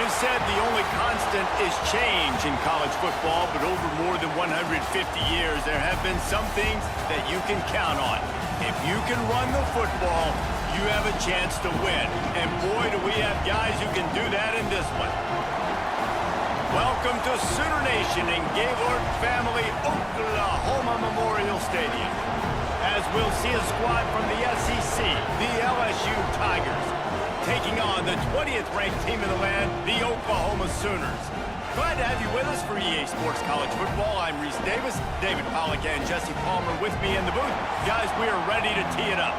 It is said the only constant is change in college football, but over more than 150 years, there have been some things that you can count on. If you can run the football, you have a chance to win. And boy, do we have guys who can do that in this one. Welcome to Sooner Nation in Gaylord Family Oklahoma Memorial Stadium, as we'll see a squad from the SEC, the LSU Tigers, taking on the 20th ranked team in the land, the Oklahoma Sooners. Glad to have you with us for EA Sports College Football. I'm Reese Davis, David Pollack and Jesse Palmer with me in the booth. Guys, we are ready to tee it up.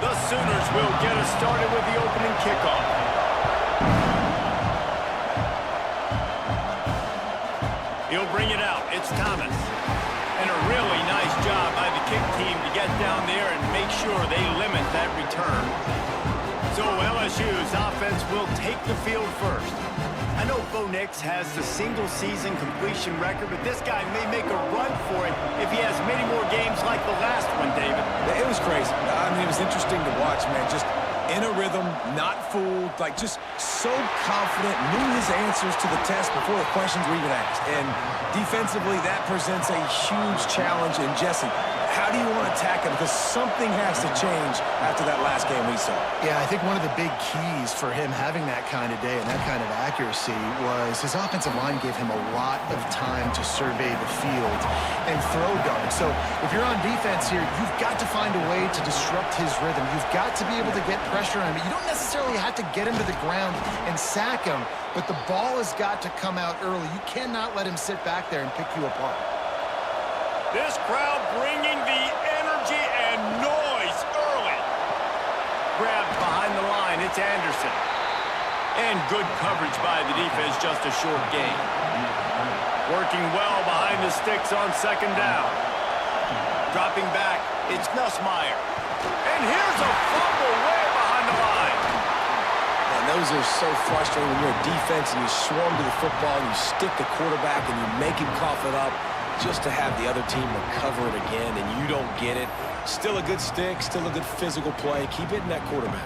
The Sooners will get us started with the opening kickoff. He'll bring it out. It's Thomas. And a really nice job by the kick team to get down there and make sure they limit that return. So LSU's offense will take the field first. I know Bo Nix has the single-season completion record, but this guy may make a run for it if he has many more games like the last one, David. It was crazy. I mean, it was interesting to watch, man. Just in a rhythm, not fooled, like just so confident, knew his answers to the test before the questions were even asked. And defensively, that presents a huge challenge. And Jesse, how do you want to attack him? Because something has to change after that last game we saw. Yeah, I think one of the big keys for him having that kind of day and that kind of accuracy was his offensive line gave him a lot of time to survey the field and throw darts. So if you're on defense here, you've got to find a way to disrupt his rhythm. You've got to be able to get pressure on him. You don't necessarily have to get him to the ground and sack him, but the ball has got to come out early. You cannot let him sit back there and pick you apart. This crowd bringing the energy and noise early. Grabbed behind the line, it's Anderson. And good coverage by the defense, just a short gain. Working well behind the sticks on second down. Dropping back, it's Nussmeier. And here's a fumble way behind the line. And those are so frustrating when you're a defense and you swarm to the football and you stick the quarterback and you make him cough it up. Just to have the other team recover it again and you don't get it. Still a good stick, still a good physical play. Keep hitting that quarterback.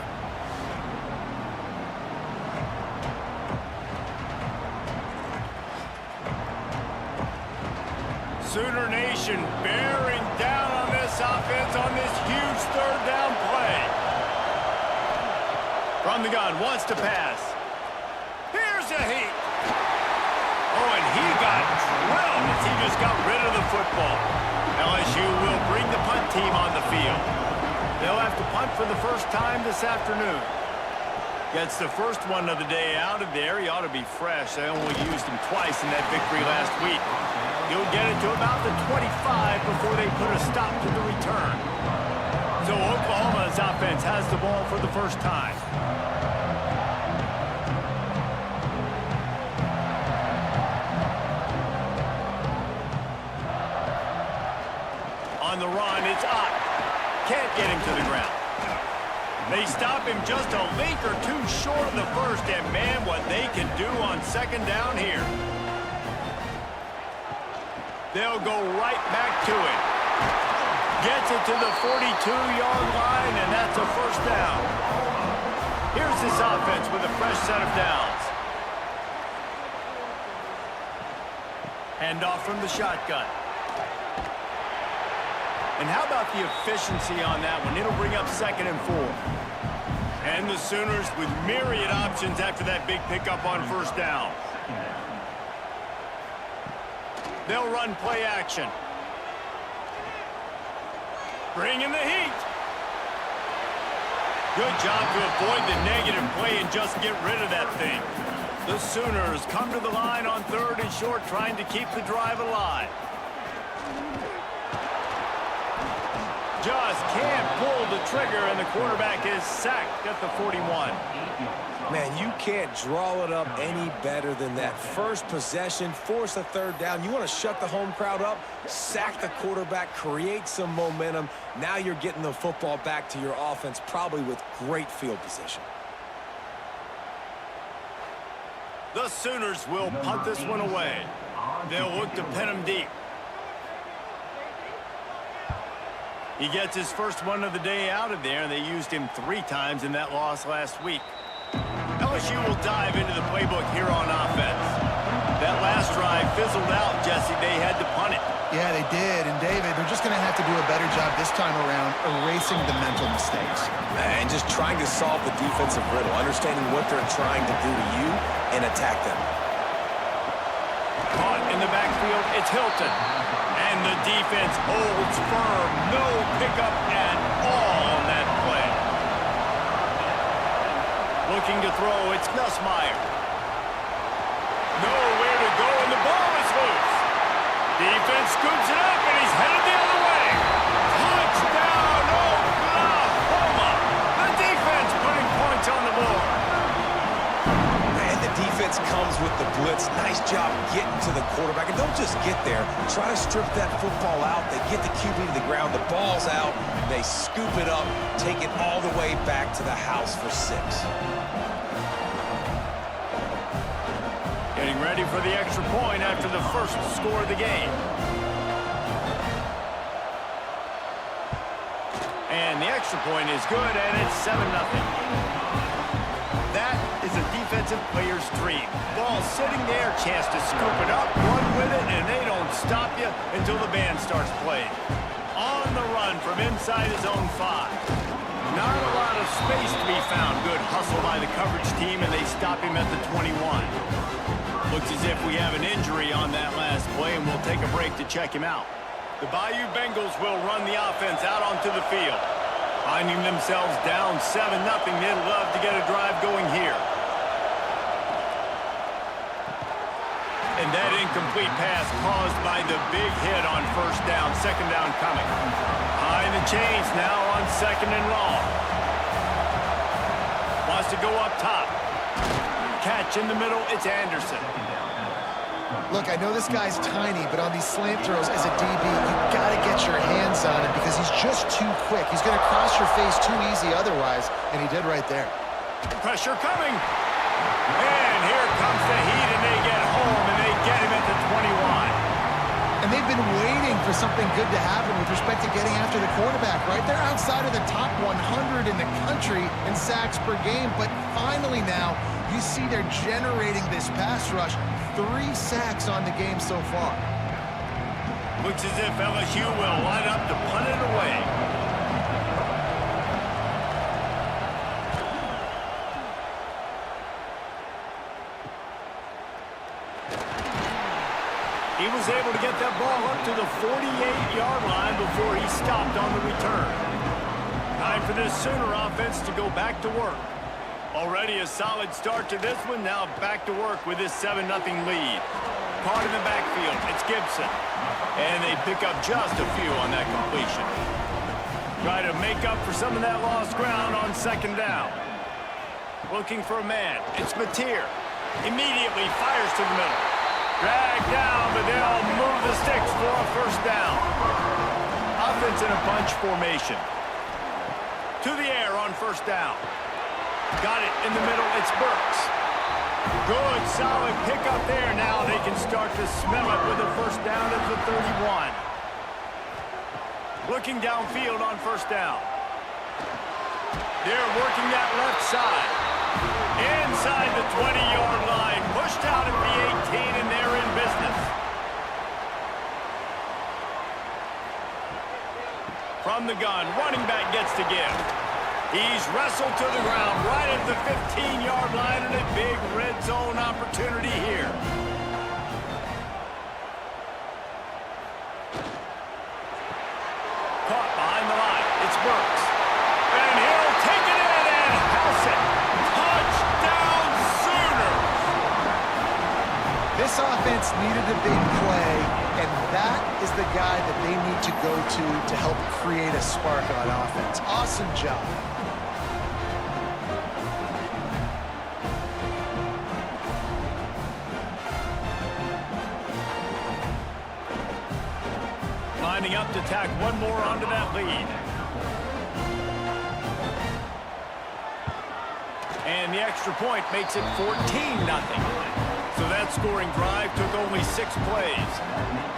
Sooner Nation bearing down on this offense on this huge third down play. From the gun, wants to pass. Here's a heat. Oh, and he got drilled as he just got rid of the football. LSU will bring the punt team on the field. They'll have to punt for the first time this afternoon. Gets the first one of the day out of there. He ought to be fresh. They only used him twice in that victory last week. He'll get it to about the 25 before they put a stop to the return. So Oklahoma's offense has the ball for the first time. On the run, it's Ott. Can't get him to the ground. They stop him just a link or two short of the first, and man, what they can do on second down here. They'll go right back to it. Gets it to the 42-yard line, and that's a first down. Here's this offense with a fresh set of downs. Handoff from the shotgun. And how about the efficiency on that one? It'll bring up second and 4. And the Sooners with myriad options after that big pickup on first down. They'll run play action. Bring in the heat. Good job to avoid the negative play and just get rid of that thing. The Sooners come to the line on third and short, trying to keep the drive alive. Just can't pull the trigger, and the quarterback is sacked at the 41. Man, you can't draw it up any better than that. First possession, force a third down. You want to shut the home crowd up, sack the quarterback, create some momentum. Now you're getting the football back to your offense, probably with great field position. The Sooners will punt this one away. They'll look to pin him deep. He gets his first one of the day out of there. They used him 3 times in that loss last week. LSU will dive into the playbook here on offense. That last drive fizzled out, Jesse. They had to punt it. Yeah, they did. And, David, they're just going to have to do a better job this time around erasing the mental mistakes. And just trying to solve the defensive riddle, understanding what they're trying to do to you and attack them. Caught in the backfield, it's Hilton. And the defense holds firm. No pickup at all on that play. Looking to throw, it's Nussmeier. Nowhere to go, and the ball is loose. Defense scoops it up, and he's headed the other way. Touchdown, Oklahoma. The defense putting points on the board. And the defense comes with the blitz. Nice job getting to the quarterback. And don't just get there. Try to strip that football out. They get the QB to the ground. The ball's out. They scoop it up, take it all the way back to the house for 6. Getting ready for the extra point after the first score of the game. And the extra point is good, and it's 7-0. That is a defensive player's dream. Ball sitting there, chance to scoop it up, run with it, and they don't stop you until the band starts playing. On the run from inside his own 5. Not a lot of space to be found. Good hustle by the coverage team, and they stop him at the 21. Looks as if we have an injury on that last play, and we'll take a break to check him out. The Bayou Bengals will run the offense out onto the field. Finding themselves down 7-0, they'd love to get a drive going here. And that incomplete pass caused by the big hit on first down. Second down coming. Behind the chains now on 2nd and long. Wants to go up top. Catch in the middle, it's Anderson. Look, I know this guy's tiny, but on these slant throws as a DB, you've got to get your hands on him because he's just too quick. He's going to cross your face too easy otherwise, and he did right there. Pressure coming. And here comes the heat, and they get home, and they get him at the 21. And they've been waiting for something good to happen with respect to getting after the quarterback, right? They're outside of the top 100 in the country in sacks per game, but finally now you see they're generating this pass rush. 3 sacks on the game so far. Looks as if LSU will line up to punt it away. He was able to get that ball up to the 48-yard line before he stopped on the return. Time for this Sooner offense to go back to work. Already a solid start to this one. Now back to work with this 7-0 lead. Caught in the backfield. It's Gibson. And they pick up just a few on that completion. Try to make up for some of that lost ground on 2nd down. Looking for a man. It's Mateer. Immediately fires to the middle. Dragged down, but they'll move the sticks for a first down. Offense in a bunch formation. To the air on 1st down. Got it in the middle, it's Burks. Good, solid pickup there. Now they can start to smell it with a first down at the 31. Looking downfield on 1st down. They're working that left side. Inside the 20-yard line. Pushed out at the 18, and they're in business. From the gun, running back gets to give. He's wrestled to the ground right at the 15-yard line, and a big red zone opportunity here. Caught behind the line. It's Burks. And he'll take it in and house it. Touchdown Sooners! This offense needed a big play, and that is the guy that they need to go to help create a spark on offense. Awesome job. Lining up to tack one more onto that lead. And the extra point makes it 14-0. So that's That scoring drive took only 6 plays.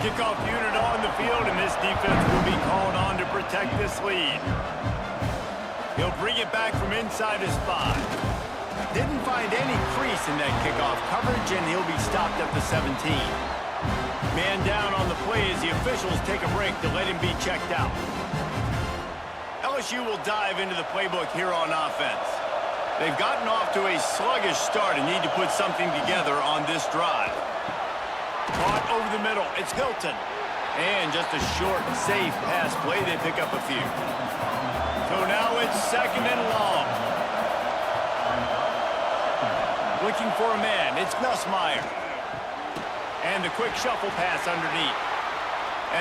Kickoff unit on the field, and this defense will be called on to protect this lead. He'll bring it back from inside his 5. Didn't find any crease in that kickoff coverage, and he'll be stopped at the 17. Man down on the play as the officials take a break to let him be checked out. LSU will dive into the playbook here on offense. They've gotten off to a sluggish start and need to put something together on this drive. Caught over the middle. It's Hilton. And just a short, safe pass play. They pick up a few. So now it's 2nd and long. Looking for a man. It's Nussmeier. And the quick shuffle pass underneath.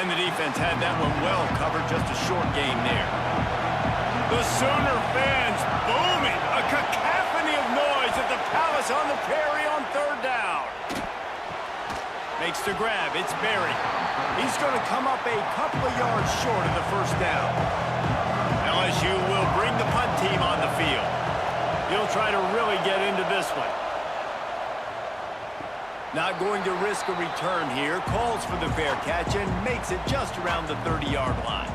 And the defense had that one well covered. Just a short gain there. The Sooner fans booming. A cacophony of noise at the Palace on the Prairie on 3rd down. Makes the grab. It's Berry. He's going to come up a couple of yards short of the 1st down. LSU will bring the punt team on the field. He'll try to really get into this one. Not going to risk a return here. Calls for the fair catch and makes it just around the 30-yard line.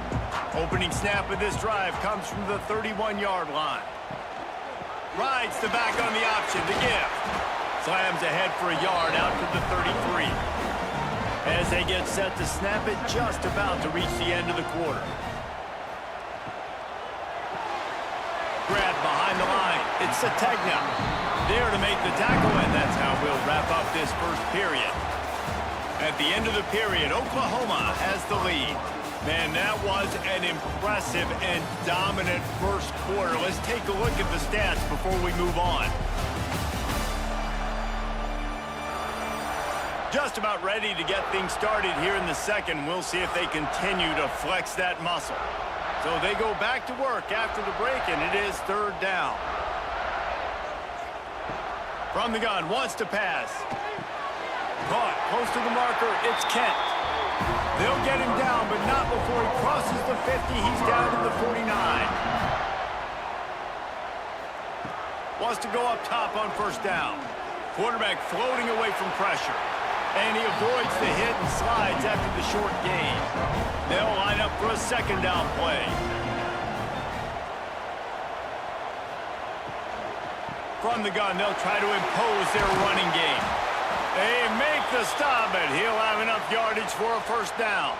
Opening snap of this drive comes from the 31-yard line. Rides the back on the option to give. Slams ahead for a yard out to the 33. As they get set to snap it, just about to reach the end of the quarter. Grab behind the line. It's Sategna. There to make the tackle, and that's how we'll wrap up this first period. At the end of the period, Oklahoma has the lead. Man, that was an impressive and dominant first quarter. Let's take a look at the stats before we move on. Just about ready to get things started here in the second. We'll see if they continue to flex that muscle. So they go back to work after the break, and it is 3rd down. From the gun, wants to pass. Caught, close to the marker, it's Kent. They'll get him down, but not before he crosses the 50. He's down to the 49. Wants to go up top on 1st down. Quarterback floating away from pressure. And he avoids the hit and slides after the short gain. They'll line up for a 2nd down play. From the gun, they'll try to impose their running game. They make the stop, but he'll have enough yardage for a 1st down.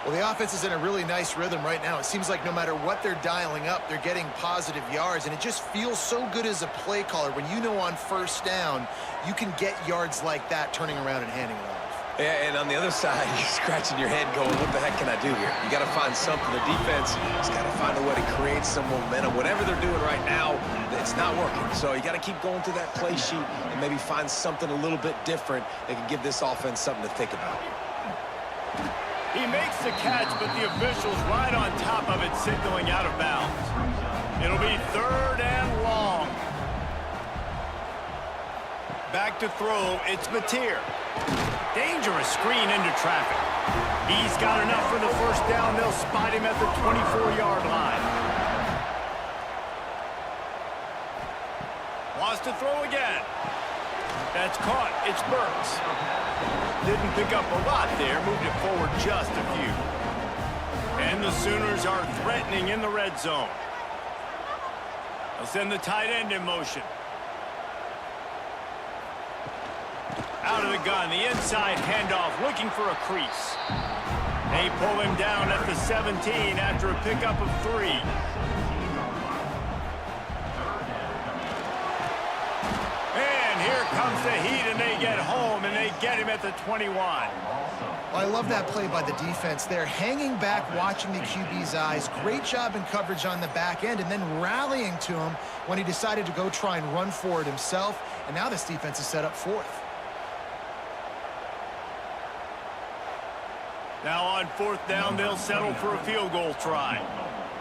Well, the offense is in a really nice rhythm right now. It seems like no matter what they're dialing up, they're getting positive yards, and it just feels so good as a play caller when you know on 1st down you can get yards like that turning around and handing it off. Yeah, and on the other side, you're scratching your head going, what the heck can I do here? You got to find something. The defense has got to find a way to create some momentum. Whatever they're doing right now, it's not working. So you got to keep going through that play sheet and maybe find something a little bit different that can give this offense something to think about. He makes the catch, but the official's right on top of it, signaling out of bounds. It'll be 3rd and long. Back to throw, it's Mateer. Dangerous screen into traffic. He's got enough for the 1st down. They'll spot him at the 24-yard line. Wants to throw again. That's caught. It's Burks. Didn't pick up a lot there. Moved it forward just a few. And the Sooners are threatening in the red zone. They'll send the tight end in motion. Out of the gun, the inside handoff, looking for a crease. They pull him down at the 17 after a pickup of 3. And here comes the heat, and they get home, and they get him at the 21. Well, I love that play by the defense there. Hanging back, watching the QB's eyes. Great job in coverage on the back end, and then rallying to him when he decided to go try and run for it himself. And now this defense is set up 4th. Now on 4th down, they'll settle for a field goal try.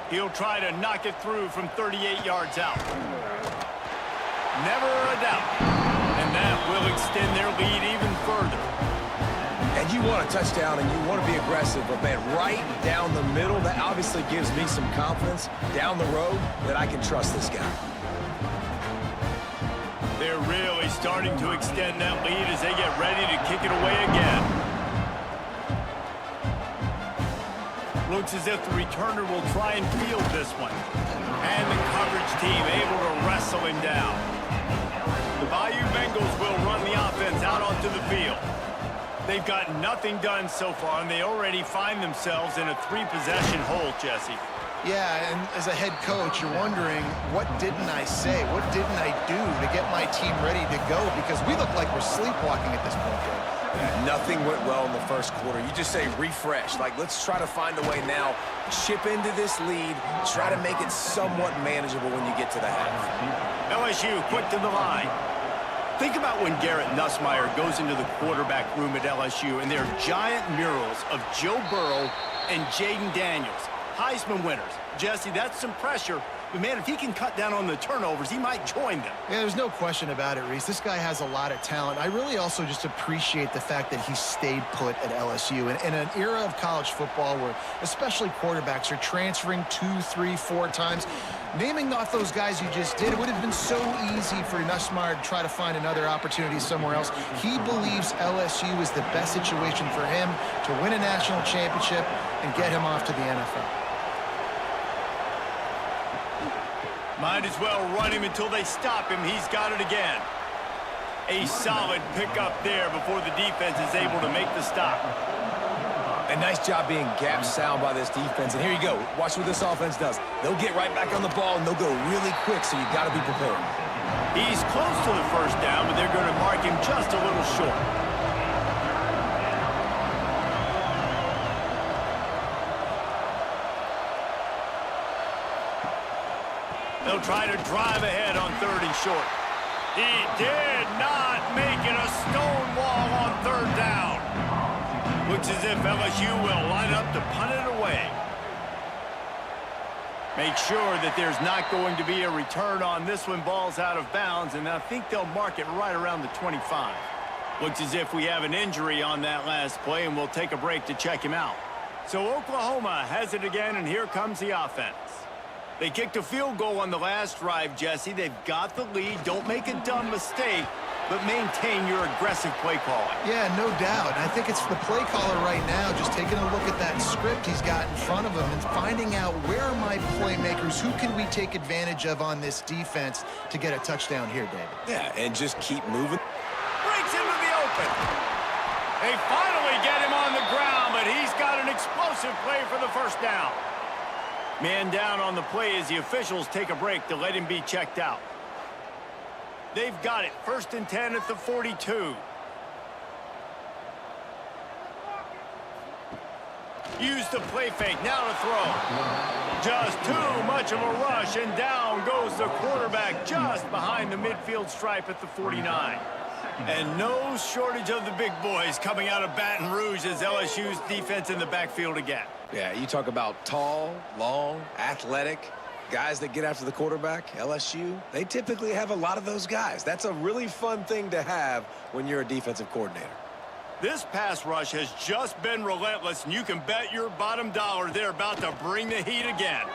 He'll try to knock it through from 38 yards out. Never a doubt. And that will extend their lead even further. And you want a touchdown and you want to be aggressive, but man, right down the middle, that obviously gives me some confidence down the road that I can trust this guy. They're really starting to extend that lead as they get ready to kick it away again. Looks as if the returner will try and field this one. And the coverage team able to wrestle him down. The Bayou Bengals will run the offense out onto the field. They've got nothing done so far, and they already find themselves in a 3-possession hole, Jesse. Yeah, and as a head coach, you're wondering, what didn't I say? What didn't I do to get my team ready to go? Because we look like we're sleepwalking at this point, Dave. Yeah, nothing went well in the first quarter. You just say refresh. Like, let's try to find a way now. Chip into this lead. Try to make it somewhat manageable when you get to the half. LSU quick to the line. Think about when Garrett Nussmeier goes into the quarterback room at LSU, and there are giant murals of Joe Burrow and Jaden Daniels, Heisman winners. Jesse, that's some pressure. But, man, if he can cut down on the turnovers, he might join them. Yeah, there's no question about it, Reese. This guy has a lot of talent. I really also just appreciate the fact that he stayed put at LSU. In an era of college football where especially quarterbacks are transferring 2, 3, 4 times, naming off those guys you just did, it would have been so easy for Nussmeier to try to find another opportunity somewhere else. He believes LSU is the best situation for him to win a national championship and get him off to the NFL. Might as well run him until they stop him. He's got it again. A solid pickup there before the defense is able to make the stop. A nice job being gap sound by this defense. And here you go. Watch what this offense does. They'll get right back on the ball, and they'll go really quick, so you got to be prepared. He's close to the first down, but they're going to mark him just a little short. They'll try to drive ahead on 3rd and short. He did not make it a stone wall on 3rd down. Looks as if LSU will line up to punt it away. Make sure that there's not going to be a return on this one. Ball's out of bounds, and I think they'll mark it right around the 25. Looks as if we have an injury on that last play, and we'll take a break to check him out. So Oklahoma has it again, and here comes the offense. They kicked a field goal on the last drive, Jesse. They've got the lead. Don't make a dumb mistake, but maintain your aggressive play calling. Yeah, no doubt. I think it's the play caller right now just taking a look at that script he's got in front of him and finding out where are my playmakers, who can we take advantage of on this defense to get a touchdown here, David. Yeah, and just keep moving. Breaks into the open. They finally get him on the ground, but he's got an explosive play for the first down. Man down on the play as the officials take a break to let him be checked out. They've got it. 1st and 10 at the 42. Use the play fake. Now to throw. Just too much of a rush, and down goes the quarterback just behind the midfield stripe at the 49. And no shortage of the big boys coming out of Baton Rouge as LSU's defense in the backfield again. Yeah, you talk about tall, long, athletic, guys that get after the quarterback, LSU, they typically have a lot of those guys. That's a really fun thing to have when you're a defensive coordinator. This pass rush has just been relentless, and you can bet your bottom dollar they're about to bring the heat again.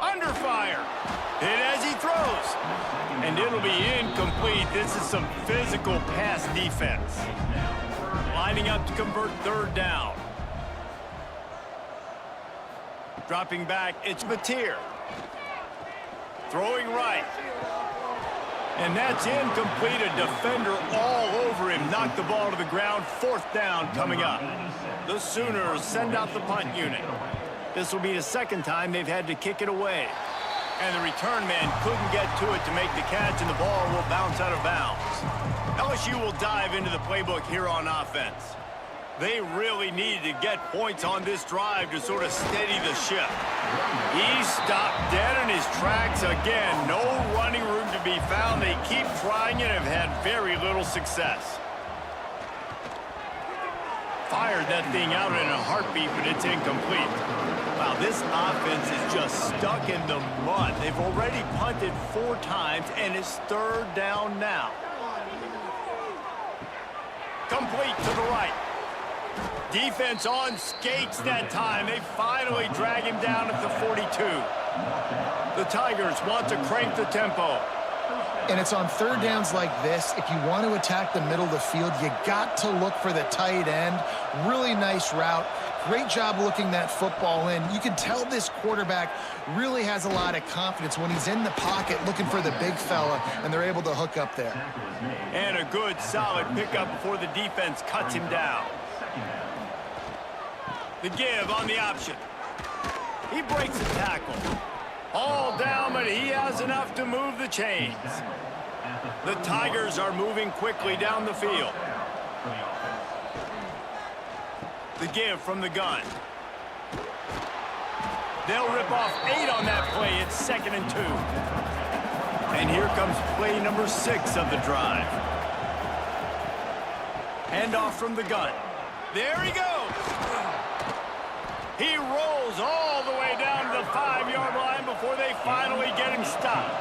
Under fire. Hit as he throws. And it'll be incomplete. This is some physical pass defense. Lining up to convert 3rd down. Dropping back, it's Mateer. Throwing right. And that's incomplete. A defender all over him. Knocked the ball to the ground. 4th down coming up. The Sooners send out the punt unit. This will be the 2nd time they've had to kick it away. And the return man couldn't get to it to make the catch, and the ball will bounce out of bounds. LSU will dive into the playbook here on offense. They really needed to get points on this drive to sort of steady the ship. He stopped dead in his tracks again. No running room to be found. They keep trying and have had very little success. Fired that thing out in a heartbeat, but it's incomplete. Wow, this offense is just stuck in the mud. They've already punted 4 times, and it's 3rd down now. Complete to the right. Defense on skates that time. They finally drag him down at the 42. The Tigers want to crank the tempo. And it's on third downs like this. If you want to attack the middle of the field, you got to look for the tight end. Really nice route. Great job looking that football in. You can tell this quarterback really has a lot of confidence when he's in the pocket looking for the big fella, and they're able to hook up there. And a good, solid pickup before the defense cuts him down. The give on the option. He breaks the tackle. All down, but he has enough to move the chains. The Tigers are moving quickly down the field. The give from the gun. They'll rip off 8 on that play. It's 2nd and 2. And here comes play number 6 of the drive. Handoff from the gun. There he goes. He rolls all the way down to the 5-yard line before they finally get him stopped.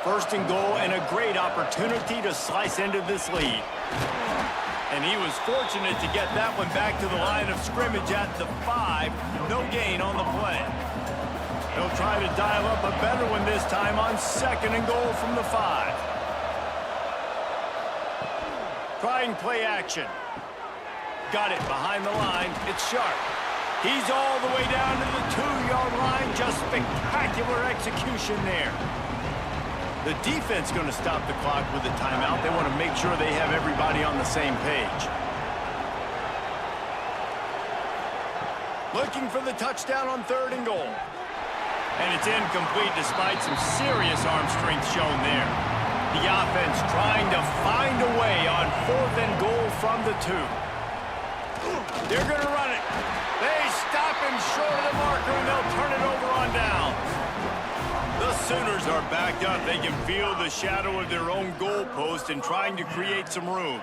1st and goal, and a great opportunity to slice into this lead. And he was fortunate to get that one back to the line of scrimmage at the 5. No gain on the play. They'll try to dial up a better one this time on 2nd and goal from the 5. Trying play action. Got it behind the line. It's Sharp. He's all the way down to the 2-yard line. Just spectacular execution there. The defense going to stop the clock with a timeout. They want to make sure they have everybody on the same page. Looking for the touchdown on 3rd and goal. And it's incomplete despite some serious arm strength shown there. The offense trying to find a way on 4th and goal from the 2. They're going to run it. They stop him short of the marker, and they'll turn it over on down. The Sooners are backed up. They can feel the shadow of their own goalpost and trying to create some room.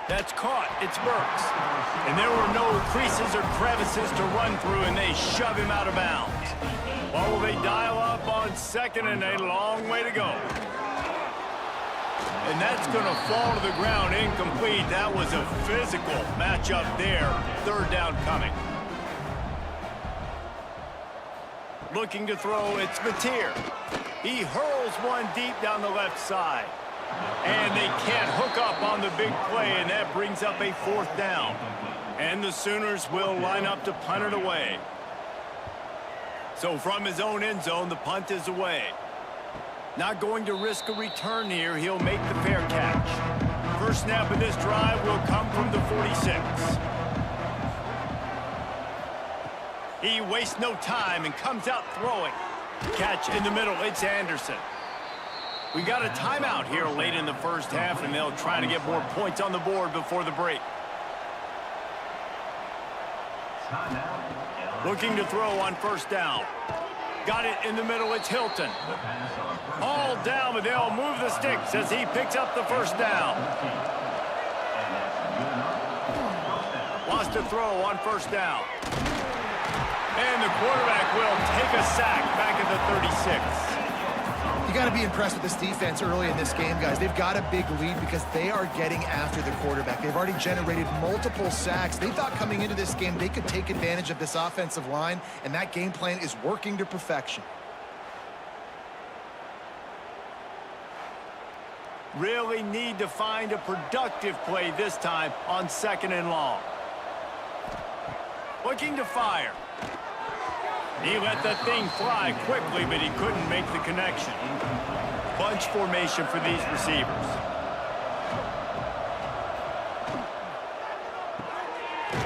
That's caught. It's Burks. And there were no creases or crevices to run through, and they shove him out of bounds. Well, will they dial up on 2nd and a long way to go? And that's going to fall to the ground incomplete. That was a physical matchup there. 3rd down coming. Looking to throw, it's Mateer. He hurls one deep down the left side. And they can't hook up on the big play, and that brings up a 4th down. And the Sooners will line up to punt it away. So from his own end zone, the punt is away. Not going to risk a return here. He'll make the fair catch. First snap of this drive will come from the 46. He wastes no time and comes out throwing. Catch in the middle. It's Anderson. We got a timeout here late in the first half, and they'll try to get more points on the board before the break. Looking to throw on 1st down. Got it in the middle. It's Hilton. All down, but they'll move the sticks as he picks up the 1st down. Wants to throw on 1st down. And the quarterback will take a sack back at the 36. You got to be impressed with this defense early in this game, guys. They've got a big lead because they are getting after the quarterback. They've already generated multiple sacks. They thought coming into this game they could take advantage of this offensive line, and that game plan is working to perfection. Really need to find a productive play this time on 2nd and long. Looking to fire. He let that thing fly quickly, but he couldn't make the connection. Bunch formation for these receivers.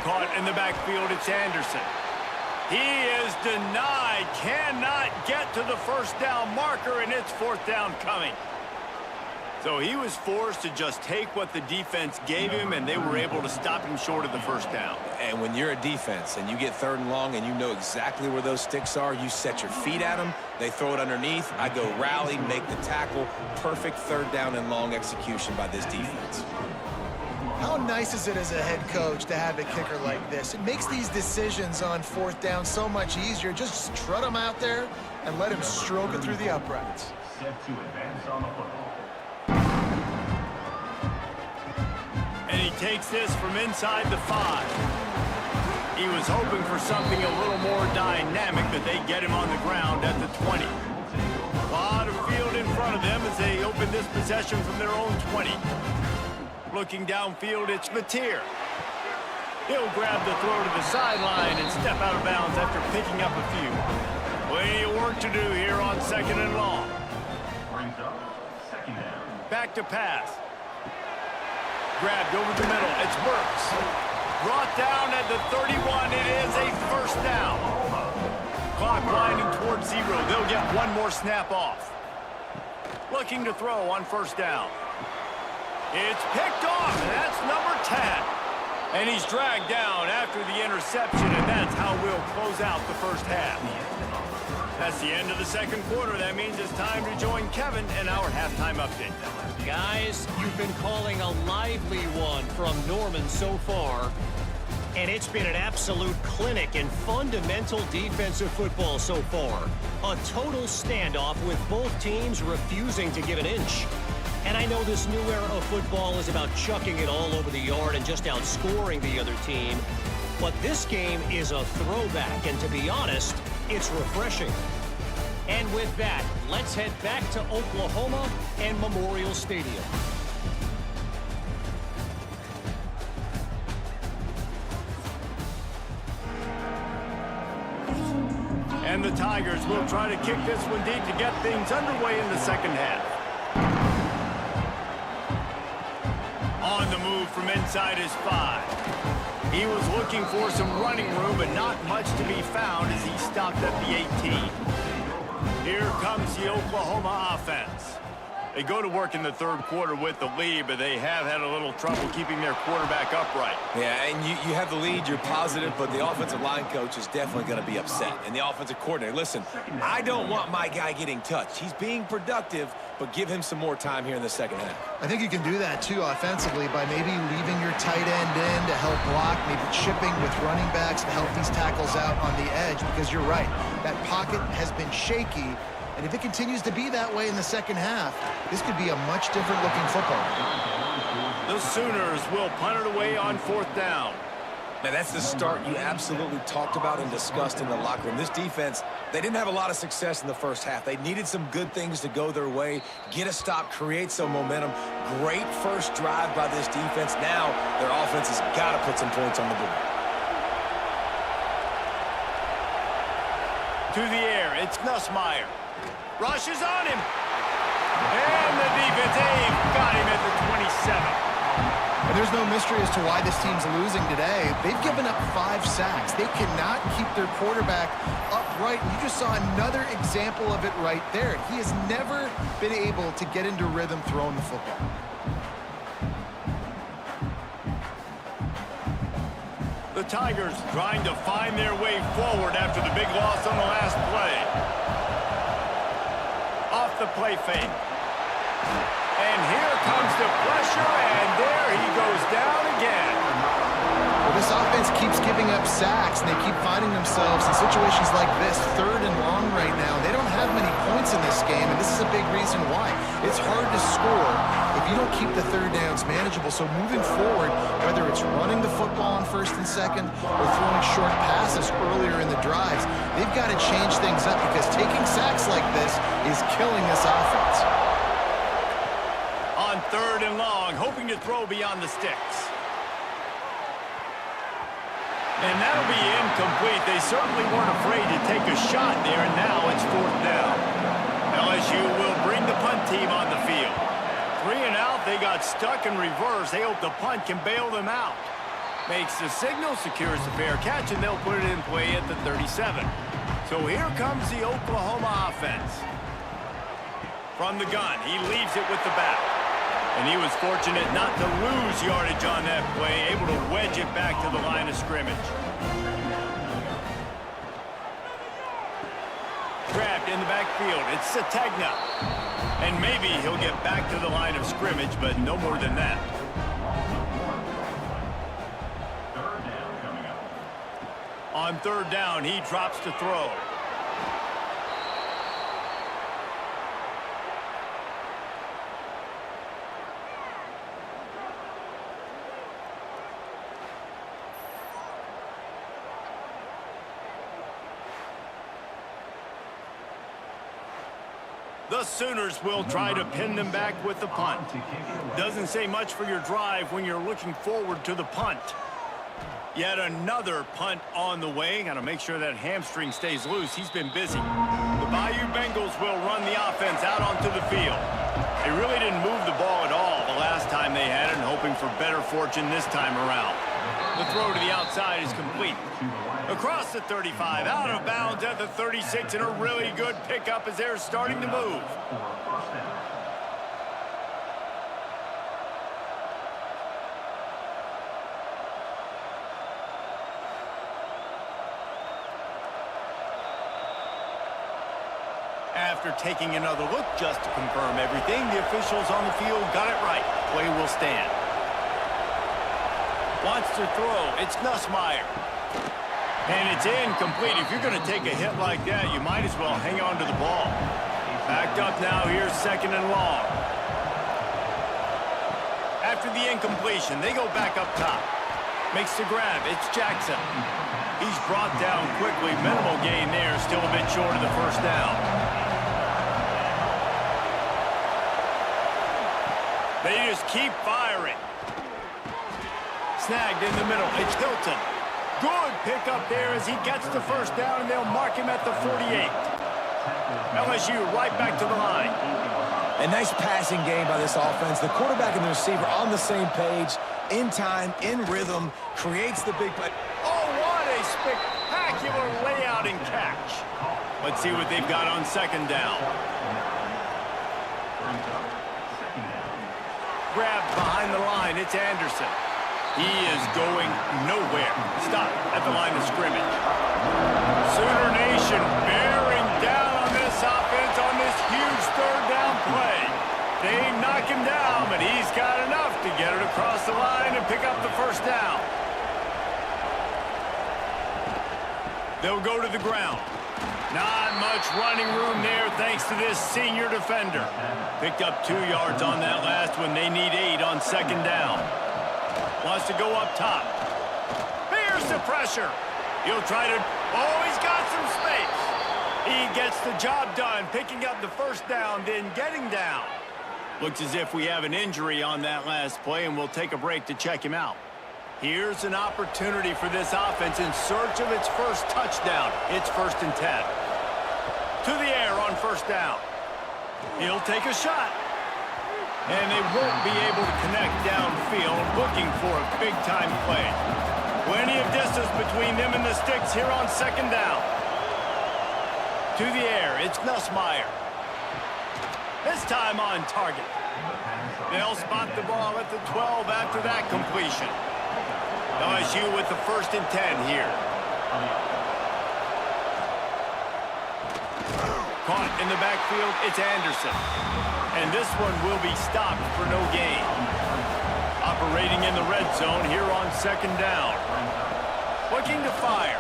Caught in the backfield, it's Anderson. He is denied, cannot get to the 1st down marker, and it's 4th down coming. So he was forced to just take what the defense gave him, and they were able to stop him short of the 1st down. And when you're a defense and you get 3rd and long and you know exactly where those sticks are, you set your feet at them, they throw it underneath, I go rally, make the tackle. Perfect 3rd down and long execution by this defense. How nice is it as a head coach to have a kicker like this? It makes these decisions on 4th down so much easier. Just strut him out there and let him stroke it through the uprights. Set to advance on the football. And he takes this from inside the 5. He was hoping for something a little more dynamic, but they get him on the ground at the 20. A lot of field in front of them as they possession from their own 20. Looking downfield, it's Mateer. He'll grab the throw to the sideline and step out of bounds after picking up a few. Plenty of work to do here on 2nd and long. Brings up 2nd down. Back to pass. Grabbed over the middle. It's Burks. Brought down at the 31. It is a 1st down. Clock winding towards 0. They'll get one more snap off. Looking to throw on 1st down. It's picked off, and that's number 10. And he's dragged down after the interception, and that's how we'll close out the 1st half. That's the end of the 2nd quarter. That means it's time to join Kevin in our halftime update. Guys, you've been calling a lively one from Norman so far. And it's been an absolute clinic in fundamental defensive football so far. A total standoff with both teams refusing to give an inch. And I know this new era of football is about chucking it all over the yard and just outscoring the other team. But this game is a throwback, and to be honest, it's refreshing. And with that, let's head back to Oklahoma and Memorial Stadium. And the Tigers will try to kick this one deep to get things underway in the 2nd half. On the move from inside his 5. He was looking for some running room, but not much to be found as he stopped at the 18. Here comes the Oklahoma offense. They go to work in the 3rd quarter with the lead, but they have had a little trouble keeping their quarterback upright. Yeah, and you have the lead, you're positive, but the offensive line coach is definitely going to be upset. And the offensive coordinator, listen, I don't want my guy getting touched. He's being productive, but give him some more time here in the 2nd half. I think you can do that, too, offensively, by maybe leaving your tight end in to help block, maybe chipping with running backs to help these tackles out on the edge, because you're right. That pocket has been shaky, and if it continues to be that way in the 2nd half, this could be a much different looking football. The Sooners will punt it away on 4th down. Now, that's the start you absolutely talked about and discussed in the locker room. This defense, they didn't have a lot of success in the 1st half. They needed some good things to go their way, get a stop, create some momentum. Great first drive by this defense. Now, their offense has got to put some points on the board. To the air, it's Nussmeier. Rushes on him. And the defense got him at the 27. And there's no mystery as to why this team's losing today. They've given up 5 sacks. They cannot keep their quarterback upright. You just saw another example of it right there. He has never been able to get into rhythm throwing the football. The Tigers trying to find their way forward after the big loss on the last play. Off the play fake. And here comes the pressure, and there he goes down again. Well, this offense keeps giving up sacks, and they keep finding themselves in situations like this, 3rd and long right now. They don't have many points in this game, and this is a big reason why. It's hard to score if you don't keep the 3rd downs manageable. So moving forward, whether it's running the football on 1st and 2nd or throwing short passes earlier in the drives, they've got to change things up because taking sacks like this is killing this offense. On 3rd and long, hoping to throw beyond the sticks. And that'll be incomplete. They certainly weren't afraid to take a shot there, and now it's 4th down. LSU will bring the punt team on the field. 3 and out, they got stuck in reverse. They hope the punt can bail them out. Makes the signal, secures the fair catch, and they'll put it in play at the 37. So here comes the Oklahoma offense. From the gun, he leaves it with the back. And he was fortunate not to lose yardage on that play, able to wedge it back to the line of scrimmage. Grabbed in the backfield, it's Sategna. And maybe he'll get back to the line of scrimmage, but no more than that. 3rd down coming up. On 3rd down, he drops to throw. The Sooners will try to pin them back with the punt. Doesn't say much for your drive when you're looking forward to the punt. Yet another punt on the way. Got to make sure that hamstring stays loose. He's been busy. The Bayou Bengals will run the offense out onto the field. They really didn't move the ball at all the last time they had it, and hoping for better fortune this time around. The throw to the outside is complete. Across the 35, out of bounds at the 36, and a really good pickup as they're starting to move. After taking another look just to confirm everything, the officials on the field got it right. Play will stand. Wants to throw. It's Nussmeier. And it's incomplete. If you're going to take a hit like that, you might as well hang on to the ball. Backed up now. Here's second and long. After the incompletion, they go back up top. Makes the grab. It's Jackson. He's brought down quickly. Minimal gain there. Still a bit short of the first down. They just keep firing. Snagged in the middle. It's Hilton. Good pickup there as he gets the first down, and they'll mark him at the 48. LSU right back to the line. A nice passing game by this offense. The quarterback and the receiver on the same page, in time, in rhythm, creates the big play. Oh, what a spectacular layout and catch. Let's see what they've got on second down. Grabbed behind the line. It's Anderson. He is going nowhere. Stop at the line of scrimmage. Sooner Nation bearing down on this offense on this huge third down play. They knock him down, but he's got enough to get it across the line and pick up the first down. They'll go to the ground. Not much running room there thanks to this senior defender. Picked up 2 yards on that last one. They need 8 on second down. Wants to go up top. Here's the pressure. He'll try to... Oh, he's got some space. He gets the job done, picking up the first down, then getting down. Looks as if we have an injury on that last play, and we'll take a break to check him out. Here's an opportunity for this offense in search of its first touchdown. It's 1st and 10. To the air on first down. He'll take a shot. And they won't be able to connect downfield, looking for a big-time play. Plenty of distance between them and the sticks here on second down. To the air, it's Nussmeier. This time on target. They'll spot the ball at the 12 after that completion. LSU with the 1st and 10 here. Caught in the backfield, it's Anderson. And this one will be stopped for no gain. Operating in the red zone here on second down. Looking to fire.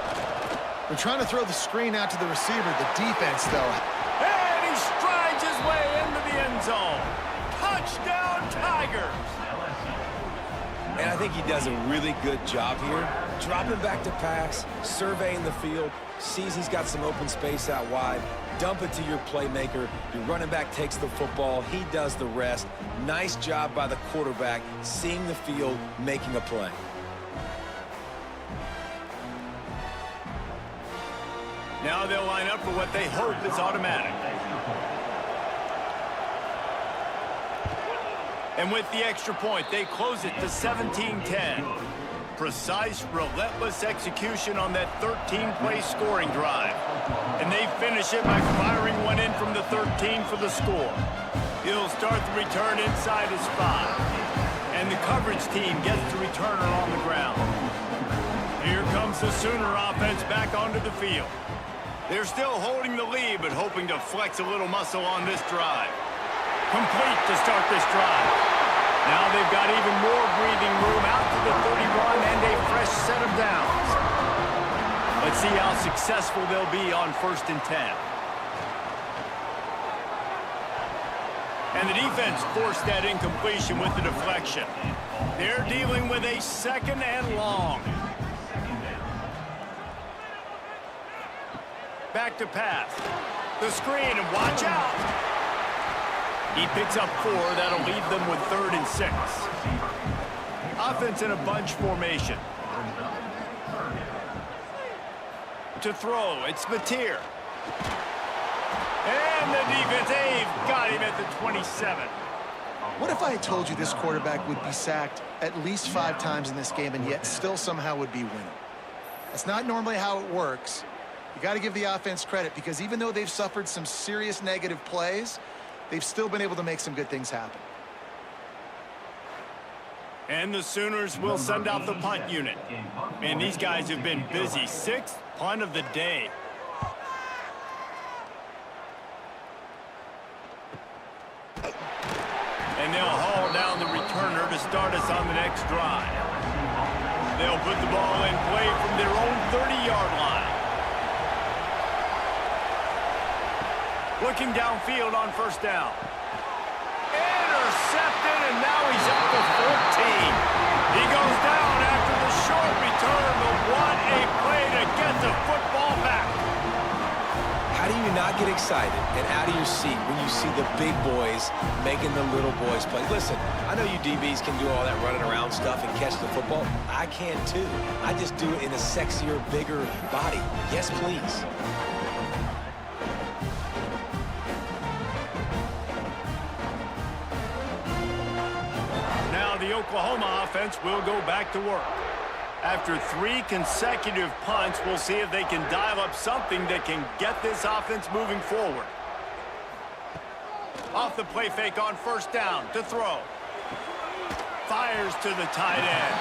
They're trying to throw the screen out to the receiver. The defense, though. And he strides his way into the end zone. Touchdown, Tigers. And I think he does a really good job here. Dropping back to pass, surveying the field, sees he's got some open space out wide. Dump it to your playmaker. Your running back takes the football. He does the rest. Nice job by the quarterback, seeing the field, making a play. Now they'll line up for what they hope is automatic. And with the extra point, they close it to 17-10. Precise, relentless execution on that 13-play scoring drive. And they finish it by firing one in from the 13 for the score. He'll start the return inside his 5. And the coverage team gets the returner on the ground. Here comes the Sooner offense back onto the field. They're still holding the lead, but hoping to flex a little muscle on this drive. Complete to start this drive. Now they've got even more breathing room out to the 31 and a fresh set of downs. Let's see how successful they'll be on 1st and 10. And the defense forced that incompletion with the deflection. They're dealing with a 2nd and long. Back to pass. The screen, and watch out. He picks up 4. That'll leave them with 3rd and 6. Offense in a bunch formation. To throw, it's Mateer. And the defense, they've got him at the 27. What if I had told you this quarterback would be sacked at least 5 times in this game and yet still somehow would be winning? That's not normally how it works. You got to give the offense credit because even though they've suffered some serious negative plays, they've still been able to make some good things happen. And the Sooners will send out the punt unit. Man, these guys have been busy. 6th punt of the day. And they'll haul down the returner to start us on the next drive. They'll put the ball in play from their own 30-yard line. Looking downfield on 1st down. Intercepted, and now he's up to 14. He goes down after the short return, but what a play to get the football back. How do you not get excited and out of your seat when you see the big boys making the little boys play? Listen, I know you DBs can do all that running around stuff and catch the football. I can too. I just do it in a sexier, bigger body. Yes, please. Now the Oklahoma offense will go back to work. After 3 consecutive punts, we'll see if they can dial up something that can get this offense moving forward. Off the play fake on 1st down to throw. Fires to the tight end.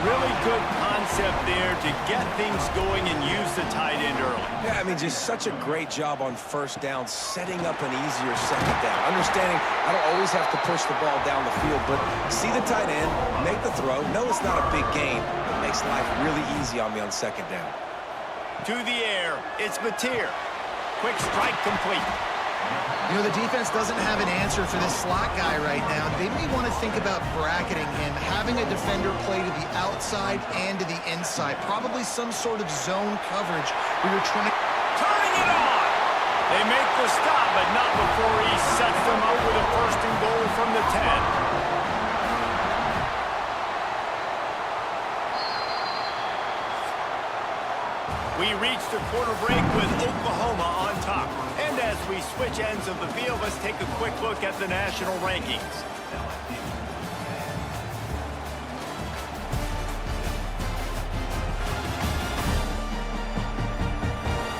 Really good concept there to get things going and use the tight end early. Yeah, I mean, just such a great job on 1st down, setting up an easier 2nd down. Understanding I don't always have to push the ball down the field, but see the tight end, make the throw. No, it's not a big gain. It makes life really easy on me on 2nd down. To the air, it's Mateer. Quick strike complete. You know, the defense doesn't have an answer for this slot guy right now. They may want to think about bracketing him, having a defender play to the outside and to the inside. Probably some sort of zone coverage. We were trying... Turning it on! They make the stop, but not before he sets them up with a 1st and goal from the 10. We reach the quarter break with Oklahoma on top. And as we switch ends of the field, let's take a quick look at the national rankings.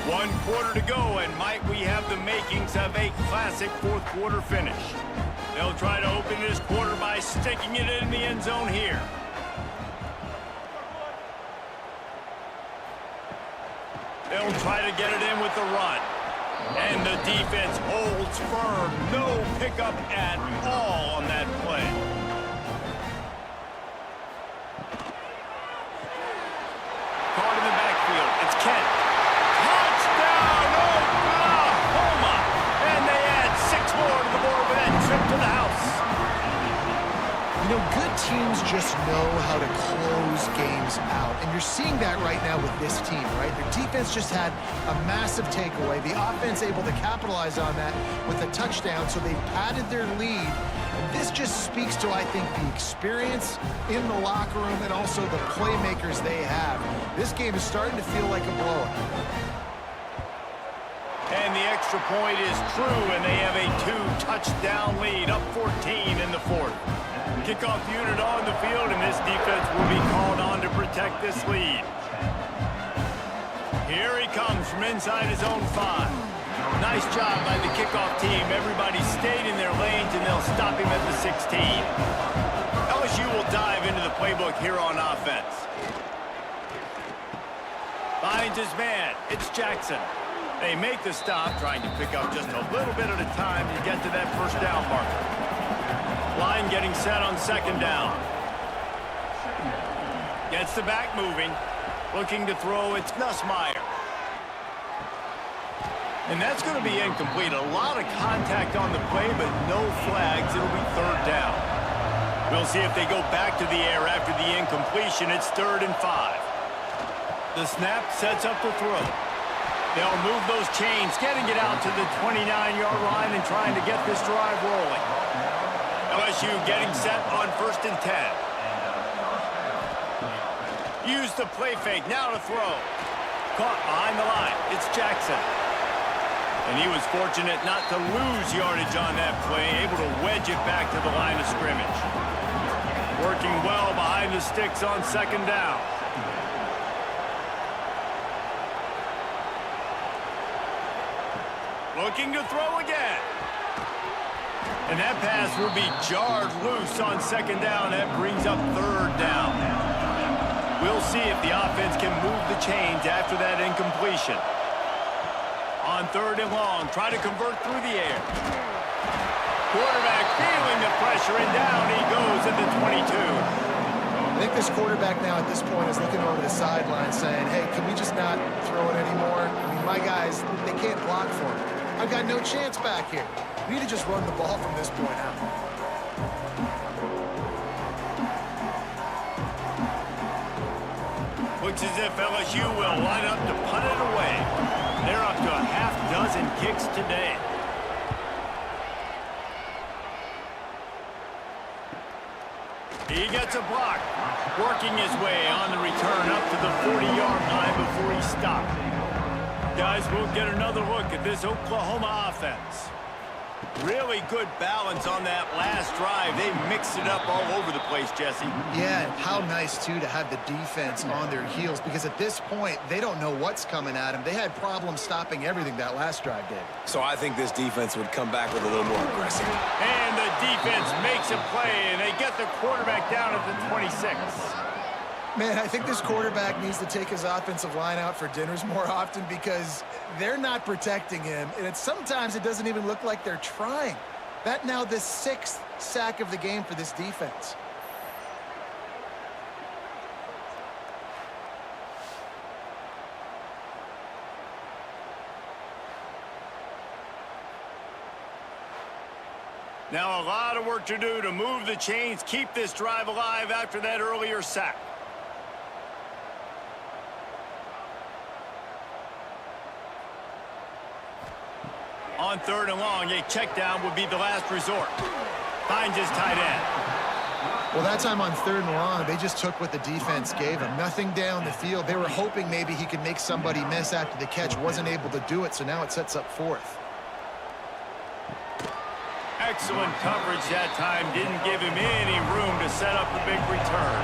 One quarter to go, and might we have the makings of a classic 4th quarter finish. They'll try to open this quarter by sticking it in the end zone here. They'll try to get it in with the run. And the defense holds firm. No pickup at all on that play. Caught in the backfield. It's Kent. Touchdown, Oklahoma! And they add 6 more to the board with that trip to the house. You know, good teams just know how to close games out. And you're seeing that right now with this team, right? Their defense just had a massive takeaway. The offense able to capitalize on that with a touchdown, so they've padded their lead. And this just speaks to, I think, the experience in the locker room and also the playmakers they have. This game is starting to feel like a blowout. And the extra point is true, and they have a 2-touchdown lead, up 14 in the 4th. Kickoff unit on the field, and this defense will be called on to protect this lead. Here he comes from inside his own 5. Nice job by the kickoff team. Everybody stayed in their lanes, and they'll stop him at the 16. LSU will dive into the playbook here on offense. Finds his man. It's Jackson. They make the stop, trying to pick up just a little bit at a time to get to that 1st down marker. Line getting set on 2nd down. Gets the back moving. Looking to throw, it's Nussmeier. And that's going to be incomplete. A lot of contact on the play, but no flags. It'll be 3rd down. We'll see if they go back to the air after the incompletion. It's 3rd and 5. The snap sets up the throw. They'll move those chains, getting it out to the 29-yard line and trying to get this drive rolling. LSU getting set on 1st and 10. Use the play fake, now to throw. Caught behind the line, it's Jackson. And he was fortunate not to lose yardage on that play, able to wedge it back to the line of scrimmage. Working well behind the sticks on 2nd down. Looking to throw again. And that pass will be jarred loose on 2nd down. That brings up 3rd down. We'll see if the offense can move the chains after that incompletion. On 3rd and long, try to convert through the air. Quarterback feeling the pressure, and down he goes at the 22. I think this quarterback now at this point is looking over the sideline saying, hey, can we just not throw it anymore? I mean, my guys, they can't block for me. I've got no chance back here. We need to just run the ball from this point out. Looks as if LSU will line up to punt it away. They're up to a half-dozen kicks today. He gets a block, working his way on the return up to the 40-yard line before he stopped. Guys, we'll get another look at this Oklahoma offense. Really good balance on that last drive. They mixed it up all over the place, Jesse. Yeah, and how nice, too, to have the defense on their heels, because at this point, they don't know what's coming at them. They had problems stopping everything that last drive did. So I think this defense would come back with a little more aggressive. And the defense makes a play, and they get the quarterback down at the 26. Man, I think this quarterback needs to take his offensive line out for dinners more often because they're not protecting him, and sometimes it doesn't even look like they're trying. That now the 6th sack of the game for this defense. Now a lot of work to do to move the chains, keep this drive alive after that earlier sack. On 3rd and long, a check down would be the last resort. Finds his tight end. Well, that time on 3rd and long, they just took what the defense gave him. Nothing down the field. They were hoping maybe he could make somebody miss after the catch. Wasn't able to do it, so now it sets up 4th. Excellent coverage that time. Didn't give him any room to set up the big return.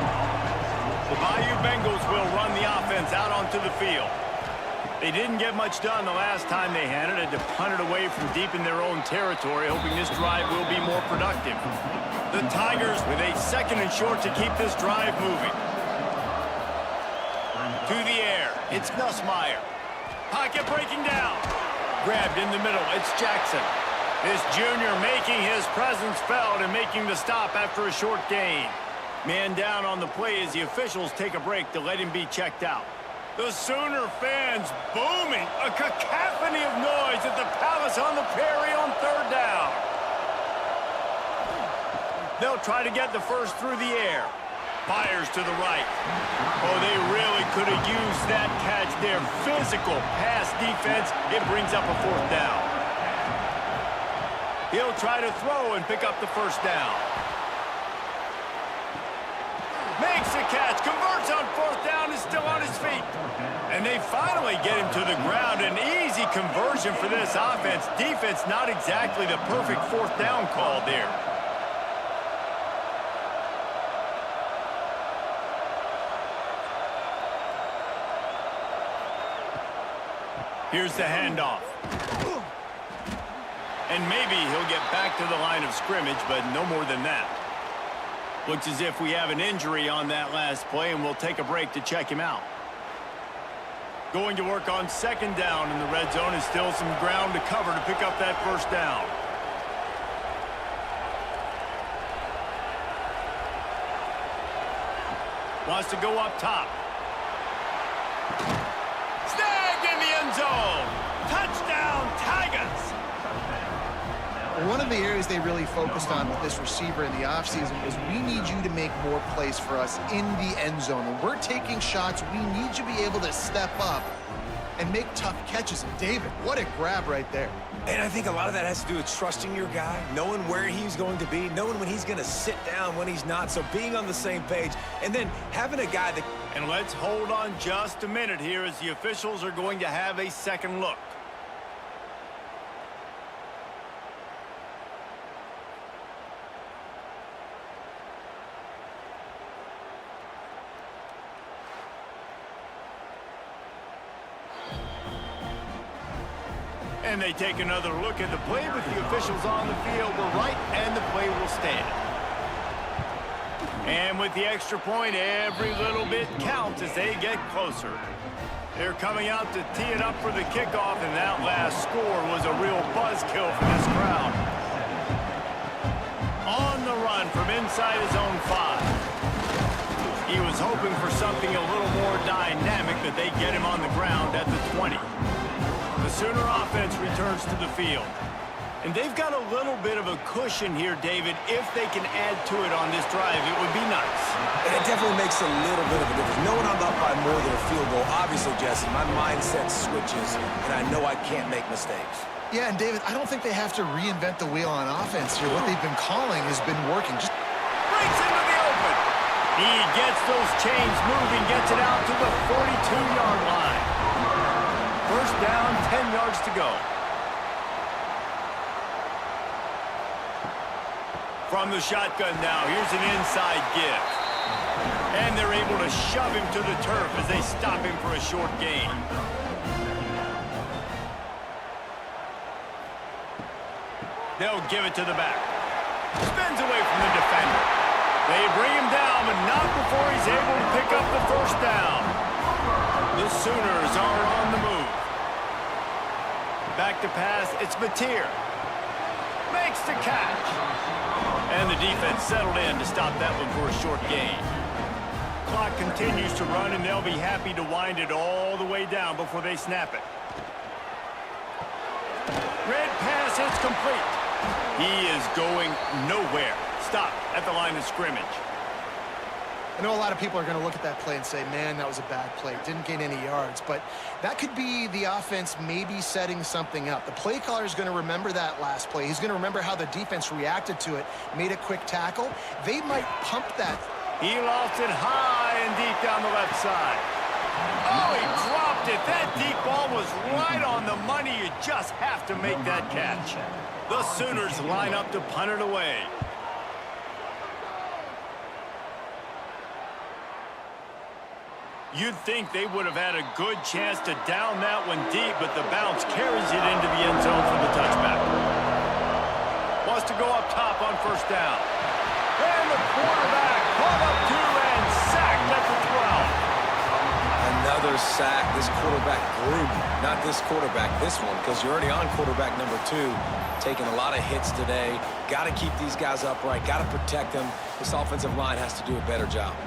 The Bayou Bengals will run the offense out onto the field. They didn't get much done the last time they had it. Had to punt it away from deep in their own territory, hoping this drive will be more productive. The Tigers with a 2nd and short to keep this drive moving. To the air, it's Nussmeier. Pocket breaking down. Grabbed in the middle, it's Jackson. This junior making his presence felt and making the stop after a short gain. Man down on the play as the officials take a break to let him be checked out. The Sooner fans booming, a cacophony of noise at the Palace on the Prairie on 3rd down. They'll try to get the first through the air. Fires to the right. Oh, they really could have used that catch there. Physical pass defense. It brings up a 4th down. He'll try to throw and pick up the 1st down. Makes the catch, converts on 4th down, is still on his feet. And they finally get him to the ground. An easy conversion for this offense. Defense not exactly the perfect 4th down call there. Here's the handoff. And maybe he'll get back to the line of scrimmage, but no more than that. Looks as if we have an injury on that last play, and we'll take a break to check him out. Going to work on 2nd down in the red zone, and still some ground to cover to pick up that 1st down. Wants to go up top. Snagged in the end zone. Touchdown, Tigers. One of the areas they really focused on with this receiver in the offseason was we need you to make more plays for us in the end zone. When we're taking shots, we need you to be able to step up and make tough catches. And David, what a grab right there. And I think a lot of that has to do with trusting your guy, knowing where he's going to be, knowing when he's going to sit down, when he's not. So being on the same page, and then having a guy that... And let's hold on just a minute here as the officials are going to have a second look. And they take another look at the play with the officials on the field. We're right, and the play will stand. And with the extra point, every little bit counts as they get closer. They're coming out to tee it up for the kickoff, and that last score was a real buzzkill for this crowd. On the run from inside his own 5. He was hoping for something a little more dynamic, that they get him on the ground at the 20. The Sooner offense returns to the field. And they've got a little bit of a cushion here, David. If they can add to it on this drive, it would be nice. And it definitely makes a little bit of a difference. Knowing I'm up by more than a field goal, obviously, Jesse, my mindset switches, and I know I can't make mistakes. Yeah, and David, I don't think they have to reinvent the wheel on offense here. What they've been calling has been working. Just breaks into the open. He gets those chains moving, gets it out to the 42-yard line. First down, 10 yards to go. From the shotgun now, here's an inside give. And they're able to shove him to the turf as they stop him for a short gain. They'll give it to the back. Spins away from the defender. They bring him down, but not before he's able to pick up the first down. The Sooners are on the move. Back to pass, it's Mateer. Makes the catch. And the defense settled in to stop that one for a short gain. Clock continues to run, and they'll be happy to wind it all the way down before they snap it. Red pass is complete. He is going nowhere. Stop at the line of scrimmage. I know a lot of people are going to look at that play and say, man, that was a bad play. Didn't gain any yards. But that could be the offense maybe setting something up. The play caller is going to remember that last play. He's going to remember how the defense reacted to it, made a quick tackle. They might pump that. He lost it high and deep down the left side. Oh, he dropped it. That deep ball was right on the money. You just have to make that catch. The Sooners line up to punt it away. You'd think they would have had a good chance to down that one deep, but the bounce carries it into the end zone for the touchback. Wants to go up top on first down. And the quarterback caught up to and sacked at the 12. Another sack. This quarterback group, not this quarterback, this one, because you're already on quarterback number 2. Taking a lot of hits today. Got to keep these guys upright. Got to protect them. This offensive line has to do a better job.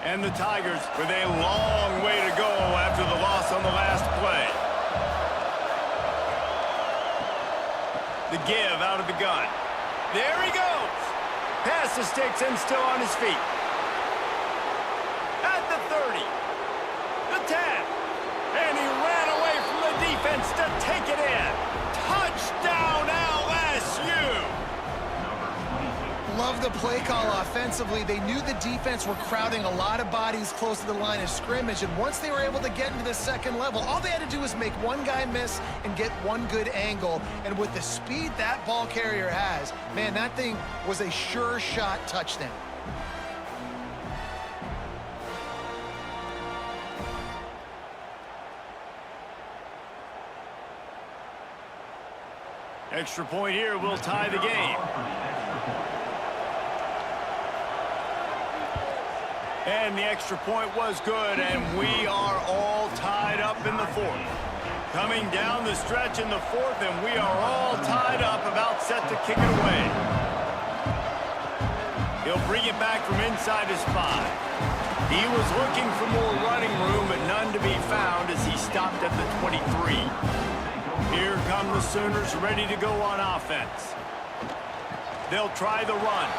And the Tigers with a long way to go after the loss on the last play. The give out of the gun. There he goes. Pass the sticks and still on his feet. At the 30. The 10. And he ran away from the defense to take it in. Touchdown LSU. Love the play call offensively. They knew the defense were crowding a lot of bodies close to the line of scrimmage, and once they were able to get into the second level, all they had to do was make one guy miss and get one good angle. And with the speed that ball carrier has, man, that thing was a sure shot touchdown. Extra point here will tie the game. And the extra point was good, and we are all tied up in the fourth. Coming down the stretch in the fourth, and we are all tied up, about set to kick it away. He'll bring it back from inside his 5. He was looking for more running room, but none to be found as he stopped at the 23. Here come the Sooners ready to go on offense. They'll try the run.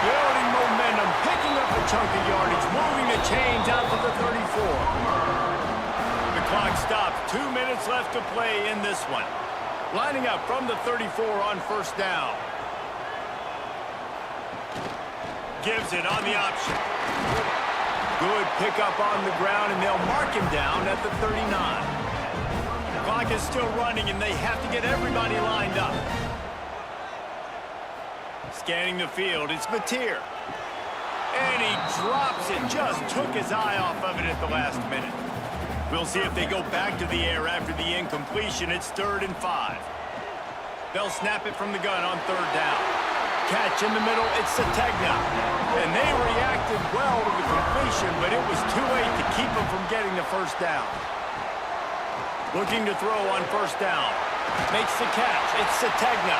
Building momentum momentum, picking up a chunk of yardage, moving the chains out to the 34. The clock stops. 2 minutes left to play in this one. Lining up from the 34 on first down. Gives it on the option. Good pickup on the ground, and they'll mark him down at the 39. The clock is still running, and they have to get everybody lined up. Scanning the field, it's Mateer. And he drops it, just took his eye off of it at the last minute. We'll see if they go back to the air after the incompletion. It's 3rd and 5. They'll snap it from the gun on 3rd down. Catch in the middle, it's Sategna. And they reacted well to the completion, but it was too late to keep them from getting the first down. Looking to throw on first down. Makes the catch, it's Sategna.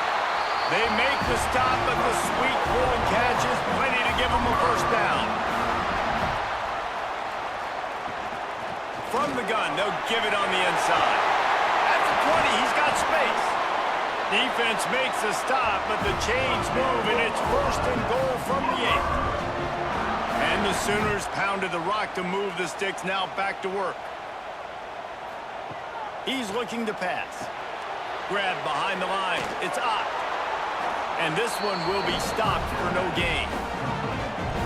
They make the stop, but the sweet throwing catch is plenty to give them a first down. From the gun, they'll give it on the inside. At the 20, he's got space. Defense makes the stop, but the chains move, and it's 1st and goal from the 8. And the Sooners pounded the rock to move the sticks, now back to work. He's looking to pass. Grab behind the line. It's Ott. And this one will be stopped for no gain.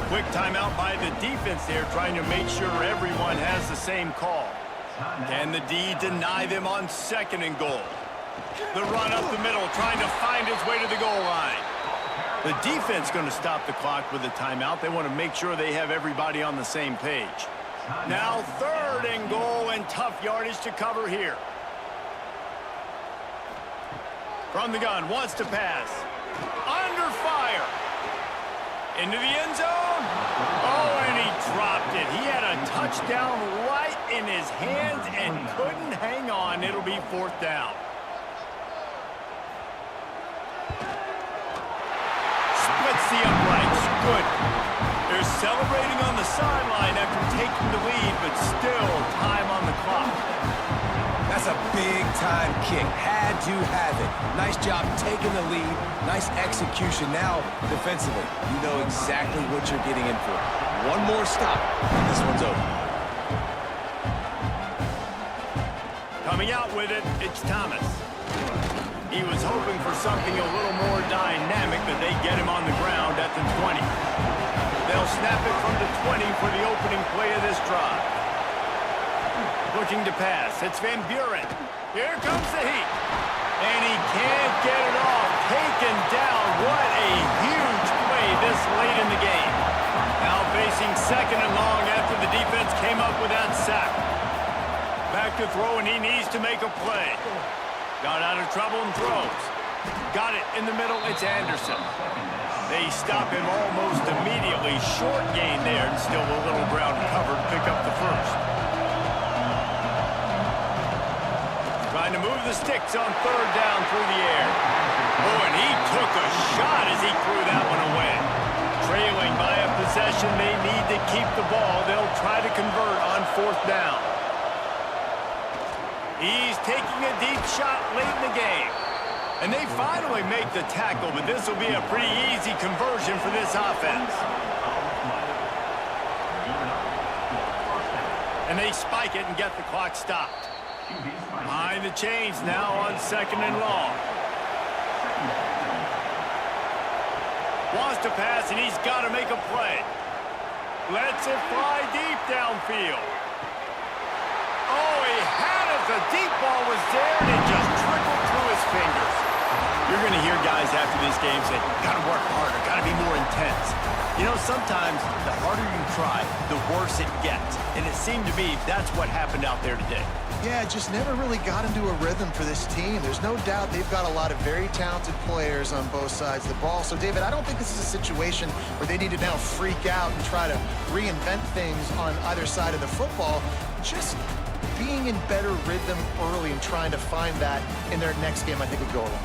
Quick timeout by the defense there, trying to make sure everyone has the same call. Can the D deny them on 2nd and goal? The run up the middle, trying to find his way to the goal line. The defense going to stop the clock with a timeout. They want to make sure they have everybody on the same page. Now 3rd and goal, and tough yardage to cover here. From the gun, wants to pass. Under fire. Into the end zone. Oh, and he dropped it. He had a touchdown right in his hands and couldn't hang on. It'll be 4th down. Splits the uprights. Good. They're celebrating on the sideline after taking the lead, but still time on the clock. That's a big-time kick. Had to have it. Nice job taking the lead. Nice execution. Now, defensively, you know exactly what you're getting in for. One more stop, and this one's over. Coming out with it, it's Thomas. He was hoping for something a little more dynamic, but they get him on the ground at the 20. They'll snap it from the 20 for the opening play of this drive. Looking to pass. It's Van Buren. Here comes the heat. And he can't get it off. Taken down. What a huge play this late in the game. Now facing 2nd and long after the defense came up with that sack. Back to throw, and he needs to make a play. Got out of trouble and throws. Got it in the middle. It's Anderson. They stop him almost immediately. Short gain there, and still a little ground covered. Pick up the first. Trying to move the sticks on 3rd down through the air. Oh, and he took a shot as he threw that one away. Trailing by a possession, they need to keep the ball. They'll try to convert on 4th down. He's taking a deep shot late in the game. And they finally make the tackle, but this will be a pretty easy conversion for this offense. And they spike it and get the clock stopped. Behind the chains now on 2nd and long. Wants to pass, and he's got to make a play. Lets it fly deep downfield. Oh, he had it. The deep ball was there, and it just trickled through his fingers. You're going to hear guys after this game say, got to work harder, got to be more intense. You know, sometimes the harder you try, the worse it gets. And it seemed to be that's what happened out there today. Yeah, just never really got into a rhythm for this team. There's no doubt they've got a lot of very talented players on both sides of the ball. So, David, I don't think this is a situation where they need to now freak out and try to reinvent things on either side of the football. Just being in better rhythm early and trying to find that in their next game, I think would go a long way.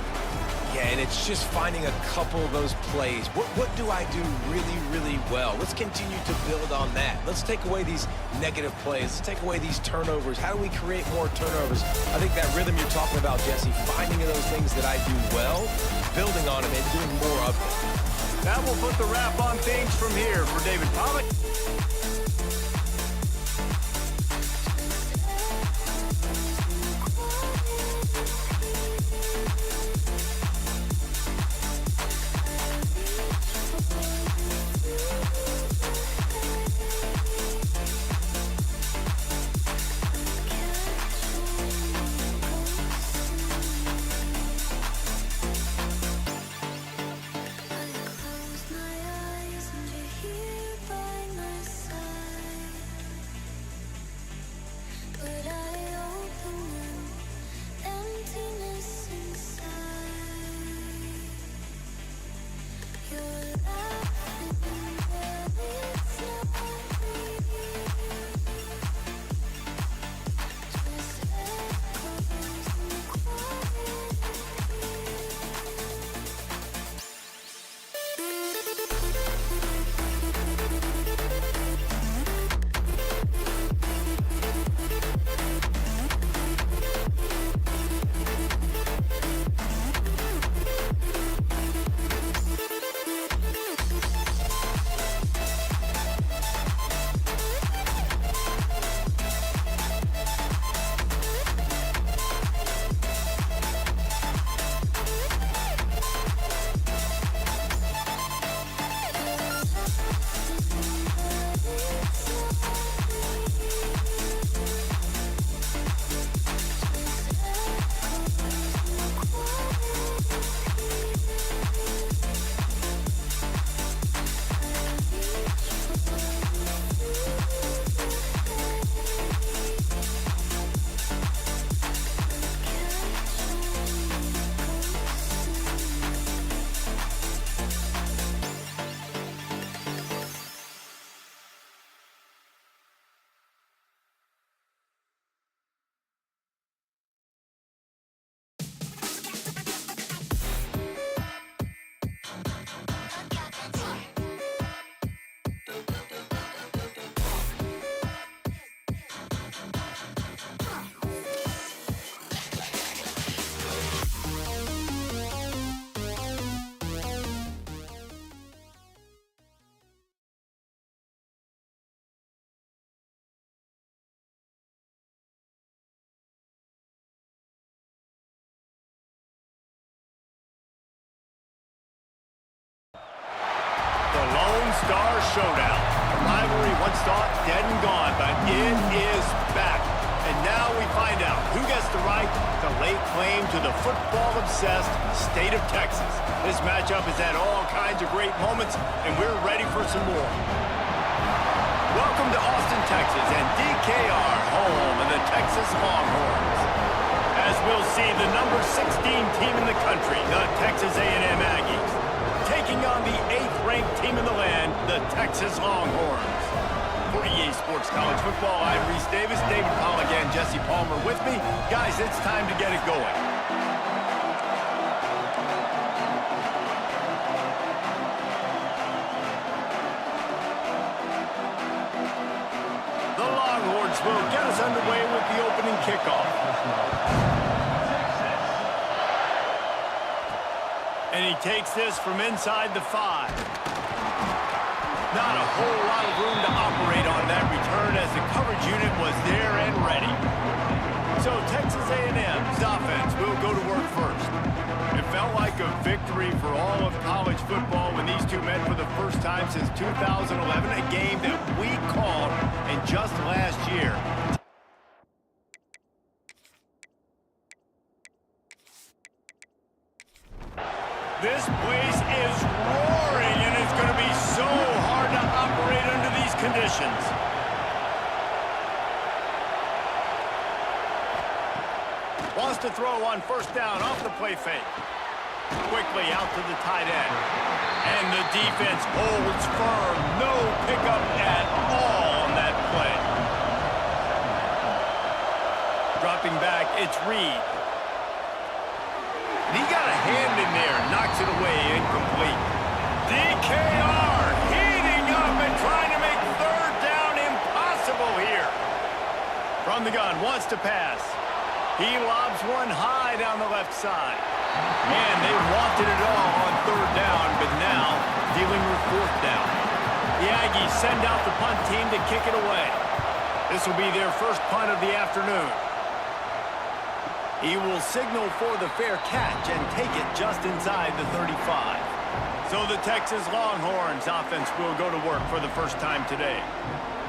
Yeah, and it's just finding a couple of those plays. What do I do really, really well? Let's continue to build on that. Let's take away these negative plays. Let's take away these turnovers. How do we create more turnovers? I think that rhythm you're talking about, Jesse, finding those things that I do well, building on them, and doing more of them. That will put the wrap on things from here for David Pollack. The Lone Star Showdown. A rivalry once thought dead and gone, but it is back. And now we find out who gets the right to lay claim to the football-obsessed state of Texas. This matchup has had all kinds of great moments, and we're ready for some more. Welcome to Austin, Texas, and DKR, home of the Texas Longhorns. As we'll see, the number 16 team in the country, the Texas A&M Aggies, taking on the 8th-ranked team in the land, the Texas Longhorns. For EA Sports College Football, I'm Reese Davis, David Pollack, and Jesse Palmer with me. Guys, it's time to get it going. The Longhorns will get us underway with the opening kickoff. And he takes this from inside the 5. Not a whole lot of room to operate on that return as the coverage unit was there and ready. So Texas A&M's offense will go to work first. It felt like a victory for all of college football when these two met for the first time since 2011, a game that we called in just last year. This place is roaring, and it's going to be so hard to operate under these conditions. Wants to throw on first down off the play fake. Quickly out to the tight end. And the defense holds firm. No pickup at all on that play. Dropping back, it's Reed. And he got a hand in there, knocks it away, incomplete. DKR heating up and trying to make third down impossible here. From the gun, wants to pass. He lobs one high down the left side. Man, they wanted it all on third down, but now dealing with fourth down. The Aggies send out the punt team to kick it away. This will be their first punt of the afternoon. He will signal for the fair catch and take it just inside the 35. So the Texas Longhorns offense will go to work for the first time today.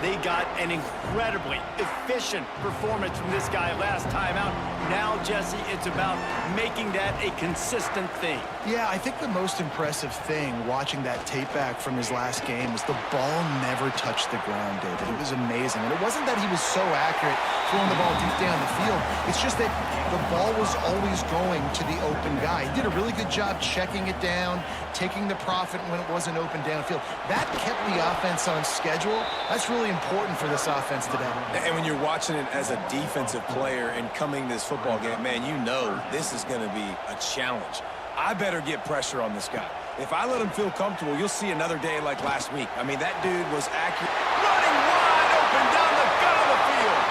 They got an incredibly efficient performance from this guy last time out. Now, Jesse, it's about making that a consistent thing. Yeah, I think the most impressive thing watching that tape back from his last game is the ball never touched the ground, David. It was amazing. And it wasn't that he was so accurate throwing the ball deep down the field. It's just that the ball was always going to the open guy. He did a really good job checking it down, taking the profit when it wasn't open downfield. That kept the offense on schedule. That's really important for this offense today. And when you're watching it as a defensive player and coming to this football game, man, you know this is going to be a challenge. I better get pressure on this guy. If I let him feel comfortable, you'll see another day like last week. I mean, that dude was accurate. Running wide open down the gut of the field.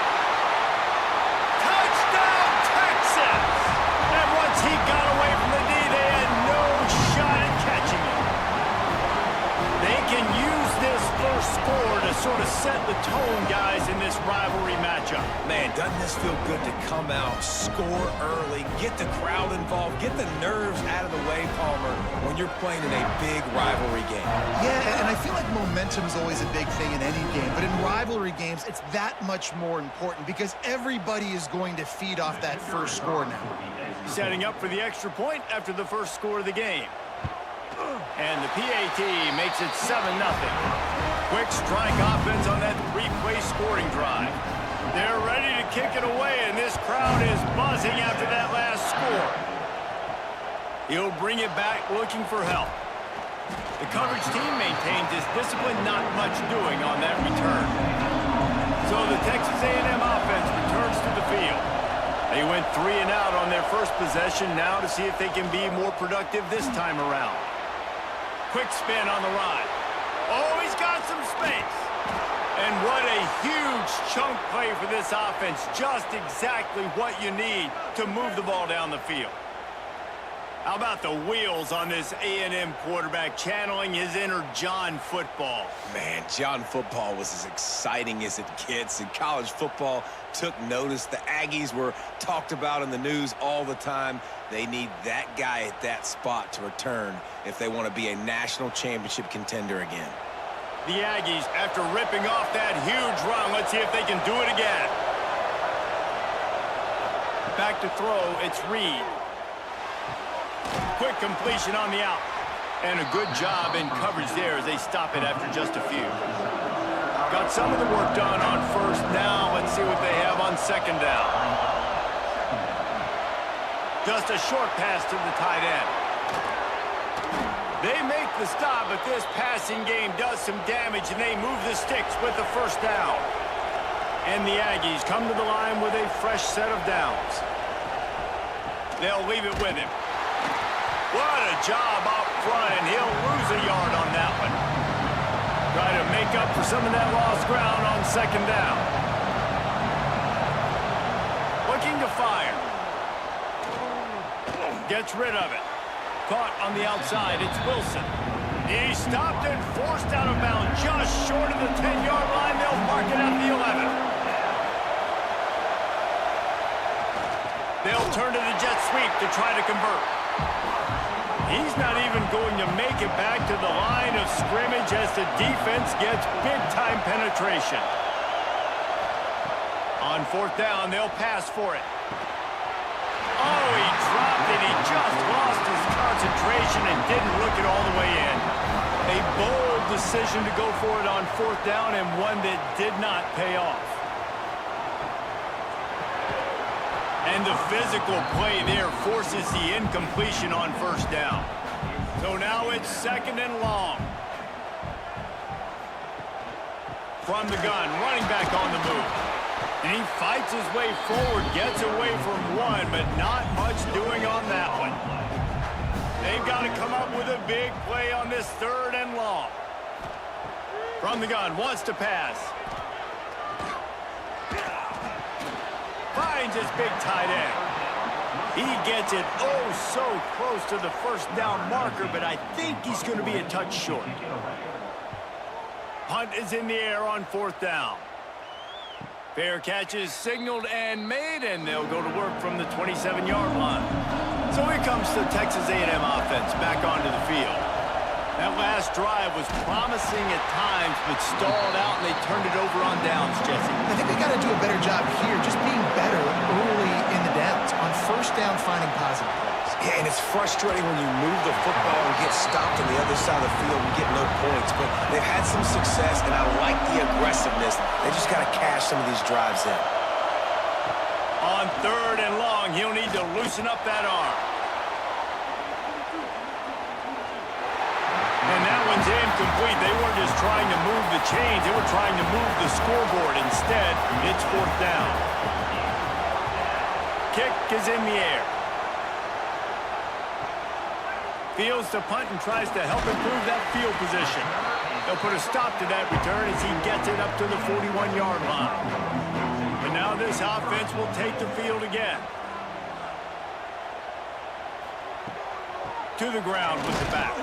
Touchdown, Texas! And once he got away from the D, they had no shot at catching him. They can use this first score to sort of set the tone, guys, in this rivalry matchup. Man, doesn't this feel good to come out, score early, get the crowd involved, get the nerves out of the way, Palmer, when you're playing in a big rivalry game? Yeah, and I feel like momentum is always a big thing in any game, but in rivalry games, it's that much more important because everybody is going to feed off that first score now. Setting up for the extra point after the first score of the game. And the PAT makes it 7-0. Quick strike offense on that three-play scoring drive. They're ready to kick it away, and this crowd is buzzing after that last score. He'll bring it back looking for help. The coverage team maintains his discipline, not much doing on that return. So the Texas A&M offense returns to the field. They went 3 and out on their first possession, now to see if they can be more productive this time around. Quick spin on the ride. Oh, he's got some space. And what a huge chunk play for this offense. Just exactly what you need to move the ball down the field. How about the wheels on this A&M quarterback channeling his inner John Football? Man, John Football was as exciting as it gets, and college football took notice. The Aggies were talked about in the news all the time. They need that guy at that spot to return if they want to be a national championship contender again. The Aggies, after ripping off that huge run, let's see if they can do it again. Back to throw, it's Reed. Quick completion on the out. And a good job in coverage there as they stop it after just a few. Got some of the work done on first. Now let's see what they have on second down. Just a short pass to the tight end. They make the stop, but this passing game does some damage, and they move the sticks with the first down. And the Aggies come to the line with a fresh set of downs. They'll leave it with him. What a job up front, and he'll lose a yard on that one. Try to make up for some of that lost ground on second down. Looking to fire. Gets rid of it. Caught on the outside, it's Wilson. He stopped and forced out of bounds just short of the 10-yard line. They'll mark it at the 11. They'll turn to the jet sweep to try to convert. He's not even going to make it back to the line of scrimmage as the defense gets big-time penetration. On fourth down, they'll pass for it. Oh, he dropped it. He just lost his concentration and didn't look it all the way in. A bold decision to go for it on fourth down, and one that did not pay off. And the physical play there forces the incompletion on first down. So now it's second and long. From the gun, running back on the move. And he fights his way forward, gets away from one, but not much doing on that one. They've got to come up with a big play on this third and long. From the gun, wants to pass. Finds his big tight end. He gets it oh so close to the first down marker, but I think he's going to be a touch short. Punt is in the air on 4th down. Fair catch is signaled and made, and they'll go to work from the 27-yard line. So here comes the Texas A&M offense back onto the field. That last drive was promising at times, but stalled out, and they turned it over on downs, Jesse. I think they got to do a better job here, just being better early in the downs. On 1st down, finding positive plays. Yeah, and it's frustrating when you move the football and get stopped on the other side of the field and get no points. But they've had some success, and I like the aggressiveness. They just got to cash some of these drives in. On 3rd and long, he'll need to loosen up that arm. And that one's incomplete. They weren't just trying to move the chains. They were trying to move the scoreboard. Instead, it's 4th down. Kick is in the air. Fields to punt and tries to help improve that field position. They'll put a stop to that return as he gets it up to the 41-yard line. But now this offense will take the field again. To the ground with the back.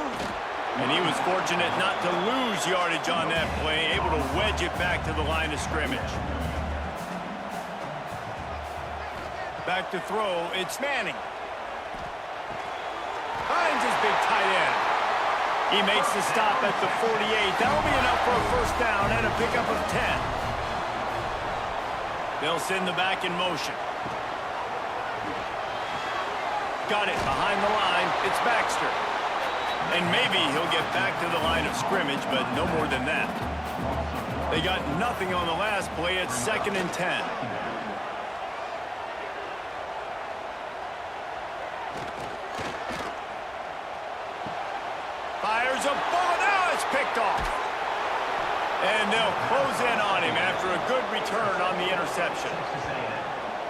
And he was fortunate not to lose yardage on that play, able to wedge it back to the line of scrimmage. Back to throw, it's Manning. Finds his big tight end. He makes the stop at the 48. That'll be enough for a 1st down and a pickup of 10. They'll send the back in motion. Got it behind the line. It's Baxter. And maybe he'll get back to the line of scrimmage, but no more than that. They got nothing on the last play. It's 2nd and 10. Fires a bullet. Now it's picked off. And they'll close in on him after a good return on the interception.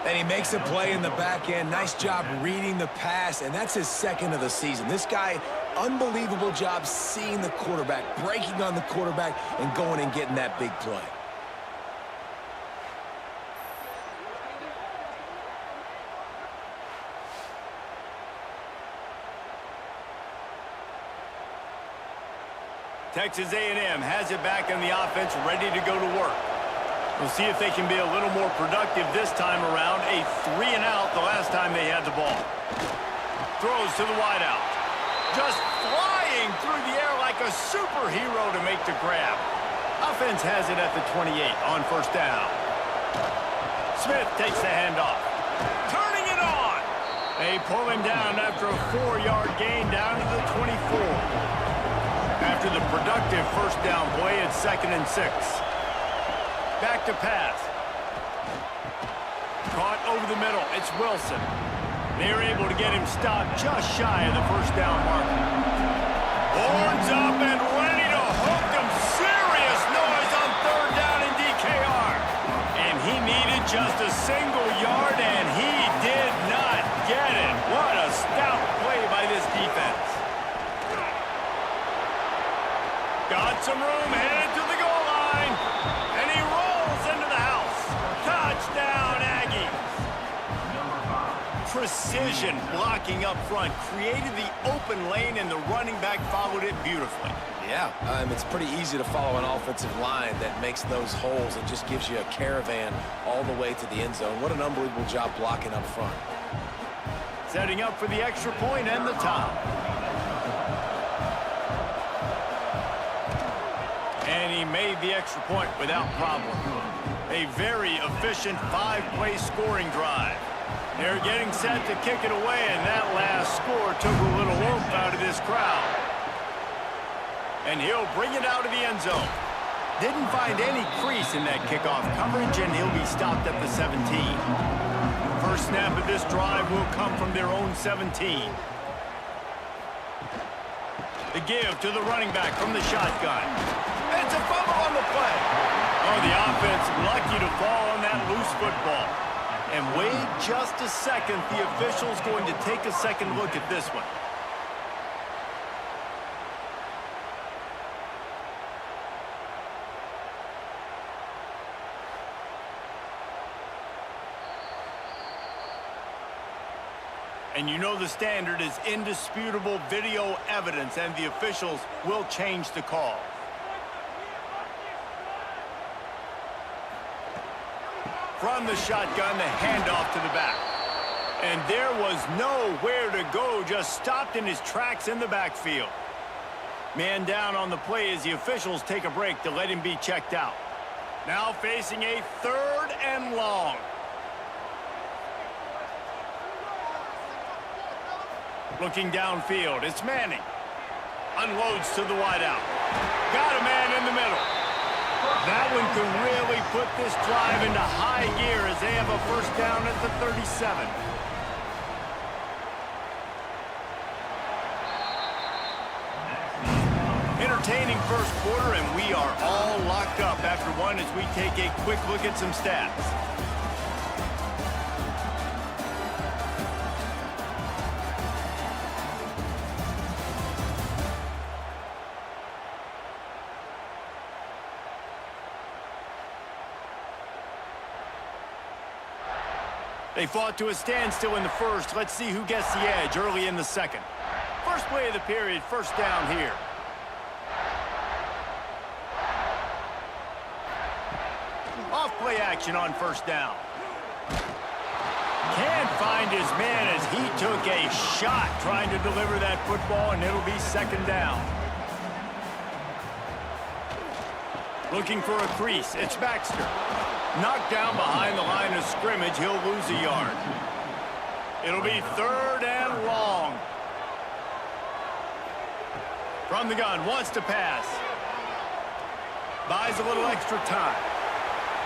And he makes a play in the back end. Nice job reading the pass, and that's his 2nd of the season. This guy, unbelievable job seeing the quarterback, breaking on the quarterback, and going and getting that big play. Texas A&M has it back on the offense, ready to go to work. We'll see if they can be a little more productive this time around. A 3-and-out the last time they had the ball. Throws to the wideout. Just flying through the air like a superhero to make the grab. Offense has it at the 28 on 1st down. Smith takes the handoff. Turning it on. They pull him down after a 4-yard gain down to the 24. After the productive 1st down play, it's 2nd and 6. Back to pass. Caught over the middle. It's Wilson. They're able to get him stopped just shy of the 1st down marker. Horns up and ready to hook them. Serious noise on 3rd down in DKR. And he needed just a single yard, and he did not get it. What a stout play by this defense. Got some room, headed to the goal line. And he rolls into the house. Touchdown, Aggies. Precision blocking up front created the open lane, and the running back followed it beautifully. Yeah, it's pretty easy to follow an offensive line that makes those holes and just gives you a caravan all the way to the end zone. What an unbelievable job blocking up front. Setting up for the extra point and the top. And he made the extra point without problem. A very efficient 5-play scoring drive. They're getting set to kick it away, and that last score took a little oomph out of this crowd. And he'll bring it out of the end zone. Didn't find any crease in that kickoff coverage, and he'll be stopped at the 17. First snap of this drive will come from their own 17. The give to the running back from the shotgun. It's a fumble on the play. Oh, the offense lucky to fall on that loose football. And wait just a second. The official's going to take a second look at this one. And you know the standard is indisputable video evidence, and the officials will change the call. From the shotgun, the handoff to the back. And there was nowhere to go, just stopped in his tracks in the backfield. Man down on the play as the officials take a break to let him be checked out. Now facing a 3rd and long. Looking downfield, it's Manning. Unloads to the wideout. Got a man in the middle. That one could really put this drive into high gear as they have a first down at the 37. Entertaining first quarter, and we are all locked up after one as we take a quick look at some stats. They fought to a standstill in the first. Let's see who gets the edge early in the second. First play of the period, first down here. Off play action on first down. Can't find his man as he took a shot trying to deliver that football, and it'll be second down. Looking for a crease, it's Baxter. Knocked down behind the line of scrimmage, he'll lose a yard. It'll be 3rd and long. From the gun, wants to pass. Buys a little extra time.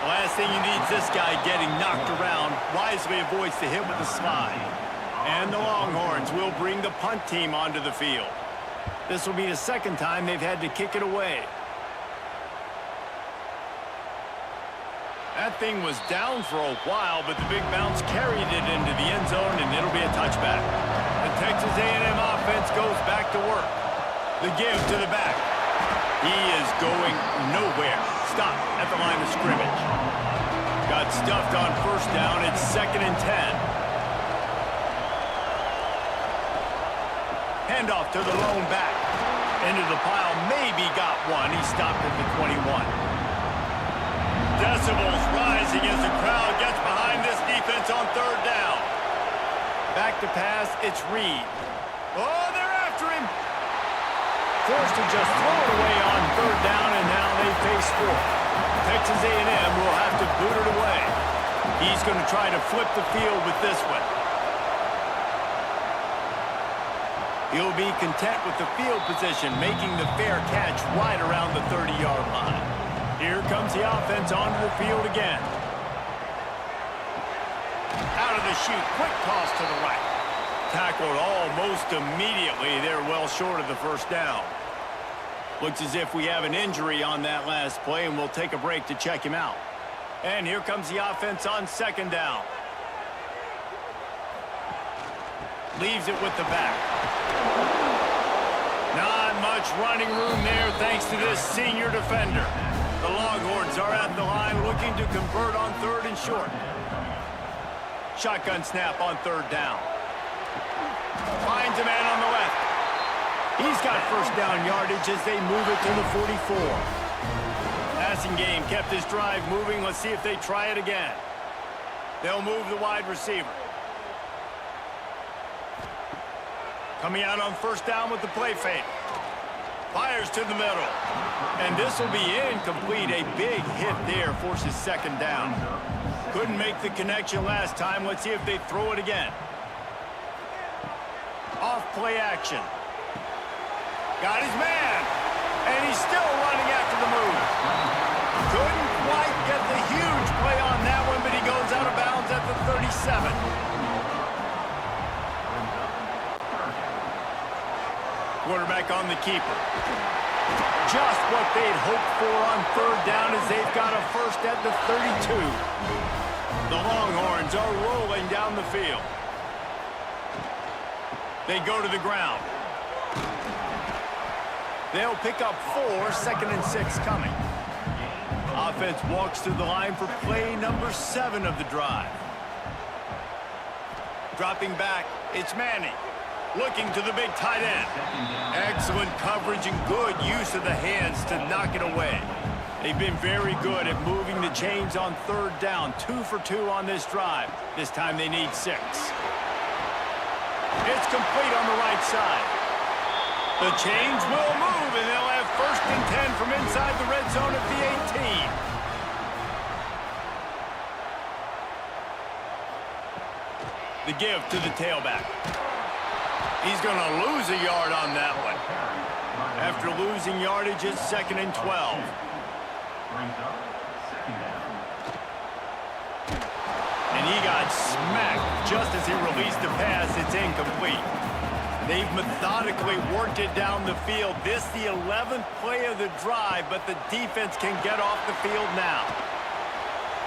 The last thing you need is this guy getting knocked around. Wisely avoids the hit with the slide. And the Longhorns will bring the punt team onto the field. This will be the second time they've had to kick it away. That thing was down for a while, but the big bounce carried it into the end zone, and it'll be a touchback. The Texas A&M offense goes back to work. The give to the back. He is going nowhere. Stop at the line of scrimmage. Got stuffed on first down. It's 2nd and 10. Handoff to the lone back. Into the pile. Maybe got one. He stopped at the 21. Decibels rising as the crowd gets behind this defense on 3rd down. Back to pass, it's Reed. Oh, they're after him. Forced to just throw it away on 3rd down, and now they face 4th. Texas A&M will have to boot it away. He's going to try to flip the field with this one. He'll be content with the field position, making the fair catch right around the 30-yard line. Here comes the offense onto the field again. Out of the chute, quick toss to the right. Tackled almost immediately. They're well short of the first down. Looks as if we have an injury on that last play, and we'll take a break to check him out. And here comes the offense on 2nd down. Leaves it with the back. Not much running room there thanks to this senior defender. The Longhorns are at the line looking to convert on 3rd and short. Shotgun snap on 3rd down. Finds a man on the left. He's got first down yardage as they move it to the 44. Passing game kept this drive moving. Let's see if they try it again. They'll move the wide receiver. Coming out on first down with the play fake. Fires to the middle. And this will be incomplete. A big hit there forces 2nd down. Couldn't make the connection last time. Let's see if they throw it again. Off play action. Got his man. And he's still running after the move. Couldn't quite get the huge play on that one, but he goes out of bounds at the 37. Quarterback on the keeper. Just what they'd hoped for on 3rd down as they've got a first at the 32. The Longhorns are rolling down the field. They go to the ground. They'll pick up 4, 2nd and 6 coming. Offense walks to the line for play number 7 of the drive. Dropping back, it's Manning. Looking to the big tight end. Excellent coverage and good use of the hands to knock it away. They've been very good at moving the chains on third down. 2 for 2 on this drive. This time they need 6. It's complete on the right side. The chains will move, and they'll have 1st and 10 from inside the red zone at the 18. The give to the tailback. He's going to lose a yard on that one. After losing yardage, it's 2nd and 12. Brings up 2nd down. And he got smacked just as he released the pass. It's incomplete. They've methodically worked it down the field. This the 11th play of the drive, but the defense can get off the field now.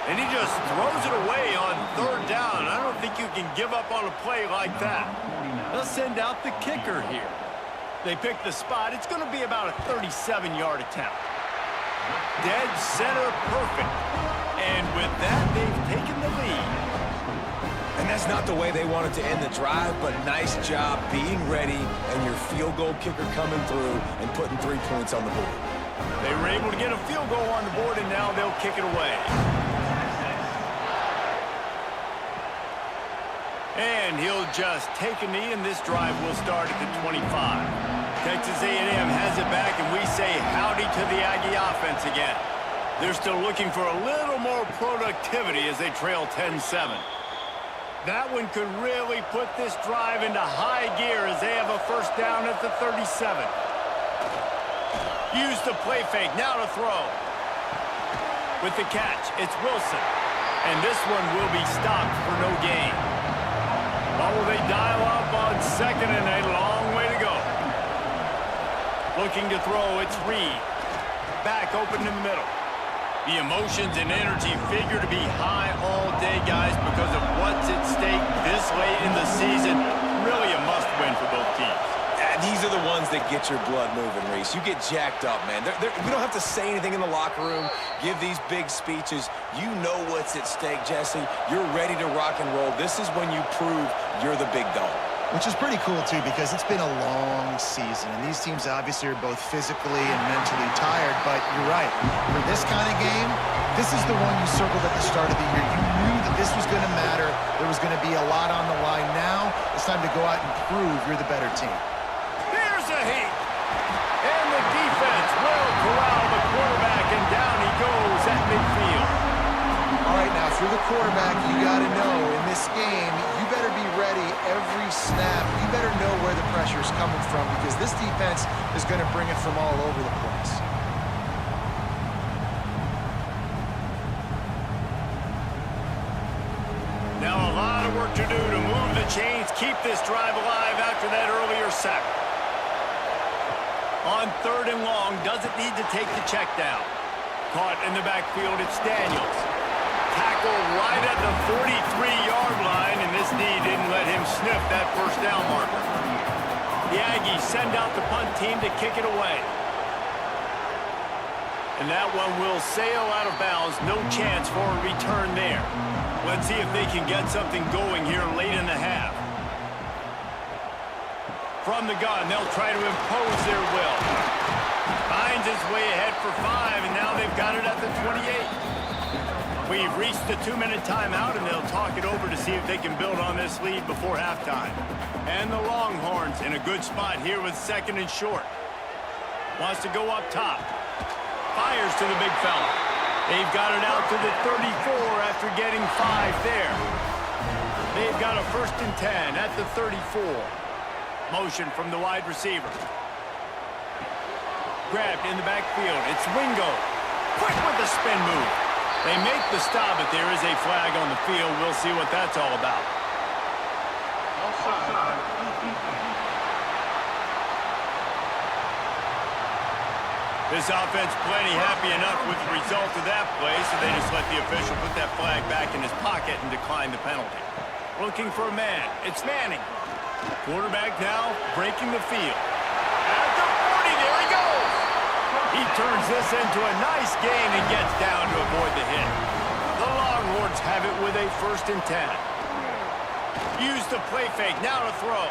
And he just throws it away on third down. I don't think you can give up on a play like that. They'll send out the kicker here. They pick the spot. It's going to be about a 37-yard attempt. Dead center perfect. And with that, they've taken the lead. And that's not the way they wanted to end the drive, but nice job being ready and your field goal kicker coming through and putting 3 points on the board. They were able to get a field goal on the board, and now they'll kick it away. And he'll just take a knee, and this drive will start at the 25. Texas A&M has it back, and we say howdy to the Aggie offense again. They're still looking for a little more productivity as they trail 10-7. That one could really put this drive into high gear as they have a 1st down at the 37. Use the play fake, now to throw. With the catch, it's Wilson. And this one will be stopped for no gain. Oh, they dial up on 2nd and a long way to go. Looking to throw, it's Reed. Back open in the middle. The emotions and energy figure to be high all day, guys, because of what's at stake this late in the season. Really a must-win for both teams. These are the ones that get your blood moving, Reese. You get jacked up, man. We don't have to say anything in the locker room, give these big speeches. You know what's at stake, Jesse. You're ready to rock and roll. This is when you prove you're the big dog. Which is pretty cool, too, because it's been a long season. And these teams obviously are both physically and mentally tired. But you're right. For this kind of game, this is the one you circled at the start of the year. You knew that this was going to matter. There was going to be a lot on the line. Now it's time to go out and prove you're the better team. Here's a heat. And the defense will corral the quarterback, and down he goes at midfield. All right, now, if you're the quarterback, you got to know in this game, you better be ready every snap. You better know where the pressure is coming from because this defense is going to bring it from all over the place. Now a lot of work to do to move the chains, keep this drive alive after that earlier sack. On 3rd and long, doesn't need to take the check down. Caught in the backfield, it's Daniels. Tackle right at the 43-yard line, and this knee didn't let him sniff that 1st down marker. The Aggies send out the punt team to kick it away. And that one will sail out of bounds. No chance for a return there. Let's see if they can get something going here late in the half. From the gun, they'll try to impose their will. Finds his way ahead for 5, and now they've got it at the 28. We've reached the 2-minute timeout, and they'll talk it over to see if they can build on this lead before halftime. And the Longhorns in a good spot here with 2nd and short. Wants to go up top. Fires to the big fella. They've got it out to the 34 after getting 5 there. They've got a 1st and 10 at the 34. Motion from the wide receiver. Grabbed in the backfield. It's Wingo. Quick with the spin move. They make the stop, but there is a flag on the field. We'll see what that's all about. This offense plenty happy enough with the result of that play, so they just let the official put that flag back in his pocket and decline the penalty. Looking for a man. It's Manning. Quarterback now breaking the field. At the 40, there he goes. He turns this into a nice gain and gets down to avoid the hit. The Longhorns have it with a 1st and 10. Use the play fake. Now to throw.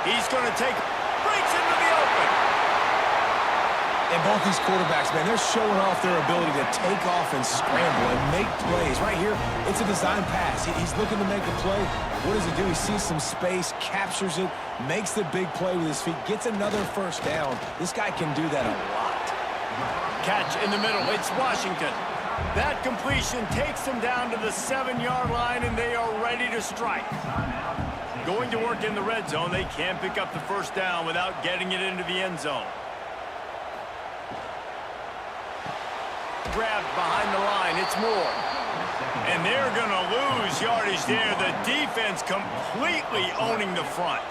He's going to take, breaks into the open. And both these quarterbacks, man, they're showing off their ability to take off and scramble and make plays. Right here, it's a design pass. He's looking to make a play. What does he do? He sees some space, captures it, makes the big play with his feet, gets another first down. This guy can do that a lot. Catch in the middle. It's Washington. That completion takes them down to the 7-yard line, and they are ready to strike. Going to work in the red zone, they can't pick up the first down without getting it into the end zone. Grabbed behind the line. It's Moore. And they're going to lose yardage there. The defense completely owning the front.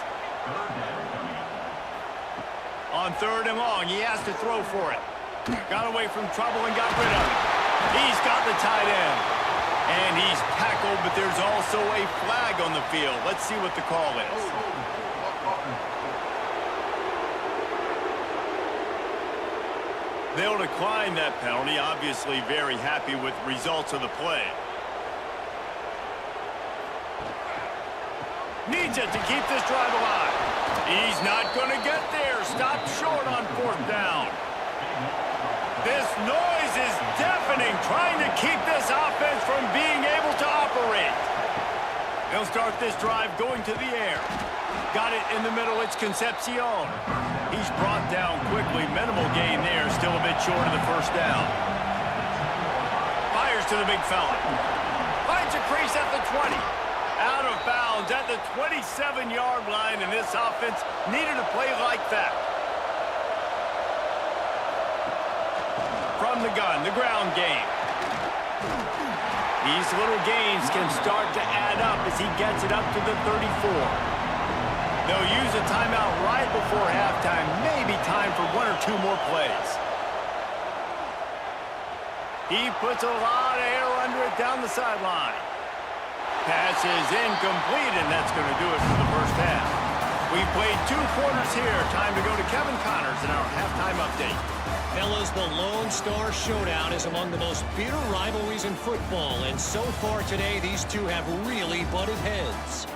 On 3rd and long, he has to throw for it. Got away from trouble and got rid of it. He's got the tight end. And he's tackled, but there's also a flag on the field. Let's see what the call is. They'll decline that penalty. Obviously very happy with the results of the play. Needs it to keep this drive alive. He's not going to get there. Stopped short on 4th down. This noise is deafening, trying to keep this offense from being able to operate. They'll start this drive going to the air. Got it in the middle. It's Concepcion. He's brought down quickly. Minimal gain there. Still a bit short of the first down. Fires to the big fella. Finds a crease at the 20. Out of bounds at the 27-yard line, and this offense needed a play like that. From the gun, the ground game. These little gains can start to add up as he gets it up to the 34. They'll use a timeout right before halftime. Maybe time for 1 or 2 more plays. He puts a lot of air under it down the sideline. Pass is incomplete, and that's going to do it for the first half. We've played 2 quarters here. Time to go to Kevin Connors in our halftime update. Fellas, the Lone Star Showdown is among the most bitter rivalries in football, and so far today, these two have really butted heads.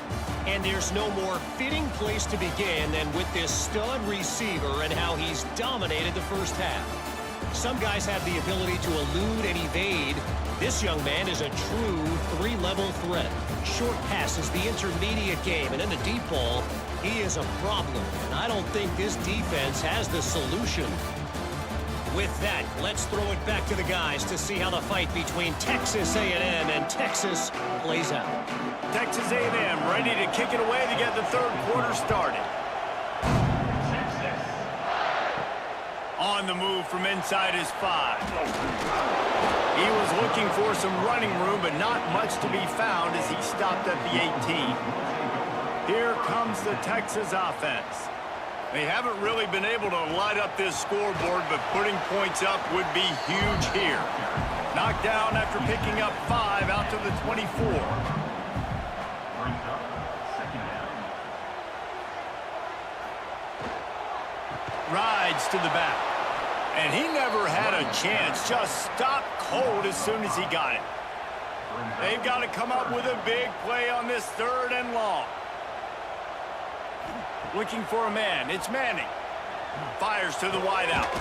And there's no more fitting place to begin than with this stud receiver and how he's dominated the first half. Some guys have the ability to elude and evade. This young man is a true 3-level threat. Short passes, the intermediate game, and in the deep ball, he is a problem. And I don't think this defense has the solution. With that, let's throw it back to the guys to see how the fight between Texas A&M and Texas plays out. Texas A&M ready to kick it away to get the 3rd quarter started. On the move from inside his 5. He was looking for some running room, but not much to be found as he stopped at the 18. Here comes the Texas offense. They haven't really been able to light up this scoreboard, but putting points up would be huge here. Knocked down after picking up 5 out to the 24. Rides to the back. And he never had a chance. Just stopped cold as soon as he got it. They've got to come up with a big play on this 3rd and long. Looking for a man. It's Manning. Fires to the wideout.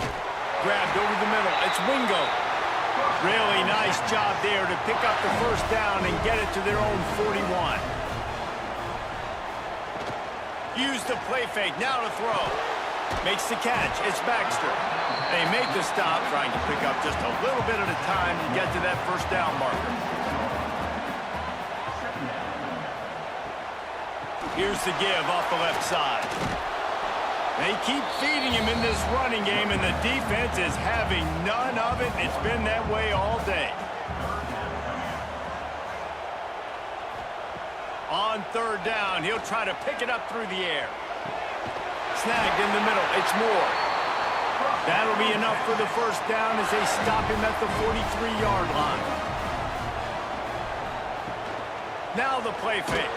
Grabbed over the middle. It's Wingo. Really nice job there to pick up the first down and get it to their own 41. Use the play fake. Now to throw. Makes the catch. It's Baxter. They make the stop, trying to pick up just a little bit at a time to get to that first down marker. Here's the give off the left side. They keep feeding him in this running game, and the defense is having none of it. It's been that way all day. On 3rd down, he'll try to pick it up through the air. Snagged in the middle. It's Moore. That'll be enough for the first down as they stop him at the 43-yard line. Now the play fake.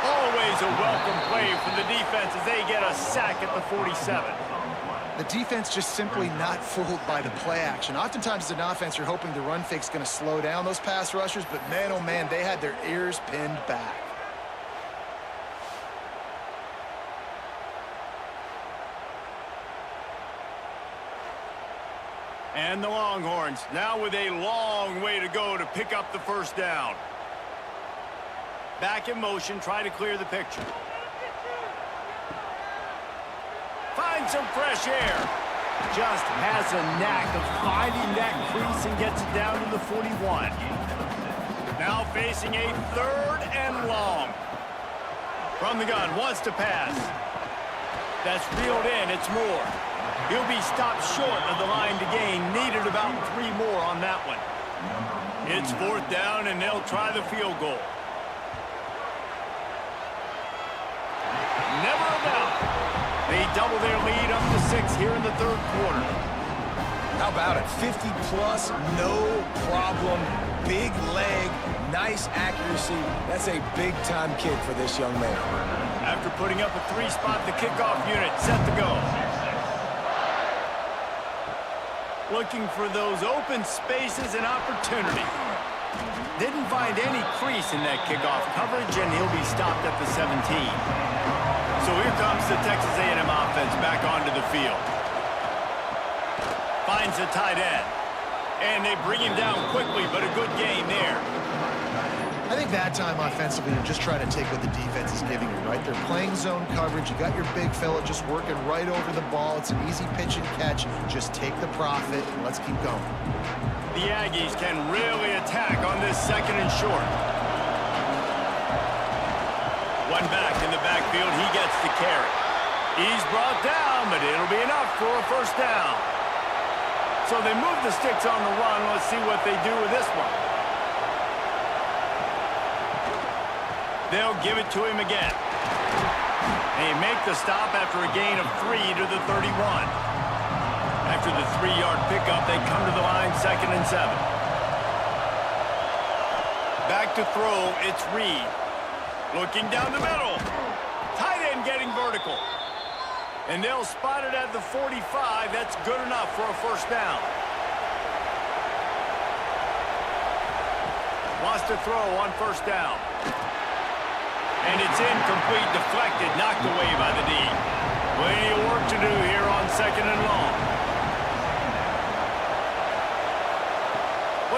Always a welcome play for the defense as they get a sack at the 47. The defense just simply not fooled by the play action. Oftentimes as an offense, you're hoping the run fake's going to slow down those pass rushers, but man, oh man, they had their ears pinned back. And the Longhorns now with a long way to go to pick up the first down. Back in motion, try to clear the picture. Find some fresh air. Just has a knack of finding that crease and gets it down to the 41. Now facing a 3rd and long. From the gun, wants to pass. That's reeled in, it's Moore. He'll be stopped short of the line to gain. Needed about 3 more on that one. It's 4th down, and they'll try the field goal. Never about. They double their lead up to 6 here in the 3rd quarter. How about it? 50-plus, no problem. Big leg, nice accuracy. That's a big-time kick for this young man. After putting up a 3-spot, the kickoff unit set to go. Looking for those open spaces and opportunity. Didn't find any crease in that kickoff coverage, and he'll be stopped at the 17. So here comes the Texas A&M offense back onto the field. Finds a tight end. And they bring him down quickly, but a good gain there. I think that time offensively, you're just trying to take what the defense is giving you, right? They're playing zone coverage. You got your big fella just working right over the ball. It's an easy pitch and catch. Just take the profit, and let's keep going. The Aggies can really attack on this 2nd and short. One back in the backfield. He gets the carry. He's brought down, but it'll be enough for a first down. So they move the sticks on the run. Let's see what they do with this one. They'll give it to him again. They make the stop after a gain of 3 to the 31. After the 3-yard pickup, they come to the line 2nd and 7. Back to throw, it's Reed. Looking down the middle. Tight end getting vertical. And they'll spot it at the 45. That's good enough for a first down. Wants to throw on first down. And it's incomplete, deflected, knocked away by the D. Plenty of work to do here on 2nd and long.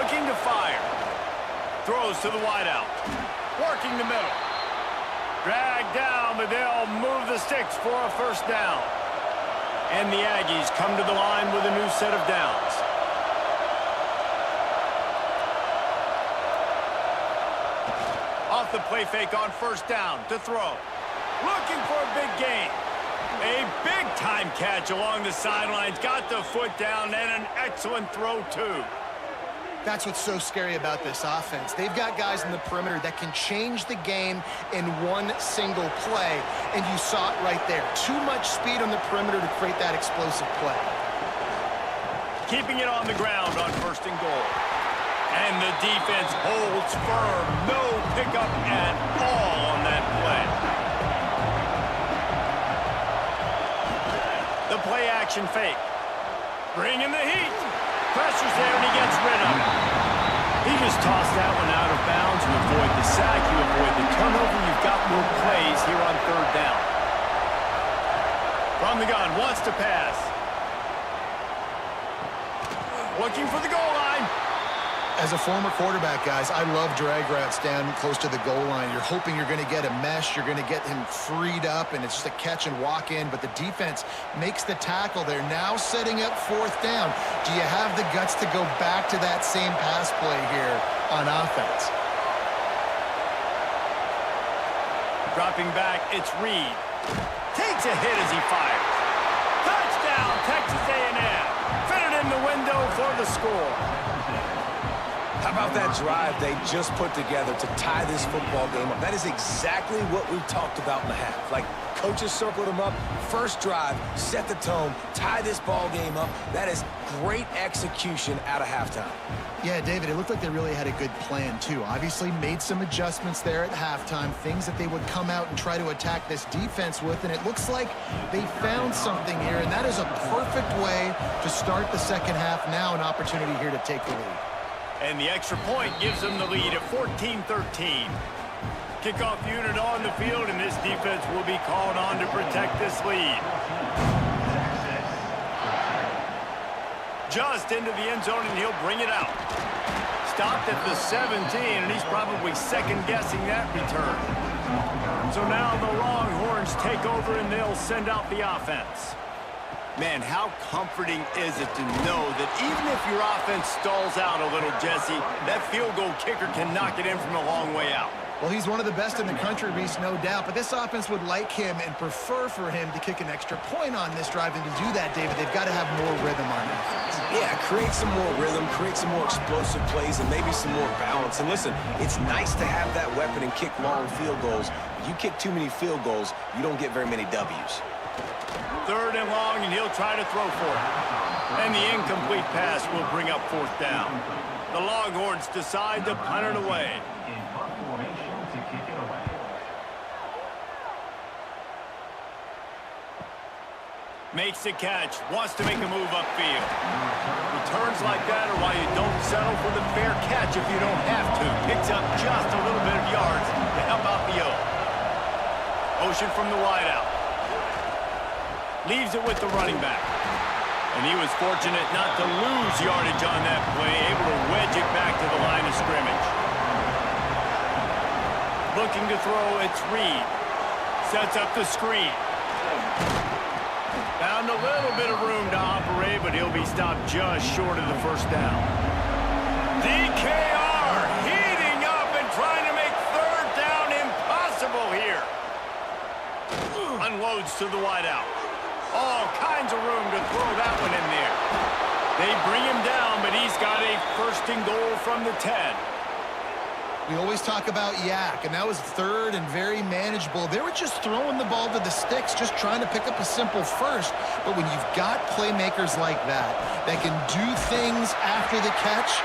Looking to fire. Throws to the wideout. Working the middle. Dragged down, but they'll move the sticks for a first down. And the Aggies come to the line with a new set of downs. Off the play fake on first down to throw. Looking for a big gain. A big-time catch along the sidelines. Got the foot down and an excellent throw, too. That's what's so scary about this offense. They've got guys in the perimeter that can change the game in one single play, and you saw it right there. Too much speed on the perimeter to create that explosive play. Keeping it on the ground on 1st and goal. And the defense holds firm. No pickup at all on that play. The play action fake. Bringing the heat. Pressure's there, and he gets rid of it. He just tossed that one out of bounds. You avoid the sack, you avoid the turnover. You've got more plays here on 3rd down. From the gun, wants to pass. Looking for the goal line. As a former quarterback, guys, I love drag routes down close to the goal line. You're hoping you're going to get a mesh. You're going to get him freed up, and it's just a catch and walk in. But the defense makes the tackle. They're now setting up 4th down. Do you have the guts to go back to that same pass play here on offense? Dropping back, it's Reed. Takes a hit as he fires. Touchdown, Texas A&M. Fitted in the window for the score. How about that drive they just put together to tie this football game up? That is exactly what we talked about in the half. Like, coaches circled them up. First drive, set the tone, tie this ball game up. That is great execution out of halftime. Yeah, David, it looked like they really had a good plan, too. Obviously made some adjustments there at halftime, things that they would come out and try to attack this defense with, and it looks like they found something here, and that is a perfect way to start the second half. Now an opportunity here to take the lead. And the extra point gives them the lead at 14-13. Kickoff unit on the field, and this defense will be called on to protect this lead. Just into the end zone, and he'll bring it out. Stopped at the 17, and he's probably second-guessing that return. So now the Longhorns take over, and they'll send out the offense. Man, how comforting is it to know that even if your offense stalls out a little, Jesse, that field goal kicker can knock it in from a long way out. Well, he's one of the best in the country, Reese, no doubt. But this offense would like him and prefer for him to kick an extra point on this drive. And to do that, David, they've got to have more rhythm on offense. Yeah, create some more rhythm, create some more explosive plays, and maybe some more balance. And listen, it's nice to have that weapon and kick long field goals. If you kick too many field goals, you don't get very many W's. Third and long, and he'll try to throw for it. And the incomplete pass will bring up fourth down. The Longhorns decide to punt it away. In punt formation to kick it away. Makes the catch, wants to make a move upfield. Returns like that are why you don't settle for the fair catch if you don't have to. Picks up just a little bit of yards to help out the O. Motion from the wideout. Leaves it with the running back. And he was fortunate not to lose yardage on that play, able to wedge it back to the line of scrimmage. Looking to throw, it's Reed. Sets up the screen. Found a little bit of room to operate, but he'll be stopped just short of the first down. DKR heating up and trying to make third down impossible here. Unloads to the wideout. All kinds of room to throw that one in there. They bring him down, but he's got a first and goal from the 10. We always talk about yak, and that was third and very manageable. They were just throwing the ball to the sticks, just trying to pick up a simple first. But when you've got playmakers like that can do things after the catch,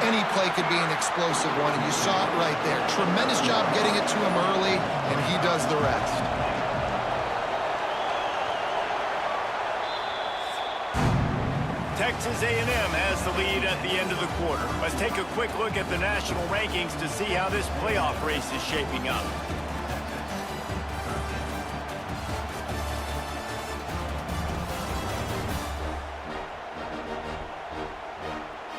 any play could be an explosive one, and you saw it right there. Tremendous job getting it to him early, and he does the rest. Texas A&M has the lead at the end of the quarter. Let's take a quick look at the national rankings to see how this playoff race is shaping up.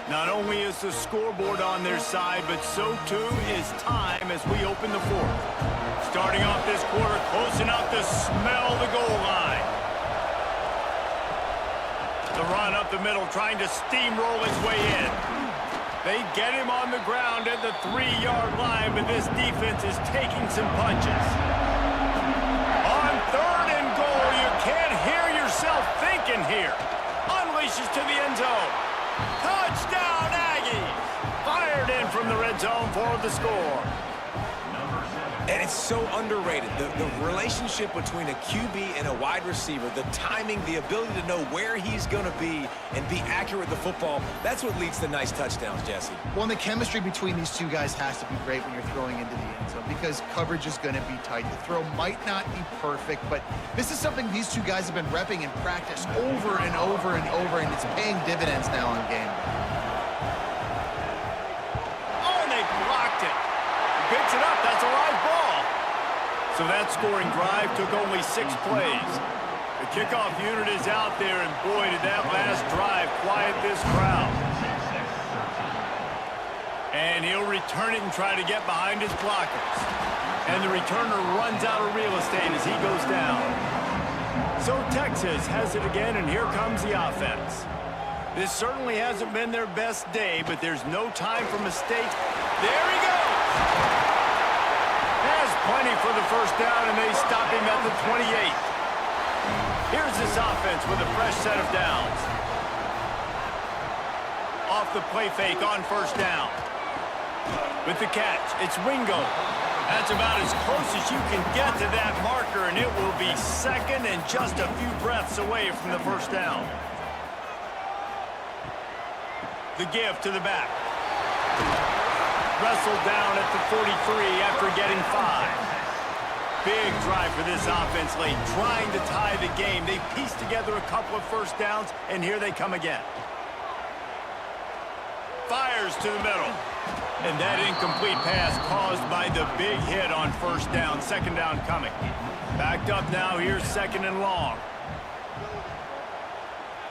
Not only is the scoreboard on their side, but so too is time as we open the fourth. Starting off this quarter, close enough to smell the goal line. The run up the middle, trying to steamroll his way in. They get him on the ground at the 3-yard line, but this defense is taking some punches. On third and goal, you can't hear yourself thinking here. Unleashes to the end zone. Touchdown, Aggies! Fired in from the red zone for the score. And it's so underrated. The relationship between a QB and a wide receiver, the timing, the ability to know where he's going to be and be accurate with the football, that's what leads to nice touchdowns, Jesse. Well, and the chemistry between these two guys has to be great when you're throwing into the end zone because coverage is going to be tight. The throw might not be perfect, but this is something these two guys have been repping in practice over and over and over, and it's paying dividends now on game day. Oh, and they blocked it. Picks it up. That's a live ball. So that scoring drive took only 6 plays. The kickoff unit is out there, and boy, did that last drive quiet this crowd. And he'll return it and try to get behind his blockers. And the returner runs out of real estate as he goes down. So Texas has it again, and here comes the offense. This certainly hasn't been their best day, but there's no time for mistakes. There he goes! Has plenty for the first down, and they stop him at the 28. Here's this offense with a fresh set of downs. Off the play fake on first down. With the catch, it's Wingo. That's about as close as you can get to that marker, and it will be second and just a few breaths away from the first down. The give to the back. Wrestled down at the 43 after getting 5. Big drive for this offense late, trying to tie the game. They pieced together a couple of first downs, and here they come again. Fires to the middle. And that incomplete pass caused by the big hit on first down. Second down coming. Backed up now, here's second and long.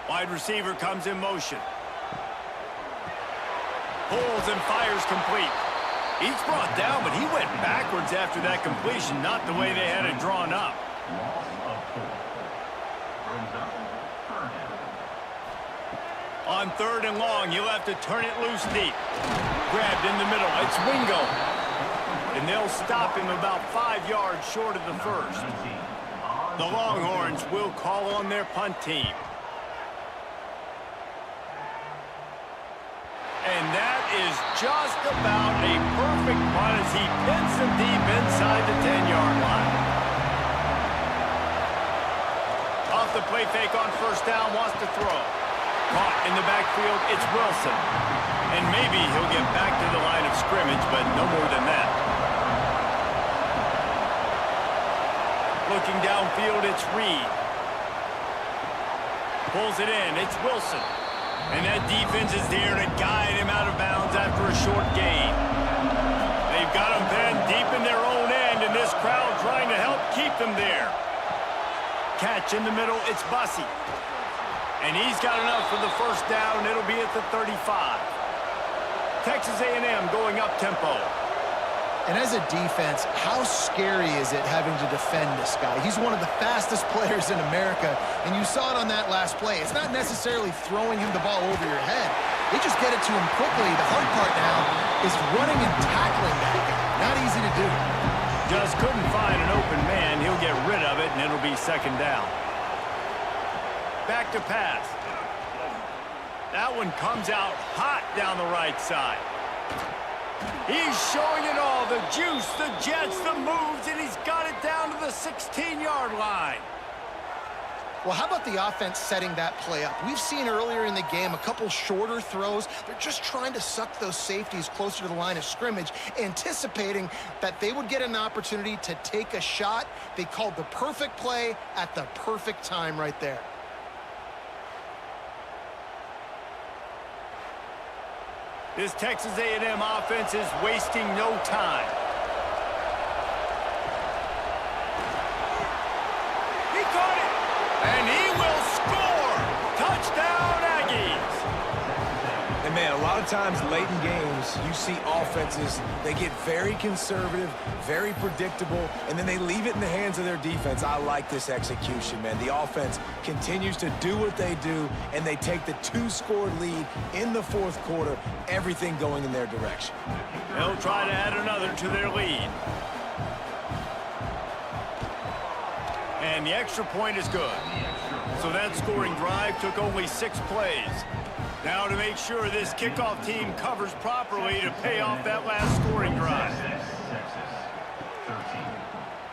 Wide receiver comes in motion. Pulls and fires complete. He's brought down, but he went backwards after that completion, not the way they had it drawn up. Loss of 4. Brings up third down. On 3rd and long, he'll have to turn it loose deep. Grabbed in the middle. It's Wingo. And they'll stop him about 5 yards short of the first. The Longhorns will call on their punt team. And that is just about a perfect punt as he pins them deep inside the 10-yard line. Off the play fake on 1st down, wants to throw. Caught in the backfield, it's Wilson. And maybe he'll get back to the line of scrimmage, but no more than that. Looking downfield, it's Reed. Pulls it in, it's Wilson. And that defense is there to guide him out of bounds after a short gain. They've got him pinned deep in their own end, and this crowd trying to help keep them there. Catch in the middle, it's Bussey. And he's got enough for the 1st down. It'll be at the 35. Texas A&M going up tempo. And as a defense, how scary is it having to defend this guy? He's one of the fastest players in America, and you saw it on that last play. It's not necessarily throwing him the ball over your head. They just get it to him quickly. The hard part now is running and tackling that guy. Not easy to do. Just couldn't find an open man. He'll get rid of it, and it'll be 2nd down. Back to pass. That one comes out hot down the right side. He's showing it all, the juice, the jets, the moves, and he's got it down to the 16-yard line. Well, how about the offense setting that play up? We've seen earlier in the game a couple shorter throws. They're just trying to suck those safeties closer to the line of scrimmage, anticipating that they would get an opportunity to take a shot. They called the perfect play at the perfect time right there. This Texas A&M offense is wasting no time. He caught it, and he will score. Touchdown, Aggies. And, man, a lot of times late in games, you see offenses, they get very conservative, very predictable, and then they leave it in the hands of their defense. I like this execution, man. The offense continues to do what they do, and they take the 2-score lead in the 4th quarter, everything going in their direction. They'll try to add another to their lead. And the extra point is good. So that scoring drive took only 6 plays. Now to make sure this kickoff team covers properly to pay off that last scoring drive.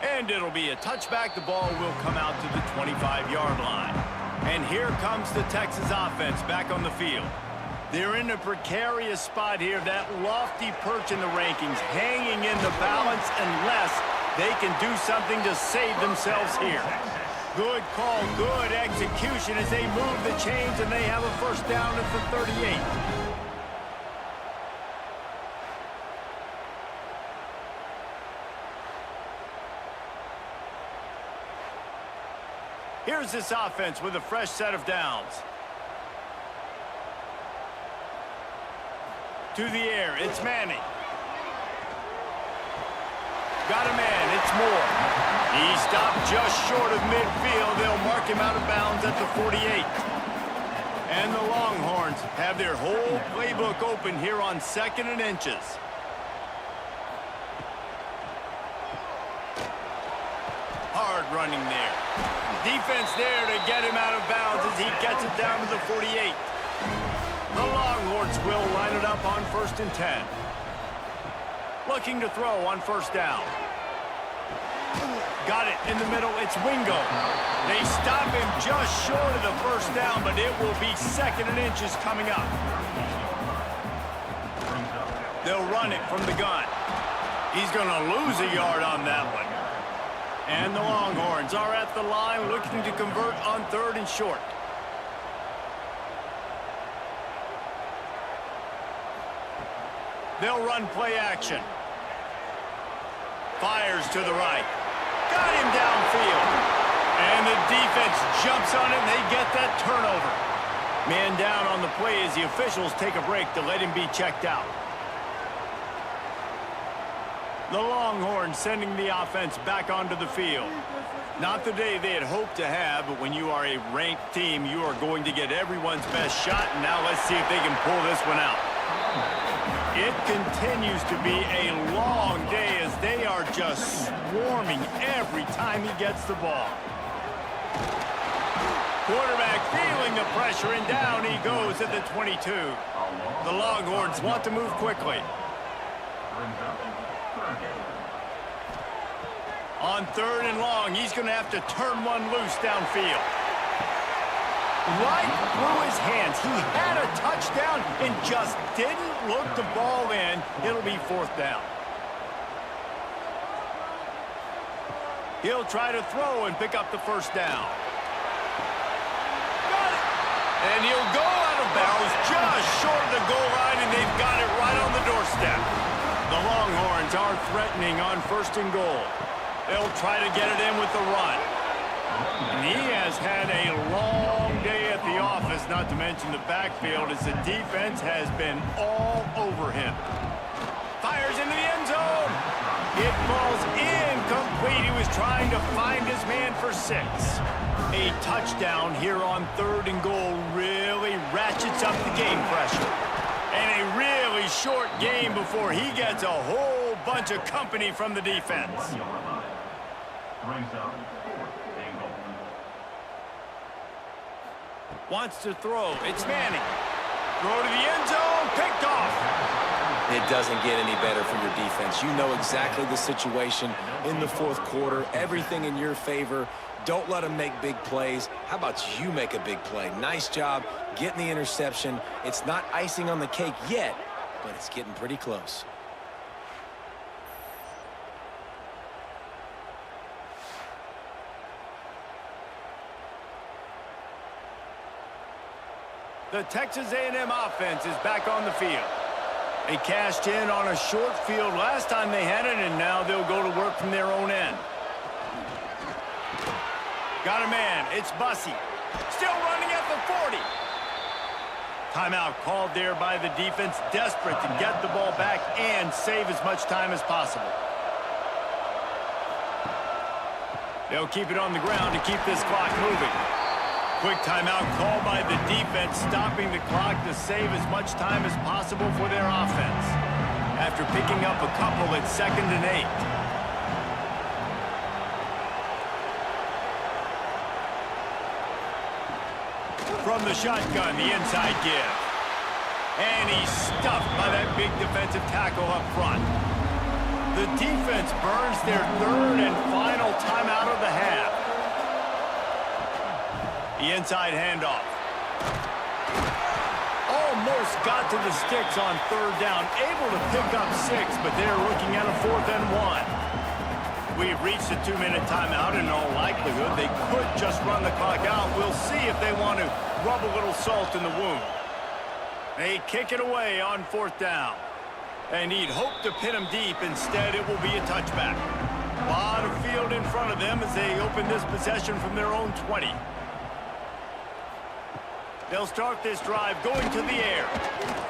And it'll be a touchback. The ball will come out to the 25-yard line. And here comes the Texas offense back on the field. They're in a precarious spot here, that lofty perch in the rankings, hanging in the balance unless they can do something to save themselves here. Good call, good execution as they move the chains, and they have a 1st down at the 38. Here's this offense with a fresh set of downs. To the air, it's Manning. Got a man, it's Moore. He stopped just short of midfield. They'll mark him out of bounds at the 48. And the Longhorns have their whole playbook open here on 2nd and inches. Hard running there. Defense there to get him out of bounds as he gets it down to the 48. The Longhorns will line it up on 1st and 10. Looking to throw on 1st down. Got it in the middle. It's Wingo. They stop him just short of the 1st down, but it will be 2nd and inches coming up. They'll run it from the gun. He's going to lose a yard on that one. And the Longhorns are at the line looking to convert on 3rd and short. They'll run play action. Fires to the right. Got him downfield. And the defense jumps on it, and they get that turnover. Man down on the play as the officials take a break to let him be checked out. The Longhorns sending the offense back onto the field. Not the day they had hoped to have, but when you are a ranked team, you are going to get everyone's best shot. And now let's see if they can pull this one out. It continues to be a long day as they are just swarming every time he gets the ball. Quarterback feeling the pressure, and down he goes at the 22. The Longhorns want to move quickly. On 3rd and long, he's going to have to turn one loose downfield. Right through his hands. He had a touchdown and just didn't look the ball in. It'll be 4th down. He'll try to throw and pick up the 1st down. Got it. And he'll go out of bounds just short of the goal line, and they've got it right on the doorstep. The Longhorns are threatening on 1st and goal. They'll try to get it in with the run. And he has had a long day at the office, not to mention the backfield, as the defense has been all over him. Fires into the end zone. It falls incomplete. He was trying to find his man for 6. A touchdown here on 3rd and goal really ratchets up the game pressure. And a really short game before he gets a whole bunch of company from the defense. Wants to throw. It's Manning. Throw to the end zone. Picked off. It doesn't get any better for your defense. You know exactly the situation in the 4th quarter. Everything in your favor. Don't let them make big plays. How about you make a big play? Nice job getting the interception. It's not icing on the cake yet, but it's getting pretty close. The Texas A&M offense is back on the field. They cashed in on a short field last time they had it, and now they'll go to work from their own end. Got a man. It's Bussey. Still running at the 40. Timeout called there by the defense, desperate to get the ball back and save as much time as possible. They'll keep it on the ground to keep this clock moving. Quick timeout called by the defense, stopping the clock to save as much time as possible for their offense. After picking up a couple at 2nd and 8. From the shotgun, the inside give. And he's stuffed by that big defensive tackle up front. The defense burns their 3rd and final timeout of the half. The inside handoff. Almost got to the sticks on 3rd down. Able to pick up 6, but they're looking at a 4th and 1. We've reached a 2-minute timeout, and in all likelihood, they could just run the clock out. We'll see if they want to rub a little salt in the wound. They kick it away on 4th down. And he'd hope to pin him deep. Instead, it will be a touchback. A lot of field in front of them as they open this possession from their own 20. They'll start this drive going to the air.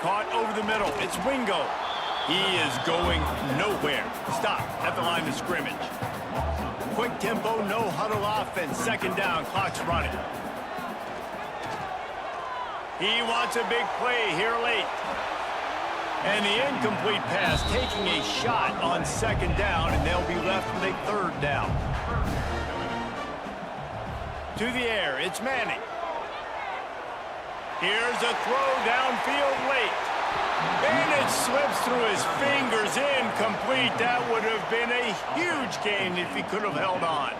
Caught over the middle. It's Wingo. He is going nowhere. Stop at the line of scrimmage. Quick tempo, no huddle offense. 2nd down, clock's running. He wants a big play here late. And the incomplete pass taking a shot on 2nd down, and they'll be left with a 3rd down. To the air, it's Manning. Here's a throw downfield late. And it slips through his fingers, incomplete. That would have been a huge gain if he could have held on.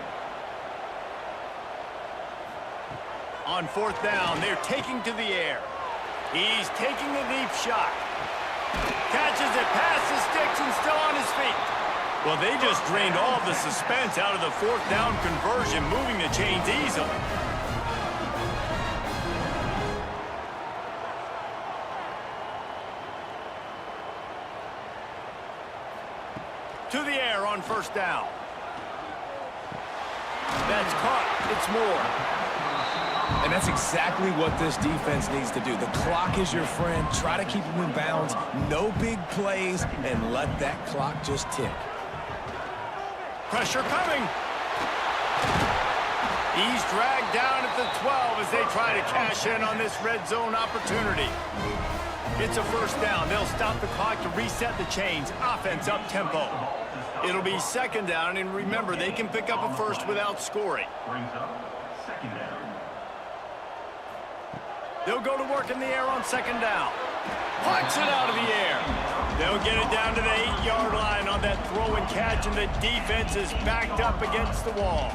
On 4th down, they're taking to the air. He's taking a deep shot. Catches it past the sticks and still on his feet. Well, they just drained all the suspense out of the 4th down conversion, moving the chains easily. To the air on 1st down. That's caught. It's Moore. And that's exactly what this defense needs to do. The clock is your friend. Try to keep them in bounds. No big plays, and let that clock just tick. Pressure coming. He's dragged down at the 12 as they try to cash in on this red zone opportunity. It's a first down. They'll stop the clock to reset the chains. Offense up tempo. It'll be second down, and remember, they can pick up a first without scoring. Brings up second down. They'll go to work in the air on second down. Punch it out of the air. They'll get it down to the 8-yard line on that throw and catch, and the defense is backed up against the wall.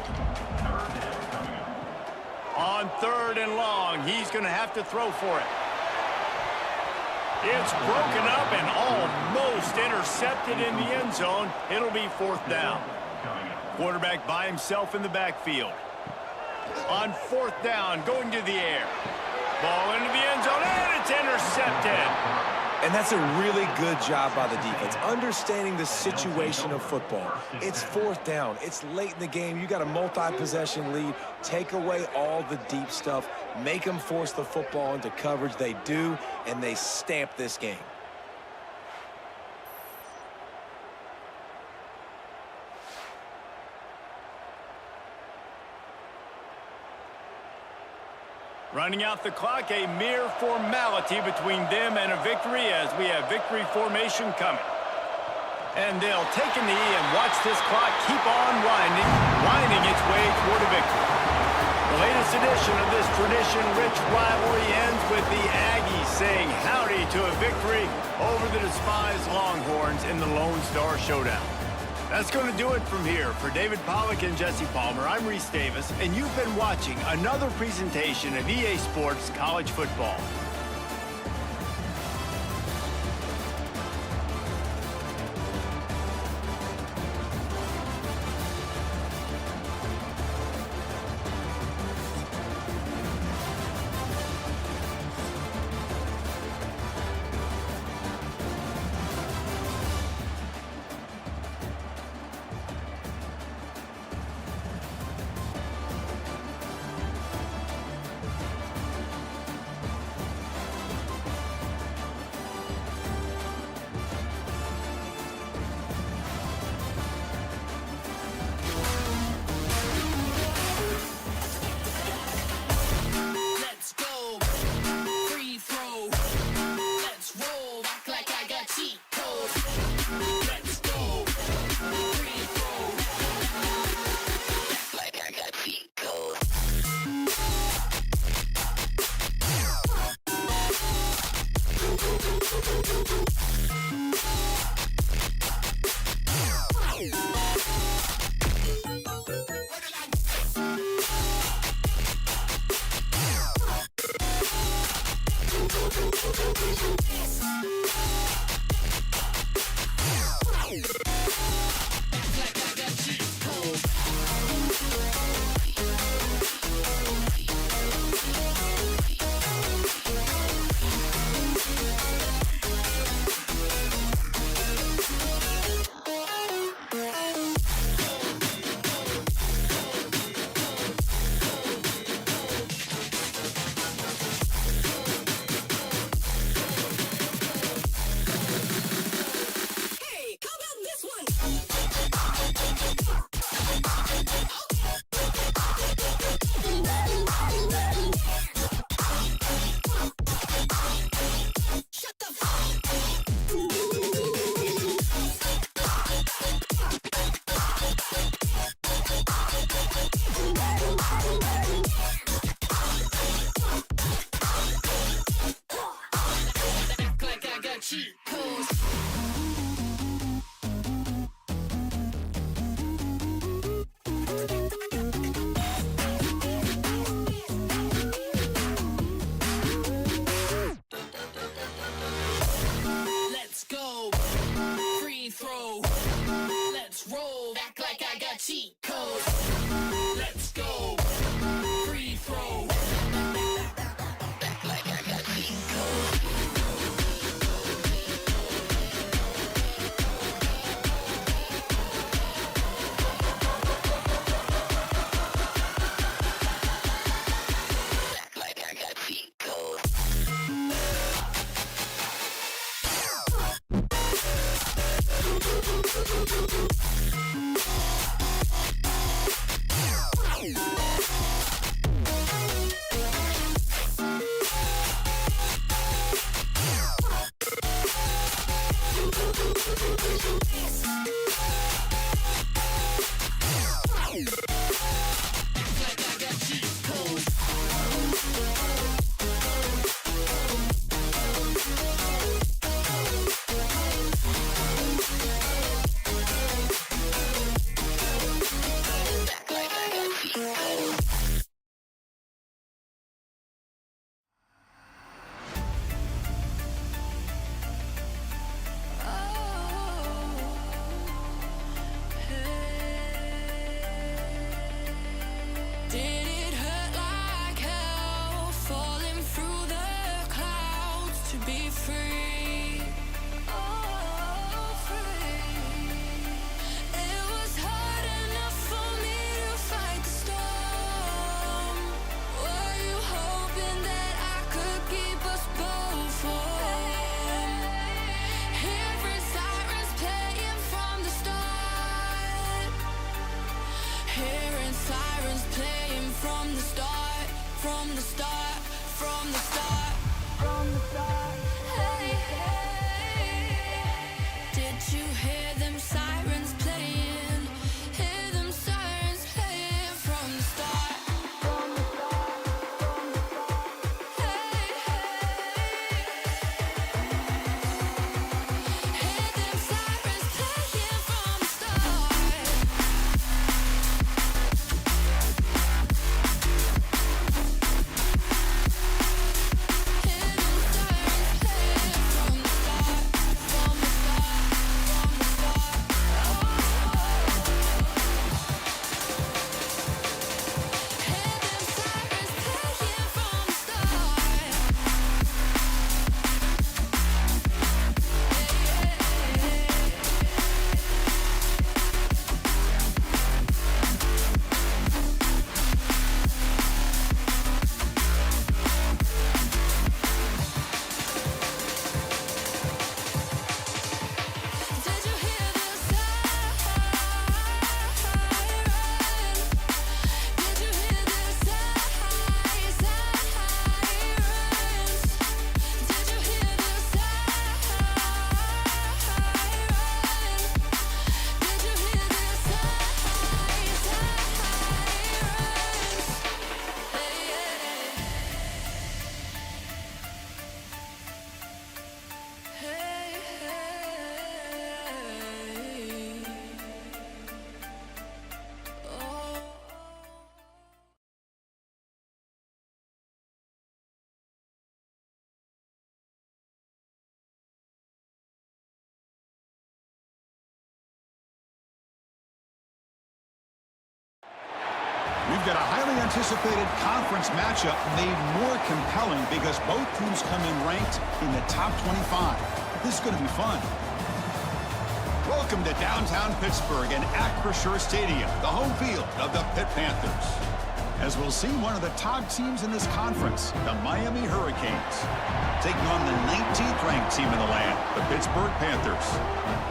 On third and long, he's going to have to throw for it. It's broken up and almost intercepted in the end zone. It'll be fourth down. Quarterback by himself in the backfield. On fourth down, going to the air. Ball into the end zone, and it's intercepted. And that's a really good job by the defense, understanding the situation of football. It's fourth down. It's late in the game. You got a multi-possession lead. Take away all the deep stuff. Make them force the football into coverage. They do, and they stamp this game. Running out the clock, a mere formality between them and a victory as we have victory formation coming. And they'll take a knee and watch this clock keep on winding its way toward a victory. The latest edition of this tradition-rich rivalry ends with the Aggies saying howdy to a victory over the despised Longhorns in the Lone Star Showdown. That's going to do it from here. For David Pollack and Jesse Palmer, I'm Reese Davis, and you've been watching another presentation of EA Sports College Football. from the start, from the start, from the start. Hey, hey, did you hear them sirens playing? Hear them sirens playing from the start, from the start, from the start. Hey, hey, hear them sirens playing from the start. We've got a highly anticipated conference matchup made more compelling because both teams come in ranked in the top 25. This is going to be fun. Welcome to downtown Pittsburgh and Acrisure Stadium, the home field of the Pitt Panthers. As we'll see one of the top teams in this conference, the Miami Hurricanes, taking on the 19th ranked team in the land, the Pittsburgh Panthers.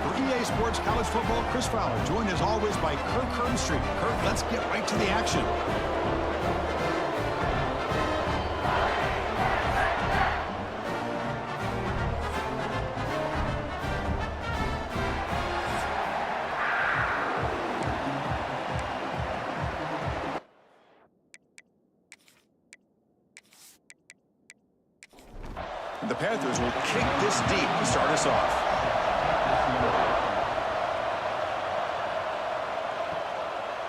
For EA Sports College Football, Chris Fowler, joined as always by Kirk Herbstreit. Kirk, let's get right to the action. The Panthers will kick this deep to start us off.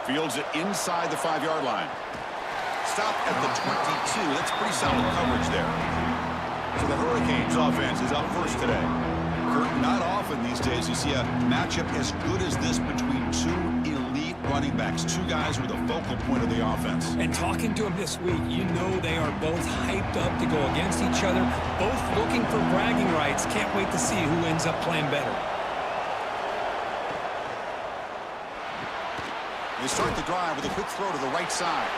Fields it inside the 5-yard line. Stop at the 22. That's pretty solid coverage there. So the Hurricanes offense is up first today. Kurt, not often these days you see a matchup as good as this between two elite running backs. Two guys who are the focal point of the offense. And talking to them this week, you know they are both hyped up to go against each other, both looking for bragging rights. Can't wait to see who ends up playing better. They start the drive with a quick throw to the right side.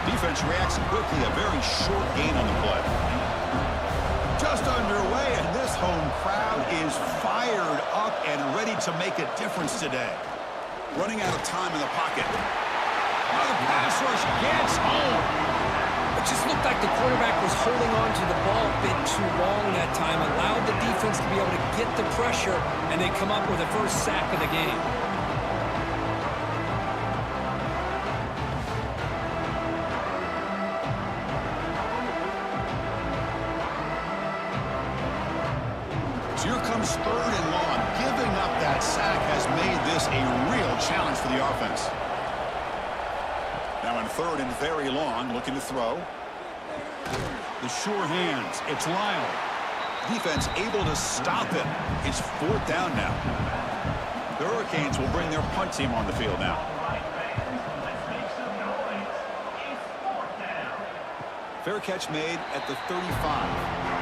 Defense reacts quickly, a very short gain on the play. Just underway, and this home crowd is fired up and ready to make a difference today. Running out of time in the pocket. Now the pass rush gets home. It just looked like the quarterback was holding on to the ball a bit too long that time, allowed the defense to be able to get the pressure, and they come up with the first sack of the game. Here comes 3rd and long. Giving up that sack has made this a real challenge for the offense. Now on 3rd and very long, looking to throw. The sure hands. It's Lyle. Defense able to stop it. It's 4th down now. The Hurricanes will bring their punt team on the field now. Fair catch made at the 35.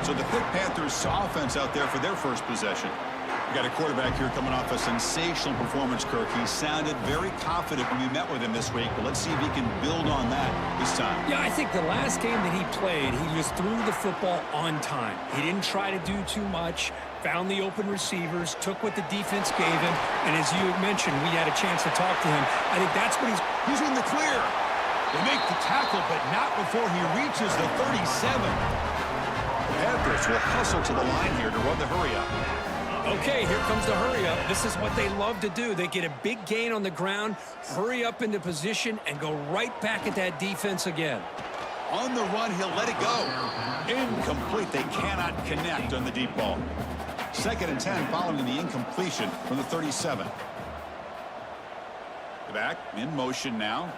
So the Pitt Panthers offense out there for their first possession. We got a quarterback here coming off a sensational performance, Kirk. He sounded very confident when we met with him this week, but let's see if he can build on that this time. Yeah, I think the last game that he played, he just threw the football on time. He didn't try to do too much, found the open receivers, took what the defense gave him, and as you had mentioned, we had a chance to talk to him. I think that's what he's in the clear. They make the tackle, but not before he reaches the 37. The Panthers will hustle to the line here to run the hurry-up. Okay, here comes the hurry-up. This is what they love to do. They get a big gain on the ground, hurry up into position, and go right back at that defense again. On the run, he'll let it go. Incomplete. They cannot connect on the deep ball. 2nd and 10 following the incompletion from the 37. Back in motion now.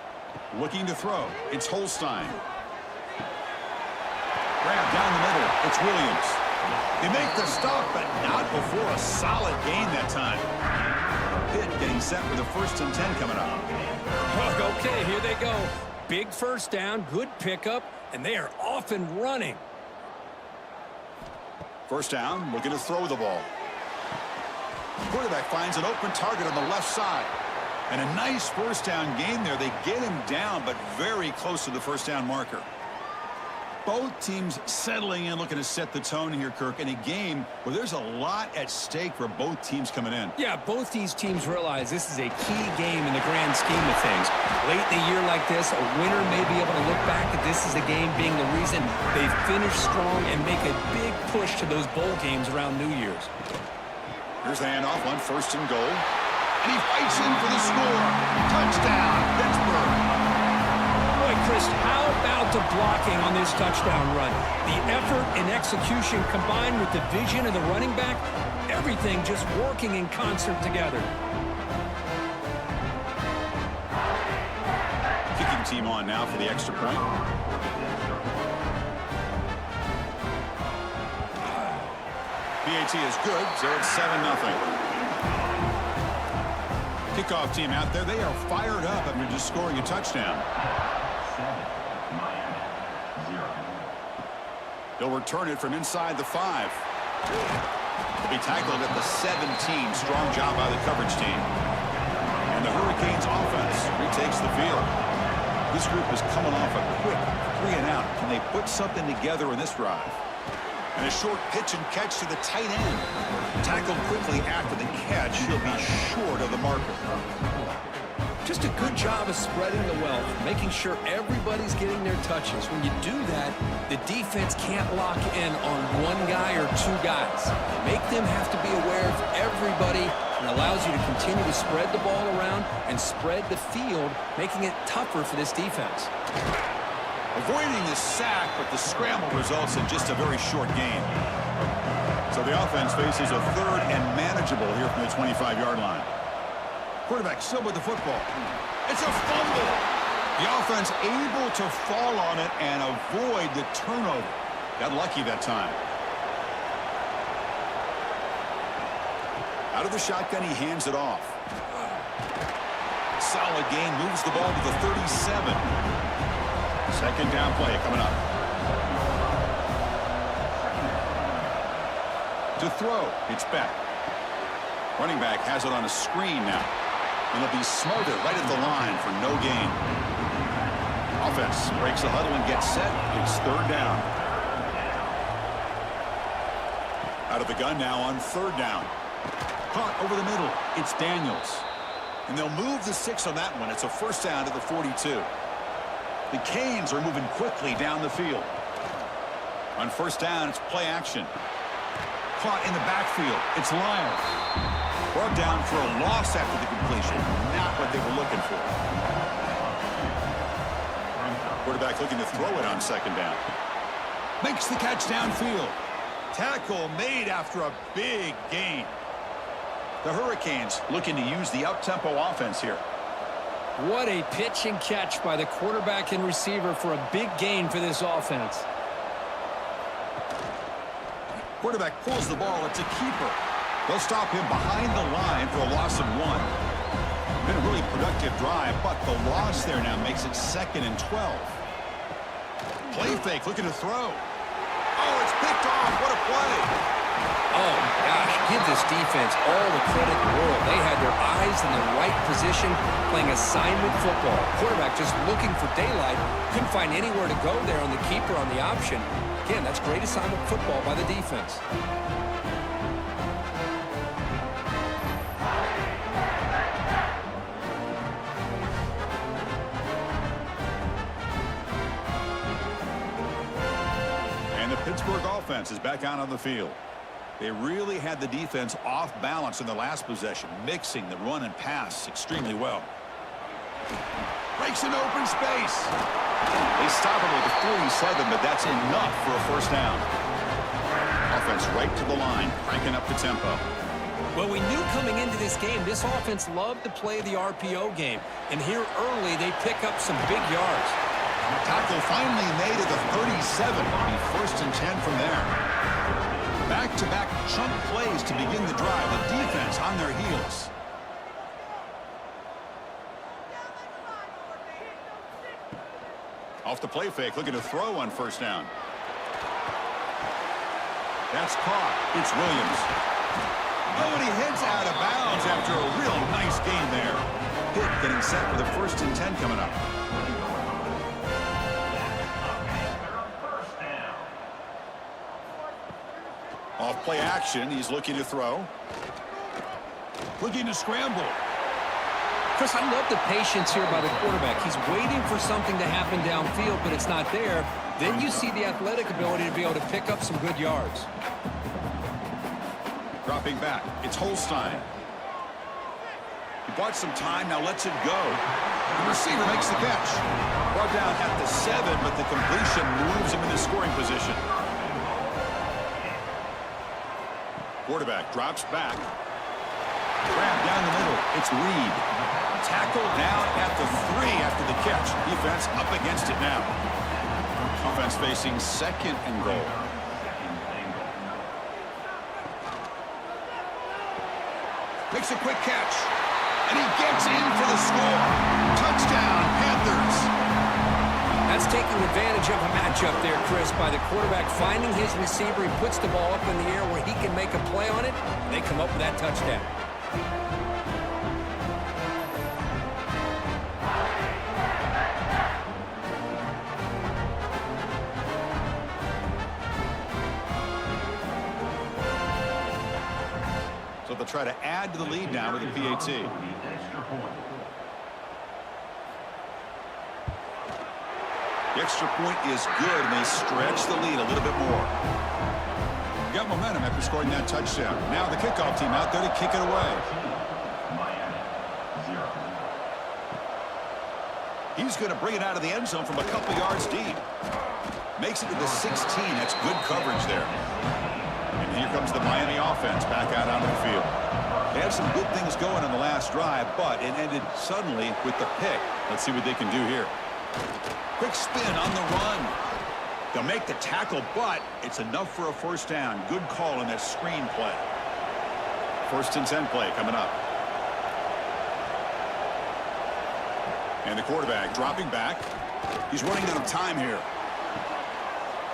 Looking to throw. It's Holstein. Grab down the middle. It's Williams. They make the stop, but not before a solid gain that time. Pitt getting set for the 1st and 10 coming up. Okay, here they go. Big first down, good pickup, and they are off and running. First down, looking to throw the ball. Quarterback finds an open target on the left side. And a nice first down gain there. They get him down, but very close to the first down marker. Both teams settling in, looking to set the tone here, Kirk, in a game where there's a lot at stake for both teams coming in. Yeah, both these teams realize this is a key game in the grand scheme of things. Late in a year like this, a winner may be able to look back at this as a game being the reason they finish strong and make a big push to those bowl games around New Year's. Here's the handoff on 1st and goal. And he fights in for the score. Touchdown, Pittsburgh. Boy, Chris, how about the blocking on this touchdown run? The effort and execution combined with the vision of the running back, everything just working in concert together. Kicking team on now for the extra point. PAT is good, so it's 7-0. Kickoff team out there, they are fired up after just scoring a touchdown. They'll return it from inside the 5. They'll be tackled at the 17. Strong job by the coverage team. And the Hurricanes offense retakes the field. This group is coming off a quick 3-and-out. Can they put something together in this drive? And a short pitch and catch to the tight end. Tackled quickly after the catch. He'll be short of the marker. Just a good job of spreading the wealth, making sure everybody's getting their touches. When you do that, the defense can't lock in on one guy or two guys. Make them have to be aware of everybody and allows you to continue to spread the ball around and spread the field, making it tougher for this defense. Avoiding the sack, but the scramble results in just a very short gain. So the offense faces a 3rd and manageable here from the 25-yard line. Quarterback still with the football. It's a fumble. The offense able to fall on it and avoid the turnover. Got lucky that time. Out of the shotgun, he hands it off. Solid gain, moves the ball to the 37. 2nd down play coming up. To throw, it's Beck. Running back has it on a screen now. And it'll be smothered right at the line for no gain. Offense breaks the huddle and gets set. It's 3rd down. Out of the gun now on 3rd down. Caught over the middle. It's Daniels. And they'll move the 6 on that one. It's a 1st down to the 42. The Canes are moving quickly down the field. On 1st down, it's play action. Caught in the backfield. It's Lyles. Brought down for a loss after the completion. Not what they were looking for. Quarterback looking to throw it on 2nd down. Makes the catch downfield. Tackle made after a big gain. The Hurricanes looking to use the up-tempo offense here. What a pitch and catch by the quarterback and receiver for a big gain for this offense. Quarterback pulls the ball. It's a keeper. They'll stop him behind the line for a loss of 1. Been a really productive drive, but the loss there now makes it 2nd and 12. Play fake, looking to throw. Oh, it's picked off. What a play. Oh, my gosh, give this defense all the credit in the world. They had their eyes in the right position, playing assignment football. Quarterback just looking for daylight. Couldn't find anywhere to go there on the keeper on the option. Again, that's great assignment football by the defense. Pittsburgh offense is back out on the field. They really had the defense off balance in the last possession, mixing the run and pass extremely well. Breaks an open space. They stop him with a 47, but that's enough for a first down. Offense right to the line, cranking up the tempo. Well, we knew coming into this game, this offense loved to play the RPO game. And here early, they pick up some big yards. Tackle finally made at the 37. It'll be 1st and 10 from there. Back-to-back chunk plays to begin the drive. The defense on their heels. Off the play fake, looking to throw on first down. That's caught. It's Williams. Oh, and he heads out of bounds after a real nice gain there. Pitt getting set for the 1st and 10 coming up. Off play action, he's looking to throw. Looking to scramble. Chris, I love the patience here by the quarterback. He's waiting for something to happen downfield, but it's not there. Then you see the athletic ability to be able to pick up some good yards. Dropping back, it's Holstein. He bought some time, now lets it go. The receiver makes the catch. Brought down at the 7, but the completion moves him into scoring position. Quarterback drops back. Grab down the middle. It's Reed. Tackle down at the 3 after the catch. Defense up against it now. Offense facing 2nd and goal. Makes a quick catch. And he gets in for the score. Touchdown, Panthers. That's taking advantage of a matchup there, Chris, by the quarterback finding his receiver. He puts the ball up in the air where he can make a play on it, and they come up with that touchdown. So they'll try to add to the lead now with a PAT. The extra point is good, and they stretch the lead a little bit more. Got momentum after scoring that touchdown. Now the kickoff team out there to kick it away. He's going to bring it out of the end zone from a couple yards deep. Makes it to the 16. That's good coverage there. And here comes the Miami offense back out onto the field. They had some good things going on the last drive, but it ended suddenly with the pick. Let's see what they can do here. Quick spin on the run. They'll make the tackle, but it's enough for a first down. Good call in that screen play. 1st and 10 play coming up. And the quarterback dropping back. He's running out of time here.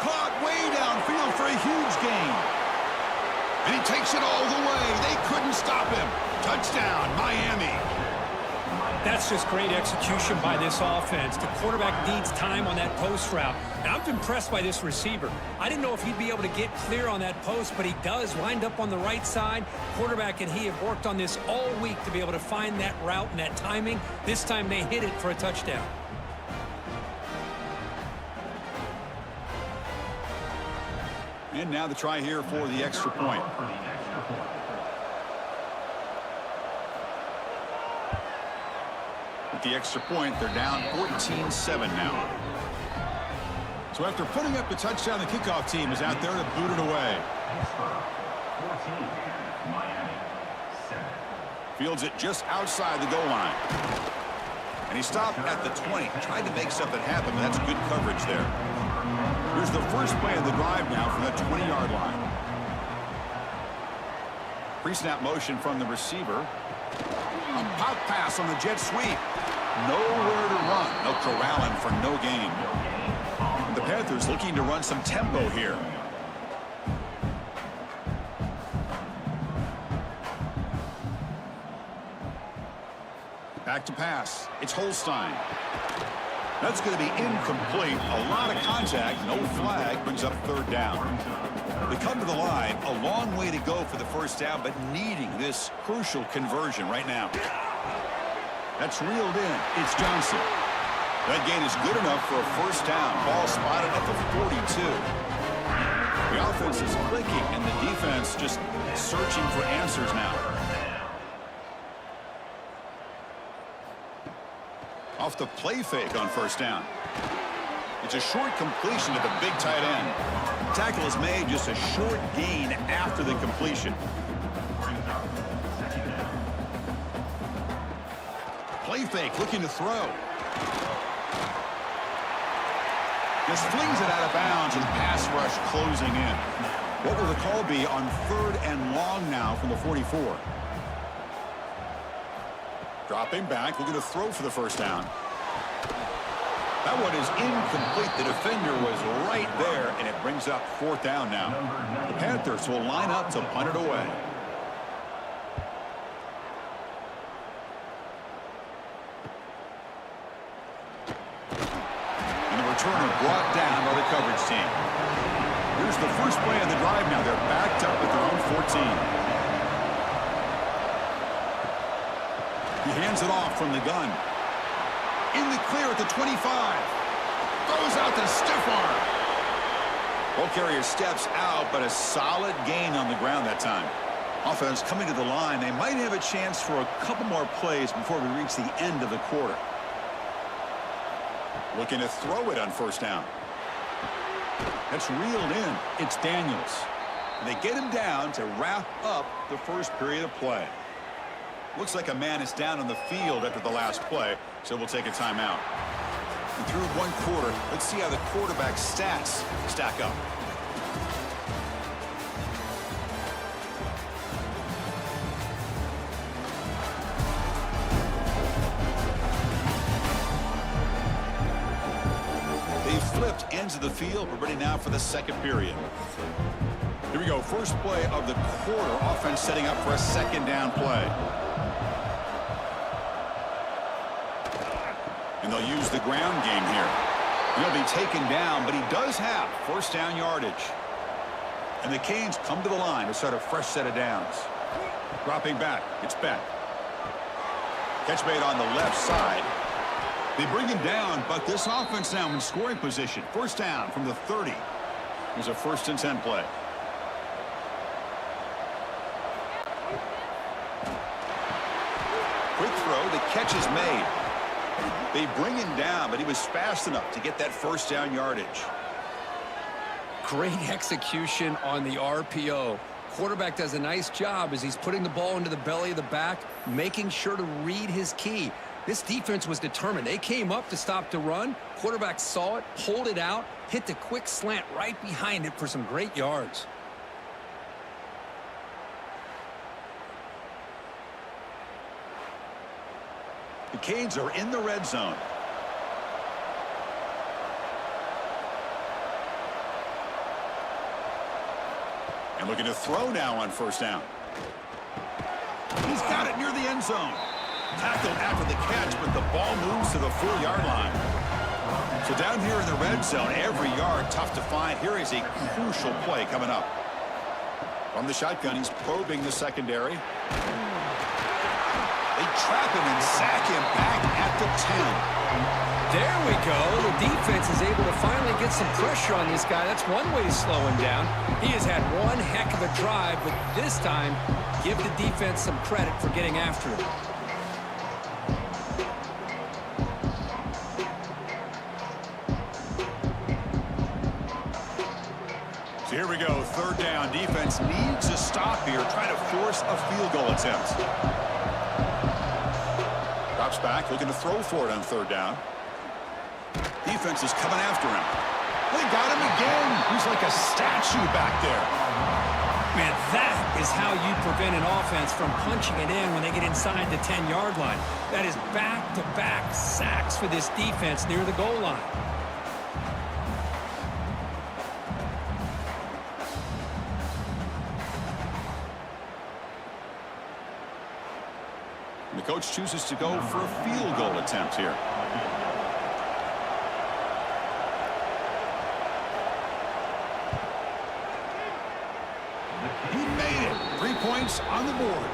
Caught way downfield for a huge gain. And he takes it all the way. They couldn't stop him. Touchdown, Miami. That's just great execution by this offense. The quarterback needs time on that post route. And I'm impressed by this receiver. I didn't know if he'd be able to get clear on that post, but he does. Lined up on the right side. Quarterback and he have worked on this all week to be able to find that route and that timing. This time they hit it for a touchdown. And now the try here for the extra point. With the extra point, they're down 14-7 now. So after putting up the touchdown, the kickoff team is out there to boot it away. Fields it just outside the goal line. And he stopped at the 20. Tried to make something happen, but that's good coverage there. Here's the first play of the drive now from that 20-yard line. Pre-snap motion from the receiver. A pop pass on the jet sweep. Nowhere to run. No corralling for no gain. The Panthers looking to run some tempo here. Back to pass. It's Holstein. That's going to be incomplete. A lot of contact. No flag. Brings up 3rd down. They come to the line. A long way to go for the first down, but needing this crucial conversion right now. That's reeled in. It's Johnson. That gain is good enough for a first down. Ball spotted at the 42. offense is clicking and the defense just searching for answers now. Off the play fake on first down. It's a short completion to the big tight end. Tackle is made, just a short gain after the completion. Play fake, looking to throw. Just flings it out of bounds and pass rush closing in. What will the call be on 3rd and long now from the 44? Dropping back, looking to throw for the first down. That one is incomplete. The defender was right there, and it brings up 4th down now. The Panthers will line up to punt it away. And the returner brought down by the coverage team. Here's the first play of the drive now. They're backed up at their own 14. He hands it off from the gun. In the clear at the 25. Throws out the stiff arm. Ball carrier steps out, but a solid gain on the ground that time. Offense coming to the line. They might have a chance for a couple more plays before we reach the end of the quarter. Looking to throw it on first down. That's reeled in. It's Daniels. And they get him down to wrap up the first period of play. Looks like a man is down on the field after the last play, so we'll take a timeout. And through one quarter, let's see how the quarterback's stats stack up. They've flipped ends of the field. We're ready now for the second period. Here we go. First play of the quarter. Offense setting up for a 2nd down play. And they'll use the ground game here. He'll be taken down, but he does have 1st down yardage. And the Canes come to the line to start a fresh set of downs. Dropping back. It's Beck. Catch made on the left side. They bring him down, but this offense now in scoring position. 1st down from the 30. Here's a 1st and 10 play. Quick throw. The catch is made. They bring him down, but he was fast enough to get that 1st down yardage. Great execution on the RPO. Quarterback does a nice job as he's putting the ball into the belly of the back, making sure to read his key. This defense was determined. They came up to stop the run. Quarterback saw it, pulled it out, hit the quick slant right behind it for some great yards. The Canes are in the red zone. And looking to throw now on 1st down. He's got it near the end zone. Tackled after the catch, but the ball moves to the 4-yard line. So down here in the red zone, every yard tough to find. Here is a crucial play coming up. From the shotgun, he's probing the secondary. They trap him and sack him back at the 10. There we go. The defense is able to finally get some pressure on this guy. That's one way to slow him down. He has had one heck of a drive, but this time, give the defense some credit for getting after him. So here we go. 3rd down. Defense needs a stop here. Trying to force a field goal attempt. Drops back, looking to throw for it on 3rd down. Defense is coming after him. They got him again. He's like a statue back there. Man, that is how you prevent an offense from punching it in when they get inside the 10-yard line. That is back-to-back sacks for this defense near the goal line. The coach chooses to go for a field goal attempt here. He made it. 3 points on the board.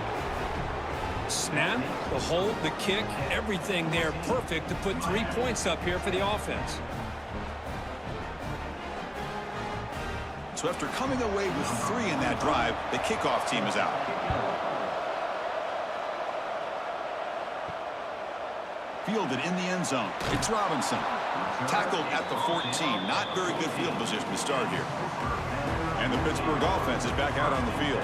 Snap, the hold, the kick, everything there perfect to put 3 points up here for the offense. So after coming away with 3 in that drive, the kickoff team is out. Fielded in the end zone. It's Robinson. Tackled at the 14. Not very good field position to start here. And the Pittsburgh offense is back out on the field.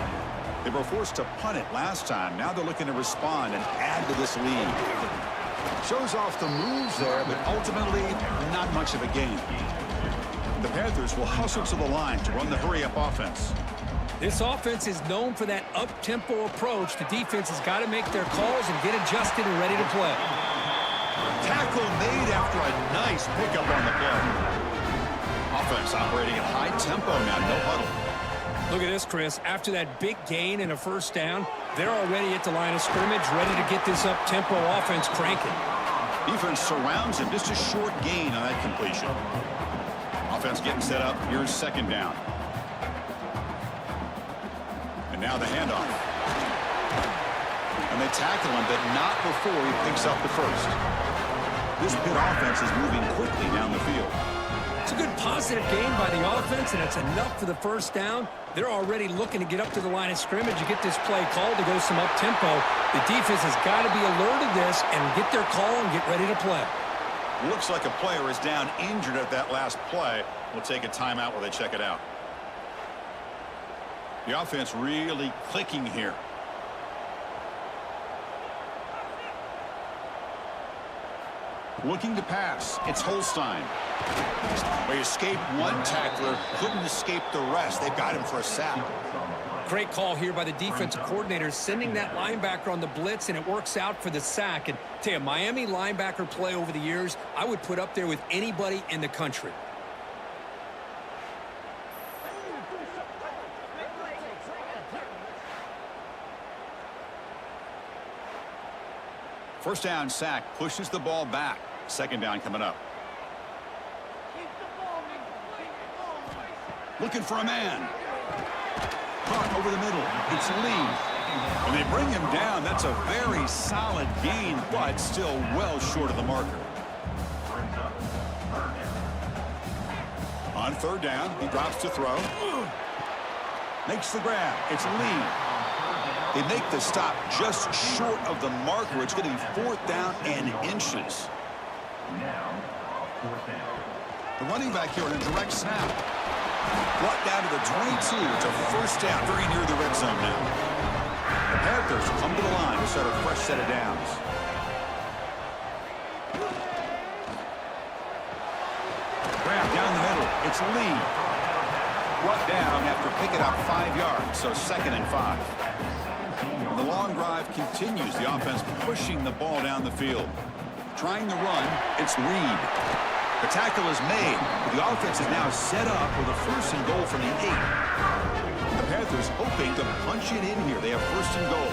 They were forced to punt it last time. Now they're looking to respond and add to this lead. Shows off the moves there, but ultimately not much of a gain. The Panthers will hustle to the line to run the hurry-up offense. This offense is known for that up-tempo approach. The defense has got to make their calls and get adjusted and ready to play. Tackle made after a nice pickup on the play. Offense operating at high tempo now, no huddle. Look at this, Chris. After that big gain and a first down, they're already at the line of scrimmage, ready to get this up-tempo offense cranking. Defense surrounds him. Just a short gain on that completion. Offense getting set up. Here's second down. And now the handoff. And they tackle him, but not before he picks up the first. This Pitt offense is moving quickly down the field. It's a good positive gain by the offense, and it's enough for the first down. They're already looking to get up to the line of scrimmage and get this play called to go some up-tempo. The defense has got to be alert of this and get their call and get ready to play. Looks like a player is down injured at that last play. We'll take a timeout while they check it out. The offense really clicking here. Looking to pass. It's Holstein. They escaped one tackler, couldn't escape the rest. They've got him for a sack. Great call here by the defensive coordinator, sending that linebacker on the blitz, and it works out for the sack. And tell you, Miami linebacker play over the years, I would put up there with anybody in the country. First down sack, pushes the ball back. Second down coming up. Looking for a man. Caught over the middle. It's Lee. When they bring him down, that's a very solid gain, but still well short of the marker. On third down, he drops to throw. Makes the grab. It's Lee. They make the stop just short of the marker. It's going to be fourth down and inches. The running back here in a direct snap. Brought down to the 22. It's a first down, very near the red zone now. The Panthers come to the line to start a fresh set of downs. Grab down the middle. It's Lee. Brought down after picking up 5 yards, so 2nd and 5. The long drive continues. The offense pushing the ball down the field. Trying to run, it's Reed. The tackle is made. The offense is now set up with a 1st and goal from the 8. The Panthers hoping to punch it in here. They have 1st and goal.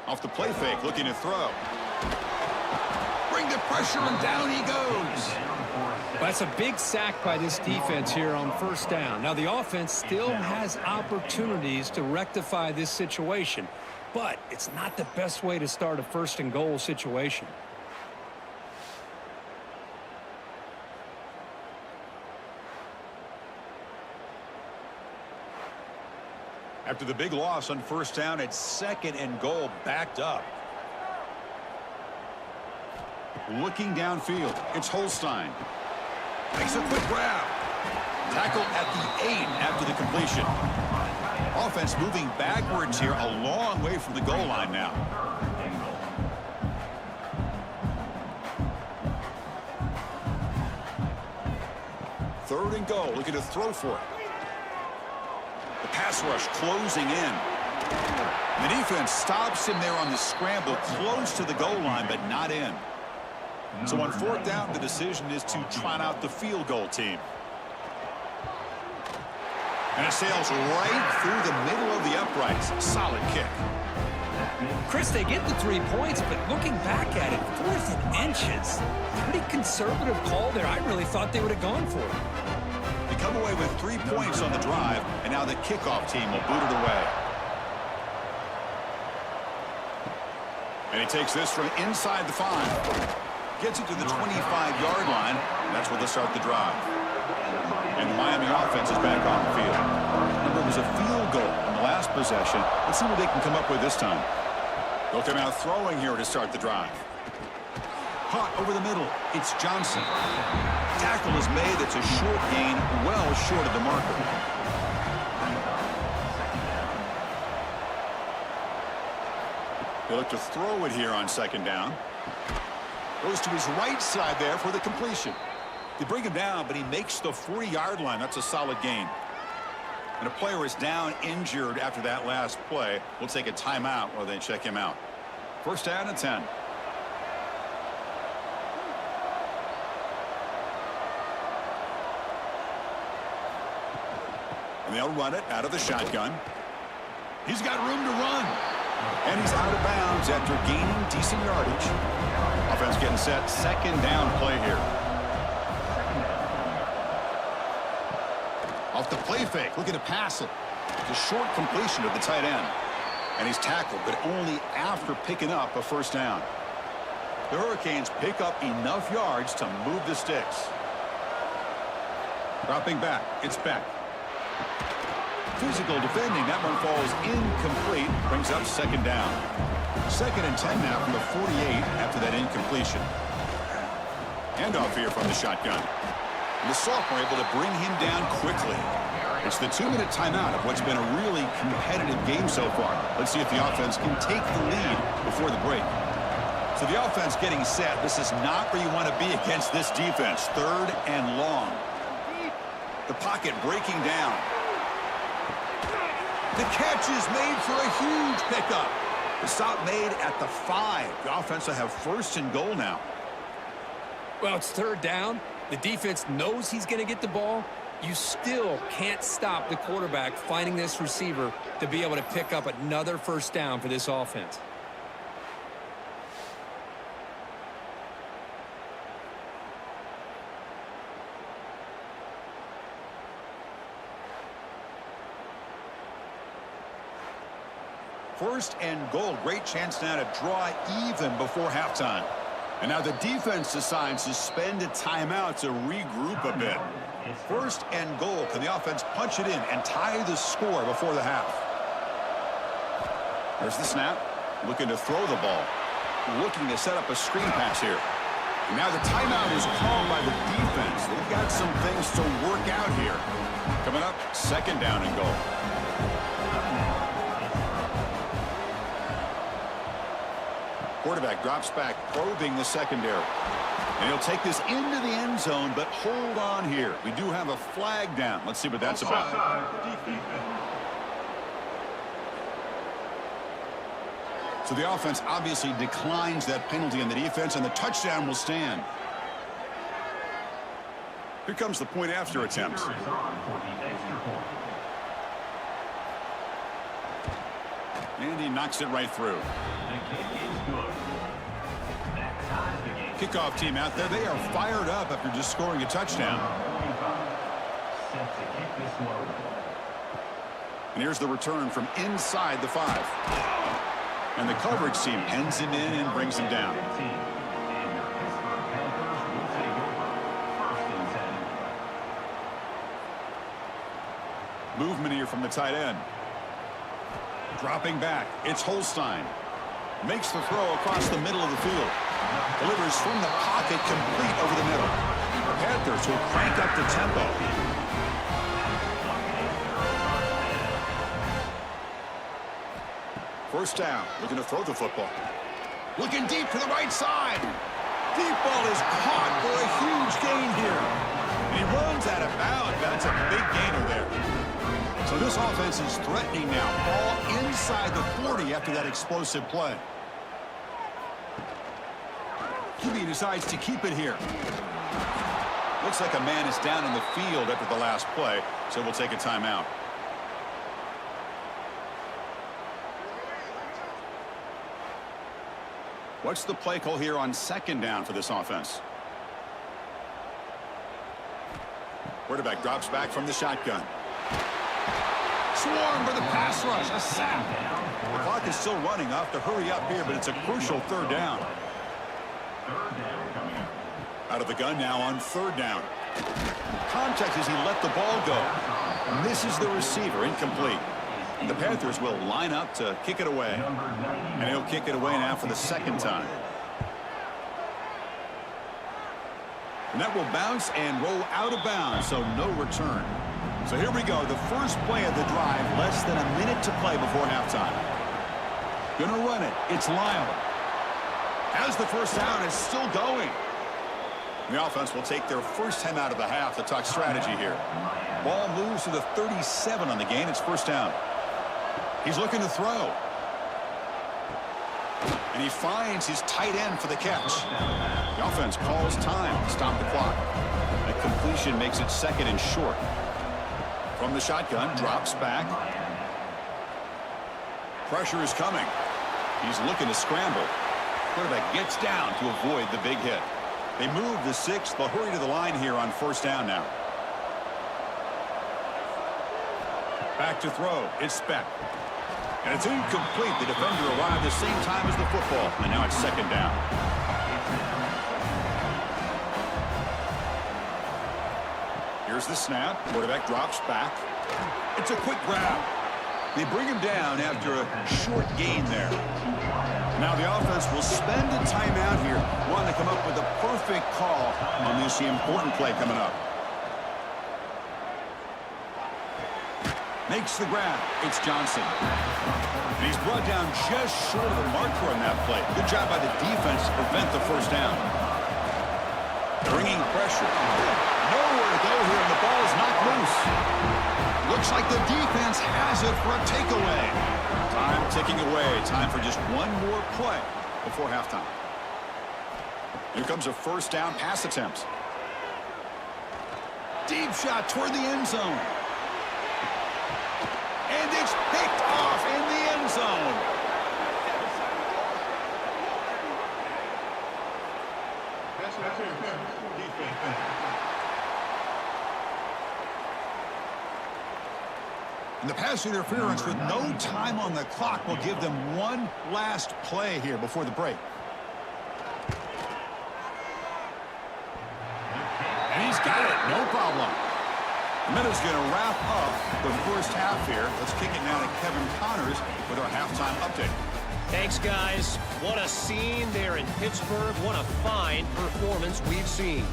Off the play fake, looking to throw. Bring the pressure, and down he goes. That's a big sack by this defense here on first down. Now, the offense still has opportunities to rectify this situation, but it's not the best way to start a 1st and goal situation. After the big loss on first down, it's 2nd and goal, backed up. Looking downfield, it's Holstein. Makes a quick grab. Tackle at the 8 after the completion. Offense moving backwards here, a long way from the goal line now. Third and goal, looking to throw for it. The pass rush closing in. The defense stops him there on the scramble, close to the goal line, but not in. So on 4th down, the decision is to trot out the field goal team. And it sails right through the middle of the uprights. Solid kick. Chris, they get the 3 points, but looking back at it, 4th and inches. Pretty conservative call there. I really thought they would have gone for it. They come away with 3 points on the drive, and now the kickoff team will boot it away. And he takes this from inside the 5. Gets it to the 25-yard line. And that's where they'll start the drive. And the Miami offense is back on the field. Remember, it was a field goal on the last possession. Let's see what they can come up with this time. They'll come out throwing here to start the drive. Caught over the middle. It's Johnson. Tackle is made. It's a short gain, well short of the marker. They look to throw it here on second down. Goes to his right side there for the completion. They bring him down, but he makes the 40-yard line. That's a solid gain. And a player is down injured after that last play. We'll take a timeout while they check him out. First down and 10. And they'll run it out of the shotgun. He's got room to run. And he's out of bounds after gaining decent yardage. Offense getting set. Second down play here. Off the play fake, looking to pass it. It's a short completion of the tight end. And he's tackled, but only after picking up a first down. The Hurricanes pick up enough yards to move the sticks. Dropping back, it's Beck. Physical defending, that one falls incomplete, brings up second down. Second and 10 now from the 48 after that incompletion. Handoff here from the shotgun. And the sophomore able to bring him down quickly. It's the 2-minute timeout of what's been a really competitive game so far. Let's see if the offense can take the lead before the break. So the offense getting set. This is not where you want to be against this defense. Third and long. The pocket breaking down. The catch is made for a huge pickup. The stop made at the 5. The offense will have first and goal now. Well, it's third down. The defense knows he's going to get the ball. You still can't stop the quarterback finding this receiver to be able to pick up another first down for this offense. First and goal. Great chance now to draw even before halftime. And now the defense decides to spend a timeout to regroup a bit. First and goal. Can the offense punch it in and tie the score before the half? There's the snap. Looking to throw the ball. Looking to set up a screen pass here. And now the timeout is called by the defense. They've got some things to work out here. Coming up, second down and goal. Quarterback drops back, probing the secondary. And he'll take this into the end zone, but hold on here. We do have a flag down. Let's see what that's about. So the offense obviously declines that penalty on the defense, and the touchdown will stand. Here comes the point after attempt. And he knocks it right through. Kickoff team out there. They are fired up after just scoring a touchdown. And here's the return from inside the 5. And the coverage team pens him in and brings him down. Movement here from the tight end. Dropping back, it's Holstein. Makes the throw across the middle of the field. Delivers from the pocket, complete over the middle. The Panthers will crank up the tempo. First down, looking to throw the football. Looking deep to the right side. Deep ball is caught for a huge gain here. And he runs out of bounds. That's a big gainer there. So this offense is threatening now. Ball inside the 40 after that explosive play. QB decides to keep it here. Looks like a man is down in the field after the last play, so we'll take a timeout. What's the play call here on second down for this offense? Quarterback drops back from the shotgun. Swarm for the pass rush, a sack. The clock is still running. Off to hurry up here, but it's a crucial third down. Out of the gun now on third down. Contact as he let the ball go. Misses the receiver, incomplete. The Panthers will line up to kick it away. And he'll kick it away now for the second time. And that will bounce and roll out of bounds, so no return. So here we go, the first play of the drive, less than a minute to play before halftime. Gonna run it, it's Lyle. Has the first down, is still going. The offense will take their first time out of the half to talk strategy here. Ball moves to the 37 on the gain, it's first down. He's looking to throw. And he finds his tight end for the catch. The offense calls time to stop the clock. A completion makes it second and short. From the shotgun, drops back. Pressure is coming. He's looking to scramble. Quarterback gets down to avoid the big hit. They move the 6. They'll hurry to the line here on first down now. Back to throw. It's Speck. And it's incomplete. The defender arrived the same time as the football. And now it's second down. Here's the snap. Quarterback drops back. It's a quick grab. They bring him down after a short gain there. Now the offense will spend a timeout here. Want to come up with a perfect call on this important play coming up. Makes the grab. It's Johnson. And he's brought down just short of the marker on that play. Good job by the defense to prevent the first down. Bringing pressure. Nowhere to go here, and the ball is knocked loose. Looks like the defense has it for a takeaway. Time ticking away. Time for just one more play before halftime. Here comes a first down pass attempt. Deep shot toward the end zone. And it's picked off in the end zone. And the pass interference with no time on the clock will give them one last play here before the break. And he's got it, no problem. The minute's going to wrap up the first half here. Let's kick it now to Kevin Connors with our halftime update. Thanks, guys. What a scene there in Pittsburgh. What a fine performance we've seen.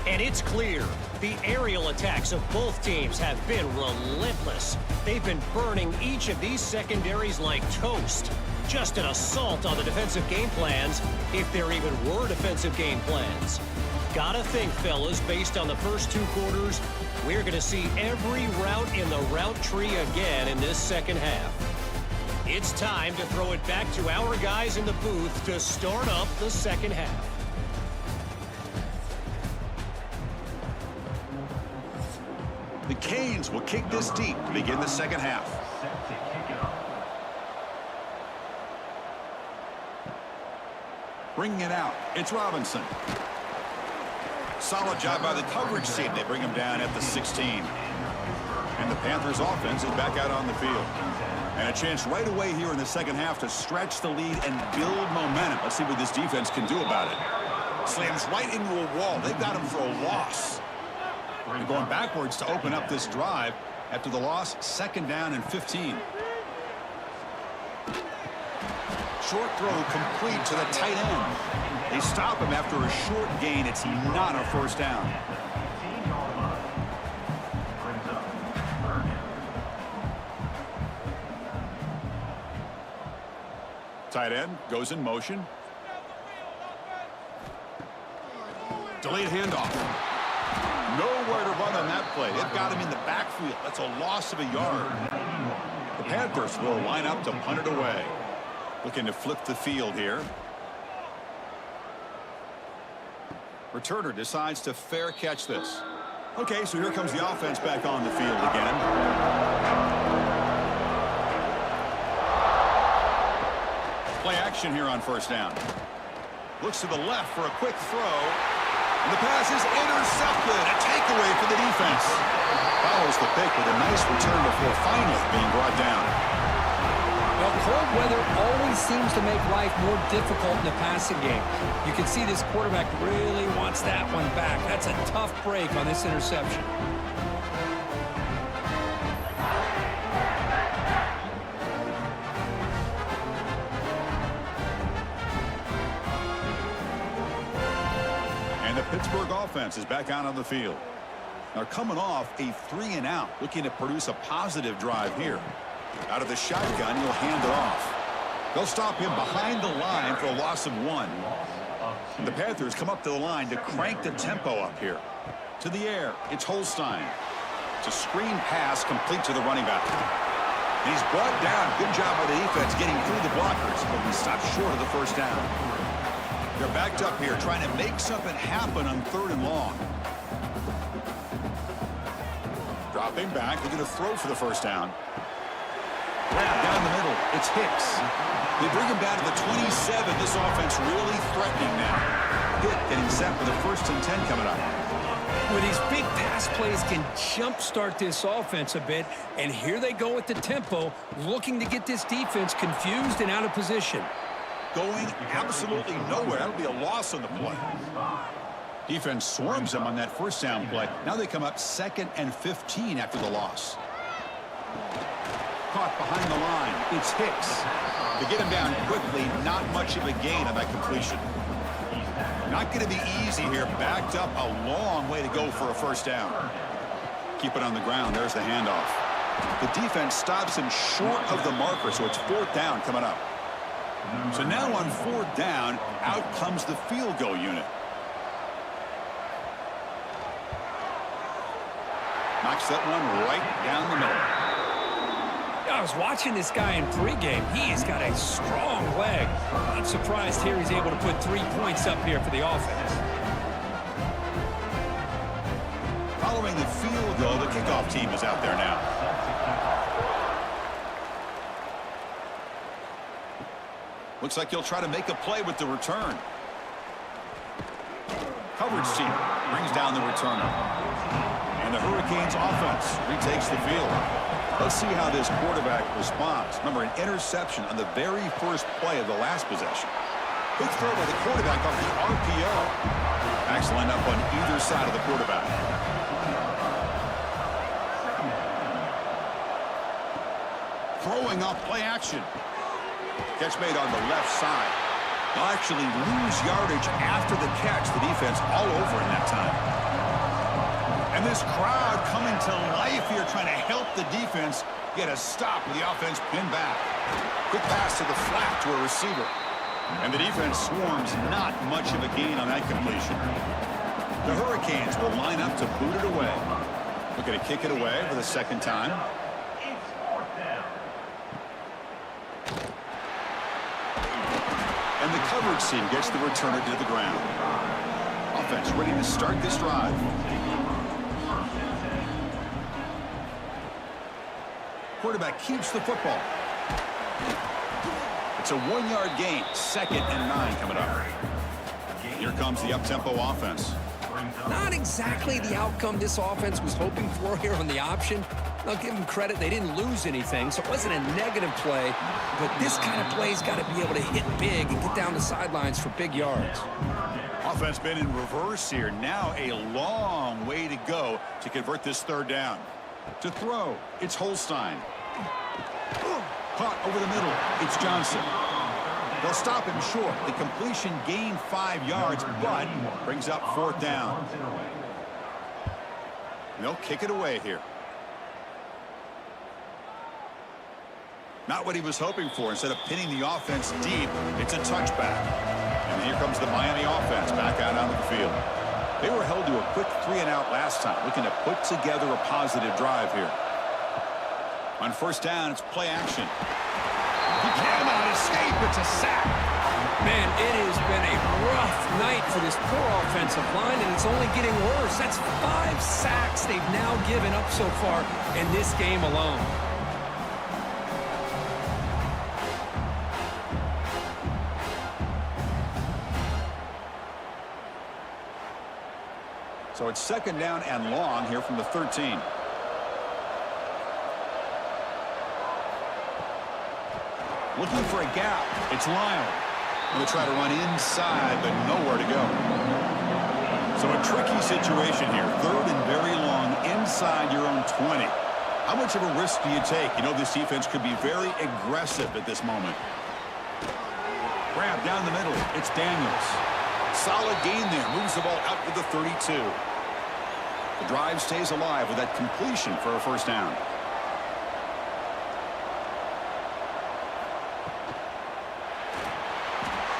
And it's clear, the aerial attacks of both teams have been relentless. They've been burning each of these secondaries like toast. Just an assault on the defensive game plans, if there even were defensive game plans. Gotta think, fellas, based on the first 2 quarters, we're going to see every route in the route tree again in this second half. It's time to throw it back to our guys in the booth to start up the second half. The Canes will kick this deep to begin the second half. Bringing it out, it's Robinson. Solid job by the coverage team. They bring him down at the 16. And the Panthers offense is back out on the field. And a chance right away here in the second half to stretch the lead and build momentum. Let's see what this defense can do about it. Slams right into a wall. They've got him for a loss. They're going backwards to open up this drive after the loss. Second down and 15. Short throw complete to the tight end. They stop him after a short gain. It's not a first down. Tight end goes in motion. Delayed handoff. Nowhere to run on that play. They've got him in the backfield. That's a loss of a yard. The Panthers will line up to punt it away. Looking to flip the field here. Returner decides to fair catch this. Okay, so here comes the offense back on the field again. Play action here on first down. Looks to the left for a quick throw. And the pass is intercepted. A takeaway for the defense. Follows the pick with a nice return before finally being brought down. Well, cold weather always seems to make life more difficult in the passing game. You can see this quarterback really wants that one back. That's a tough break on this interception. And the Pittsburgh offense is back out on the field. Now coming off a 3-and-out, looking to produce a positive drive here. Out of the shotgun, he'll hand it off. They'll stop him behind the line for a loss of 1. The Panthers come up to the line to crank the tempo up here. To the air, it's Holstein. It's a screen pass complete to the running back. And he's brought down. Good job by the defense getting through the blockers, but he stopped short of the first down. They're backed up here trying to make something happen on 3rd and long. Dropping back, looking to throw for the first down. Down the middle, it's Hicks. They bring him down to the 27. This offense really threatening now. Pitt getting set for the 1st and 10 coming up. Where these big pass plays can jumpstart this offense a bit, and here they go with the tempo, looking to get this defense confused and out of position. Going absolutely nowhere. That'll be a loss on the play. Defense swarms them on that first down play. Now they come up 2nd and 15 after the loss. Caught behind the line. It's Hicks. To get him down quickly, not much of a gain on that completion. Not going to be easy here. Backed up a long way to go for a first down. Keep it on the ground. There's the handoff. The defense stops him short of the marker, so it's 4th down coming up. So now on 4th down, out comes the field goal unit. Knocks that one right down the middle. I was watching this guy in pregame. He's got a strong leg. Not surprised here he's able to put 3 points up here for the offense. Following the field goal, the kickoff team is out there now. Looks like he'll try to make a play with the return. Coverage team brings down the returner. And the Hurricanes offense retakes the field. Let's see how this quarterback responds. Remember, an interception on the very first play of the last possession. Quick throw by the quarterback off the RPO. Backs line up on either side of the quarterback. Throwing off play action. Catch made on the left side. They'll actually lose yardage after the catch. The defense all over in that time. And this crowd coming to life here, trying to help the defense get a stop with the offense pinned back. Quick pass to the flat to a receiver. And the defense swarms, not much of a gain on that completion. The Hurricanes will line up to boot it away. Looking to kick it away for the 2nd time. And the coverage team gets the returner to the ground. Offense ready to start this drive. Quarterback keeps the football. It's a 1-yard gain. 2nd and 9 coming up. Here comes the up-tempo offense. Not exactly the outcome this offense was hoping for here on the option. I'll give them credit. They didn't lose anything, so it wasn't a negative play. But this kind of play's got to be able to hit big and get down the sidelines for big yards. Offense been in reverse here. Now a long way to go to convert this 3rd down. To throw, it's Holstein. Caught over the middle, it's Johnson. They'll stop him short. The completion gained 5 yards, but brings up 4th down. They'll kick it away here. Not what he was hoping for. Instead of pinning the offense deep, it's a touchback. And here comes the Miami offense back out onto the field. They were held to a quick 3-and-out last time, looking to put together a positive drive here. On 1st down, it's play action. He cannot escape. It's a sack. Man, it has been a rough night for this poor offensive line, and it's only getting worse. That's 5 sacks they've now given up so far in this game alone. So it's 2nd down and long here from the 13. Looking for a gap. It's Lyle. Going to try to run inside, but nowhere to go. So a tricky situation here. Third and very long inside your own 20. How much of a risk do you take? You know, this defense could be very aggressive at this moment. Grab down the middle. It's Daniels. Solid gain there. Moves the ball out to the 32. The drive stays alive with that completion for a first down.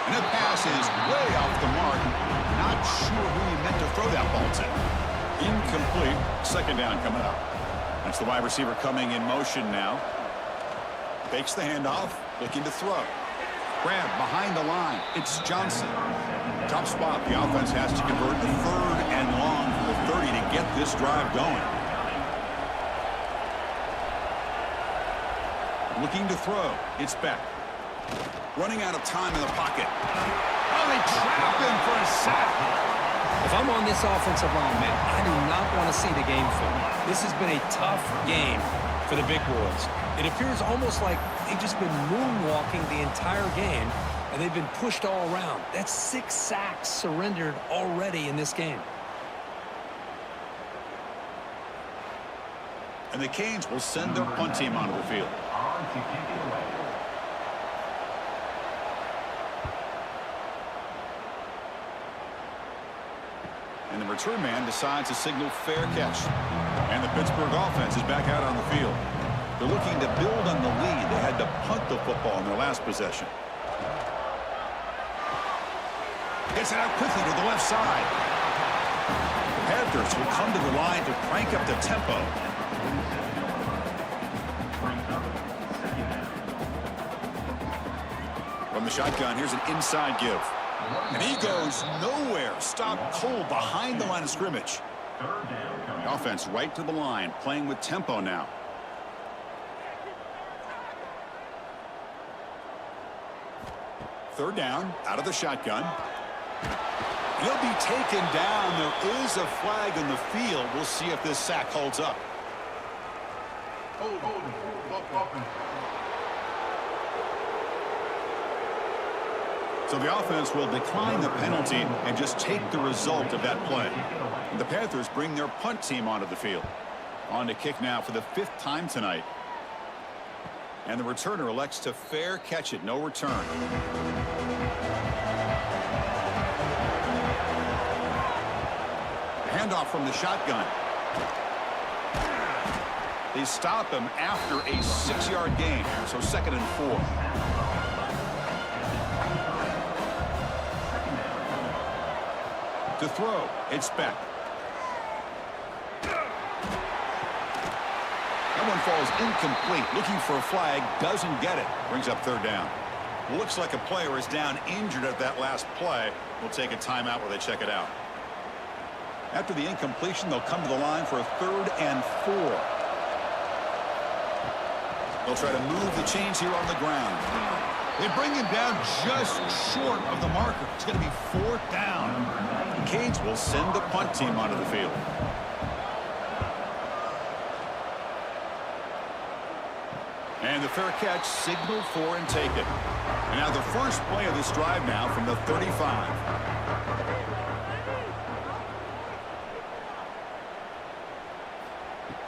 And the pass is way off the mark. Not sure who he meant to throw that ball to. Incomplete. Second down coming up. That's the wide receiver coming in motion now. Fakes the handoff. Looking to throw. Grab behind the line. It's Johnson. Top spot. The offense has to convert the third and long for the 30 to get this drive going. Looking to throw. It's Beck. Running out of time in the pocket. Oh, they trap him for a sack. If I'm on this offensive line, man, I do not want to see the game film. This has been a tough game for the big boys. It appears almost like they've just been moonwalking the entire game, and they've been pushed all around. That's 6 sacks surrendered already in this game. And the Canes will send their punt team onto the field. And the return man decides to signal fair catch. And the Pittsburgh offense is back out on the field. They're looking to build on the lead. They had to punt the football in their last possession. Gets it out quickly to the left side. The Panthers will come to the line to crank up the tempo. From the shotgun, here's an inside give. And he goes nowhere. Stopped cold behind the line of scrimmage. The offense right to the line, playing with tempo now. Third down, out of the shotgun. He'll be taken down. There is a flag in the field. We'll see if this sack holds up. So the offense will decline the penalty and just take the result of that play. And the Panthers bring their punt team onto the field. On to kick now for the 5th time tonight. And the returner elects to fair catch it. No return. Handoff from the shotgun. They stop him after a 6-yard gain. So 2nd and 4. To throw, it's Beck. That one falls incomplete. Looking for a flag, doesn't get it. Brings up third down. Looks like a player is down injured at that last play. We'll take a timeout while they check it out. After the incompletion, they'll come to the line for a 3rd and 4. They'll try to move the chains here on the ground. They bring him down just short of the marker. It's going to be 4th down. The Canes will send the punt team onto the field. And the fair catch signaled for and taken. And now the first play of this drive now from the 35.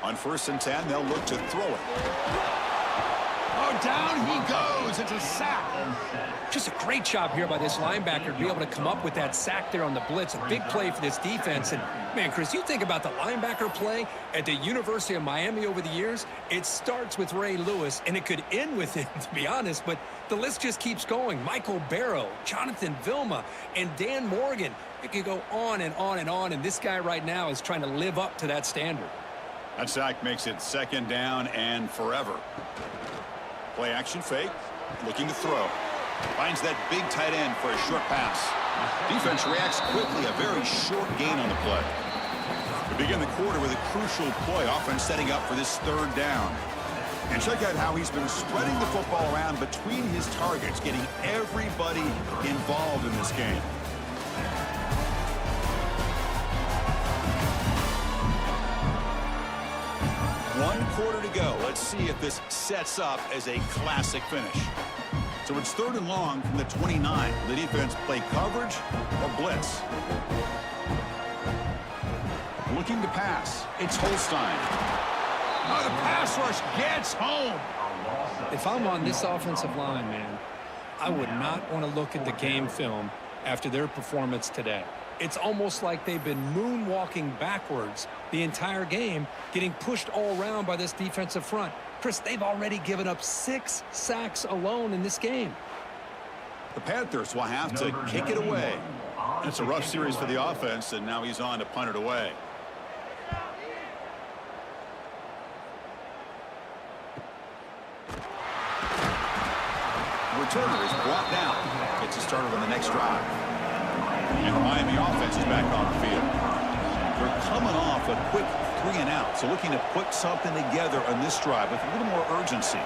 On 1st and 10, they'll look to throw it. Oh, down he goes. It's a sack. Just a great job here by this linebacker to be able to come up with that sack there on the blitz. A big play for this defense. And, man, Chris, you think about the linebacker play at the University of Miami over the years, it starts with Ray Lewis, and it could end with him, to be honest. But the list just keeps going. Michael Barrow, Jonathan Vilma, and Dan Morgan. It could go on and on and on, and this guy right now is trying to live up to that standard. That sack makes it 2nd down and forever. Play action fake. Looking to throw. Finds that big tight end for a short pass. Defense reacts quickly. A very short gain on the play. We begin the quarter with a crucial play. Offense setting up for this 3rd down. And check out how he's been spreading the football around between his targets, getting everybody involved in this game. One quarter to go. Let's see if this sets up as a classic finish. So it's 3rd and long from the 29. The defense play coverage or blitz. Looking to pass. It's Holstein. Oh, the pass rush gets home. If I'm on this offensive line, man, I would not want to look at the game film after their performance today. It's almost like they've been moonwalking backwards the entire game, getting pushed all around by this defensive front. Chris, they've already given up 6 sacks alone in this game. The Panthers will have to kick it away. It's a rough series for the offense, and now he's on to punt it away. The returner is brought down. Gets a started on the next drive. And the Miami offense is back on the field. They're coming off a quick 3 and out, so looking to put something together on this drive with a little more urgency.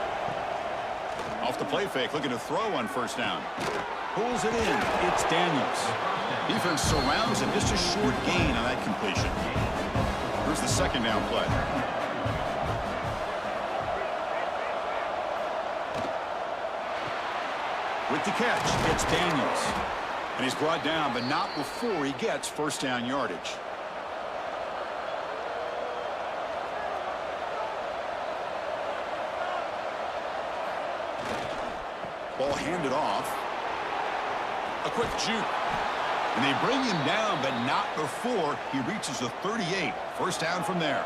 Off the play fake, looking to throw on 1st down. Pulls it in. It's Daniels. Defense surrounds him. Just a short gain on that completion. Here's the 2nd down play. With the catch, it's Daniels. And he's brought down, but not before he gets 1st down yardage. Ball handed off. A quick juke. And they bring him down, but not before he reaches the 38. 1st down from there.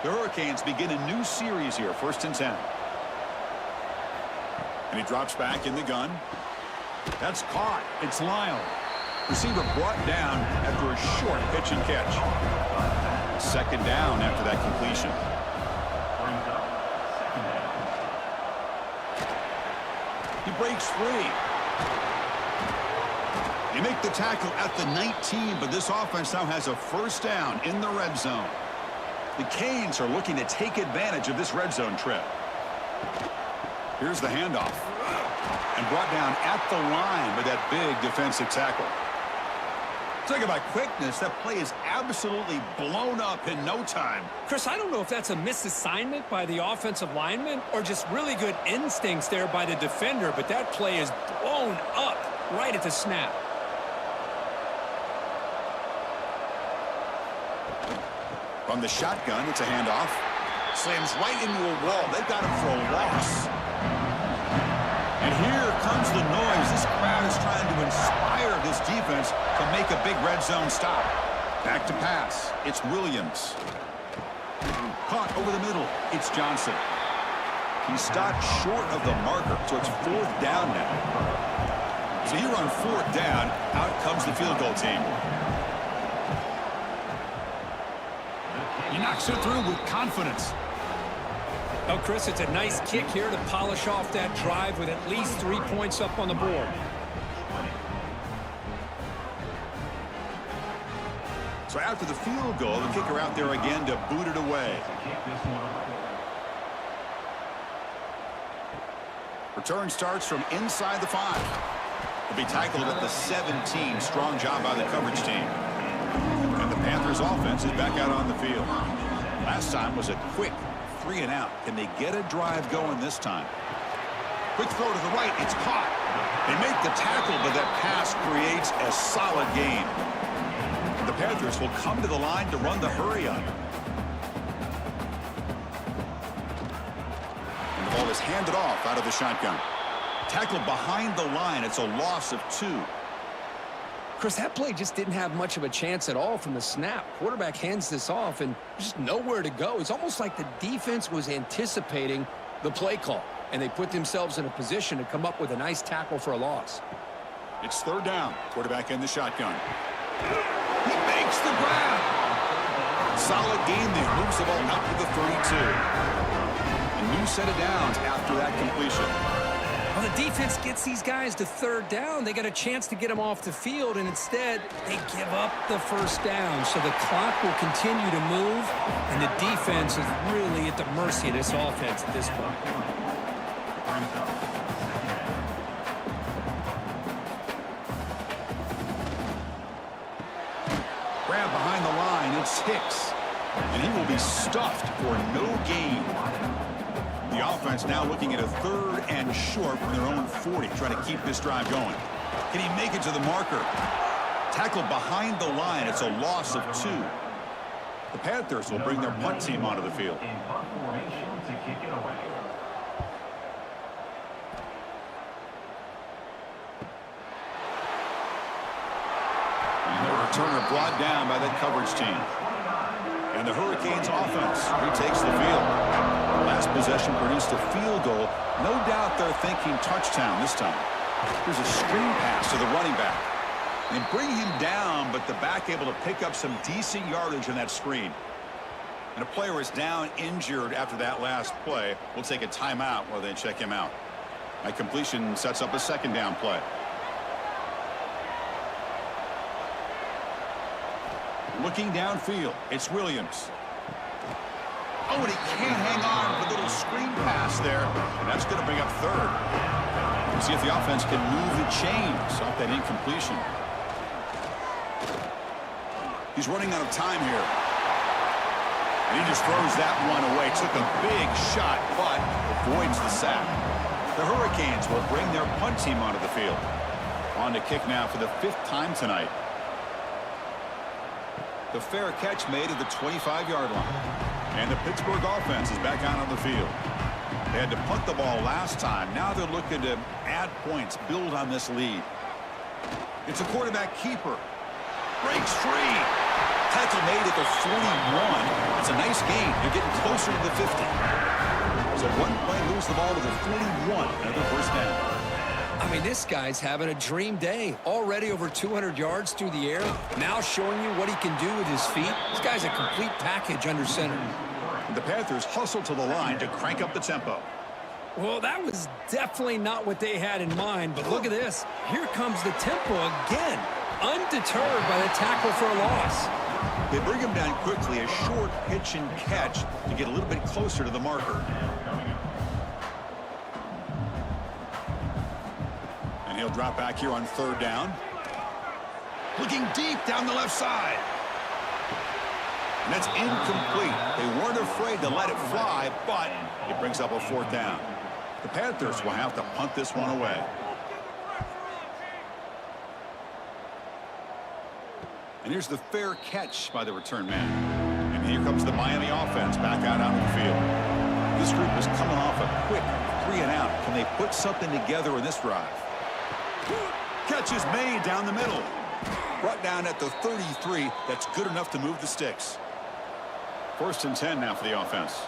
The Hurricanes begin a new series here, 1st and 10. And he drops back in the gun. That's caught. It's Lyle. Receiver brought down after a short pitch and catch. 2nd down after that completion. He breaks free. They make the tackle at the 19, but this offense now has a 1st down in the red zone. The Canes are looking to take advantage of this red zone trip. Here's the handoff. And brought down at the line with that big defensive tackle. Talking about quickness, that play is absolutely blown up in no time. Chris, I don't know if that's a misassignment by the offensive lineman or just really good instincts there by the defender, but that play is blown up right at the snap. From the shotgun, it's a handoff. Slams right into a wall. They've got him for a loss. And here comes the noise. This crowd is trying to inspire this defense to make a big red zone stop. Back to pass. It's Williams. Caught over the middle. It's Johnson. He stopped short of the marker, so it's 4th down now. So here on 4th down, out comes the field goal team. He knocks it through with confidence. Oh, Chris, it's a nice kick here to polish off that drive with at least 3 points up on the board. So after the field goal, the kicker out there again to boot it away. Return starts from inside the 5. He'll be tackled at the 17. Strong job by the coverage team. And the Panthers offense is back out on the field. Last time was a quick 3 and out. Can they get a drive going this time? Quick throw to the right. It's caught. They make the tackle, but that pass creates a solid gain. The Panthers will come to the line to run the hurry on. And the ball is handed off out of the shotgun. Tackled behind the line. It's a loss of 2. Chris, that play just didn't have much of a chance at all from the snap. Quarterback hands this off and just nowhere to go. It's almost like the defense was anticipating the play call, and they put themselves in a position to come up with a nice tackle for a loss. It's 3rd down. Quarterback in the shotgun. He makes the grab. Solid gain there. Moves the ball out to the 32. A new set of downs after that completion. Well, the defense gets these guys to 3rd down. They got a chance to get them off the field, and instead they give up the 1st down. So the clock will continue to move, and the defense is really at the mercy of this offense at this point. Grab behind the line. It's Hicks. And he will be stuffed for no gain. The offense now looking at a 3rd and short from their own 40, trying to keep this drive going. Can he make it to the marker? Tackled behind the line. It's a loss of 2. The Panthers will bring their punt team onto the field. In punt formation to kick it away. And the returner brought down by that coverage team. And the Hurricanes offense retakes the field. Last possession produced a field goal. No doubt they're thinking touchdown this time. Here's a screen pass to the running back. They bring him down, but the back able to pick up some decent yardage in that screen. And a player is down injured after that last play. We'll take a timeout while they check him out. That completion sets up a 2nd down play. Looking downfield, it's Williams. Oh, and he can't hang on with a little screen pass there. And that's going to bring up 3rd. We'll see if the offense can move the chains off that incompletion. He's running out of time here. And he just throws that one away. Took a big shot, but avoids the sack. The Hurricanes will bring their punt team onto the field. On to kick now for the 5th time tonight. The fair catch made at the 25-yard line. And the Pittsburgh offense is back out on the field. They had to punt the ball last time. Now they're looking to add points, build on this lead. It's a quarterback keeper. Breaks free. Tackle made at the 41. It's a nice gain. They're getting closer to the 50. So one play, lose the ball to the 41. Another 1st down. I mean, this guy's having a dream day. Already over 200 yards through the air. Now showing you what he can do with his feet. This guy's a complete package under center. The Panthers hustle to the line to crank up the tempo. Well, that was definitely not what they had in mind, but look at this. Here comes the tempo again. Undeterred by the tackle for a loss. They bring him down quickly, a short pitch and catch to get a little bit closer to the marker. And he'll drop back here on 3rd down. Looking deep down the left side. And that's incomplete. They weren't afraid to let it fly, but it brings up a 4th down. The Panthers will have to punt this one away. And here's the fair catch by the return man. And here comes the Miami offense back out onto the field. This group is coming off a quick 3 and out. Can they put something together in this drive? Catch is made down the middle. Brought down at the 33. That's good enough to move the sticks. 1st and 10 now for the offense.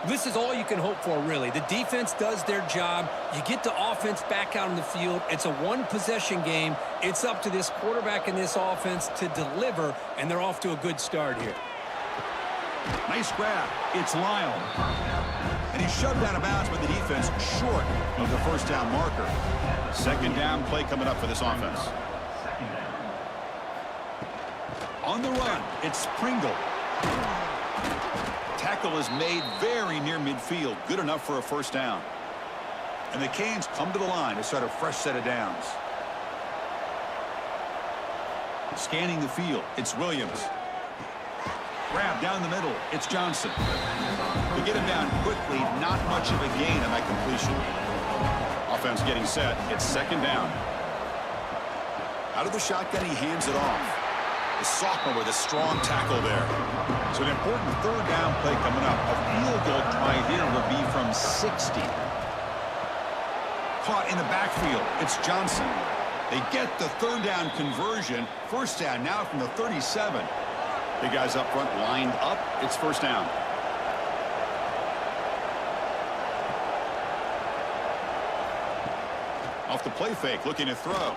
This is all you can hope for, really. The defense does their job. You get the offense back out on the field. It's a 1-possession game. It's up to this quarterback and this offense to deliver, and they're off to a good start here. Nice grab. It's Lyle. And he's shoved out of bounds by the defense short of the 1st down marker. 2nd down play coming up for this offense. On the run, it's Pringle. Tackle is made very near midfield. Good enough for a 1st down. And the Canes come to the line to start a fresh set of downs. Scanning the field, it's Williams. Grab down the middle, it's Johnson. To get him down quickly, not much of a gain on that completion. Offense getting set, it's 2nd down. Out of the shotgun, he hands it off. The sophomore with a strong tackle there. So an important 3rd down play coming up. A field goal try here would be from 60. Caught in the backfield. It's Johnson. They get the 3rd down conversion. 1st down now from the 37. The guys up front lined up. It's 1st down. Off the play fake, looking to throw.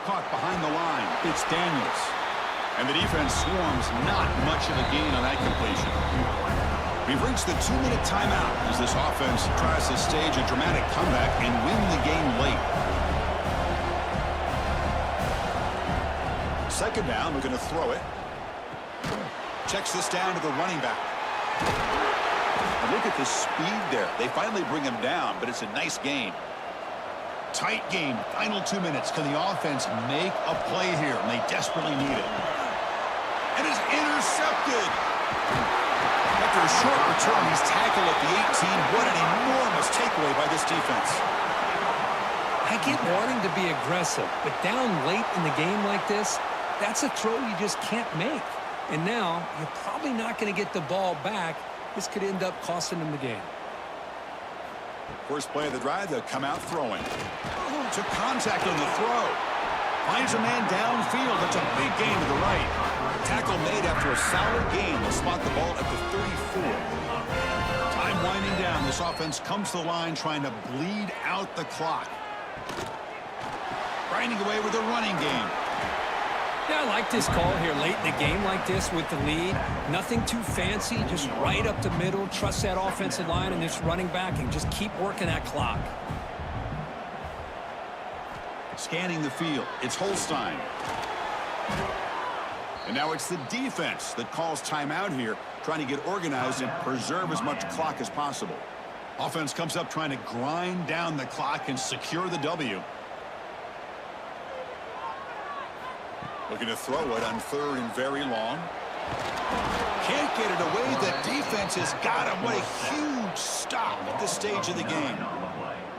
Caught behind the line. It's Daniels. And the defense swarms. Not much of a gain on that completion. We've reached the 2-minute timeout as this offense tries to stage a dramatic comeback and win the game late. 2nd down, we're going to throw it. Checks this down to the running back. And look at the speed there. They finally bring him down, but it's a nice gain. Tight game. Final 2 minutes. Can the offense make a play here? And they desperately need it. And it's intercepted. After a short return, he's tackled at the 18. What an enormous takeaway by this defense. I get wanting to be aggressive, but down late in the game like this, that's a throw you just can't make. And now, you're probably not going to get the ball back. This could end up costing them the game. First play of the drive, they'll come out throwing. Oh, took contact on the throw. Finds a man downfield. That's a big gain to the right. Tackle made after a solid gain. They'll spot the ball at the 34. Time winding down. This offense comes to the line trying to bleed out the clock. Grinding away with a running game. Yeah, I like this call here late in the game like this with the lead. Nothing too fancy, just right up the middle. Trust that offensive line and this running back and just keep working that clock. Scanning the field, it's Holstein. And now it's the defense that calls timeout here, trying to get organized and preserve as much clock as possible. Offense comes up trying to grind down the clock and secure the W. Looking to throw it on third and very long. Can't get it away. The defense has got him. What a huge stop at this stage of the game.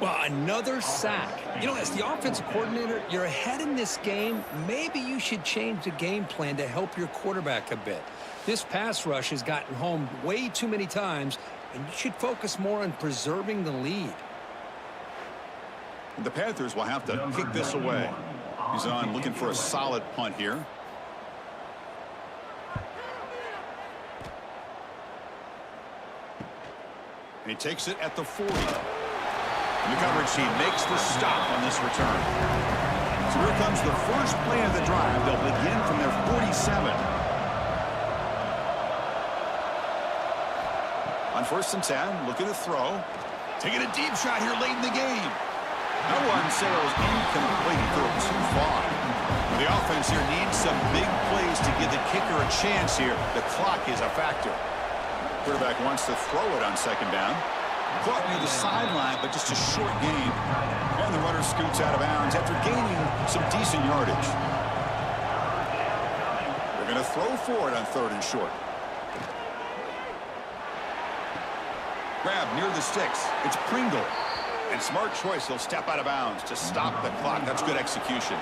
Well, another sack. You know, as the offensive coordinator, you're ahead in this game. Maybe you should change the game plan to help your quarterback a bit. This pass rush has gotten home way too many times, and you should focus more on preserving the lead. The Panthers will have to kick this away. He's on looking for a solid punt here. And he takes it at the 40. And the coverage team makes the stop on this return. So here comes the first play of the drive. They'll begin from their 47. On 1st and 10, looking to throw. Taking a deep shot here late in the game. No one sails incomplete. He threw it too far. The offense here needs some big plays to give the kicker a chance here. The clock is a factor. Quarterback wants to throw it on 2nd down. Caught near the sideline, but just a short gain. And the runner scoots out of bounds after gaining some decent yardage. They're going to throw for it on 3rd and short. Grab near the sticks. It's Pringle. And smart choice, he'll step out of bounds to stop the clock. That's good execution.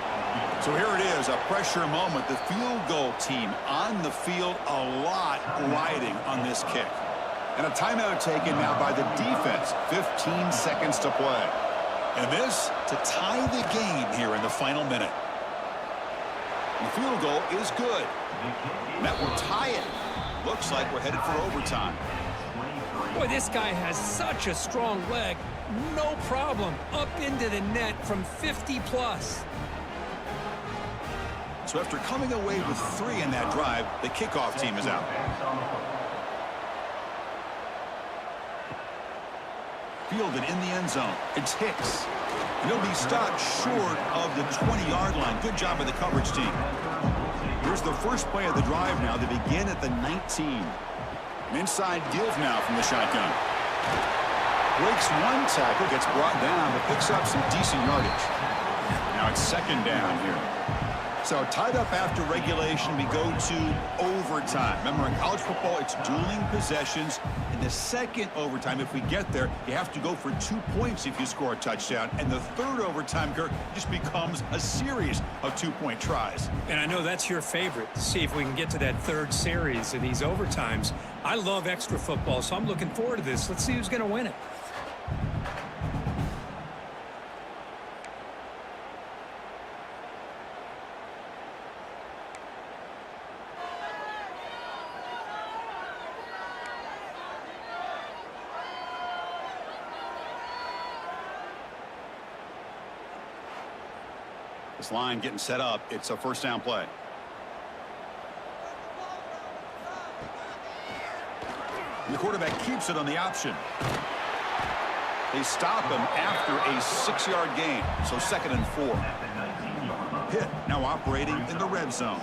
So here it is, a pressure moment. The field goal team on the field, a lot riding on this kick. And a timeout taken now by the defense. 15 seconds to play. And this to tie the game here in the final minute. The field goal is good. And that will tie it. Looks like we're headed for overtime. Boy, this guy has such a strong leg. No problem. Up into the net from 50 plus. So after coming away with 3 in that drive, the kickoff team is out. Fielded in the end zone. It's Hicks. And he'll be stopped short of the 20-yard line. Good job by the coverage team. Here's the first play of the drive now. They begin at the 19. An inside give now from the shotgun. Breaks one tackle, gets brought down, but picks up some decent yardage. Now it's 2nd down here. So tied up after regulation, we go to overtime. Remember, in college football, it's dueling possessions. In the second overtime, if we get there, you have to go for 2 points if you score a touchdown. And the third overtime, Kirk, just becomes a series of 2-point tries. And I know that's your favorite. See if we can get to that 3rd series of these overtimes. I love extra football, so I'm looking forward to this. Let's see who's going to win it. This line getting set up. It's a 1st down play. And the quarterback keeps it on the option. They stop him after a 6-yard gain. So 2nd and 4. Pitt now operating in the red zone.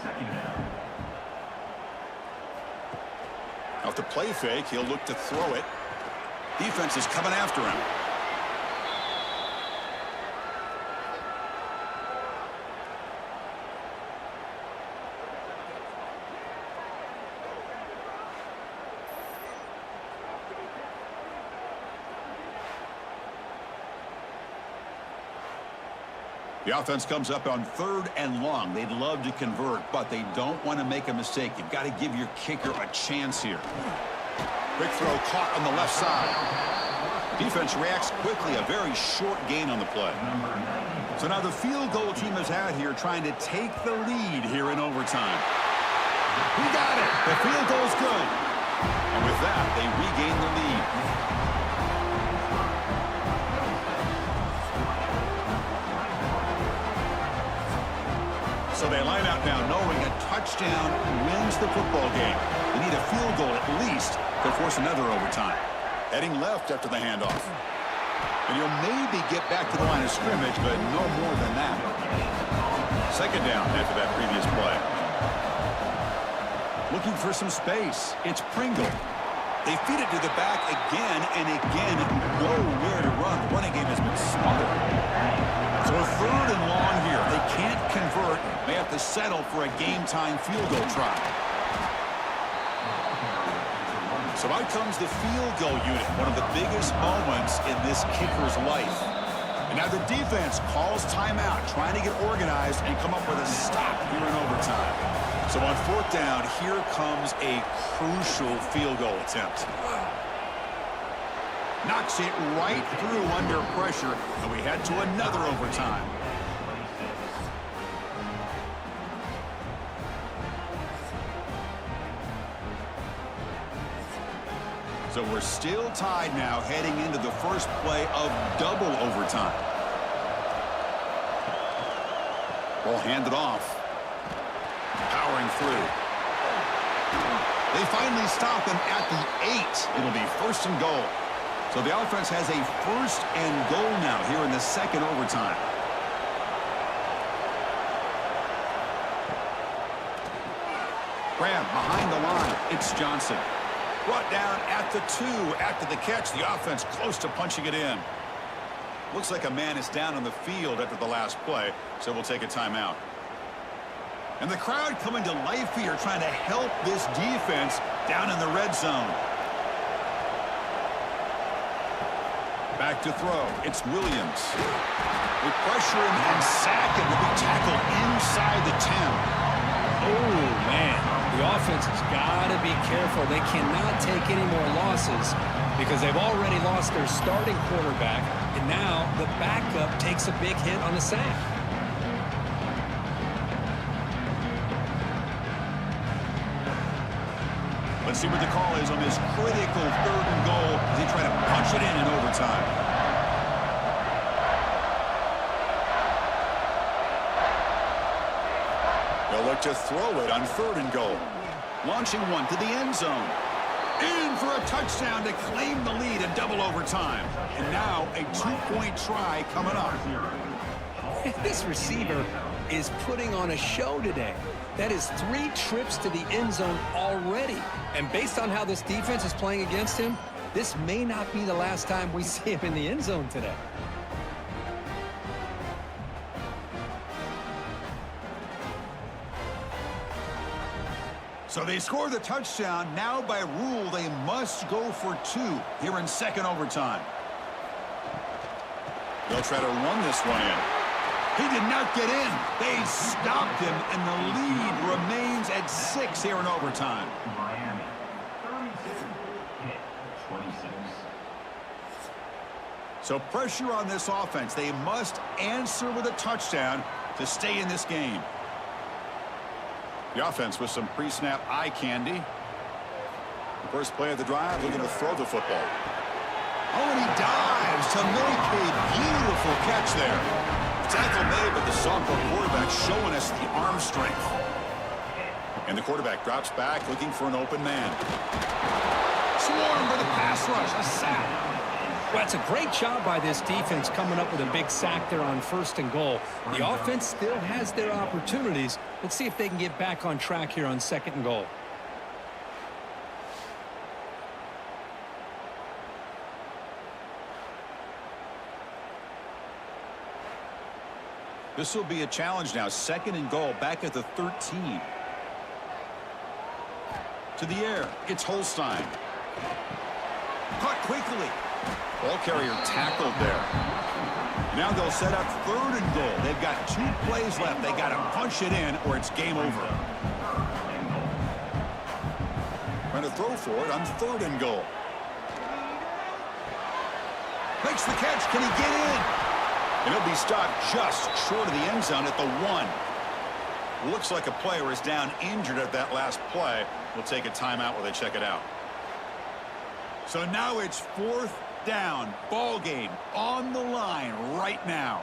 Off the play fake, he'll look to throw it. Defense is coming after him. The offense comes up on 3rd and long. They'd love to convert, but they don't want to make a mistake. You've got to give your kicker a chance here. Quick throw caught on the left side. Defense reacts quickly. A very short gain on the play. So now the field goal team is out here trying to take the lead here in overtime. He got it. The field goal's good. And with that, they regain the lead. So they line out now knowing a touchdown wins the football game. They need a field goal at least to force another overtime. Heading left after the handoff. And he'll maybe get back to the line of scrimmage, but no more than that. 2nd down after that previous play. Looking for some space. It's Pringle. They feed it to the back again and again. Nowhere to run. The running game has been smothered. So 3rd and long here. They can't convert. They have to settle for a game-time field goal try. So out comes the field goal unit, one of the biggest moments in this kicker's life. And now the defense calls timeout, trying to get organized and come up with a stop here in overtime. So on 4th down, here comes a crucial field goal attempt. Knocks it right through under pressure, and we head to another overtime. So we're still tied now heading into the first play of double overtime. Ball handed off. Powering through. They finally stop him at the 8. It'll be 1st and goal. So the offense has a 1st and goal now here in the 2nd overtime. Graham behind the line. It's Johnson. Brought down at the 2 after the catch. The offense close to punching it in. Looks like a man is down on the field after the last play, so we'll take a timeout. And the crowd coming to life here, trying to help this defense down in the red zone. Back to throw. It's Williams. They pressure him and sack him. Will be tackled inside the 10. Oh, man. The offense has got to be careful. They cannot take any more losses because they've already lost their starting quarterback, and now the backup takes a big hit on the sack. Let's see what the call is on this critical 3rd and goal as they try to punch it in overtime. They'll look to throw it on 3rd and goal. Launching one to the end zone. In for a touchdown to claim the lead in double overtime. And now a 2-point try coming up. This receiver is putting on a show today. That is 3 trips to the end zone already. And based on how this defense is playing against him, this may not be the last time we see him in the end zone today. So they score the touchdown. Now by rule, they must go for 2 here in 2nd overtime. They'll try to run this one in. He did not get in. They stopped him, and the lead remains at 6 here in overtime. Miami, 36, hit, 26. So pressure on this offense. They must answer with a touchdown to stay in this game. The offense with some pre-snap eye candy. The first play of the drive, looking to throw the football. Oh, and he dives to make a beautiful catch there. Tackle made, but the sophomore quarterback showing us the arm strength. And the quarterback drops back, looking for an open man. Swarm for the pass rush, a sack. Well, it's a great job by this defense coming up with a big sack there on 1st and goal. The offense still has their opportunities. Let's see if they can get back on track here on 2nd and goal. This will be a challenge now. 2nd and goal, back at the 13. To the air, it's Holstein. Caught quickly. Ball carrier tackled there. Now they'll set up 3rd and goal. They've got 2 plays left. They got to punch it in or it's game over. Trying to throw for it on 3rd and goal. Makes the catch. Can he get in? And he'll be stopped just short of the end zone at the 1. Looks like a player is down injured at that last play. We'll take a timeout while they check it out. So now it's 4th down. Ball game on the line right now.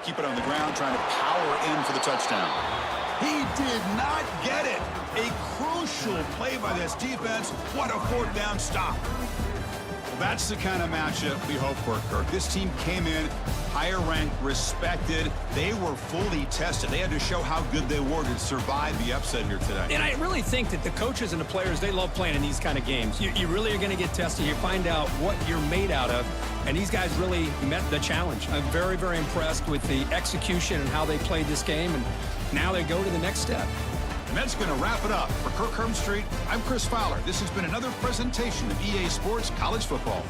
Keep it on the ground, trying to power in for the touchdown. He did not get it. A crucial play by this defense. What a 4th down stop. That's the kind of matchup we hope for, Kirk. This team came in higher ranked, respected. They were fully tested. They had to show how good they were to survive the upset here today. And I really think that the coaches and the players, they love playing in these kind of games. You really are going to get tested. You find out what you're made out of. And these guys really met the challenge. I'm very, very impressed with the execution and how they played this game. And now they go to the next step. And that's going to wrap it up. For Kirk Hermstreet, I'm Chris Fowler. This has been another presentation of EA Sports College Football.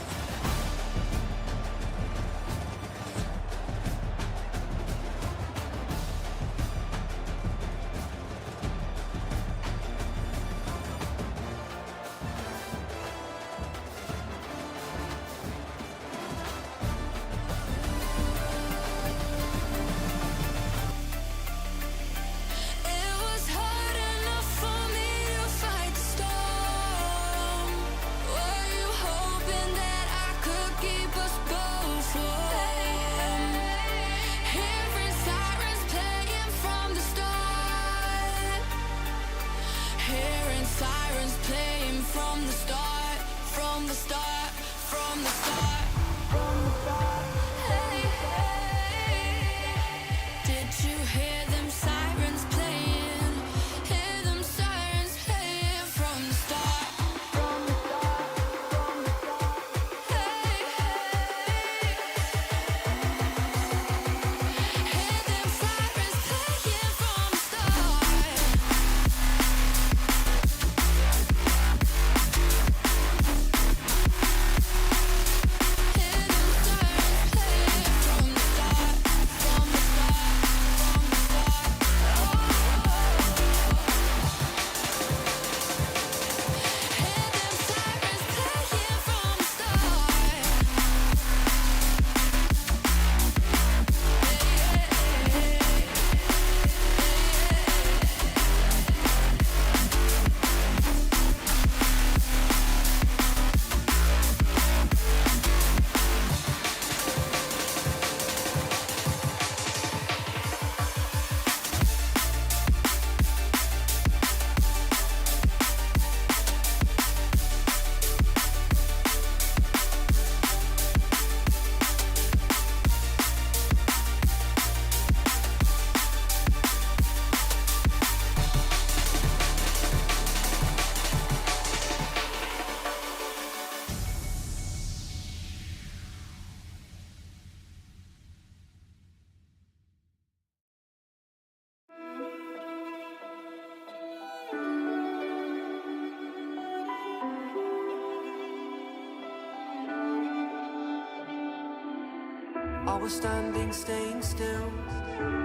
I was standing, staying still,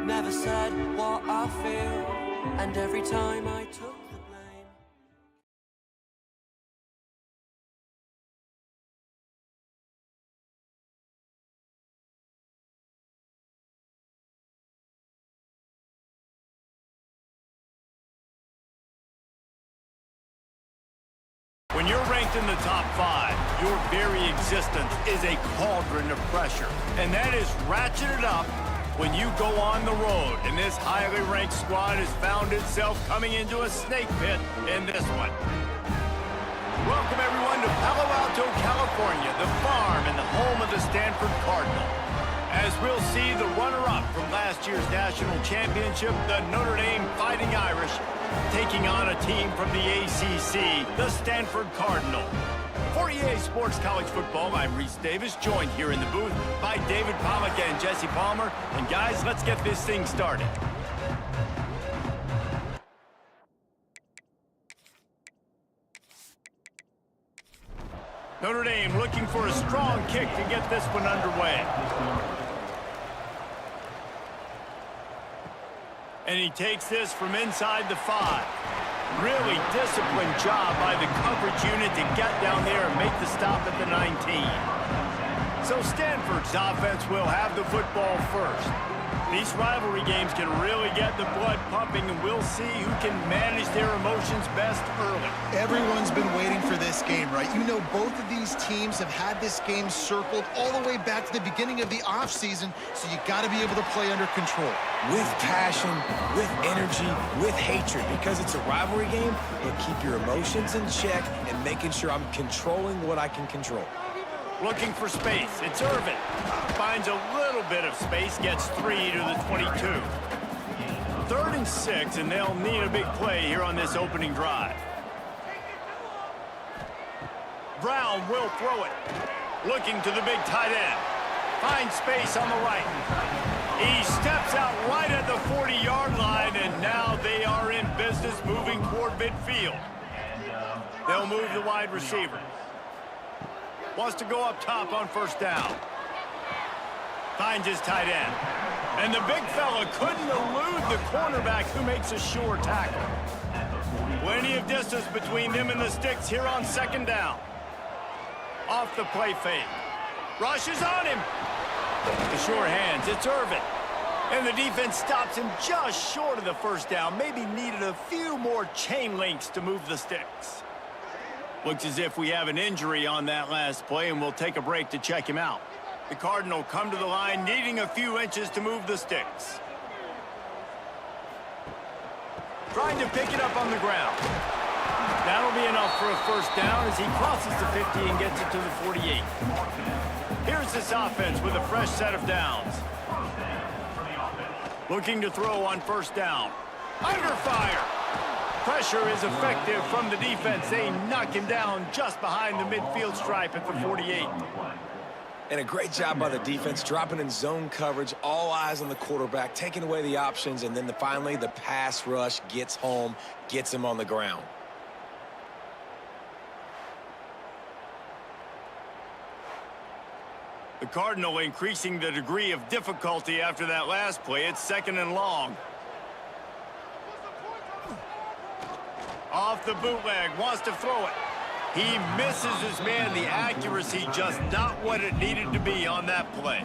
never said what I feel, and every time I took the blame. When you're ranked in the top 5, your very existence is a cauldron of pressure. And that is ratcheted up when you go on the road. And this highly ranked squad has found itself coming into a snake pit in this one. Welcome, everyone, to Palo Alto, California, the farm and the home of the Stanford Cardinal. As we'll see the runner-up from last year's national championship, the Notre Dame Fighting Irish, taking on a team from the ACC, the Stanford Cardinal. For EA Sports College Football, I'm Reese Davis, joined here in the booth by David Pollack and Jesse Palmer. And guys, let's get this thing started. Notre Dame looking for a strong kick to get this one underway. And he takes this from inside the 5. Really disciplined job by the coverage unit to get down there and make the stop at the 19. So Stanford's offense will have the football first. These rivalry games can really get the blood pumping, and we'll see who can manage their emotions best early. Everyone's been waiting for this game, right? You know, both of these teams have had this game circled all the way back to the beginning of the offseason, so you got to be able to play under control. With passion, with energy, with hatred, because it's a rivalry game, but keep your emotions in check and making sure I'm controlling what I can control. Looking for space. It's Irvin. Finds a little bit of space, gets 3 to the 22. 3rd and 6, and they'll need a big play here on this opening drive. Brown will throw it. Looking to the big tight end. Finds space on the right. He steps out right at the 40-yard line, and now they are in business moving toward midfield. They'll move the wide receiver. Wants to go up top on 1st down. Finds his tight end. And the big fella couldn't elude the cornerback who makes a sure tackle. Plenty of distance between them and the sticks here on 2nd down. Off the play fake. Rushes on him. The sure hands, it's Irvin. And the defense stops him just short of the 1st down. Maybe needed a few more chain links to move the sticks. Looks as if we have an injury on that last play, and we'll take a break to check him out. The Cardinal come to the line, needing a few inches to move the sticks. Trying to pick it up on the ground. That'll be enough for a 1st down as he crosses the 50 and gets it to the 48. Here's this offense with a fresh set of downs. Looking to throw on 1st down. Under fire. Pressure is effective from the defense. They knock him down just behind the midfield stripe at the 48. And a great job by the defense, dropping in zone coverage, all eyes on the quarterback, taking away the options, and then finally the pass rush gets home, gets him on the ground. The Cardinal increasing the degree of difficulty after that last play. It's 2nd and long. Off the bootleg, wants to throw it. He misses his man. The accuracy just not what it needed to be on that play.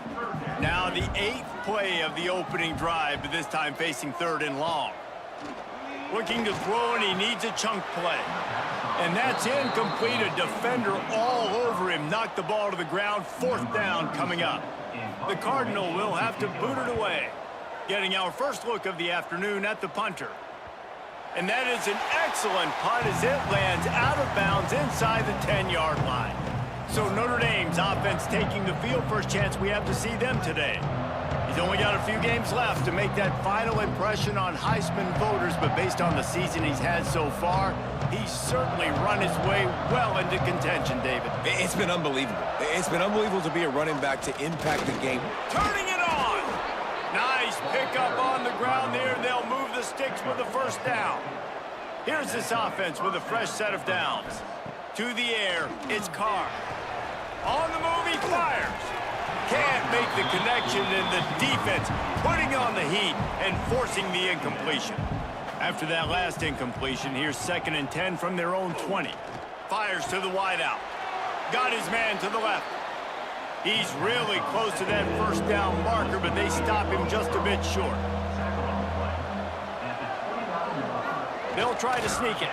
Now the 8th play of the opening drive, but this time facing 3rd and long. Looking to throw, and he needs a chunk play. And that's incomplete. A defender all over him. Knocked the ball to the ground. 4th down coming up. The Cardinal will have to boot it away. Getting our first look of the afternoon at the punter. And that is an excellent punt as it lands out of bounds inside the 10-yard line. So Notre Dame's offense taking the field. First chance we have to see them today. He's only got a few games left to make that final impression on Heisman voters, but based on the season he's had so far, he's certainly run his way well into contention, David. It's been unbelievable. It's been unbelievable to be a running back to impact the game. Turning it on! Nice pickup on the ground there. They'll move the sticks with the 1st down. Here's this offense with a fresh set of downs. To the air, it's Carr. On the move, he fires. Can't make the connection, and the defense putting on the heat and forcing the incompletion. After that last incompletion, here's 2nd and 10 from their own 20. Fires to the wideout. Got his man to the left. He's really close to that 1st down marker, but they stop him just a bit short. They'll try to sneak it.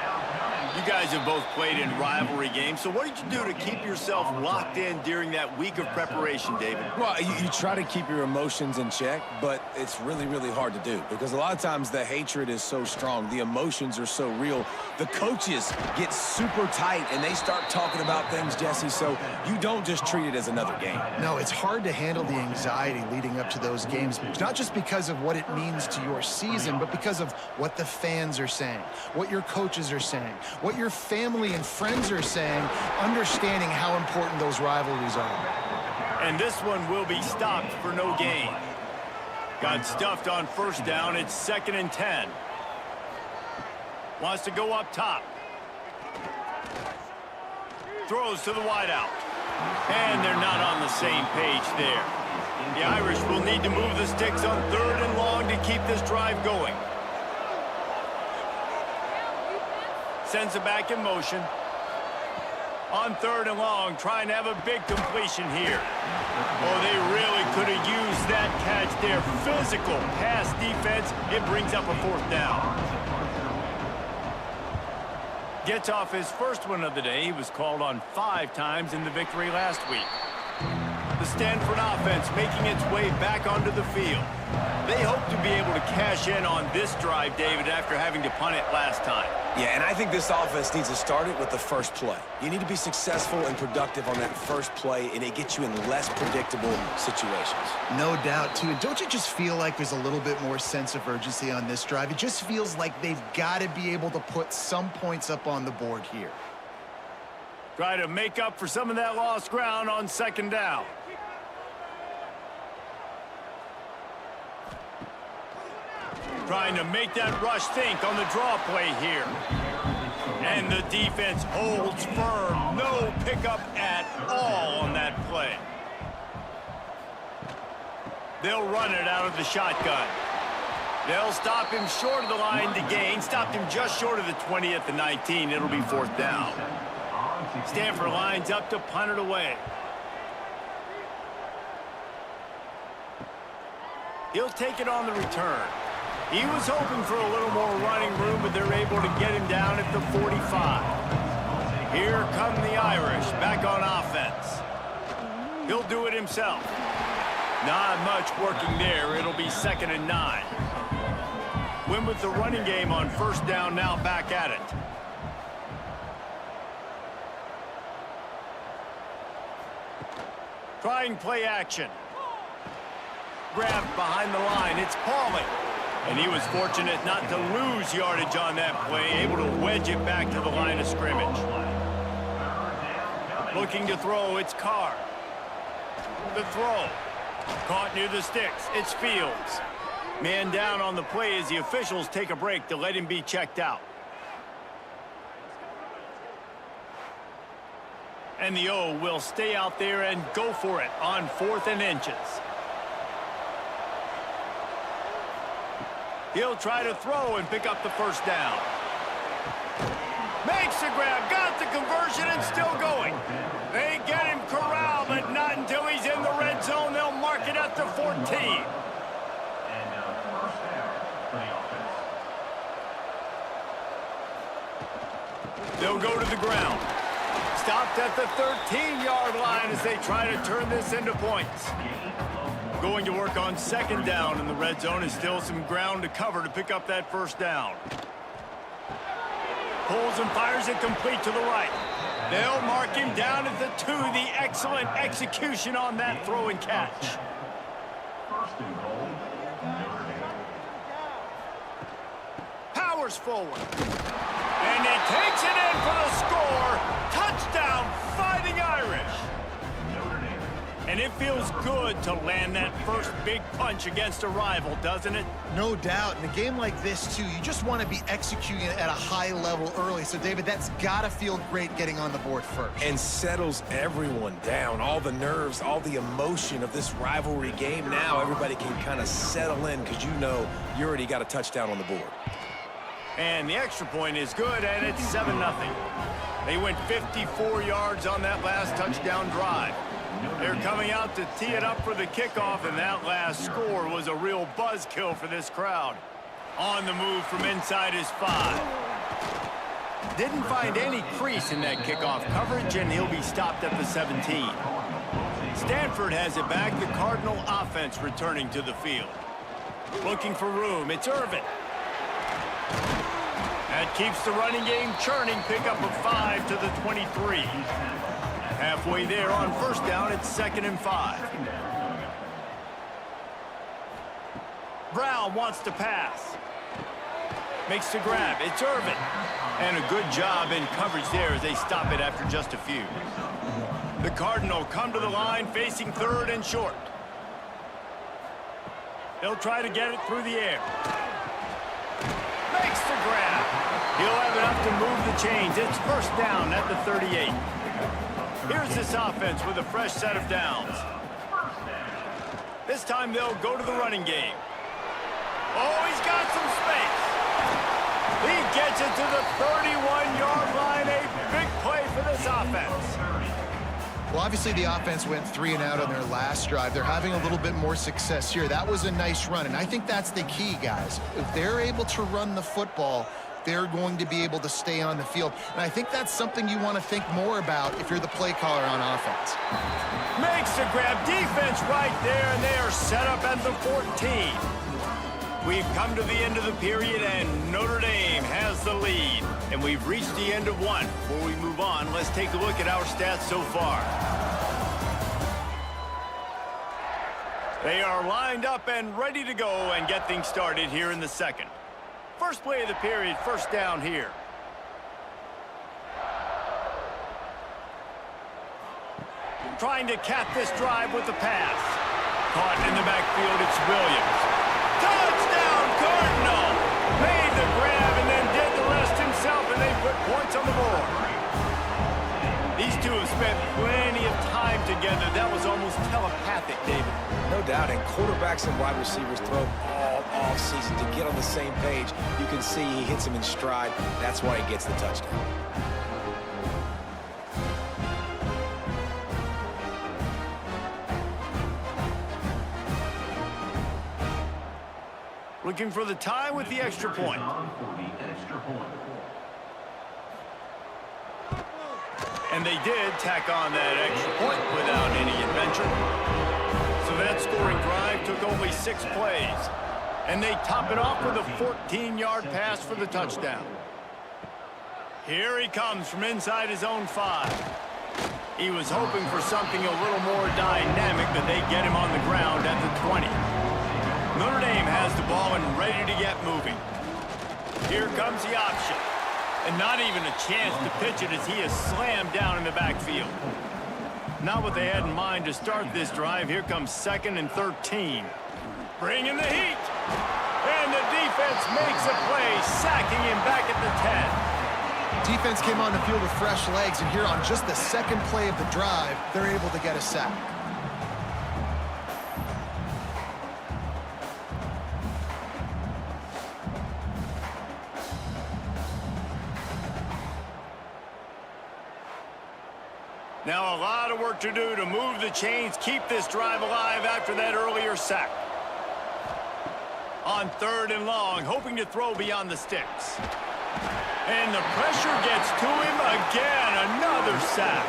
You guys have both played in rivalry games, so what did you do to keep yourself locked in during that week of preparation, David? Well, you try to keep your emotions in check, but it's really, really hard to do because a lot of times the hatred is so strong. The emotions are so real. The coaches get super tight, and they start talking about things, Jesse, so you don't just treat it as another game. No, it's hard to handle the anxiety leading up to those games, not just because of what it means to your season, but because of what the fans are saying, what your coaches are saying, what your family and friends are saying, understanding how important those rivalries are. And this one will be stopped for no gain. Got stuffed on 1st down. It's 2nd and 10. Wants to go up top. Throws to the wideout. And they're not on the same page there. The Irish will need to move the sticks on 3rd and long to keep this drive going. Sends it back in motion. On 3rd and long, trying to have a big completion here. Oh, they really could have used that catch there. Physical pass defense. It brings up a 4th down. Gets off his first one of the day. He was called on 5 times in the victory last week. The Stanford offense making its way back onto the field. They hope to be able to cash in on this drive, David, after having to punt it last time. Yeah, and I think this offense needs to start it with the first play. You need to be successful and productive on that first play, and it gets you in less predictable situations. No doubt, too. And don't you just feel like there's a little bit more sense of urgency on this drive? It just feels like they've got to be able to put some points up on the board here. Try to make up for some of that lost ground on 2nd down. Trying to make that rush think on the draw play here. And the defense holds firm. No pickup at all on that play. They'll run it out of the shotgun. They'll stop him short of the line to gain. Stopped him just short of the 20 at the 19. It'll be 4th down. Stanford lines up to punt it away. He'll take it on the return. He was hoping for a little more running room, but they're able to get him down at the 45. Here come the Irish back on offense. He'll do it himself. Not much working there. It'll be 2nd and 9. Win with the running game on 1st down, now back at it. Trying play action. Grabbed behind the line. It's Pauling. And he was fortunate not to lose yardage on that play, able to wedge it back to the line of scrimmage. Looking to throw, it's Carr. The throw. Caught near the sticks, it's Fields. Man down on the play as the officials take a break to let him be checked out. And the O will stay out there and go for it on 4th and inches. He'll try to throw and pick up the 1st down. Makes the grab, got the conversion, and still going. They get him corralled, but not until he's in the red zone. They'll mark it at the 14. And 1st down for the offense. They'll go to the ground. Stopped at the 13-yard line as they try to turn this into points. Going to work on 2nd down in the red zone is still some ground to cover to pick up that 1st down. Pulls and fires it complete to the right. They'll mark him down at the 2. The excellent execution on that throw and catch. 1st and goal, Notre Dame. Powers forward. And he takes it in for the score. Touchdown, Fighting Irish. And it feels good to land that first big punch against a rival, doesn't it? No doubt. In a game like this, too, you just want to be executing it at a high level early. So, David, that's got to feel great getting on the board first. And settles everyone down. All the nerves, all the emotion of this rivalry game. Now everybody can kind of settle in because you know you already got a touchdown on the board. And the extra point is good, and it's 7-0. They went 54 yards on that last touchdown drive. They're coming out to tee it up for the kickoff, and that last score was a real buzzkill for this crowd. On the move from inside his 5. Didn't find any crease in that kickoff coverage, and he'll be stopped at the 17. Stanford has it back. The Cardinal offense returning to the field. Looking for room. It's Irvin. That keeps the running game churning. Pickup of 5 to the 23. Halfway there on 1st down, it's 2nd and 5. Brown wants to pass. Makes the grab. It's Irvin. And a good job in coverage there as they stop it after just a few. The Cardinal come to the line facing 3rd and short. They'll try to get it through the air. Makes the grab. He'll have enough to move the chains. It's 1st down at the 38. Here's this offense with a fresh set of downs. This time they'll go to the running game. Oh, he's got some space. He gets it to the 31-yard line. A big play for this offense. Well, obviously the offense went 3 and out on their last drive. They're having a little bit more success here. That was a nice run, and I think that's the key, guys. If they're able to run the football, they're going to be able to stay on the field. And I think that's something you want to think more about if you're the play caller on offense. Makes the grab. Defense right there, and they are set up at the 14. We've come to the end of the period, and Notre Dame has the lead. And we've reached the end of one. Before we move on, let's take a look at our stats so far. They are lined up and ready to go and get things started here in the second. First play of the period, first down here. Trying to cap this drive with the pass. Caught in the backfield, it's Williams. Touchdown, Cardinal! Made the grab and then did the rest himself, and they put points on the board. These two have spent plenty of time together. That was almost telepathic, David. No doubt, and quarterbacks and wide receivers throw all offseason to get on the same page. You can see he hits him in stride. That's why he gets the touchdown. Looking for the tie with the extra point. And they did tack on that extra point without any adventure. So that scoring drive took only 6 plays. And they top it off with a 14-yard pass for the touchdown. Here he comes from inside his own 5. He was hoping for something a little more dynamic, but they get him on the ground at the 20. Notre Dame has the ball and ready to get moving. Here comes the option. And not even a chance to pitch it as he is slammed down in the backfield. Not what they had in mind to start this drive. Here comes 2nd and 13. Bringing the heat. And the defense makes a play, sacking him back at the 10. Defense came on the field with fresh legs, and here on just the second play of the drive, they're able to get a sack. Now a lot of work to do to move the chains, keep this drive alive after that earlier sack. On 3rd and long, hoping to throw beyond the sticks. And the pressure gets to him again, another sack.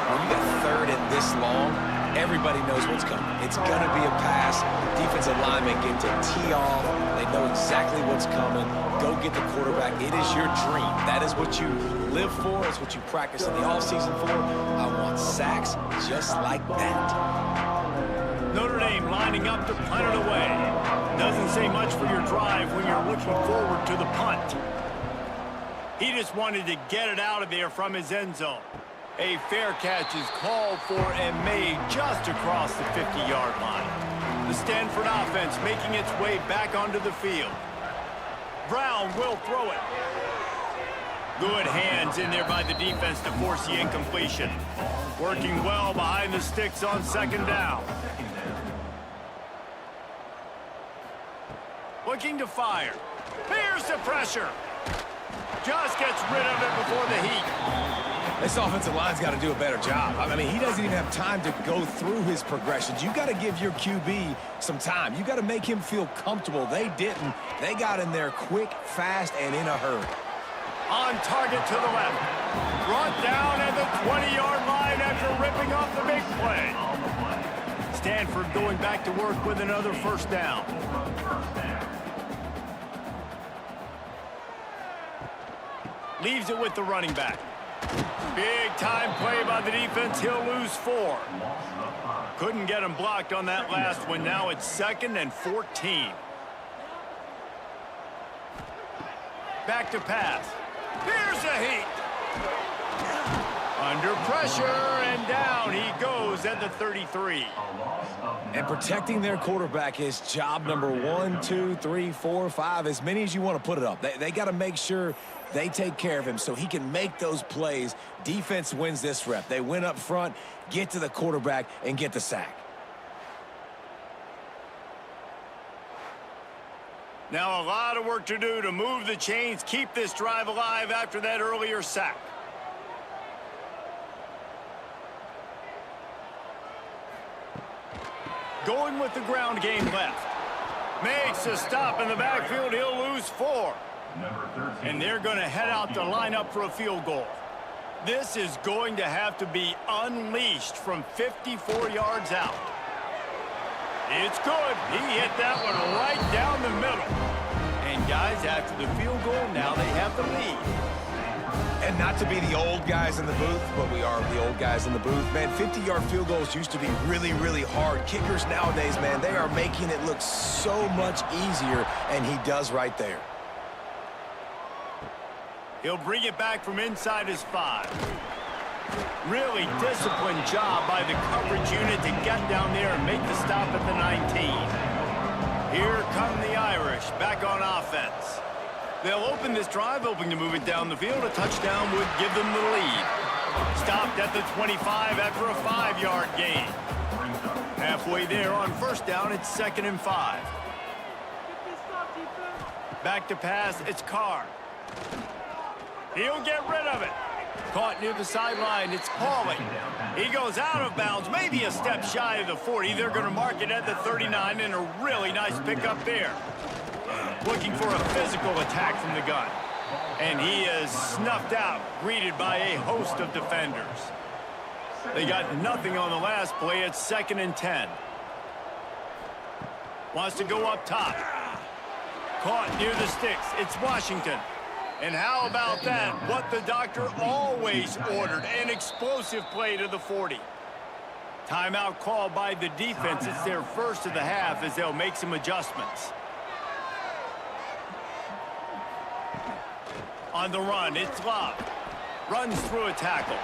When you got 3rd and this long, everybody knows what's coming. It's going to be a pass. Defensive linemen get to tee off. They know exactly what's coming. Go get the quarterback. It is your dream. That is what you live for. It's what you practice in the offseason for. I want sacks just like that. Notre Dame lining up to punt it away. Doesn't say much for your drive when you're looking forward to the punt. He just wanted to get it out of there from his end zone. A fair catch is called for and made just across the 50-yard line. The Stanford offense making its way back onto the field. Brown will throw it. Good hands in there by the defense to force the incompletion. Working well behind the sticks on 2nd down. Looking to fire. Here's the pressure. Just gets rid of it before the heat. This offensive line's got to do a better job. I mean, he doesn't even have time to go through his progressions. You got to give your QB some time. You got to make him feel comfortable. They didn't. They got in there quick, fast, and in a hurry. On target to the left. Brought down at the 20-yard line after ripping off the big play. Stanford going back to work with another 1st down. Leaves it with the running back. Big time play by the defense. He'll lose 4. Couldn't get him blocked on that last one. Now it's 2nd and 14. Back to pass. Here's the heat. Under pressure, and down he goes at the 33. And protecting their quarterback is job number 1, 2, 3, 4, 5, as many as you want to put it up. They got to make sure They take care of him so he can make those plays. Defense wins this rep. They win up front, get to the quarterback, and get the sack. Now a lot of work to do to move the chains, keep this drive alive after that earlier sack. Going with the ground game left. Makes a stop in the backfield. He'll lose 4. And they're going to head out to line up for a field goal. This is going to have to be unleashed from 54 yards out. It's good. He hit that one right down the middle. And guys, after the field goal, now they have the lead. And not to be the old guys in the booth, but we are the old guys in the booth. Man, 50-yard field goals used to be really, really hard. Kickers nowadays, man, they are making it look so much easier, and he does right there. He'll bring it back from inside his 5. Really disciplined job by the coverage unit to get down there and make the stop at the 19. Here come the Irish back on offense. They'll open this drive, hoping to move it down the field. A touchdown would give them the lead. Stopped at the 25 after a 5-yard gain. Halfway there on first down, it's 2nd and 5. Back to pass, it's Carr. He'll get rid of it. Caught near the sideline, it's Pauling. He goes out of bounds, maybe a step shy of the 40. They're going to mark it at the 39, and a really nice pickup there. Looking for a physical attack from the gun. And he is snuffed out, greeted by a host of defenders. They got nothing on the last play. It's 2nd and 10. Wants to go up top. Caught near the sticks. It's Washington. And how about that? What the doctor always ordered. An explosive play to the 40. Timeout called by the defense. It's their first of the half as they'll make some adjustments. On the run, it's Love. Runs through a tackle.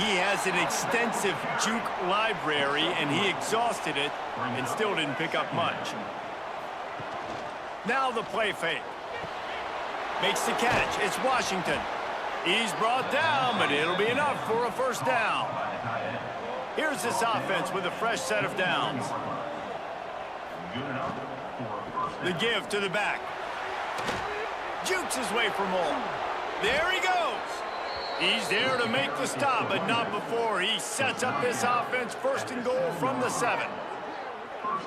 He has an extensive juke library, and he exhausted it and still didn't pick up much. Now the play fake. Makes the catch. It's Washington. He's brought down, but it'll be enough for a first down. Here's this offense with a fresh set of downs. The give to the back. Jukes his way for more. There he goes. He's there to make the stop, but not before he sets up this offense. 1st and goal from the 7.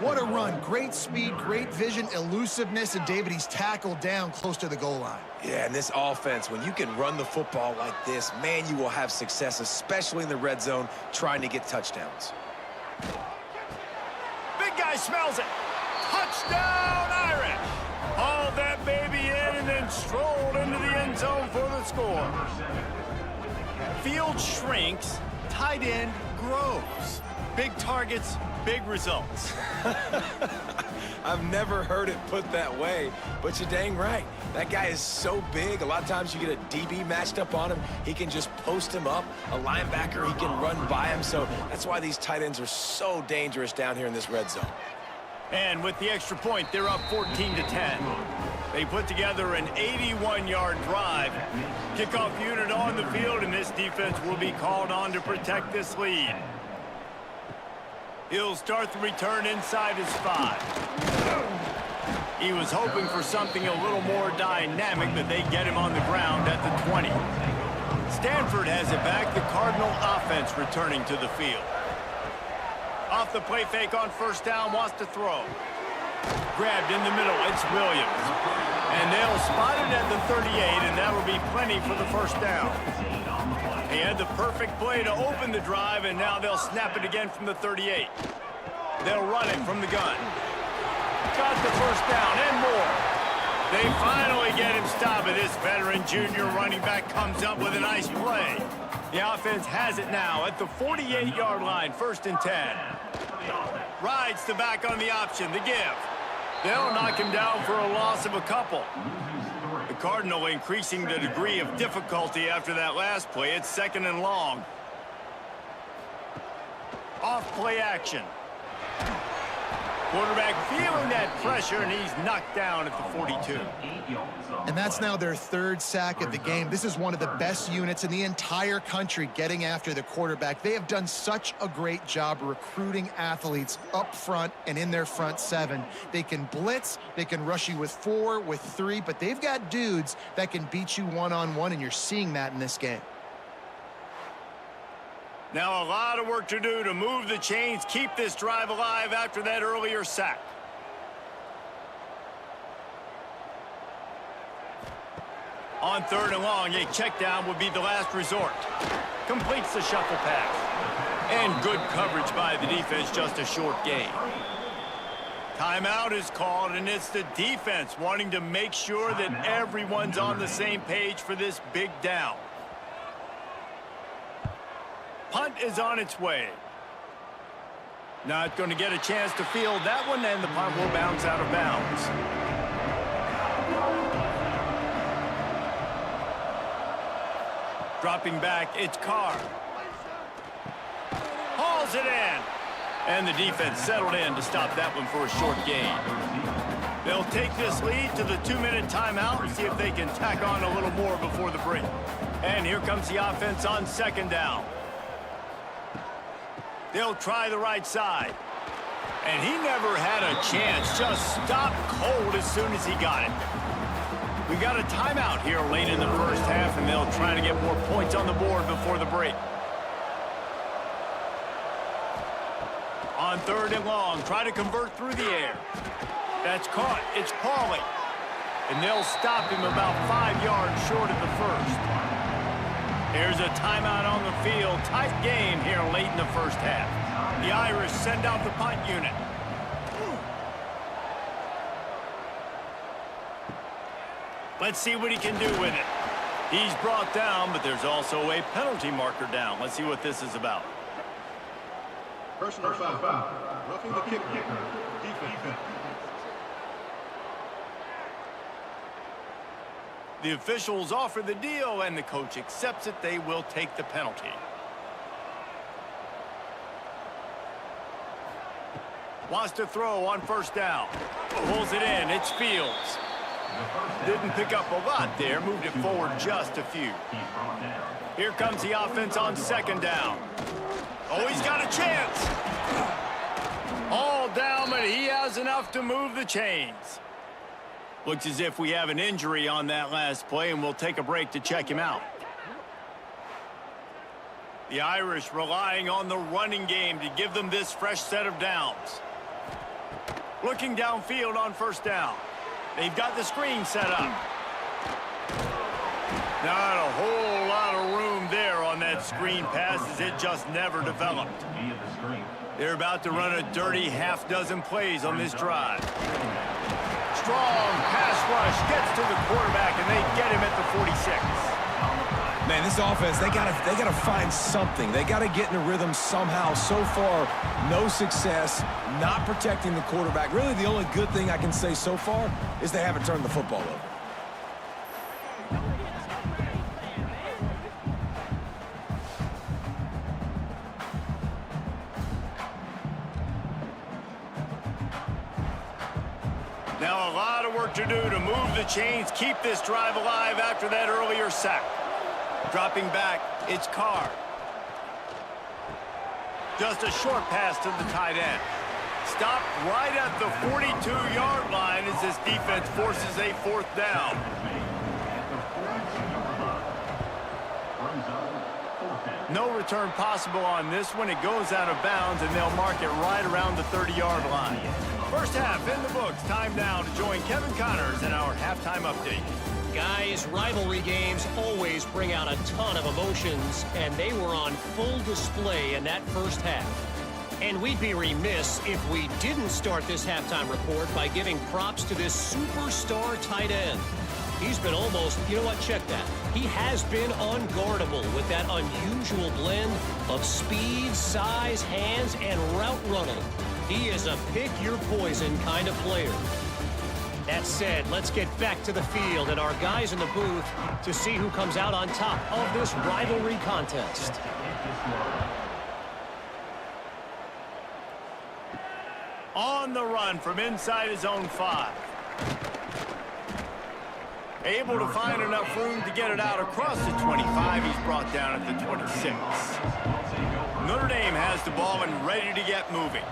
What a run. Great speed, great vision, elusiveness, and David, he's tackled down close to the goal line. Yeah, and this offense, when you can run the football like this, man, you will have success, especially in the red zone, trying to get touchdowns. Big guy smells it. Touchdown, Irish. Hauled that baby in and then strolled into the end zone for the score. Field shrinks, tight end grows. Big targets, big results. I've never heard it put that way, but you're dang right. That guy is so big, a lot of times you get a DB matched up on him. He can just post him up. A linebacker, he can run by him. So that's why these tight ends are so dangerous down here in this red zone. And with the extra point, they're up 14-10. They put together an 81-yard drive. Kickoff unit on the field, and this defense will be called on to protect this lead. He'll start the return inside his 5. He was hoping for something a little more dynamic, but they get him on the ground at the 20. Stanford has it back. The Cardinal offense returning to the field. Off the play fake on first down, wants to throw. Grabbed in the middle, it's Williams. And they'll spot it at the 38, and that will be plenty for the first down. He had the perfect play to open the drive, and now they'll snap it again from the 38. They'll run it from the gun. Got the first down and more. They finally get him stopped, and this veteran junior running back comes up with a nice play. The offense has it now at the 48-yard line, 1st and 10. Rides the back on the option, the give. They'll knock him down for a loss of a couple. The Cardinal increasing the degree of difficulty after that last play. It's 2nd and long. Off play action. Quarterback feeling that pressure, and he's knocked down at the 42. And that's now their third sack of the game. This is one of the best units in the entire country getting after the quarterback. They have done such a great job recruiting athletes up front and in their front seven. They can blitz, they can rush you with 4, with 3, but they've got dudes that can beat you one-on-one, and you're seeing that in this game. Now a lot of work to do to move the chains, keep this drive alive after that earlier sack. On 3rd and long, a check down would be the last resort. Completes the shuffle pass. And good coverage by the defense, just a short gain. Timeout is called, and it's the defense wanting to make sure that everyone's on the same page for this big down. Punt is on its way. Not going to get a chance to field that one, and the punt will bounce out of bounds. Dropping back, it's Carr. Hauls it in. And the defense settled in to stop that one for a short gain. They'll take this lead to the 2-minute timeout and see if they can tack on a little more before the break. And here comes the offense on 2nd down. They'll try the right side. And he never had a chance. Just stopped cold as soon as he got it. We got a timeout here late in the first half, and they'll try to get more points on the board before the break. On 3rd and long, try to convert through the air. That's caught. It's Pauly. And they'll stop him about 5 yards short of the first. There's a timeout on the field. Tight game here late in the first half. The Irish send out the punt unit. Let's see what he can do with it. He's brought down, but there's also a penalty marker down. Let's see what this is about. Personal foul. Roughing the kicker. Defense. The officials offer the deal, and the coach accepts it. They will take the penalty. Wants to throw on 1st down. Pulls it in. It's Fields. Didn't pick up a lot there. Moved it forward just a few. Here comes the offense on 2nd down. Oh, he's got a chance. All down, but he has enough to move the chains. Looks as if we have an injury on that last play, and we'll take a break to check him out. The Irish relying on the running game to give them this fresh set of downs. Looking downfield on 1st down. They've got the screen set up. Not a whole lot of room there on that screen pass, as it just never developed. They're about to run a dirty half-dozen plays on this drive. Strong pass rush gets to the quarterback, and they get him at the 46. Man, this offense, they gotta find something. They gotta get in a rhythm somehow. So far, no success, not protecting the quarterback. Really, the only good thing I can say so far is they haven't turned the football over. Now a lot of work to do to move the chains, keep this drive alive after that earlier sack. Dropping back, it's Carr. Just a short pass to the tight end. Stopped right at the 42-yard line as this defense forces a 4th down. No return possible on this one. It goes out of bounds, and they'll mark it right around the 30-yard line. First half in the books. Time now to join Kevin Connors in our halftime update. Guys, rivalry games always bring out a ton of emotions, and they were on full display in that first half. And we'd be remiss if we didn't start this halftime report by giving props to this superstar tight end. He's been almost, you know what, check that. He has been unguardable with that unusual blend of speed, size, hands, and route running. He is a pick-your-poison kind of player. That said, let's get back to the field and our guys in the booth to see who comes out on top of this rivalry contest. On the run from inside his own 5. Able to find enough room to get it out across the 25. He's brought down at the 26. Notre Dame has the ball and ready to get moving.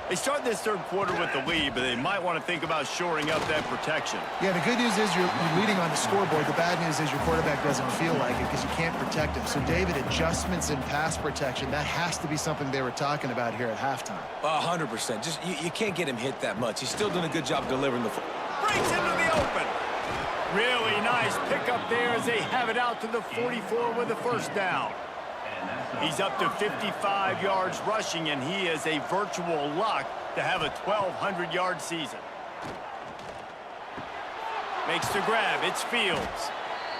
They start this third quarter with the lead, but they might want to think about shoring up that protection. Yeah, the good news is you're leading on the scoreboard. The bad news is your quarterback doesn't feel like it because you can't protect him. So, David, adjustments in pass protection, that has to be something they were talking about here at halftime. 100%. Just you can't get him hit that much. He's still doing a good job delivering the football. Breaks into the open. Really nice pickup there as they have it out to the 44 with a first down. He's up to 55 yards rushing, and he is a virtual lock to have a 1,200-yard season. Makes the grab. It's Fields.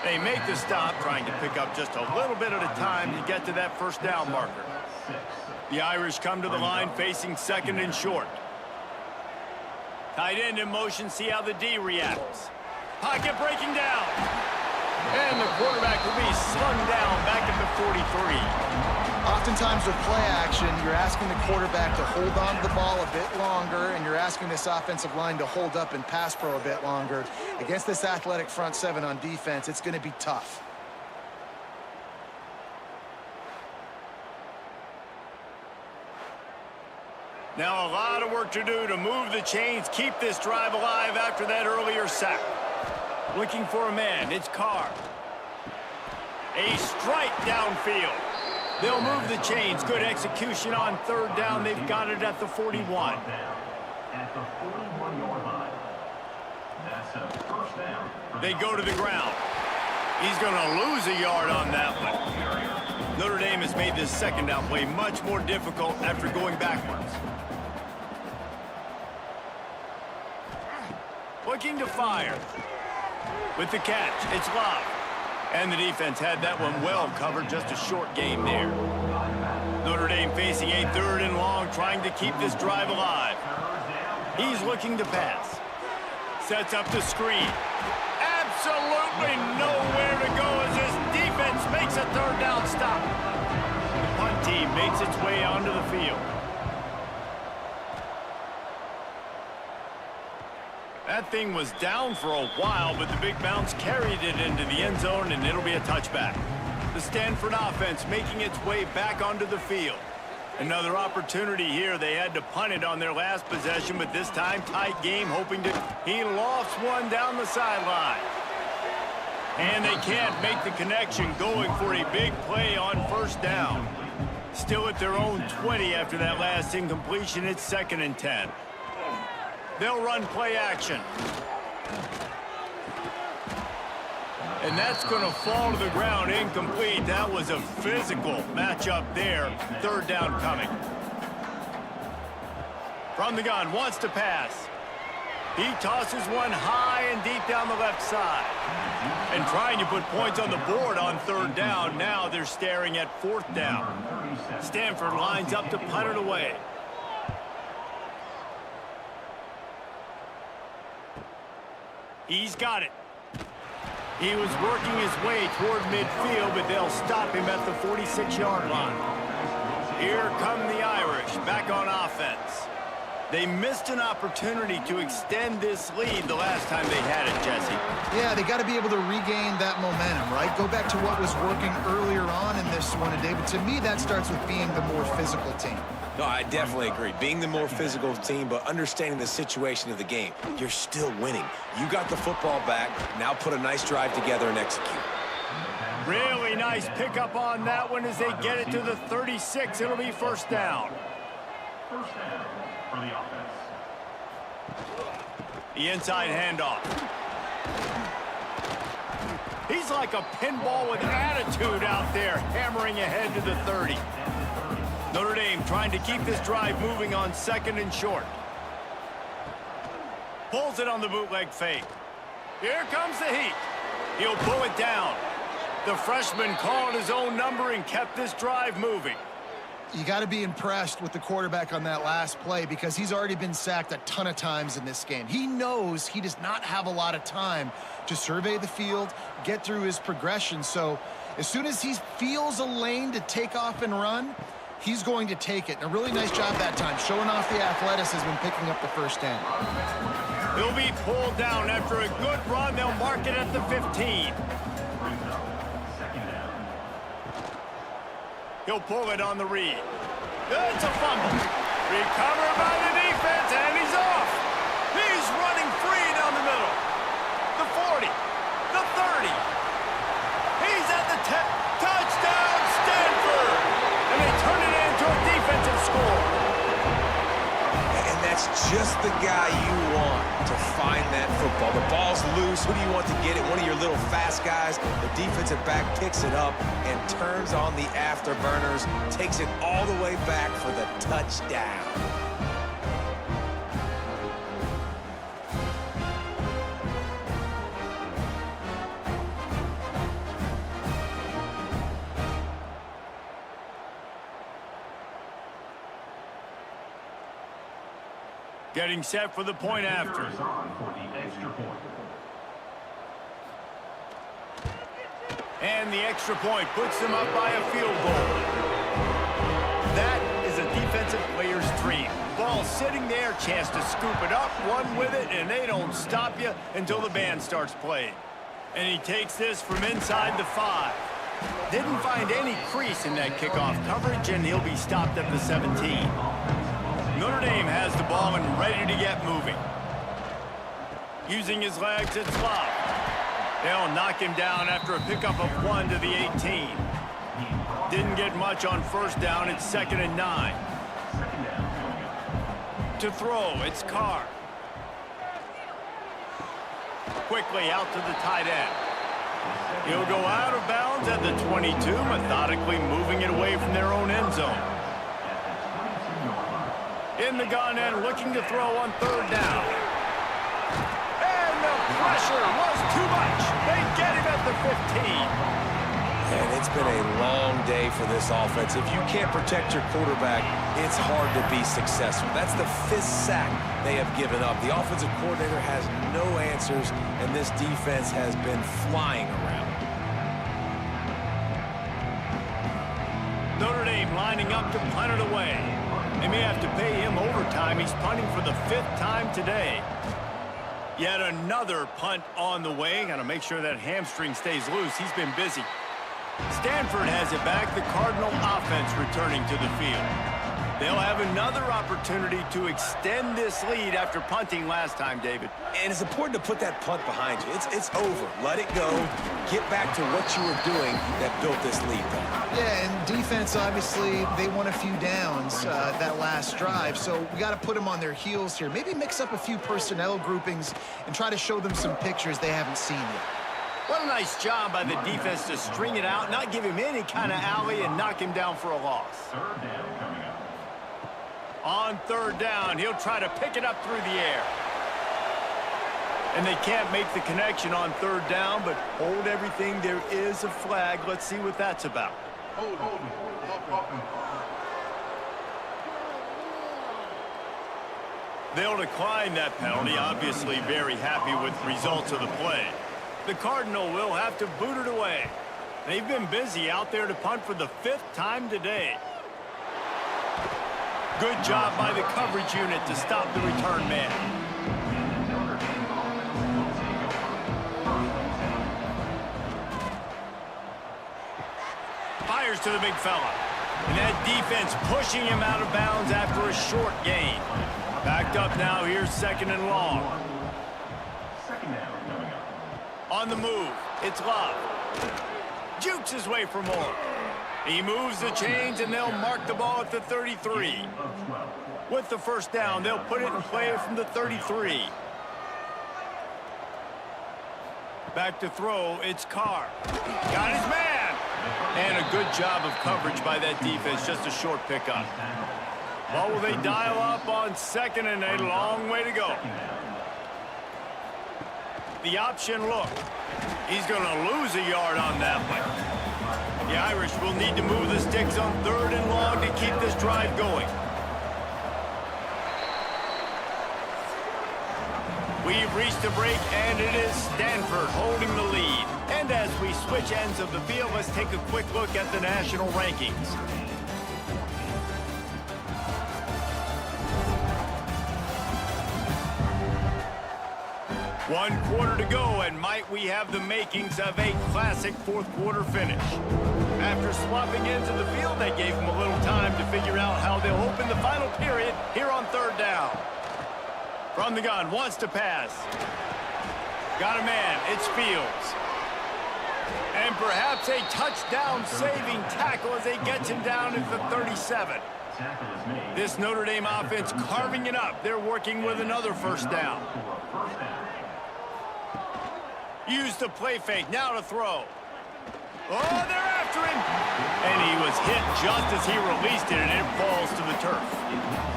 They make the stop, trying to pick up just a little bit at a time to get to that first down marker. The Irish come to the line facing second and short. Tight end in motion. See how the D reacts. Pocket breaking down. And the quarterback will be slung down back at the 43. Oftentimes with play action, you're asking the quarterback to hold on to the ball a bit longer, and you're asking this offensive line to hold up and pass pro a bit longer. Against this athletic front seven on defense, it's going to be tough. Now a lot of work to do to move the chains, keep this drive alive after that earlier sack. Looking for a man, it's Carr. A strike downfield. They'll move the chains. Good execution on third down. They've got it at the 41. At the 41-yard line. That's a first down. They go to the ground. He's going to lose a yard on that one. Notre Dame has made this second down play much more difficult after going backwards. Looking to fire. With the catch, it's Love. And the defense had that one well covered, just a short game there. Notre Dame facing a third and long, trying to keep this drive alive. He's looking to pass. Sets up the screen. Absolutely nowhere to go as this defense makes a third down stop. The punt team makes its way onto the field. That thing was down for a while, but the big bounce carried it into the end zone, and it'll be a touchback. The Stanford offense making its way back onto the field. Another opportunity here. They had to punt it on their last possession, but this time tight game, hoping to... He lost one down the sideline. And they can't make the connection, going for a big play on first down. Still at their own 20 after that last incompletion. It's 2nd and 10. They'll run play action. And that's going to fall to the ground incomplete. That was a physical matchup there. Third down coming. From the gun, wants to pass. He tosses one high and deep down the left side. And trying to put points on the board on third down. Now they're staring at fourth down. Stanford lines up to punt it away. He's got it. He was working his way toward midfield, but they'll stop him at the 46-yard line. Here come the Irish back on offense. They missed an opportunity to extend this lead the last time they had it, Jesse. Yeah, they got to be able to regain that momentum, right? Go back to what was working earlier on in this one, and David, to me, that starts with being the more physical team. No, I definitely agree. Being the more physical team, but understanding the situation of the game. You're still winning. You got the football back. Now put a nice drive together and execute. Really nice pickup on that one as they get it to the 36. It'll be first down. First down for the offense. The inside handoff. He's like a pinball with attitude out there, hammering ahead to the 30. Notre Dame trying to keep this drive moving on 2nd and short. Pulls it on the bootleg fake. Here comes the heat. He'll pull it down. The freshman called his own number and kept this drive moving. You got to be impressed with the quarterback on that last play because he's already been sacked a ton of times in this game. He knows he does not have a lot of time to survey the field, get through his progression. So as soon as he feels a lane to take off and run, He's going to take it. And a really nice job that time, showing off the athleticism and picking up the first down. He'll be pulled down after a good run. They'll mark it at the 15. He'll pull it on the read. It's a fumble. Recovered by the defense, and he's off. He's running free down the middle. The 40, the 30. He's at the 10. Touchdown, Stanford! And they turn it into a defensive score. And that's just the guy you want to find that football. The ball's loose. Who do you want to get it? One of your little fast guys. The defensive back picks it up and turns on the afterburners, takes it all the way back for the touchdown. Getting set for the point after. On for the extra point. And the extra point puts them up by a field goal. That is a defensive player's dream. Ball sitting there, chance to scoop it up, run with it, and they don't stop you until the band starts playing. And he takes this from inside the 5. Didn't find any crease in that kickoff coverage, and he'll be stopped at the 17. Notre Dame has the ball and ready to get moving. Using his legs, it's Love. They'll knock him down after a pickup of 1 to the 18. Didn't get much on first down. It's 2nd and 9. To throw, it's Carr. Quickly out to the tight end. He'll go out of bounds at the 22, methodically moving it away from their own end zone. In the gun and looking to throw on 3rd down. And the pressure was too much. They get him at the 15. And it's been a long day for this offense. If you can't protect your quarterback, it's hard to be successful. That's the 5th sack they have given up. The offensive coordinator has no answers, and this defense has been flying around. Notre Dame lining up to punt it away. They may have to pay him overtime. He's punting for the 5th time today. Yet another punt on the way. Got to make sure that hamstring stays loose. He's been busy. Stanford has it back. The Cardinal offense returning to the field. They'll have another opportunity to extend this lead after punting last time, David. And it's important to put that punt behind you. It's over. Let it go. Get back to what you were doing that built this lead. Yeah, and defense, obviously, they won a few downs that last drive, so we got to put them on their heels here. Maybe mix up a few personnel groupings and try to show them some pictures they haven't seen yet. What a nice job by the defense to string it out, not give him any kind of alley, and knock him down for a loss. 3rd down coming up. On 3rd down, he'll try to pick it up through the air. And they can't make the connection on 3rd down, but hold everything. There is a flag. Let's see what that's about. They'll decline that penalty, obviously very happy with the results of the play. The Cardinal will have to boot it away. They've been busy out there to punt for the 5th time today. Good job by the coverage unit to stop the return man. Fires to the big fella. And that defense pushing him out of bounds after a short gain. Backed up now, here's 2nd and long. 2nd down coming up. On the move, it's Love. Jukes his way for more. He moves the chains, and they'll mark the ball at the 33. With the 1st down, they'll put it in play from the 33. Back to throw, it's Carr. Got his man! And a good job of coverage by that defense, just a short pickup. Well, will they dial up on 2nd and a long way to go? The option look. He's going to lose a yard on that one. The Irish will need to move the sticks on 3rd and long to keep this drive going. We've reached a break, and it is Stanford holding the lead. And as we switch ends of the field, let's take a quick look at the national rankings. 1 quarter to go, and might we have the makings of a classic fourth quarter finish. After swapping into the field, they gave him a little time to figure out how they'll open the final period here on 3rd down. From the gun, wants to pass. Got a man, it's Fields. And perhaps a touchdown-saving tackle as they get him down at the 37. This Notre Dame offense carving it up. They're working with another 1st down. Use the play fake, now to throw. Oh, they're after him! And he was hit just as he released it, and it falls to the turf.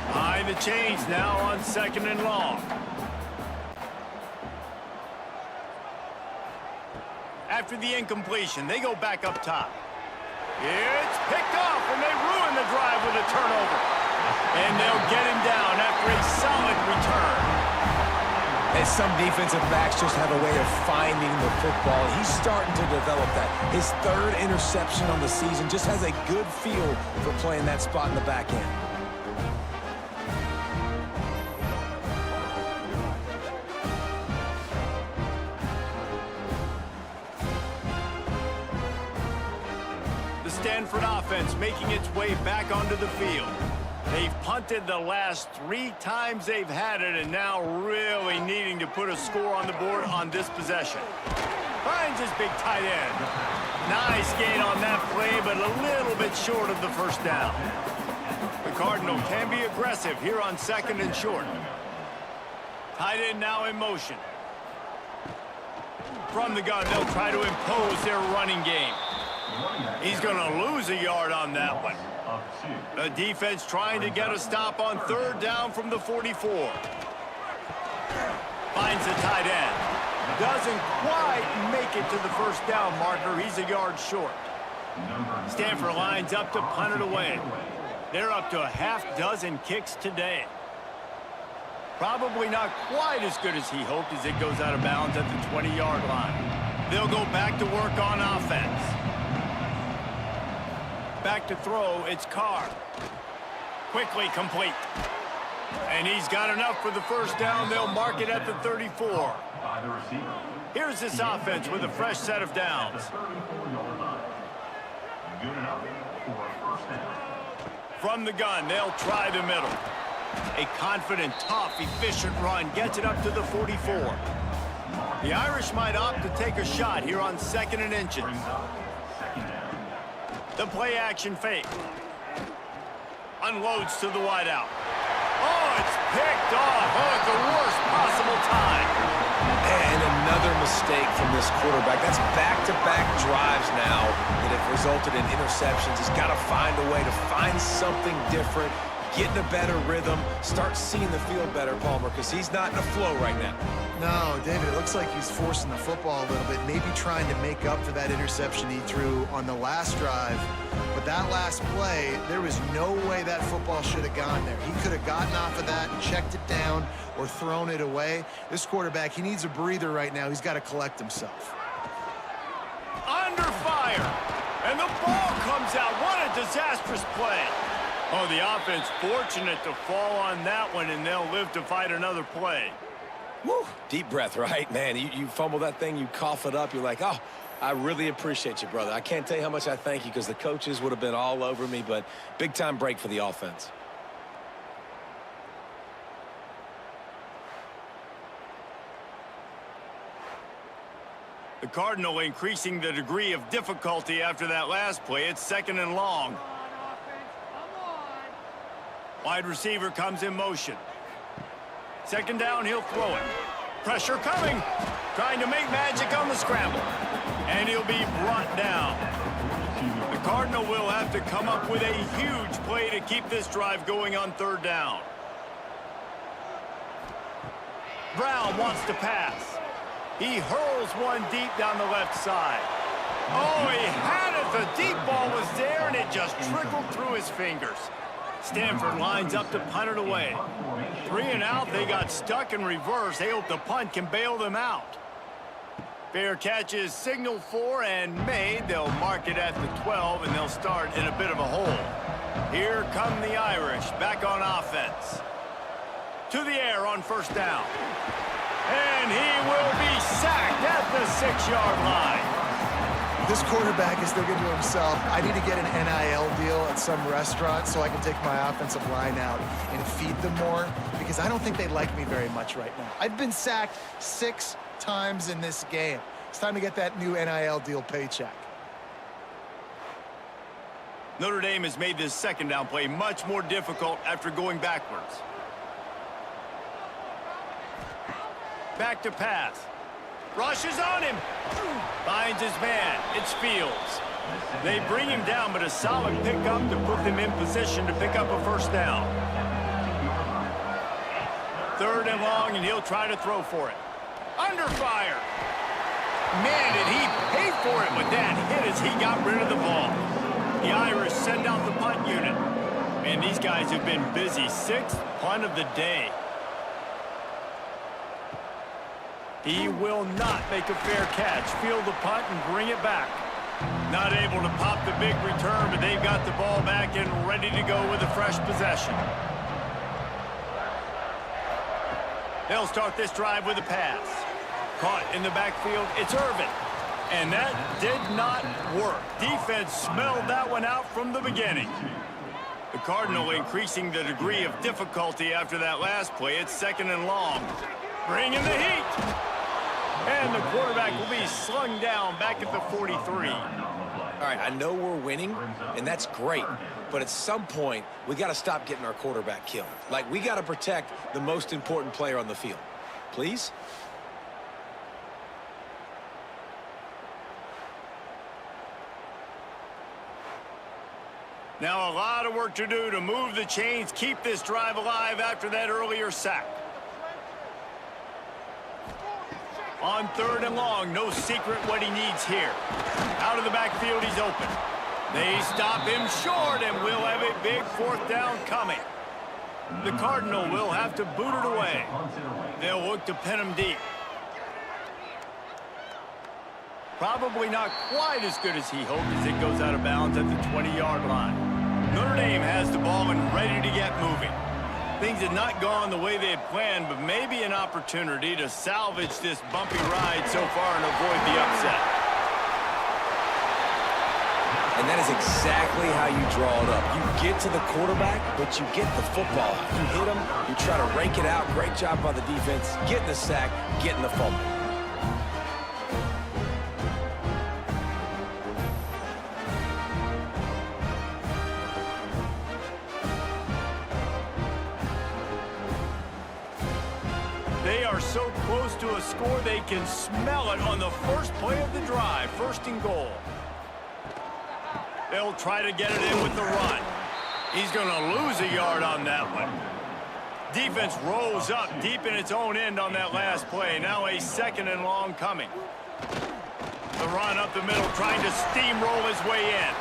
Behind the chains now on 2nd and long. After the incompletion, they go back up top. It's picked off, and they ruin the drive with a turnover. And they'll get him down after a solid return. And some defensive backs just have a way of finding the football. He's starting to develop that. His 3rd interception on the season, just has a good feel for playing that spot in the back end. The Stanford offense making its way back onto the field. They've punted the last 3 times they've had it, and now really needing to put a score on the board on this possession. Finds his big tight end. Nice gain on that play, but a little bit short of the 1st down. The Cardinal can be aggressive here on 2nd and short. Tight end now in motion. From the gun, they'll try to impose their running game. He's going to lose a yard on that one. The defense trying to get a stop on 3rd down from the 44. Finds the tight end. Doesn't quite make it to the 1st down marker. He's a yard short. Stanford lines up to punt it away. They're up to a half-dozen kicks today. Probably not quite as good as he hoped as it goes out of bounds at the 20-yard line. They'll go back to work on offense. Back to throw, it's Carr. Quickly complete. And he's got enough for the 1st down. They'll mark it at the 34. Here's this offense with a fresh set of downs. From the gun, they'll try the middle. A confident, tough, efficient run gets it up to the 44. The Irish might opt to take a shot here on 2nd and inches. The play-action fake. Unloads to the wideout. Oh, it's picked off. Oh, at the worst possible time. And another mistake from this quarterback. That's back-to-back drives now that have resulted in interceptions. He's got to find a way to find something different, get in a better rhythm, start seeing the field better, Palmer, because he's not in a flow right now. No, David, it looks like he's forcing the football a little bit, maybe trying to make up for that interception he threw on the last drive. But that last play, there was no way that football should have gone there. He could have gotten off of that and checked it down or thrown it away. This quarterback, he needs a breather right now. He's got to collect himself. Under fire. And the ball comes out. What a disastrous play. Oh, the offense fortunate to fall on that one, and they'll live to fight another play. Woo. Deep breath, right? Man, you fumble that thing, you cough it up, you're like, oh, I really appreciate you, brother. I can't tell you how much I thank you because the coaches would have been all over me, but big-time break for the offense. The Cardinal increasing the degree of difficulty after that last play. It's 2nd and long. Wide receiver comes in motion. 2nd down, he'll throw it. Pressure coming. Trying to make magic on the scramble. And he'll be brought down. The Cardinal will have to come up with a huge play to keep this drive going on 3rd down. Brown wants to pass. He hurls one deep down the left side. Oh, he had it. The deep ball was there, and it just trickled through his fingers. Stanford lines up to punt it away. 3 and out, they got stuck in reverse. They hope the punt can bail them out. Fair catch is signaled for and made. They'll mark it at the 12, and they'll start in a bit of a hole. Here come the Irish back on offense. To the air on 1st down. And he will be sacked at the 6-yard line. This quarterback is thinking to himself, I need to get an NIL deal at some restaurant so I can take my offensive line out and feed them more, because I don't think they like me very much right now. I've been sacked 6 times in this game. It's time to get that new NIL deal paycheck. Notre Dame has made this second down play much more difficult after going backwards. Back to pass. Rushes on him. Finds his man. It's Fields. They bring him down, but a solid pickup to put them in position to pick up a first down. 3rd and long, and he'll try to throw for it. Under fire. Man, did he pay for it with that hit as he got rid of the ball. The Irish send out the punt unit. Man, these guys have been busy. 6th punt of the day. He will not make a fair catch. Field the punt and bring it back. Not able to pop the big return, but they've got the ball back and ready to go with a fresh possession. They'll start this drive with a pass. Caught in the backfield, it's Irvin. And that did not work. Defense smelled that one out from the beginning. The Cardinal increasing the degree of difficulty after that last play. It's 2nd and long. Bringing the heat. And the quarterback will be slung down back at the 43. All right, I know we're winning, and that's great. But at some point, we got to stop getting our quarterback killed. Like, we got to protect the most important player on the field. Please? Now a lot of work to do to move the chains, keep this drive alive after that earlier sack. On 3rd and long, no secret what he needs here. Out of the backfield, he's open. They stop him short, and we'll have a big 4th down coming. The Cardinal will have to boot it away. They'll look to pin him deep. Probably not quite as good as he hoped as it goes out of bounds at the 20-yard line. Notre Dame has the ball and ready to get moving. Things had not gone the way they had planned, but maybe an opportunity to salvage this bumpy ride so far and avoid the upset. And that is exactly how you draw it up. You get to the quarterback, but you get the football. You hit him, you try to rake it out. Great job by the defense. Getting the sack, getting the fumble. They are so close to a score, they can smell it on the first play of the drive. 1st and goal. They'll try to get it in with the run. He's going to lose a yard on that one. Defense rolls up deep in its own end on that last play. Now a 2nd and long coming. The run up the middle, trying to steamroll his way in.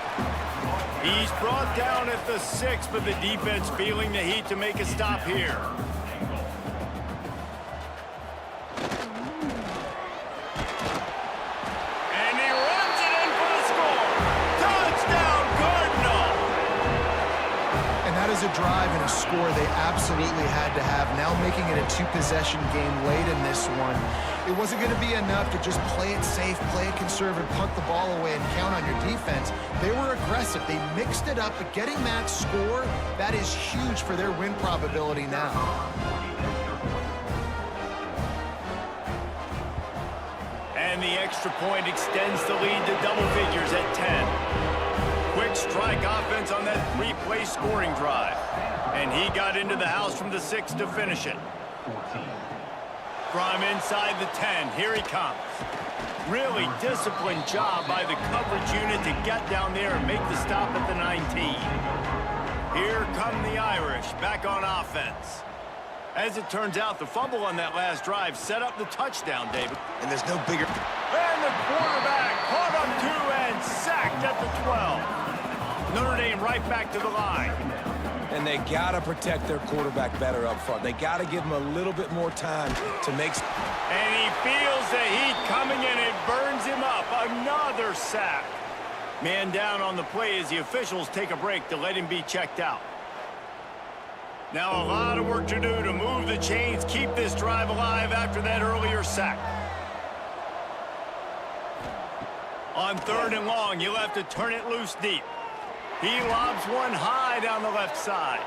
He's brought down at the 6, but the defense feeling the heat to make a stop here. A drive and a score they absolutely had to have. Now making it a 2-possession game late in this one. It wasn't going to be enough to just play it safe, play it conservative, punt the ball away, and count on your defense. They were aggressive. They mixed it up, but getting that score, that is huge for their win probability now. And the extra point extends the lead to double figures at 10. Quick strike offense on that 3-play scoring drive. And he got into the house from the 6 to finish it. From inside the 10, here he comes. Really disciplined job by the coverage unit to get down there and make the stop at the 19. Here come the Irish back on offense. As it turns out, the fumble on that last drive set up the touchdown, David. And there's no bigger... And the quarterback caught up 2 and sacked at the 12. Notre Dame right back to the line. And they got to protect their quarterback better up front. They got to give him a little bit more time to make... And he feels the heat coming and it burns him up. Another sack. Man down on the play as the officials take a break to let him be checked out. Now a lot of work to do to move the chains, keep this drive alive after that earlier sack. On 3rd and long, you'll have to turn it loose deep. He lobs one high down the left side.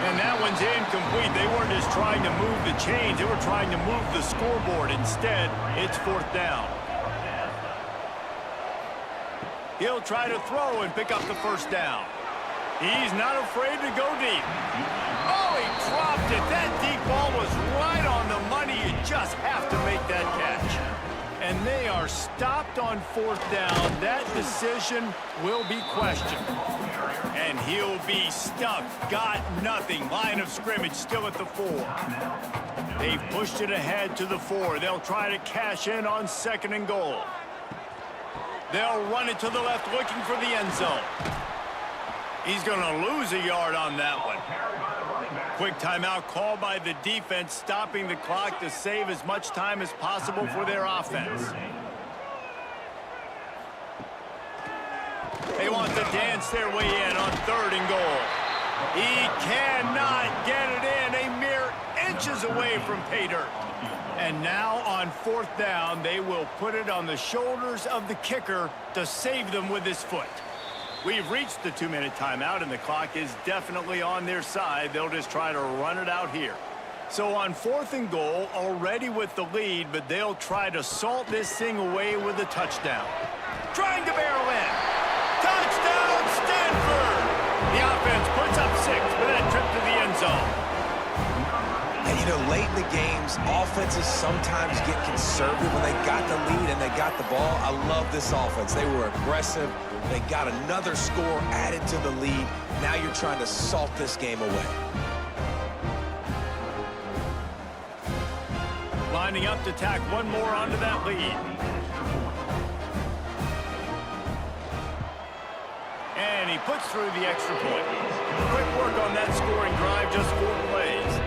And that one's incomplete. They weren't just trying to move the chains. They were trying to move the scoreboard. Instead, it's 4th down. He'll try to throw and pick up the 1st down. He's not afraid to go deep. Oh, he dropped it. That deep ball was right on the money. You just have to make that catch. And they are stopped on 4th down. That decision will be questioned. And he'll be stuck. Got nothing. Line of scrimmage still at the 4. They've pushed it ahead to the 4. They'll try to cash in on 2nd and goal. They'll run it to the left looking for the end zone. He's going to lose a yard on that one. Quick timeout called by the defense, stopping the clock to save as much time as possible for their offense. They want to dance their way in on 3rd and goal. He cannot get it in, a mere inches away from pay dirt. And now on 4th down, they will put it on the shoulders of the kicker to save them with his foot. We've reached the 2-minute timeout, and the clock is definitely on their side. They'll just try to run it out here. So on 4th and goal, already with the lead, but they'll try to salt this thing away with a touchdown. Trying to barrel in. Touchdown, Stanford! The offense puts up 6 for that trip to the end zone. And, you know, late in the games, offenses sometimes get conservative when they got the lead and they got the ball. I love this offense. They were aggressive. They got another score added to the lead. Now you're trying to salt this game away. Lining up to tack one more onto that lead. And he puts through the extra point. Quick work on that scoring drive, just 4 plays.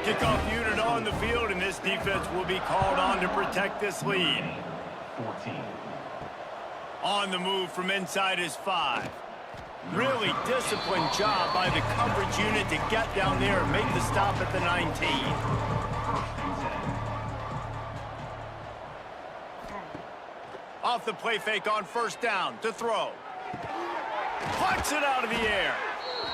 Kickoff unit on the field, and this defense will be called on to protect this lead. 14. On the move from inside his 5. Really disciplined job by the coverage unit to get down there and make the stop at the 19. Off the play fake on 1st down to throw. Plucks it out of the air.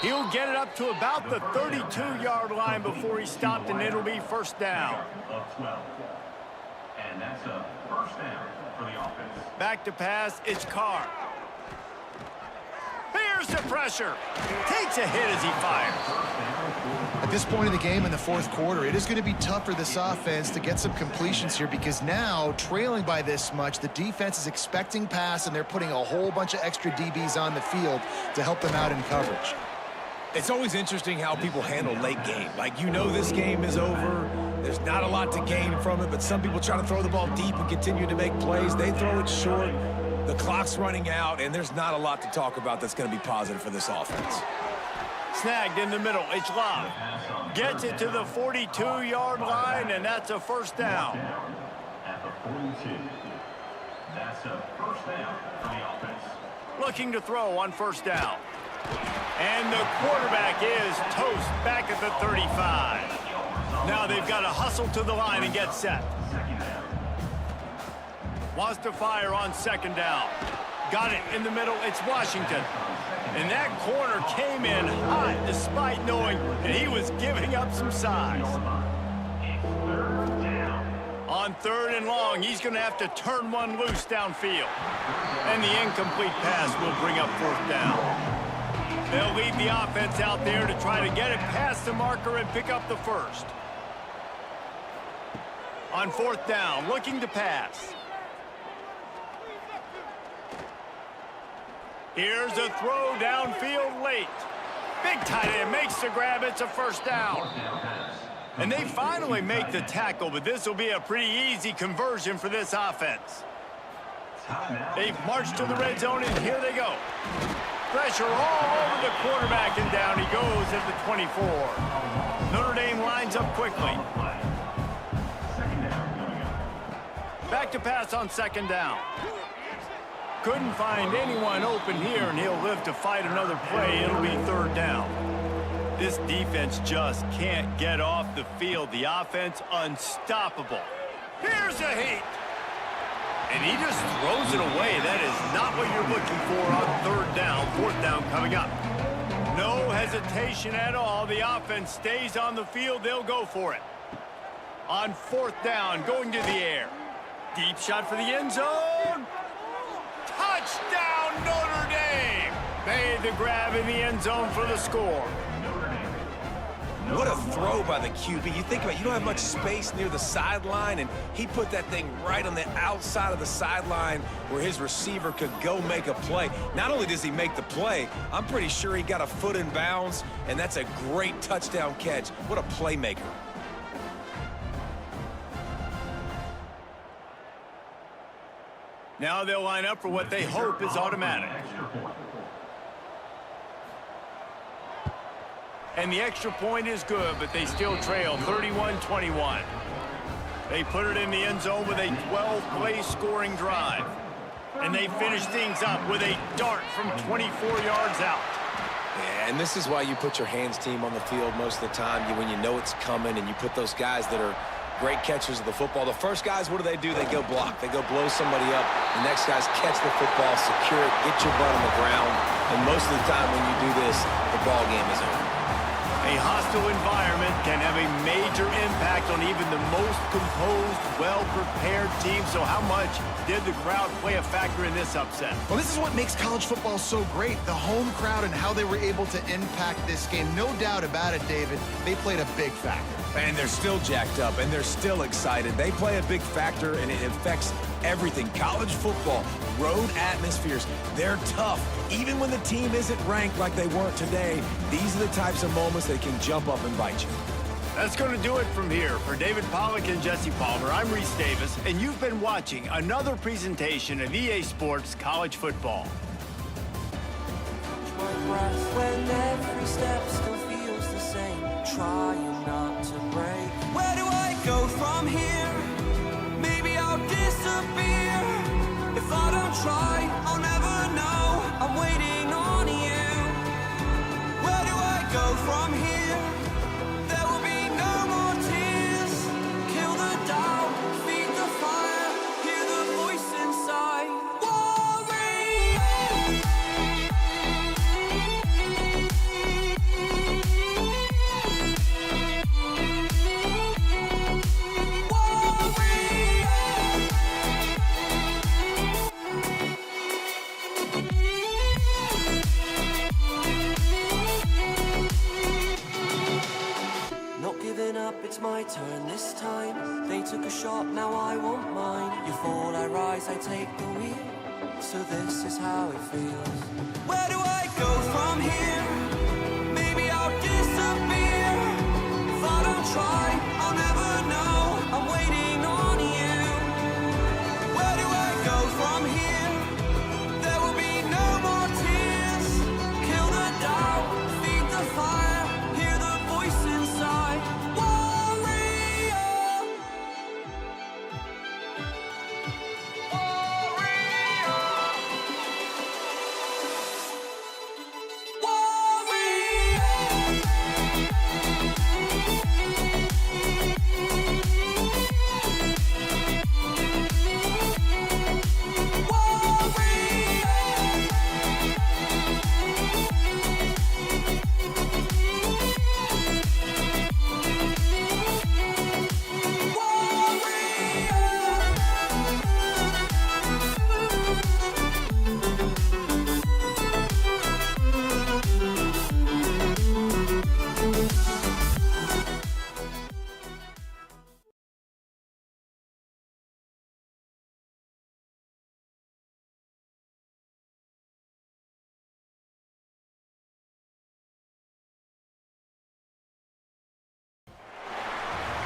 He'll get it up to about the 32-yard line before he's stopped, and it'll be 1st down. Of 12. And that's a 1st down for the offense. Back to pass, it's Carr. Here's the pressure. Takes a hit as he fires. At this point in the game in the 4th quarter, it is going to be tough for this offense to get some completions here because now, trailing by this much, the defense is expecting pass, and they're putting a whole bunch of extra DBs on the field to help them out in coverage. It's always interesting how people handle late game. Like, you know this game is over. There's not a lot to gain from it, but some people try to throw the ball deep and continue to make plays. They throw it short. The clock's running out, and there's not a lot to talk about that's going to be positive for this offense. Snagged in the middle. It's Love. Gets it to the 42-yard line, and that's a 1st down. At the 42. That's a 1st down for the offense. Looking to throw on 1st down. And the quarterback is toast back at the 35. Now they've got to hustle to the line and get set. Wants to fire on 2nd down. Got it in the middle. It's Washington. And that corner came in hot despite knowing that he was giving up some size. On 3rd and long, he's going to have to turn one loose downfield. And the incomplete pass will bring up 4th down. They'll lead the offense out there to try to get it past the marker and pick up the 1st. On 4th down, looking to pass. Here's a throw downfield late. Big tight end makes the grab. It's a 1st down. And they finally make the tackle, but this will be a pretty easy conversion for this offense. They've marched to the red zone, and here they go. Pressure all over the quarterback, and down he goes at the 24. Notre Dame lines up quickly. Back to pass on 2nd down. Couldn't find anyone open here, and he'll live to fight another play. It'll be 3rd down. This defense just can't get off the field. The offense unstoppable. Here's a heat. And he just throws it away. That is not what you're looking for on third down. Fourth down coming up. No hesitation at all. The offense stays on the field. They'll go for it. On fourth down, going to the air. Deep shot for the end zone. Touchdown, Notre Dame. Made the grab in the end zone for the score. What a throw by the QB. You think about it, you don't have much space near the sideline, and he put that thing right on the outside of the sideline where his receiver could go make a play. Not only does he make the play, I'm pretty sure he got a foot in bounds, and that's a great touchdown catch. What a playmaker. Now they'll line up for what they hope is automatic. And the extra point is good, but they still trail 31-21. They put it in the end zone with a 12-play scoring drive. And they finish things up with a dart from 24 yards out. Yeah, and this is why you put your hands team on the field most of the time, when you know it's coming, and you put those guys that are great catchers of the football. The first guys, what do? They go block. They go blow somebody up. The next guys catch the football, secure it, get your butt on the ground. And most of the time when you do this, the ball game is over. A hostile environment can have a major impact on even the most composed, well-prepared team. So how much did the crowd play a factor in this upset? Well, this is what makes college football so great, the home crowd and how they were able to impact this game. No doubt about it, David, they played a big factor. And they're still jacked up, and they're still excited. They play a big factor, and it affects everything. College football, road atmospheres, they're tough. Even when the team isn't ranked like they weren't today, these are the types of moments that can jump up and bite you. That's going to do it from here. For David Pollack and Jesse Palmer, I'm Reese Davis, and you've been watching another presentation of EA Sports College Football. My breath when every step still feels the same, trying not to break. Where do I go from here? Maybe I'll disappear. If I don't try, I'll never know. I'm waiting on you. Where do I go from here? There will be no more tears. Kill the doubt, feed the fire, hear the voice inside. It's my turn this time. They took a shot, now I want mine. You fall, I rise, I take the wheel. So this is how it feels. Where do I go from here? Maybe I'll disappear. If I don't try, I'll never know. I'm waiting on you. Where do I go from here? There will be no more tears. Kill the doubt, feed the fire, hear the voice inside.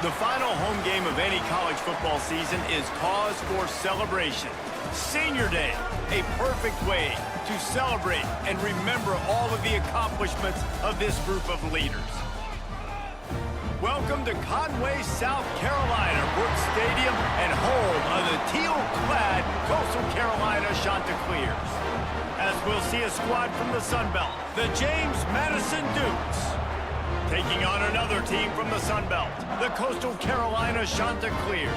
The final home game of any college football season is cause for celebration. Senior Day, a perfect way to celebrate and remember all of the accomplishments of this group of leaders. Welcome to Conway, South Carolina, Brooks Stadium, and home of the teal-clad Coastal Carolina Chanticleers. As we'll see a squad from the Sun Belt, the James Madison Dukes. taking on another team from the Sun Belt, the Coastal Carolina Chanticleers.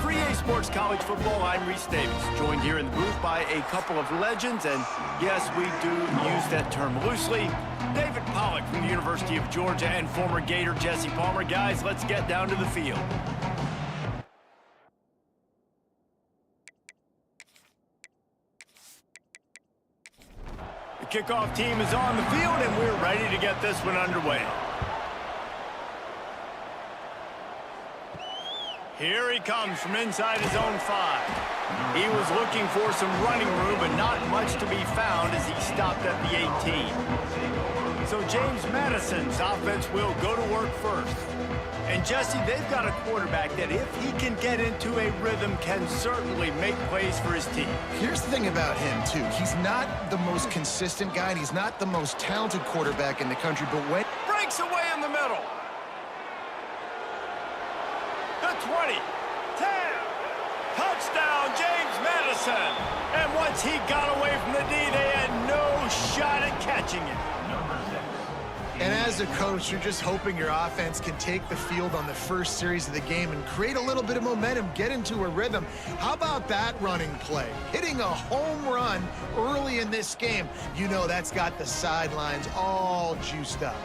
For EA Sports College Football, I'm Reese Davis, joined here in the booth by a couple of legends, and yes, we do use that term loosely. David Pollack from the University of Georgia and former Gator Jesse Palmer. Guys, let's get down to the field. The kickoff team is on the field, and we're ready to get this one underway. Here he comes from inside his own 5. He was looking for some running room, but not much to be found as he stopped at the 18. So James Madison's offense will go to work first. And Jesse, they've got a quarterback that if he can get into a rhythm can certainly make plays for his team. Here's the thing about him, too. He's not the most consistent guy, and he's not the most talented quarterback in the country, but when... Breaks away in the middle. The 20, 10, touchdown, James Madison. And once he got away from the D, they had no shot at catching it. And as a coach, you're just hoping your offense can take the field on the first series of the game and create a little bit of momentum, get into a rhythm. How about that running play? Hitting a home run early in this game. You know that's got the sidelines all juiced up.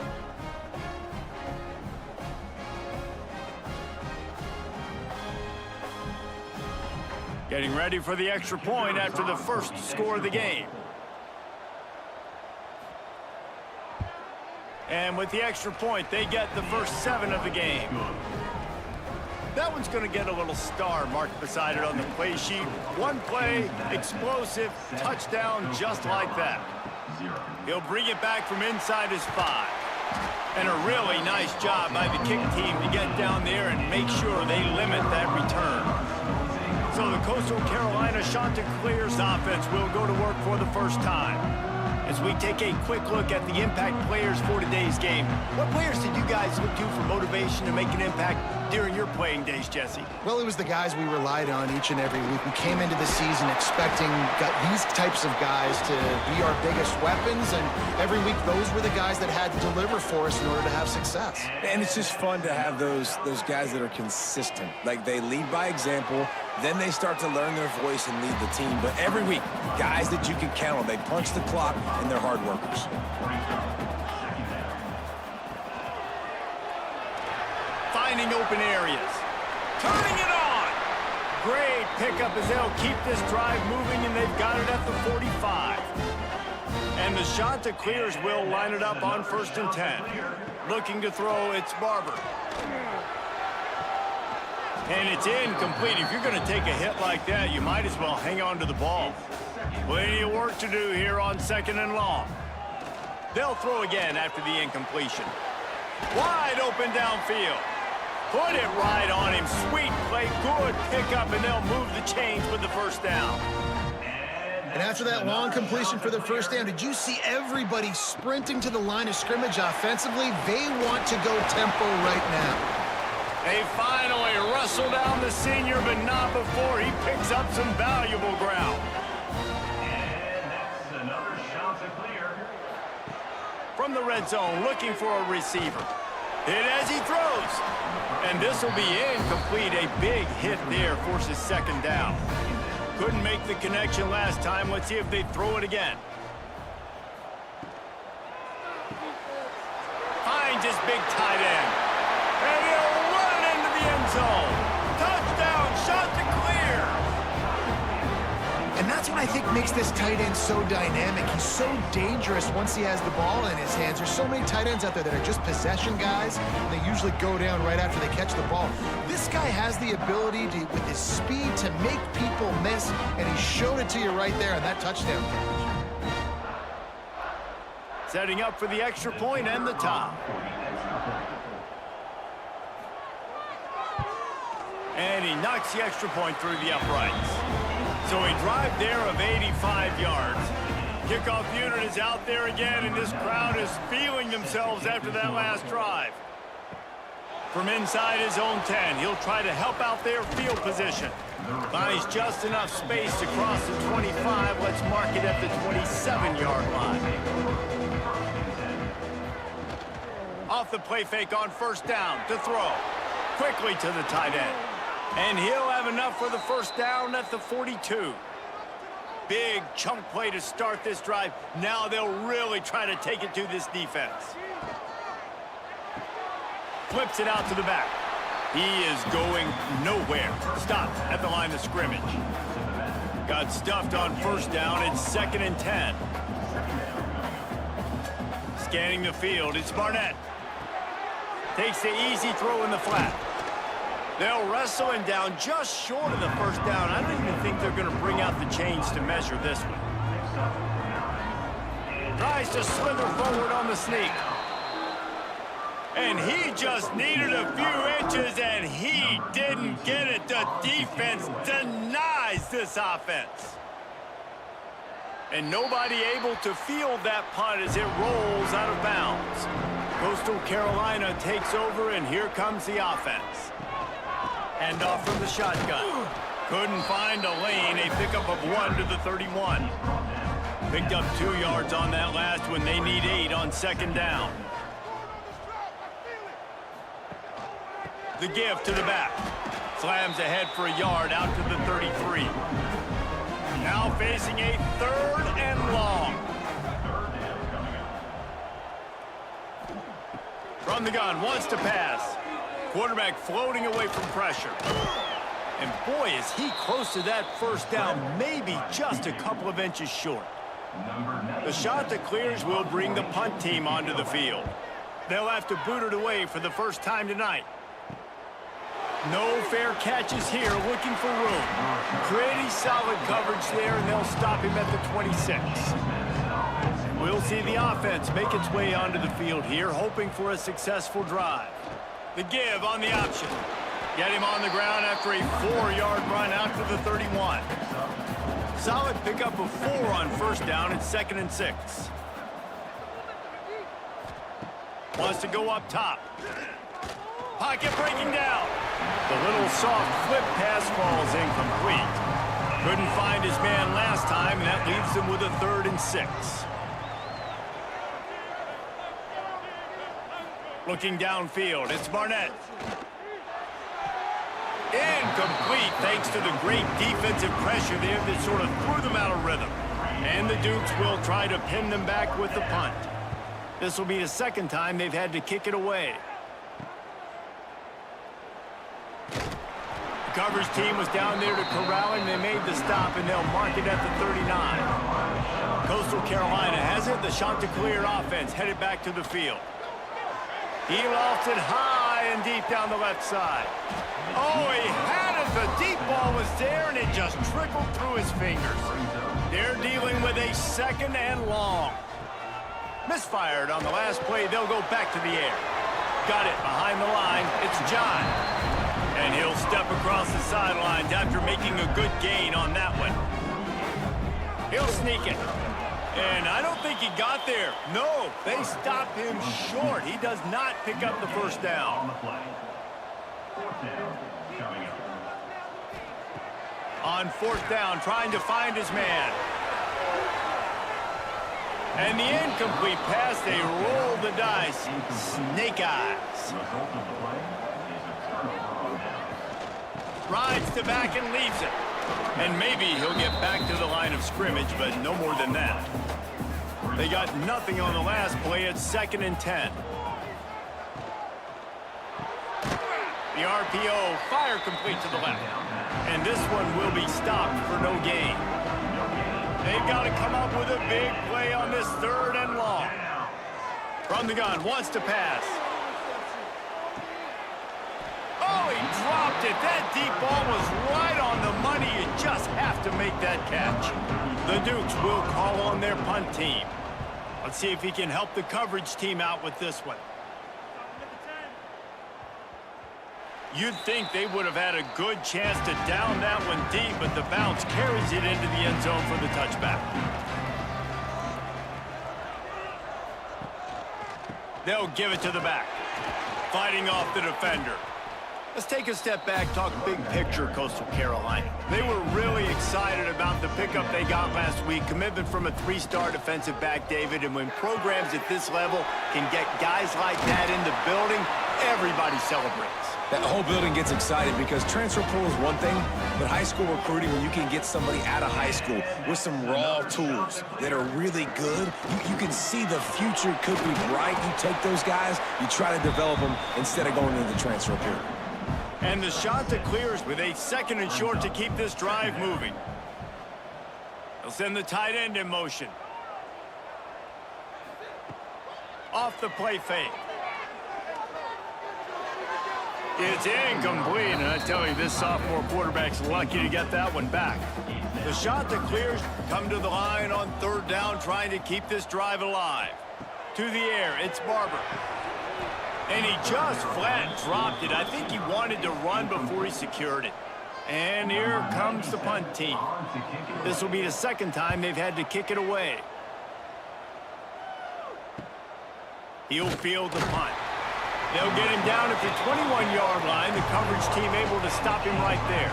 Getting ready for the extra point after the first score of the game. And with the extra point, they get the first 7 of the game. That one's going to get a little star marked beside it on the play sheet. One play, explosive, touchdown, just like that. He'll bring it back from inside his 5. And a really nice job by the kick team to get down there and make sure they limit that return. So the Coastal Carolina Chanticleers offense will go to work for the first time. As we take a quick look at the impact players for today's game, what players did you guys look to for motivation to make an impact during your playing days, Jesse? Well, it was the guys we relied on each and every week. We came into the season expecting these types of guys to be our biggest weapons, and every week those were the guys that had to deliver for us in order to have success. And it's just fun to have those guys that are consistent. Like, they lead by example, then they start to learn their voice and lead the team. But every week, guys that you can count on. They punch the clock, and they're hard workers. Finding open areas. Turning it on! Great pickup as they'll keep this drive moving, and they've got it at the 45. And the Chanticleers will line it up on 1st and 10. Looking to throw, it's Barber. And it's incomplete. If you're going to take a hit like that, you might as well hang on to the ball. Plenty of work to do here on 2nd and long. They'll throw again after the incompletion. Wide open downfield. Put it right on him. Sweet play, good pickup, and they'll move the chains with the first down. And after that long completion for the first down, did you see everybody sprinting to the line of scrimmage offensively? They want to go tempo right now. They finally wrestle down the senior, but not before he picks up some valuable ground. And that's another Chanticleer. From the red zone, looking for a receiver. Hit as he throws. And this will be incomplete. A big hit there forces 2nd down. Couldn't make the connection last time. Let's see if they throw it again. Finds his big tight end. And he'll run into the end zone. Touchdown, Chanticleer. And that's what I think makes this tight end so dynamic. He's so dangerous once he has the ball in his hands. There's so many tight ends out there that are just possession guys, and they usually go down right after they catch the ball. This guy has the ability to, with his speed, to make people miss, and he showed it to you right there on that touchdown catch. Setting up for the extra point and the top. And he knocks the extra point through the uprights. So a drive there of 85 yards. Kickoff unit is out there again, and this crowd is feeling themselves after that last drive. From inside his own 10, he'll try to help out their field position. Finds just enough space to cross the 25. Let's mark it at the 27-yard line. off the play fake on first down to throw. Quickly to the tight end. And he'll have enough for the first down at the 42. Big chunk play to start this drive. Now they'll really try to take it to this defense. Flips it out to the back. He is going nowhere. Stop at the line of scrimmage. Got stuffed on first down. It's 2nd and 10. Scanning the field. It's Barnett. Takes the easy throw in the flat. They'll wrestle him down just short of the first down. I don't even think they're going to bring out the chains to measure this one. Tries to slither forward on the sneak. And he just needed a few inches, and he didn't get it. The defense denies this offense. And nobody able to field that punt as it rolls out of bounds. Coastal Carolina takes over, and here comes the offense. Hand off from the shotgun. Couldn't find a lane. A pickup of 1 to the 31. Picked up 2 yards on that last one. They need 8 on 2nd down. The give to the back. Slams ahead for a yard out to the 33. Now facing a 3rd and long. From the gun, wants to pass. Quarterback floating away from pressure. And boy, is he close to that first down, maybe just a couple of inches short. The shot that clears will bring the punt team onto the field. They'll have to boot it away for the first time tonight. No fair catches here, looking for room. Pretty solid coverage there, and they'll stop him at the 26. We'll see the offense make its way onto the field here, hoping for a successful drive. The give on the option. Get him on the ground after a 4-yard run out to the 31. Solid pickup of 4 on first down. It's 2nd and 6. Wants to go up top. Pocket breaking down. The little soft flip pass falls incomplete. Couldn't find his man last time, and that leaves him with a 3rd and 6. Looking downfield, it's Barnett. Incomplete thanks to the great defensive pressure there that sort of threw them out of rhythm. And the Dukes will try to pin them back with the punt. This will be the 2nd time they've had to kick it away. The coverage team was down there to corral him. They made the stop, and they'll mark it at the 39. Coastal Carolina has it. The shot to clear offense headed back to the field. He lofted high and deep down the left side. Oh, he had it. The deep ball was there, and it just trickled through his fingers. They're dealing with a 2nd and long. Misfired on the last play. They'll go back to the air. Got it behind the line. It's John. And he'll step across the sidelines after making a good gain on that one. He'll sneak it. And I don't think he got there. No, they stopped him short. He does not pick up the first down. On 4th down, trying to find his man. And the incomplete pass, they roll the dice. Snake eyes. Rides to back and leaves it. And maybe he'll get back to the line of scrimmage, but no more than that. They got nothing on the last play. It's 2nd and 10. The RPO, fire complete to the left. And this one will be stopped for no gain. They've got to come up with a big play on this 3rd and long. From the gun, wants to pass. Oh, he dropped it. That deep ball was right on the money. You just have to make that catch. The Dukes will call on their punt team. Let's see if he can help the coverage team out with this one. You'd think they would have had a good chance to down that one deep, but the bounce carries it into the end zone for the touchback. They'll give it to the back. Fighting off the defender. Let's take a step back, talk big picture Coastal Carolina. They were really excited about the pickup they got last week, commitment from a 3-star defensive back, David, and when programs at this level can get guys like that in the building, everybody celebrates. That whole building gets excited because transfer portal is one thing, but high school recruiting, when you can get somebody out of high school with some raw tools that are really good, you can see the future could be bright. You take those guys, you try to develop them instead of going into the transfer period. And the shot to clears with a 2nd and short to keep this drive moving. They'll send the tight end in motion. Off the play fake. It's incomplete, and I tell you, this sophomore quarterback's lucky to get that one back. The shot that clears, come to the line on 3rd down, trying to keep this drive alive. To the air, it's Barber. And he just flat dropped it. I think he wanted to run before he secured it. And here comes the punt team. This will be the 2nd time they've had to kick it away. He'll field the punt. They'll get him down at the 21-yard line. The coverage team able to stop him right there.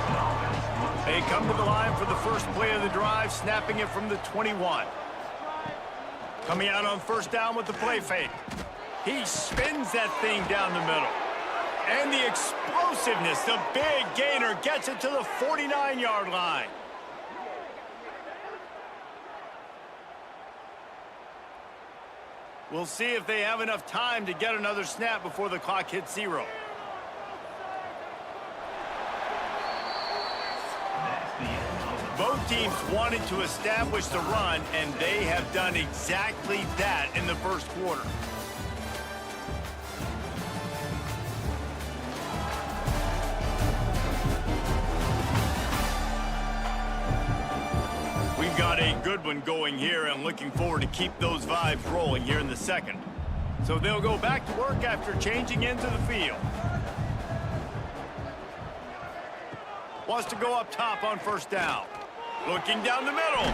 They come to the line for the first play of the drive, snapping it from the 21. Coming out on 1st down with the play fake. He spins that thing down the middle. And the explosiveness, the big gainer, gets it to the 49-yard line. We'll see if they have enough time to get another snap before the clock hits 0. Both teams wanted to establish the run, and they have done exactly that in the 1st quarter. We've got a good one going here, and looking forward to keep those vibes rolling here in the 2nd. So they'll go back to work after changing into the field. Wants to go up top on 1st down. Looking down the middle.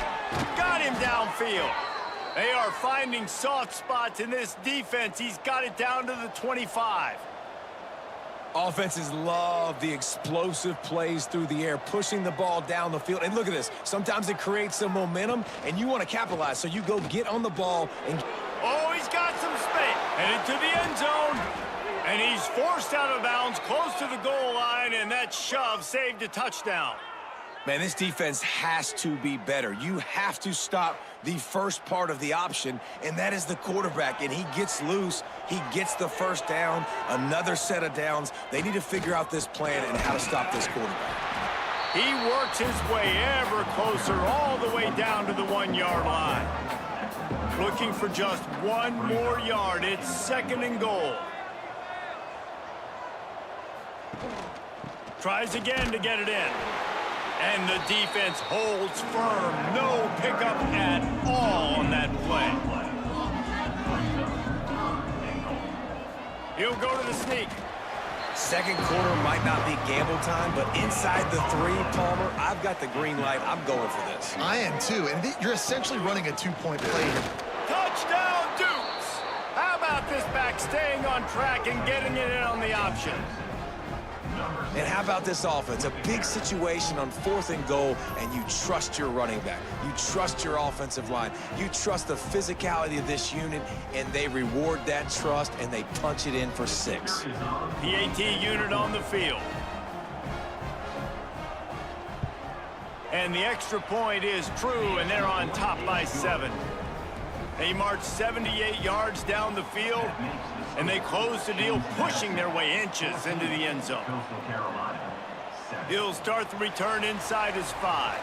Got him downfield. They are finding soft spots in this defense. He's got it down to the 25. Offenses love the explosive plays through the air, pushing the ball down the field. And look at this. Sometimes it creates some momentum, and you want to capitalize. So you go get on the ball and... Oh, he's got some space. Headed to the end zone. And he's forced out of bounds close to the goal line, and that shove saved a touchdown. Man, this defense has to be better. You have to stop the first part of the option, and that is the quarterback. And he gets loose. He gets the 1st down, another set of downs. They need to figure out this plan and how to stop this quarterback. He works his way ever closer all the way down to the 1-yard line. Looking for just 1 more yard. It's 2nd and goal. Tries again to get it in. And the defense holds firm. No pickup at all on that play. He'll go to the sneak. 2nd quarter might not be gamble time, but inside the 3, Palmer, I've got the green light. I'm going for this. I am too, and you're essentially running a 2-point play here. Touchdown, Dukes! How about this back staying on track and getting it in on the option? And how about this offense? A big situation on 4th and goal, and you trust your running back. You trust your offensive line. You trust the physicality of this unit, and they reward that trust, and they punch it in for 6. PAT unit on the field. And the extra point is true, and they're on top by 7. They march 78 yards down the field, and they close the deal, pushing their way inches into the end zone. He'll start the return inside his 5.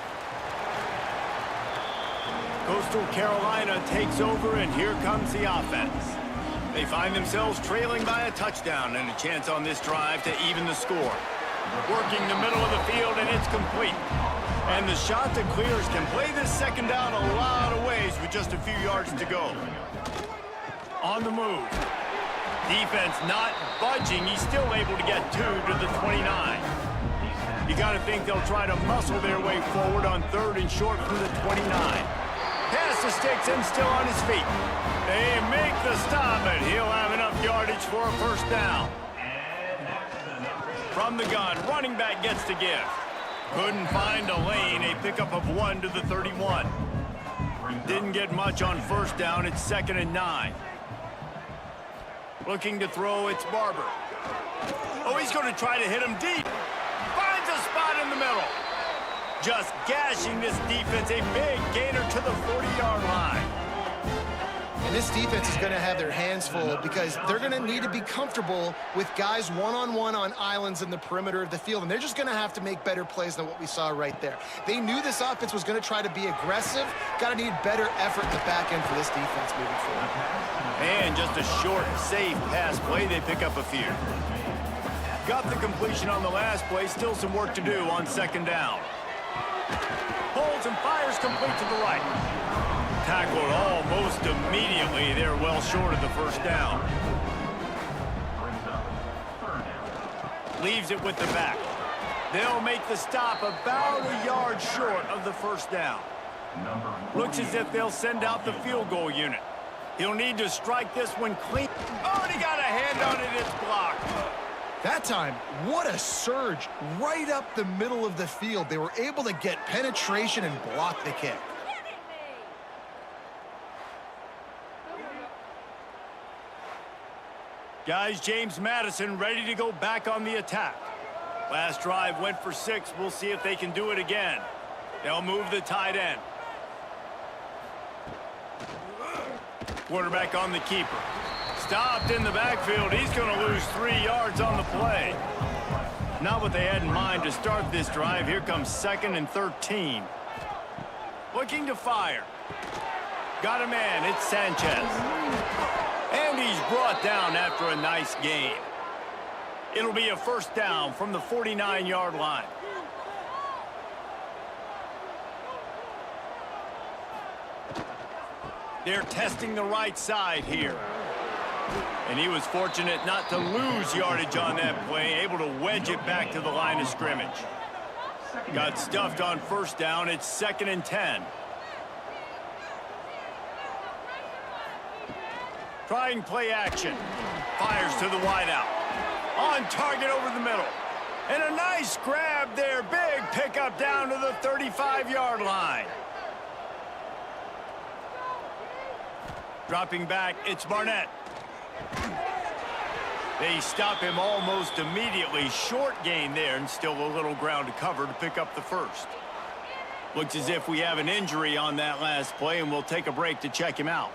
Coastal Carolina takes over, and here comes the offense. They find themselves trailing by a touchdown and a chance on this drive to even the score. Working the middle of the field, and it's complete. And the shot that clears can play this 2nd down a lot of ways with just a few yards to go. On the move. Defense not budging. He's still able to get 2 to the 29. You got to think they'll try to muscle their way forward on 3rd and short from the 29. Pass the sticks and still on his feet. They make the stop, and he'll have enough yardage for a 1st down. From the gun, running back gets to give. Couldn't find a lane, a pickup of 1 to the 31. Didn't get much on first down, it's 2nd and 9. Looking to throw, it's Barber. Oh, he's going to try to hit him deep. Finds a spot in the middle. Just gashing this defense, a big gainer to the 40-yard line. And this defense is going to have their hands full because they're going to need to be comfortable with guys one-on-one on islands in the perimeter of the field, and they're just going to have to make better plays than what we saw right there. They knew this offense was going to try to be aggressive. Got to need better effort in the back end for this defense moving forward. And just a short, safe pass play. They pick up a few. Got the completion on the last play. Still some work to do on 2nd down. Pulls and fires complete to the right. Tackled almost immediately. They're well short of the first down. Leaves it with the back. They'll make the stop about a yard short of the first down. Looks as if they'll send out the field goal unit. He'll need to strike this one clean. Already got a hand on it. It's blocked. That time, what a surge right up the middle of the field. They were able to get penetration and block the kick. Guys, James Madison ready to go back on the attack. Last drive went for 6. We'll see if they can do it again. They'll move the tight end. Quarterback on the keeper. Stopped in the backfield. He's going to lose 3 yards on the play. Not what they had in mind to start this drive. Here comes 2nd and 13. Looking to fire. Got a man. It's Sanchez. And he's brought down after a nice gain. It'll be a first down from the 49-yard line. They're testing the right side here. And he was fortunate not to lose yardage on that play, able to wedge it back to the line of scrimmage. Got stuffed on first down. It's 2nd and 10. Trying play action. Fires to the wideout. On target over the middle. And a nice grab there. Big pickup down to the 35-yard line. Dropping back, it's Barnett. They stop him almost immediately. Short gain there and still a little ground to cover to pick up the first. Looks as if we have an injury on that last play, and we'll take a break to check him out.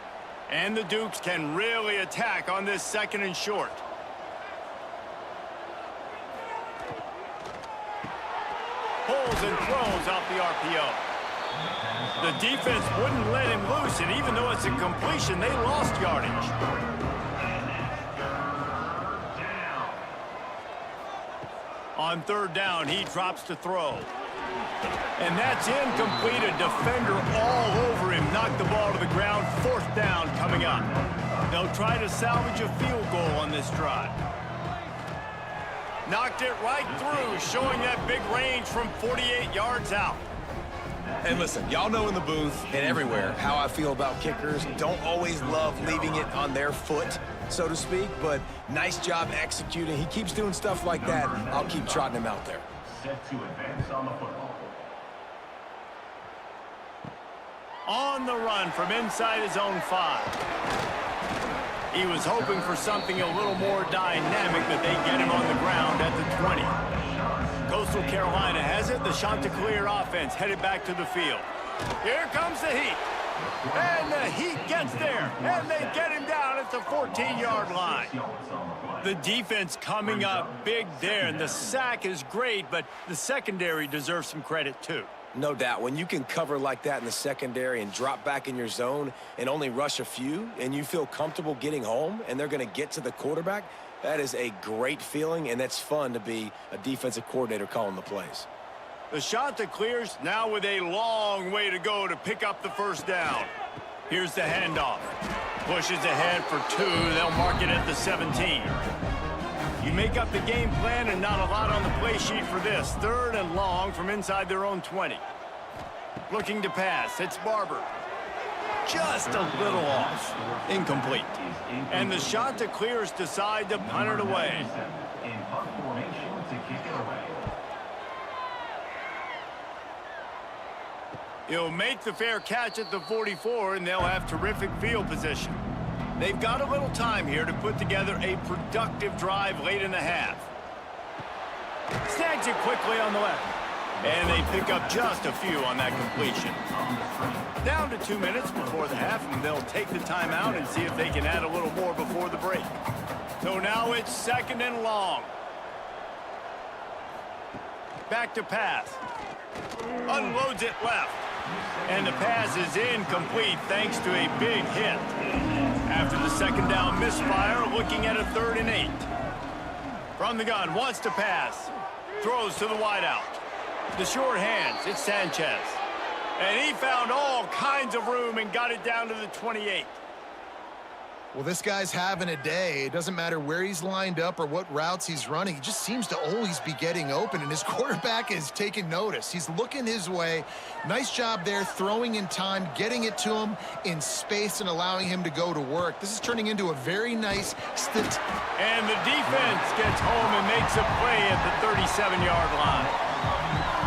And the Dukes can really attack on this 2nd and short. Pulls and throws off the RPO. The defense wouldn't let him loose, and even though it's a completion, they lost yardage. On 3rd down, he drops to throw. And that's incomplete. A defender all over him. Knocked the ball to the ground. 4th down coming up. They'll try to salvage a field goal on this drive. Knocked it right through, showing that big range from 48 yards out. And listen, y'all know in the booth and everywhere how I feel about kickers. Don't always love leaving it on their foot, so to speak, but nice job executing. He keeps doing stuff like that. I'll keep trotting him out there. Set to advance on the football. On the run from inside his own 5. He was hoping for something a little more dynamic, but they get him on the ground at the 20. Coastal Carolina has it. The Chanticleer offense headed back to the field. Here comes the Heat. And the Heat gets there. And they get him down at the 14-yard line. The defense coming up big there. And the sack is great, but the secondary deserves some credit too. No doubt. When you can cover like that in the secondary and drop back in your zone and only rush a few, and you feel comfortable getting home, and they're going to get to the quarterback, that is a great feeling, and that's fun to be a defensive coordinator calling the plays. The Chanticleers now with a long way to go to pick up the first down. Here's the handoff. Pushes ahead for 2. They'll mark it at the 17. You make up the game plan and not a lot on the play sheet for this. 3rd and long from inside their own 20. Looking to pass. It's Barber. Just a little off. Incomplete. And the Chanticleers decide to punt it away. In punt formation to kick He'll make the fair catch at the 44, and they'll have terrific field position. They've got a little time here to put together a productive drive late in the half. Snags it quickly on the left. And they pick up just a few on that completion. Down to 2 minutes before the half, and they'll take the timeout and see if they can add a little more before the break. So now it's 2nd and long. Back to pass. Unloads it left. And the pass is incomplete thanks to a big hit. After the 2nd down misfire, looking at a 3rd and 8. From the gun, wants to pass. Throws to the wideout. The short hands, it's Sanchez. And he found all kinds of room and got it down to the 28. Well, this guy's having a day. It doesn't matter where he's lined up or what routes he's running. He just seems to always be getting open, and his quarterback is taking notice. He's looking his way. Nice job there, throwing in time, getting it to him in space and allowing him to go to work. This is turning into a very nice And the defense gets home and makes a play at the 37-yard line.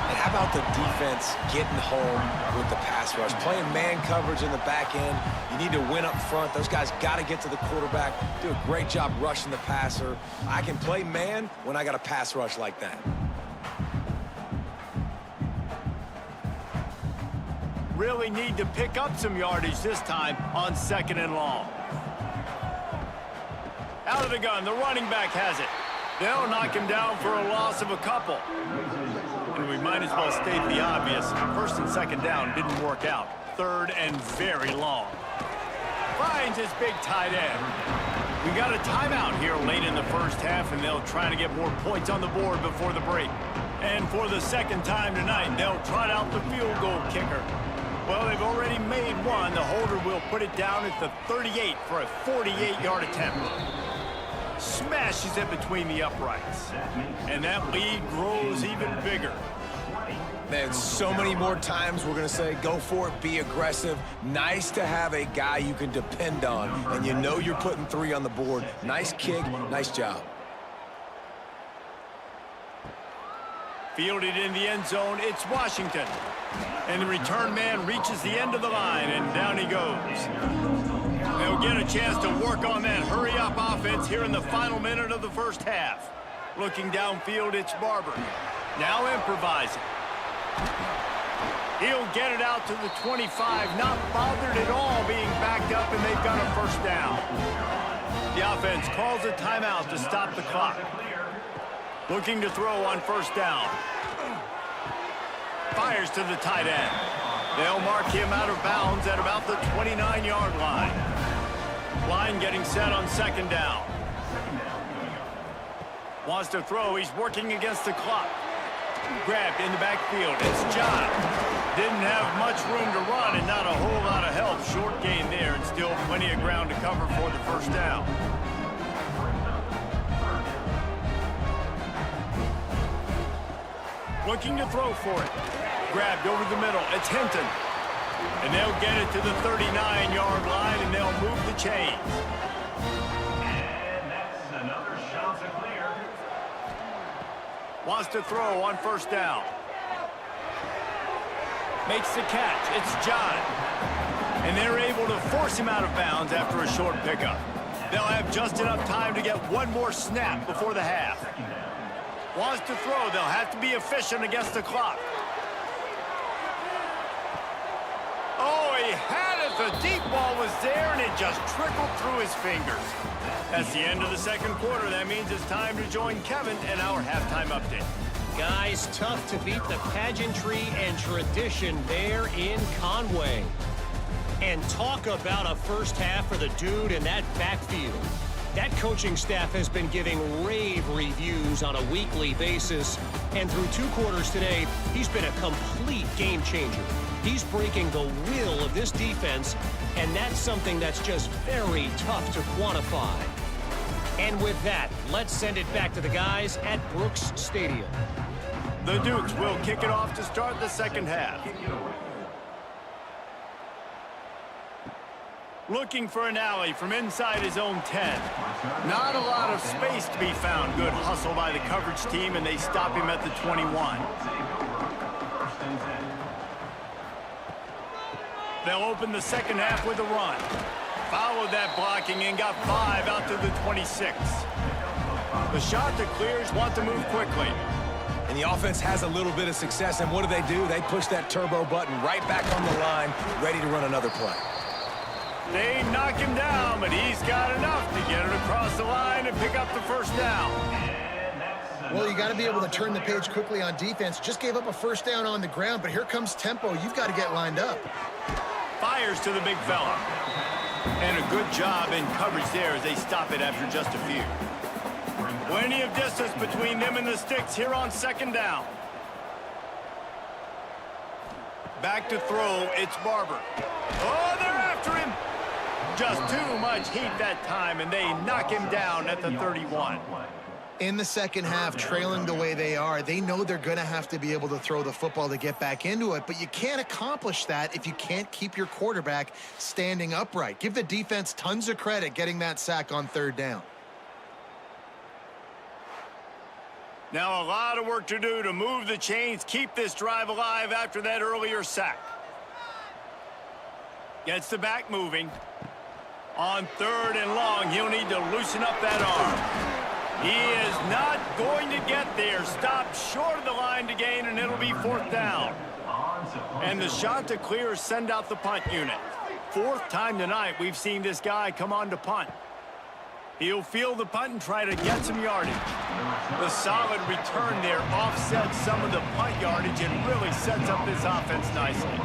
And how about the defense getting home with the pass rush? Playing man coverage in the back end. You need to win up front. Those guys got to get to the quarterback. Do a great job rushing the passer. I can play man when I got a pass rush like that. Really need to pick up some yardage this time on 2nd and long. Out of the gun, the running back has it. They'll knock him down for a loss of a couple. And we might as well state the obvious. 1st and 2nd down didn't work out. 3rd and very long. Finds his big tight end. We got a timeout here late in the 1st half, and they'll try to get more points on the board before the break. And for the 2nd time tonight, they'll trot out the field goal kicker. Well, they've already made one. The holder will put it down at the 38 for a 48-yard attempt. Smashes it between the uprights. And that lead grows even bigger. Man, so many more times we're going to say, go for it, be aggressive. Nice to have a guy you can depend on, and you know you're putting 3 on the board. Nice kick, nice job. Fielded in the end zone, it's Washington. And the return man reaches the end of the line, and down he goes. They'll get a chance to work on that hurry-up offense here in the final minute of the 1st half. Looking downfield, it's Barber. Now improvising. He'll get it out to the 25, not bothered at all being backed up, and they've got a 1st down. The offense calls a timeout to stop the clock. Looking to throw on 1st down. Fires to the tight end. They'll mark him out of bounds at about the 29-yard line. Line getting set on 2nd down. Wants to throw. He's working against the clock. Grabbed in the backfield. It's John. Didn't have much room to run and not a whole lot of help. Short gain there and still plenty of ground to cover for the 1st down. Looking to throw for it. Grabbed over the middle. It's Hinton. And they'll get it to the 39-yard line, and they'll move the chains. And that's another shot to clear. Wants to throw on 1st down. Makes the catch. It's John. And they're able to force him out of bounds after a short pickup. They'll have just enough time to get one more snap before the half. Wants to throw. They'll have to be efficient against the clock. Oh, he had it. The deep ball was there, and it just trickled through his fingers. That's the end of the 2nd quarter. That means it's time to join Kevin and our halftime update. Guys, tough to beat the pageantry and tradition there in Conway. And talk about a 1st half for the dude in that backfield. That coaching staff has been giving rave reviews on a weekly basis. And through 2 quarters today, he's been a complete game changer. He's breaking the will of this defense, and that's something that's just very tough to quantify. And with that, let's send it back to the guys at Brooks Stadium. The Dukes will kick it off to start the 2nd half. Looking for an alley from inside his own 10. Not a lot of space to be found. Good hustle by the coverage team, and they stop him at the 21. They'll open the second half with a run. Followed that blocking and got 5 out to the 26. The shot to clears want to move quickly. And the offense has a little bit of success, and what do? They push that turbo button right back on the line, ready to run another play. They knock him down, but he's got enough to get it across the line and pick up the first down. Well, you got to be able to turn the page quickly on defense. Just gave up a first down on the ground, but here comes tempo. You've got to get lined up. Fires to the big fella. And a good job in coverage there as they stop it after just a few. Plenty of distance between them and the sticks here on second down. Back to throw, it's Barber. Oh, they're after him. Just too much heat that time, and they knock him down at the 31. In the second half, trailing the way they are, they know they're going to have to be able to throw the football to get back into it, but you can't accomplish that if you can't keep your quarterback standing upright. Give the defense tons of credit getting that sack on third down. Now a lot of work to do to move the chains, keep this drive alive after that earlier sack. Gets the back moving. On third and long, he'll need to loosen up that arm. He is not going to get there. Stopped short of the line to gain, and it'll be fourth down. And the shot to clear is send out the punt unit. Fourth time tonight we've seen this guy come on to punt. He'll field the punt and try to get some yardage. The solid return there offsets some of the punt yardage and really sets up this offense nicely.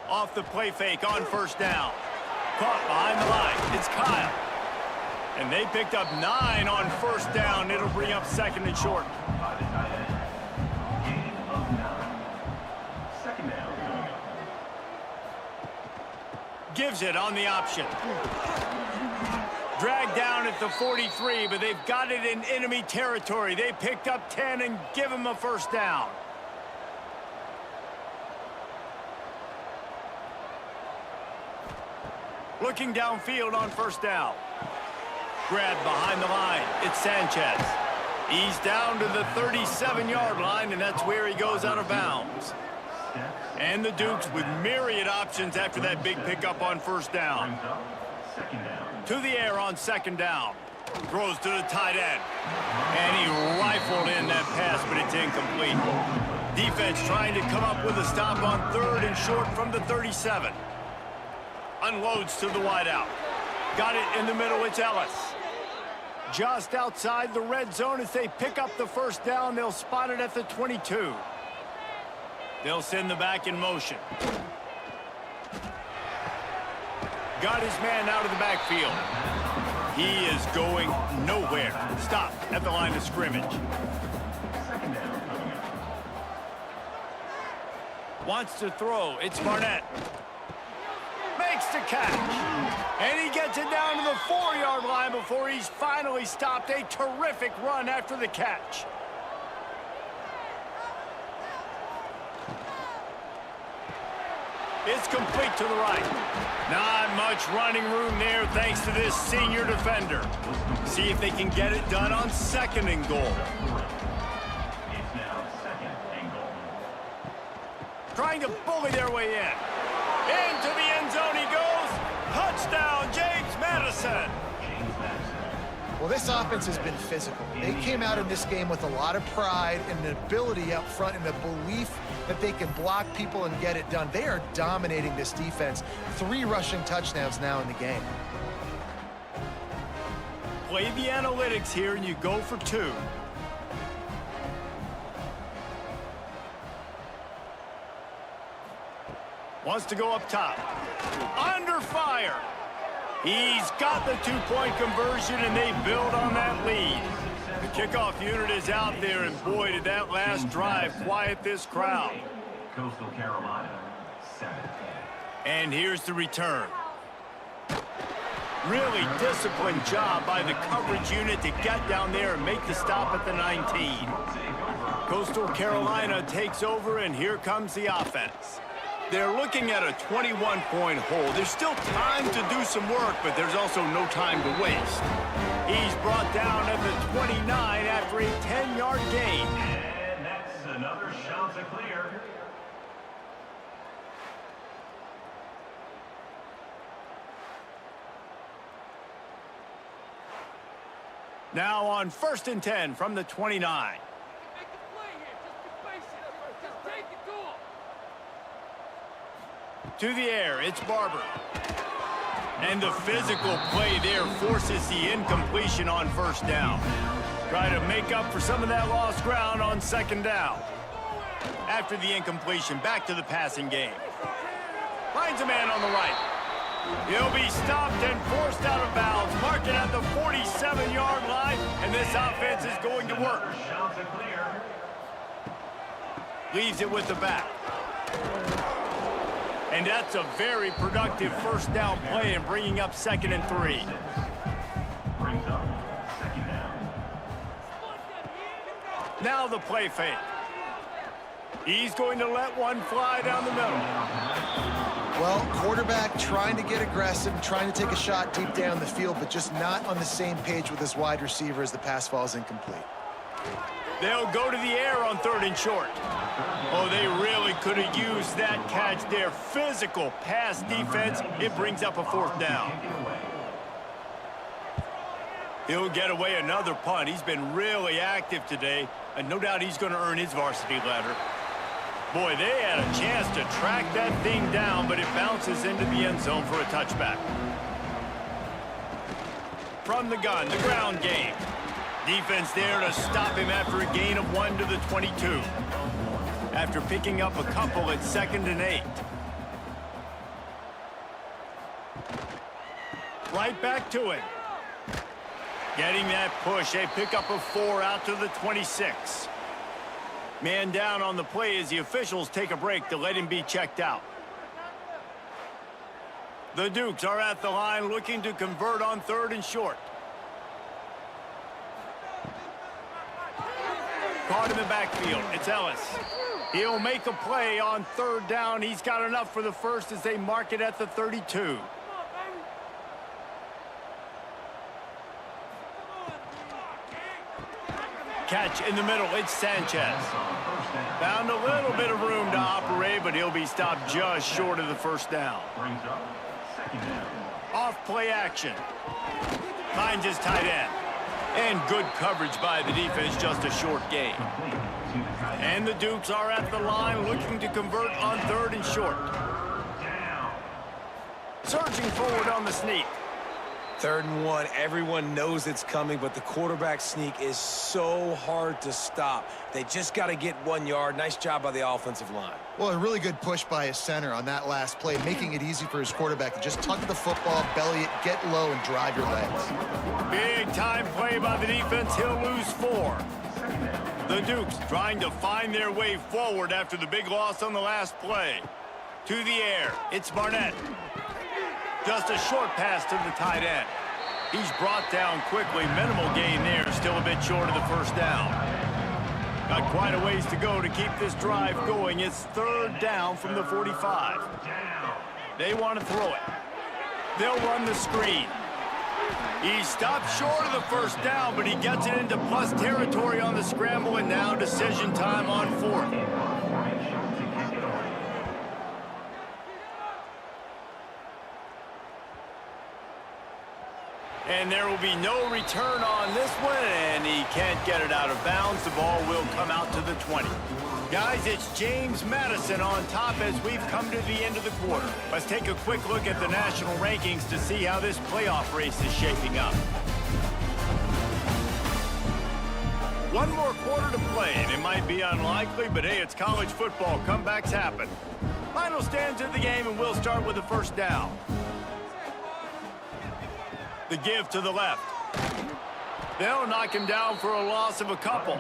Off the play fake on first down. Caught behind the line. It's Kyle. And they picked up 9 on first down. It'll bring up second and short. Gives it on the option. Dragged down at the 43, but they've got it in enemy territory. They picked up 10 and give him a first down. Looking downfield on first down. Grab behind the line. It's Sanchez. He's down to the 37-yard line, and that's where he goes out of bounds. And the Dukes with myriad options after that big pickup on first down. To the air on second down. Throws to the tight end. And he rifled in that pass, but it's incomplete. Defense trying to come up with a stop on third and short from the 37. Unloads to the wideout. Got it in the middle, it's Ellis. Just outside the red zone as they pick up the first down. They'll spot it at the 22. They'll send the back in motion. Got his man out of the backfield. He is going nowhere. Stop at the line of scrimmage. Wants to throw. It's Barnett. Makes the catch. And he gets it down to the 4-yard line before he's finally stopped. A terrific run after the catch. It's complete to the right. Not much running room there thanks to this senior defender. See if they can get it done on second and goal. It's now second and goal. Trying to bully their way in. Into the end zone he goes. Touchdown, James Madison. Well, this offense has been physical. They came out in this game with a lot of pride and an ability up front and the belief that they can block people and get it done. They are dominating this defense. 3 rushing touchdowns now in the game. Play the analytics here and you go for 2. Wants to go up top. Under fire. He's got the 2-point conversion, and they build on that lead. The kickoff unit is out there, and boy, did that last drive quiet this crowd. Coastal Carolina, 7. And here's the return. Really disciplined job by the coverage unit to get down there and make the stop at the 19. Coastal Carolina takes over, and here comes the offense. They're looking at a 21-point hole. There's still time to do some work, but there's also no time to waste. He's brought down at the 29 after a 10-yard gain. And that's another shot to clear. Now on 1st and 10 from the 29. To the air, it's Barber. And the physical play there forces the incompletion on 1st down. Try to make up for some of that lost ground on 2nd down. After the incompletion, back to the passing game. Finds a man on the right. He'll be stopped and forced out of bounds. Marked it at the 47-yard line, and this offense is going to work. Leaves it with the back. And that's a very productive 1st down play and bringing up 2nd and 3. Brings up 2nd down. Now the play fake. He's going to let one fly down the middle. Well, quarterback trying to get aggressive, trying to take a shot deep down the field, but just not on the same page with his wide receiver as the pass falls incomplete. They'll go to the air on 3rd and short. Oh, they really could have used that catch there. Physical pass defense. It brings up a 4th down. He'll get away another punt. He's been really active today, and no doubt he's going to earn his varsity letter. Boy, they had a chance to track that thing down, but it bounces into the end zone for a touchback. From the gun, the ground game. Defense there to stop him after a gain of 1 to the 22. After picking up a couple at 2nd and 8. Right back to it. Getting that push, a pickup of 4 out to the 26. Man down on the play as the officials take a break to let him be checked out. The Dukes are at the line looking to convert on 3rd and short. Caught in the backfield. It's Ellis. He'll make a play on 3rd down. He's got enough for the first as they mark it at the 32. Catch in the middle. It's Sanchez. Found a little bit of room to operate, but he'll be stopped just short of the 1st down. Brings up 2nd down. Off play action. Finds his tight end. And good coverage by the defense, just a short gain. And the Dukes are at the line looking to convert on 3rd and short. Surging forward on the sneak. 3rd and 1, everyone knows it's coming, but the quarterback sneak is so hard to stop. They just got to get 1 yard. Nice job by the offensive line. Well, a really good push by his center on that last play, making it easy for his quarterback to just tuck the football, belly it, get low, and drive your legs. Big time play by the defense. He'll lose 4. The Dukes trying to find their way forward after the big loss on the last play. To the air, it's Barnett. Just a short pass to the tight end. He's brought down quickly. Minimal gain there. Still a bit short of the 1st down. Got quite a ways to go to keep this drive going. It's 3rd down from the 45. They want to throw it. They'll run the screen. He stopped short of the 1st down, but he gets it into plus territory on the scramble, and now decision time on 4th. And there will be no return on this one, and he can't get it out of bounds. The ball will come out to the 20. Guys, it's James Madison on top as we've come to the end of the quarter. Let's take a quick look at the national rankings to see how this playoff race is shaping up. One more quarter to play, and it might be unlikely, but hey, it's college football. Comebacks happen. Final stands of the game, and we'll start with the 1st down. The give to the left. They'll knock him down for a loss of a couple.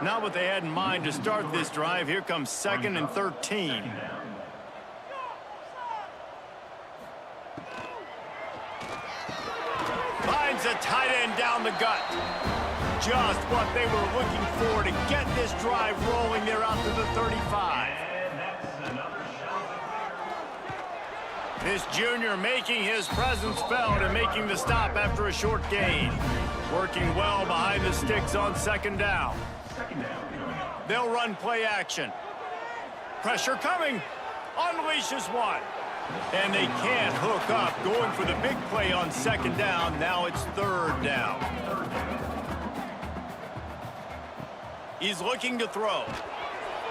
Not what they had in mind to start this drive. Here comes 2nd and 13. Finds a tight end down the gut. Just what they were looking for to get this drive rolling. They're out to the 35. This junior making his presence felt and making the stop after a short gain. Working well behind the sticks on 2nd down. They'll run play action. Pressure coming. Unleashes one. And they can't hook up. Going for the big play on 2nd down. Now it's 3rd down. He's looking to throw.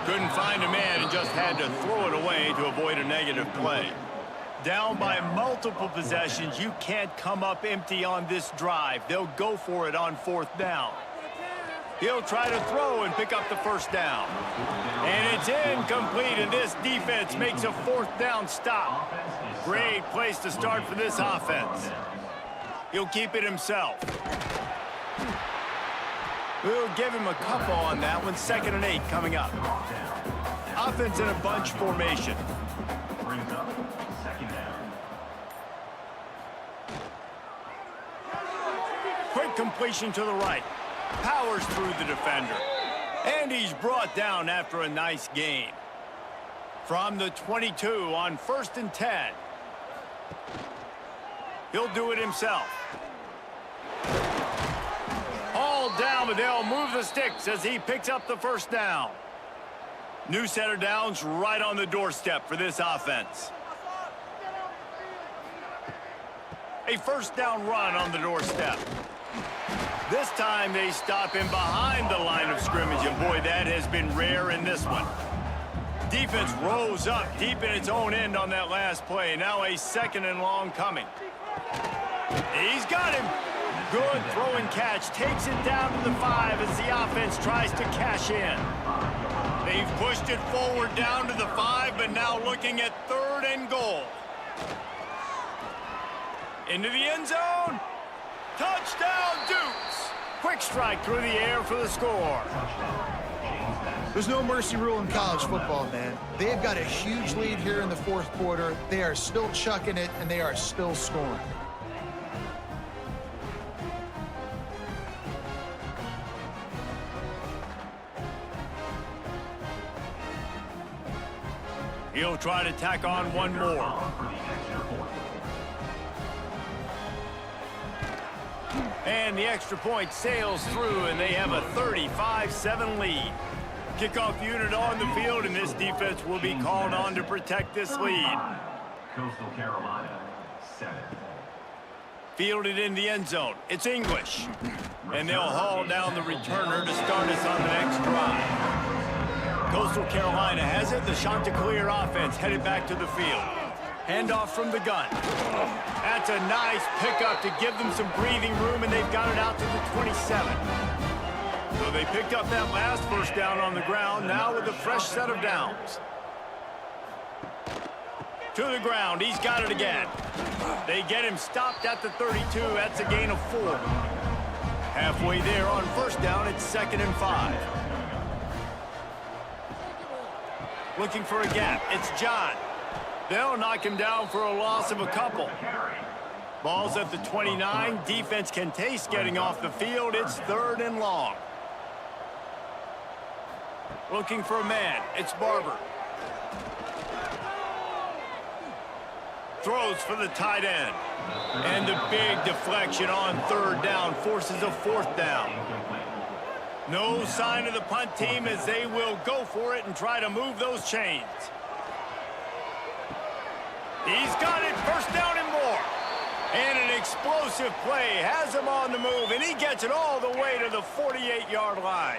Couldn't find a man and just had to throw it away to avoid a negative play. Down by multiple possessions, you can't come up empty on this drive. They'll go for it on 4th down. He'll try to throw and pick up the first down. And it's incomplete, and this defense makes a 4th down stop. Great place to start for this offense. He'll keep it himself. We'll give him a couple on that one. 2nd and 8 coming up. Offense in a bunch formation. Brings up 2nd down. Quick completion to the right. Powers through the defender. And he's brought down after a nice gain. From the 22 on 1st and 10. He'll do it himself. All down, but they'll move the sticks as he picks up the first down. New set of downs right on the doorstep for this offense. A 1st down run on the doorstep. This time they stop him behind the line of scrimmage, and boy, that has been rare in this one. Defense rose up deep in its own end on that last play. Now a 2nd and long coming. He's got him. Good throw and catch. Takes it down to the 5 as the offense tries to cash in. They've pushed it forward down to the 5, but now looking at 3rd and goal. Into the end zone. Touchdown, Dukes! Quick strike through the air for the score. There's no mercy rule in college football, man. They've got a huge lead here in the 4th quarter. They are still chucking it, and they are still scoring. He'll try to tack on one more. And the extra point sails through, and they have a 35-7 lead. Kickoff unit on the field, and this defense will be called on to protect this lead. Coastal Carolina, 7. Fielded in the end zone. It's English. And they'll haul down the returner to start us on the next drive. Coastal Carolina has it. The Chanticleer offense headed back to the field. Handoff from the gun. That's a nice pickup to give them some breathing room, and they've got it out to the 27. So they picked up that last 1st down on the ground, now with a fresh set of downs. To the ground, he's got it again. They get him stopped at the 32. That's a gain of 4. Halfway there on 1st down, it's 2nd and 5. Looking for a gap. It's John. They'll knock him down for a loss of a couple. Ball's at the 29. Defense can taste getting off the field. It's 3rd and long. Looking for a man. It's Barber. Throws for the tight end. And the big deflection on 3rd down forces a 4th down. No sign of the punt team as they will go for it and try to move those chains. He's got it. 1st down and more. And an explosive play has him on the move, and he gets it all the way to the 48-yard line.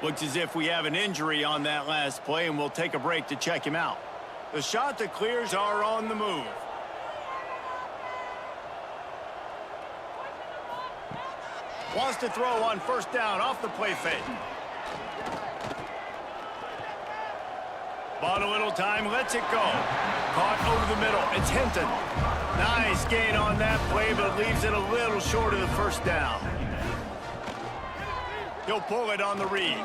Looks as if we have an injury on that last play, and we'll take a break to check him out. The Chanticleers are on the move. Wants to throw on 1st down off the play fake. Bought a little time, lets it go. Caught over the middle. It's Hinton. Nice gain on that play, but leaves it a little short of the 1st down. He'll pull it on the read.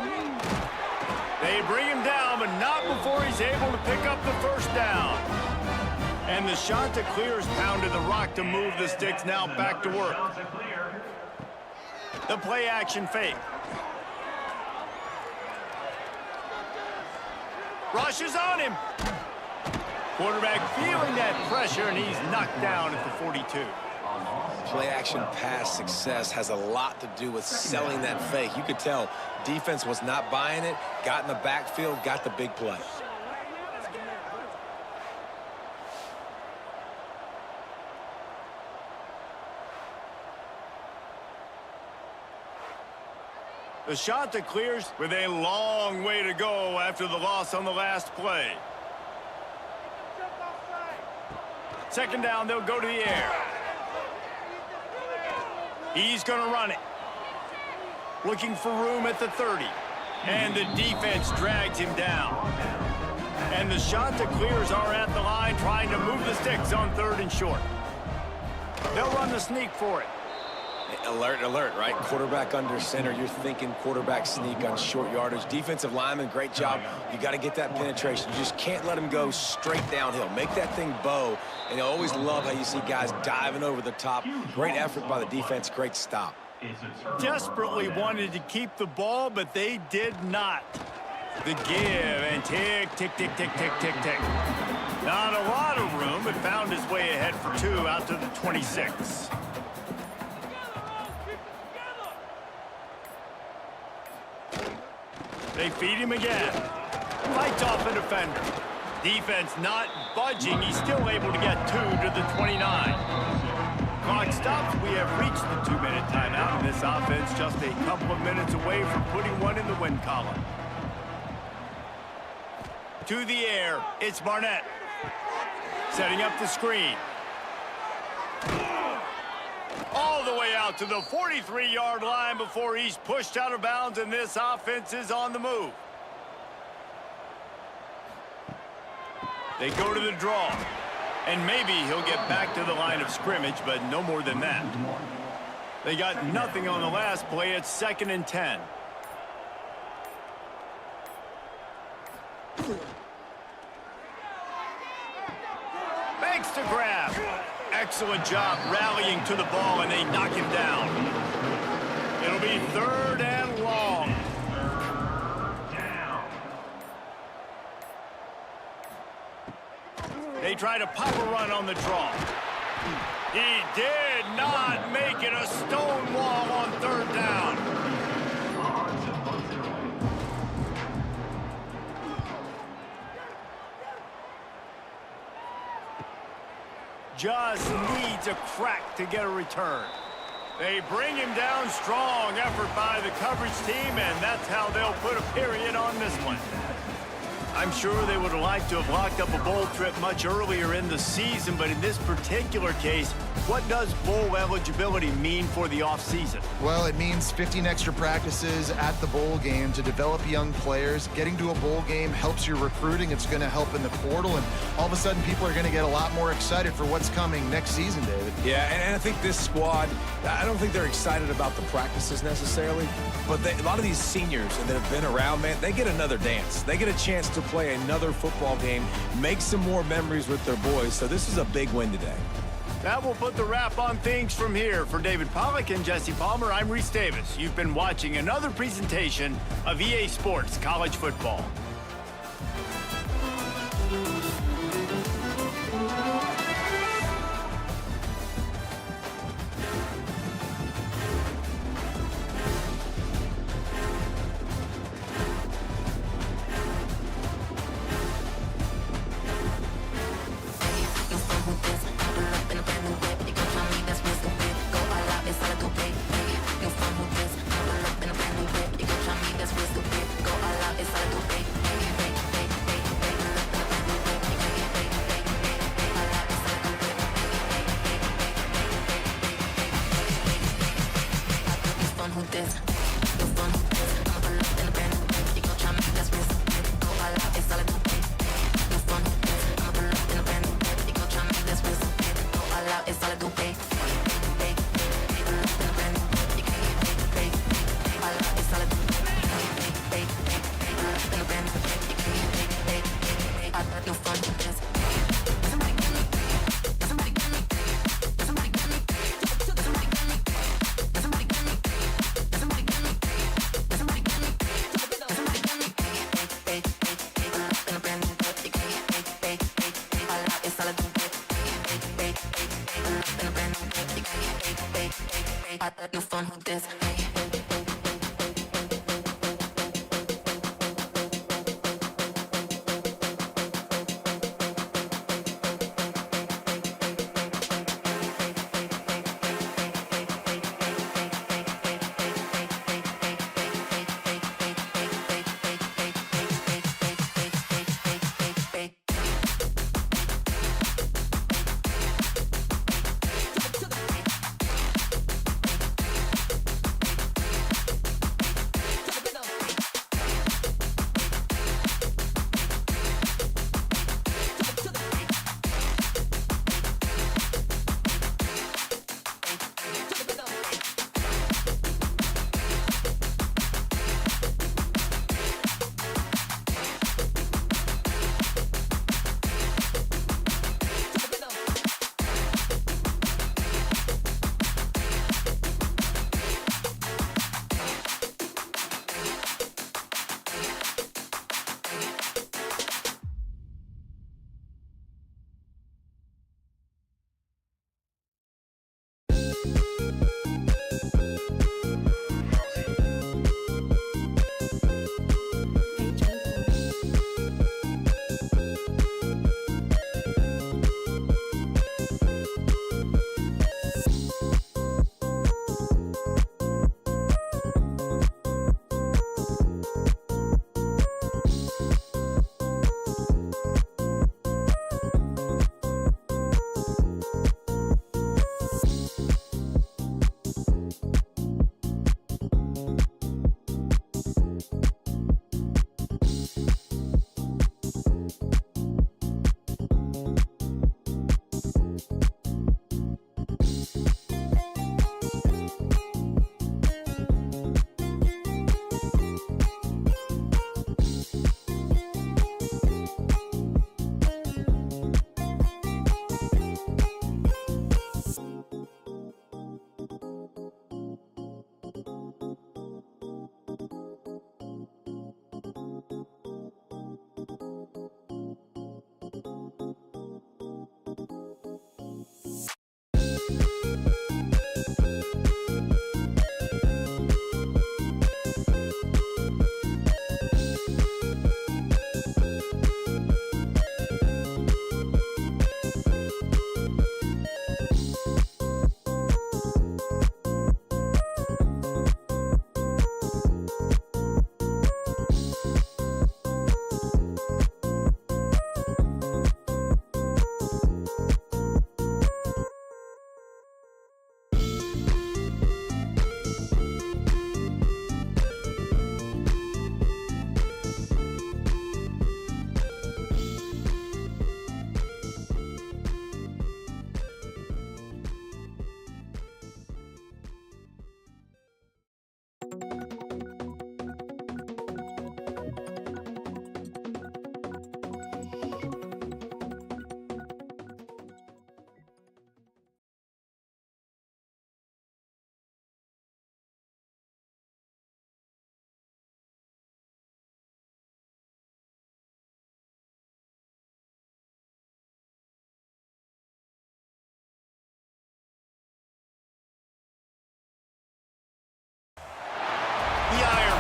They bring him down, but not before he's able to pick up the 1st down. And the Chanticleers pounded the rock to move the sticks. Now back to work. The play action fake. Rushes on him. Quarterback feeling that pressure, and he's knocked down at the 42. Play-action pass success has a lot to do with selling that fake. You could tell defense was not buying it, got in the backfield, got the big play. The shot that clears with a long way to go after the loss on the last play. Second down, they'll go to the air. He's going to run it. Looking for room at the 30. And the defense drags him down. And the shot that clears are at the line, trying to move the sticks on 3rd and short. They'll run the sneak for it. Alert, alert, right? Quarterback under center. You're thinking quarterback sneak on short yardage. Defensive lineman, great job. You got to get that penetration. You just can't let him go straight downhill. Make that thing bow. And I always love how you see guys diving over the top. Great effort by the defense. Great stop. Desperately wanted to keep the ball, but they did not. The give and tick, tick, tick, tick, tick, tick, tick. Not a lot of room, but found his way ahead for 2 out to the 26. They feed him again. Fights off a defender. Defense not budging. He's still able to get 2 to the 29. Clock stops. We have reached the 2-minute timeout, and this offense just a couple of minutes away from putting one in the win column. To the air, it's Barnett. Setting up the screen. All the way out to the 43-yard line before he's pushed out of bounds, and this offense is on the move. They go to the draw. And maybe he'll get back to the line of scrimmage, but no more than that. They got nothing on the last play. It's 2nd and 10. Makes the grab. Excellent job rallying to the ball, and they knock him down. It'll be 3rd and long. They try to pop a run on the draw. He did not make it. A stone wall on 3rd down. Just needs a crack to get a return. They bring him down strong. Effort by the coverage team, and that's how they'll put a period on this one. I'm sure they would have liked to have locked up a bowl trip much earlier in the season, but in this particular case, what does bowl eligibility mean for the offseason? Well, it means 15 extra practices at the bowl game to develop young players. Getting to a bowl game helps your recruiting. It's going to help in the portal, and all of a sudden people are going to get a lot more excited for what's coming next season, David. Yeah, and I think this squad, I don't think they're excited about the practices necessarily, but a lot of these seniors that have been around, man, they get another dance. They get a chance to play another football game, make some more memories with their boys, so this is a big win today. That will put the wrap on things from here. For David Pollack and Jesse Palmer, I'm Reese Davis. You've been watching another presentation of EA Sports College Football. No fun with this.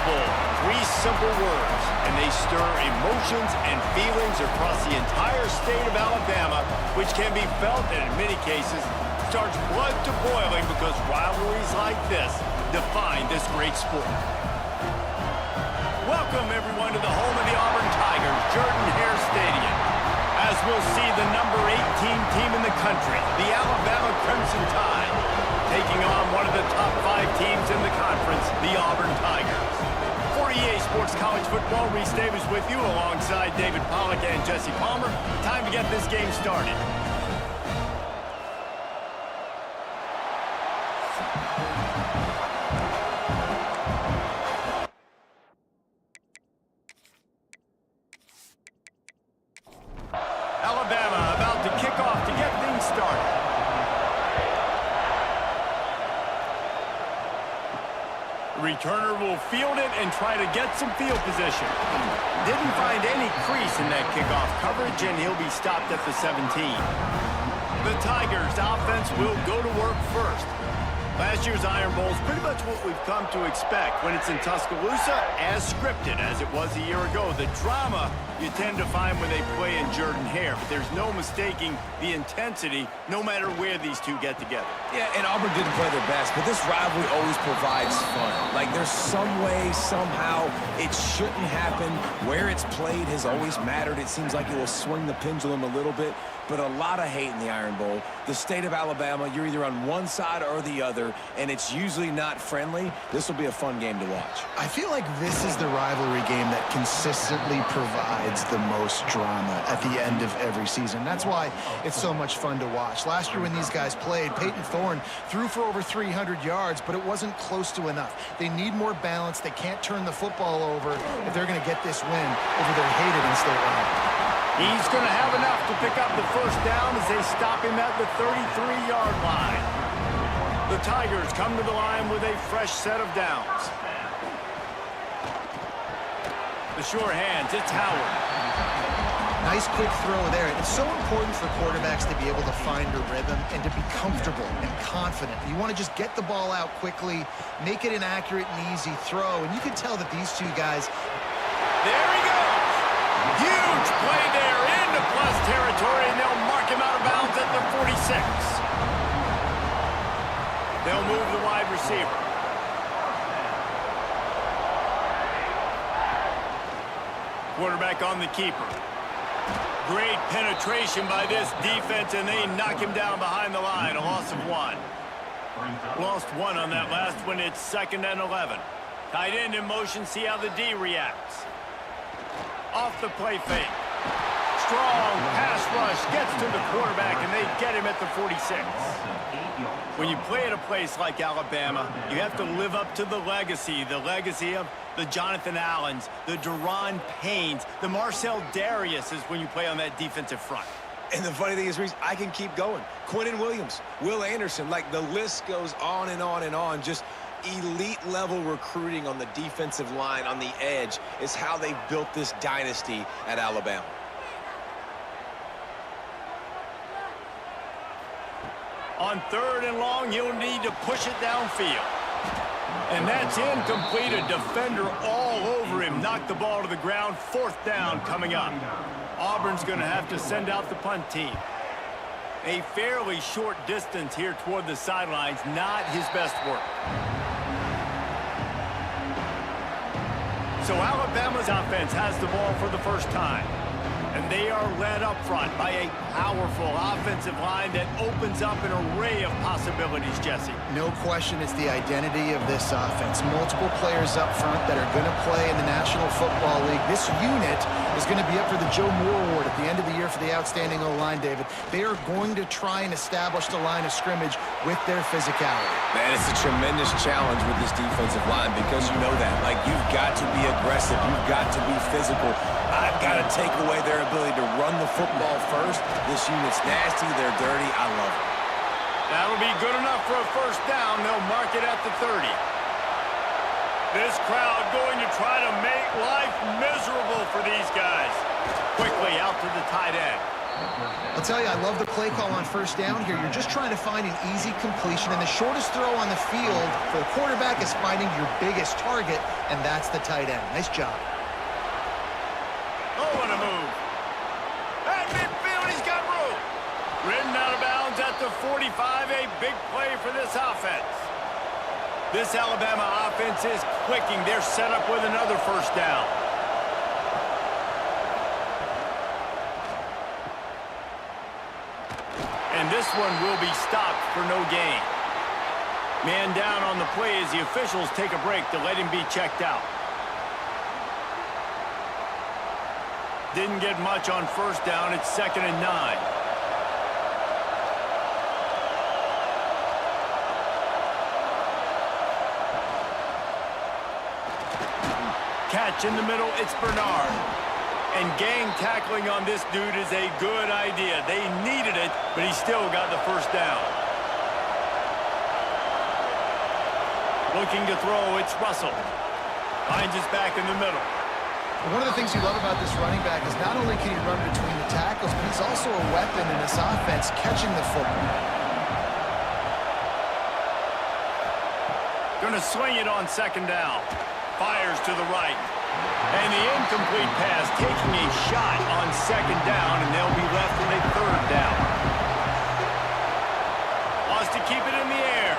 Bowl. 3 simple words, and they stir emotions and feelings across the entire state of Alabama, which can be felt and in many cases starts blood to boiling because rivalries like this define this great sport. Welcome, everyone, to the home of the Auburn Tigers, Jordan-Hare Stadium, as we'll see the number 18 team in the country, the Alabama Crimson Tide, taking on one of the top 5 teams in the conference, the Auburn Tigers. For EA Sports College Football, Reese Davis with you alongside David Pollack and Jesse Palmer. Time to get this game started. Alabama about to kick off to get things started. The returner will field it and try to get some field position. Didn't find any crease in that kickoff coverage, and he'll be stopped at the 17. The Tigers' offense will go to work first. Last year's Iron Bowl is pretty much what we've come to expect when it's in Tuscaloosa, as scripted as it was a year ago. The drama you tend to find when they play in Jordan-Hare, but there's no mistaking the intensity no matter where these two get together. Yeah, and Auburn didn't play their best, but this rivalry always provides fun. Like, there's some way, somehow, it shouldn't happen. Where it's played has always mattered. It seems like it will swing the pendulum a little bit, but a lot of hate in the Iron Bowl. The state of Alabama, you're either on one side or the other, and it's usually not friendly. This will be a fun game to watch. I feel like this is the rivalry game that consistently provides the most drama at the end of every season. That's why it's so much fun to watch. Last year when these guys played, Peyton Thorne threw for over 300 yards, but it wasn't close to enough. They need more balance. They can't turn the football over if they're going to get this win over their hated in-state rival. He's going to have enough to pick up the first down as they stop him at the 33-yard line. The Tigers come to the line with a fresh set of downs. The sure hands, it's Howard. Nice quick throw there. It's so important for quarterbacks to be able to find a rhythm and to be comfortable and confident. You want to just get the ball out quickly, make it an accurate and easy throw, and you can tell that these two guys... There he goes! Huge play there into plus territory, and they'll mark him out of bounds at the 46. They'll move the wide receiver. Quarterback on the keeper. Great penetration by this defense, and they knock him down behind the line. A loss of 1. Lost 1 on that last one. It's 2nd and 11. Tight end in motion. See how the D reacts. Off the play fake. Strong pass rush gets to the quarterback, and they get him at the 46. When you play at a place like Alabama, you have to live up to the legacy of the Jonathan Allens, the Deron Paynes, the Marcel Dariuses when you play on that defensive front. And the funny thing is, Reese, I can keep going. Quentin Williams, Will Anderson, like the list goes on and on and on. Just elite-level recruiting on the defensive line, on the edge, is how they've built this dynasty at Alabama. On 3rd and long, you'll need to push it downfield. And that's incomplete. A defender all over him. Knocked the ball to the ground. 4th down coming up. Auburn's going to have to send out the punt team. A fairly short distance here toward the sidelines. Not his best work. So Alabama's offense has the ball for the first time. And they are led up front by a powerful offensive line that opens up an array of possibilities, Jesse. No question it's the identity of this offense. Multiple players up front that are going to play in the National Football League. This unit is going to be up for the Joe Moore Award at the end of the year for the outstanding O-line, David. They are going to try and establish the line of scrimmage with their physicality. Man, it's a tremendous challenge with this defensive line because you know that. Like, you've got to be aggressive. You've got to be physical. I've got to take away their ability to run the football first. This unit's nasty. They're dirty. I love it. That'll be good enough for a first down. They'll mark it at the 30. This crowd going to try to make life miserable for these guys. Quickly out to the tight end. I'll tell you, I love the play call on first down here. You're just trying to find an easy completion, and the shortest throw on the field for the quarterback is finding your biggest target, and that's the tight end. Nice job. Oh, what a move. At midfield, he's got room. Ridden out of bounds at the 45, a big play for this offense. This Alabama offense is clicking. They're set up with another first down. And this one will be stopped for no gain. Man down on the play as the officials take a break to let him be checked out. Didn't get much on first down. It's 2nd and 9. Catch in the middle. It's Bernard. And gang tackling on this dude is a good idea. They needed it, but he still got the first down. Looking to throw, it's Russell. Finds his back in the middle. One of the things you love about this running back is not only can he run between the tackles, but he's also a weapon in this offense catching the football. Going to swing it on 2nd down. Fires to the right. And the incomplete pass taking a shot on 2nd down, and they'll be left with a 3rd down. Wants to keep it in the air.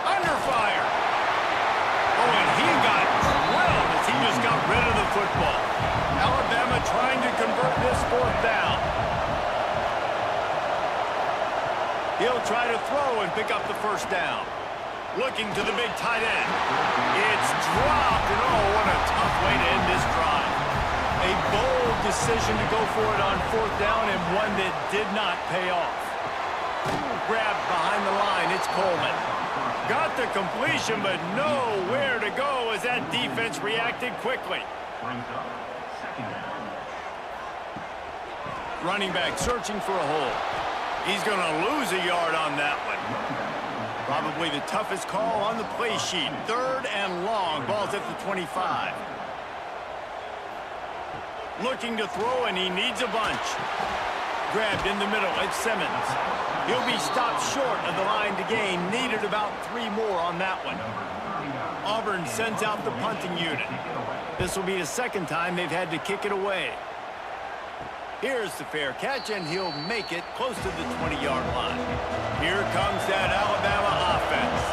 Under fire. Oh, and he got drilled as he just got rid of the football. Alabama trying to convert this 4th down. He'll try to throw and pick up the first down. Looking to the big tight end. It's dropped, and oh, what a tough way to end this drive. A bold decision to go for it on 4th down, and one that did not pay off. Grabbed behind the line, it's Coleman. Got the completion, but nowhere to go as that defense reacted quickly. Running back searching for a hole. He's going to lose a yard on that one. Probably the toughest call on the play sheet. 3rd and long. Ball's at the 25. Looking to throw, and he needs a bunch. Grabbed in the middle. It's Simmons. He'll be stopped short of the line to gain. Needed about 3 more on that one. Auburn sends out the punting unit. This will be the 2nd time they've had to kick it away. Here's the fair catch, and he'll make it close to the 20-yard line. Here comes that Alabama offense.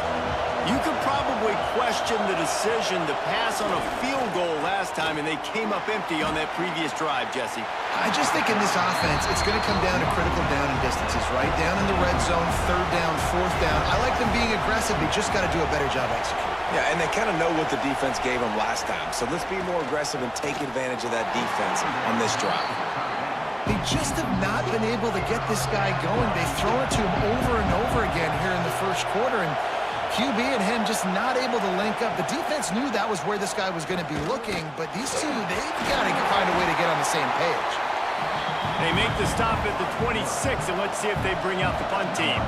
You could probably question the decision to pass on a field goal last time, and they came up empty on that previous drive, Jesse. I just think in this offense, it's going to come down to critical down and distances, right? Down in the red zone, 3rd down, 4th down. I like them being aggressive. They just got to do a better job executing. Yeah, and they kind of know what the defense gave them last time. So let's be more aggressive and take advantage of that defense on this drive. They just have not been able to get this guy going. They've thrown it to him over and over again here in the 1st quarter, and QB and him just not able to link up. The defense knew that was where this guy was going to be looking, but these two, they've got to find a way to get on the same page. They make the stop at the 26, and let's see if they bring out the punt team.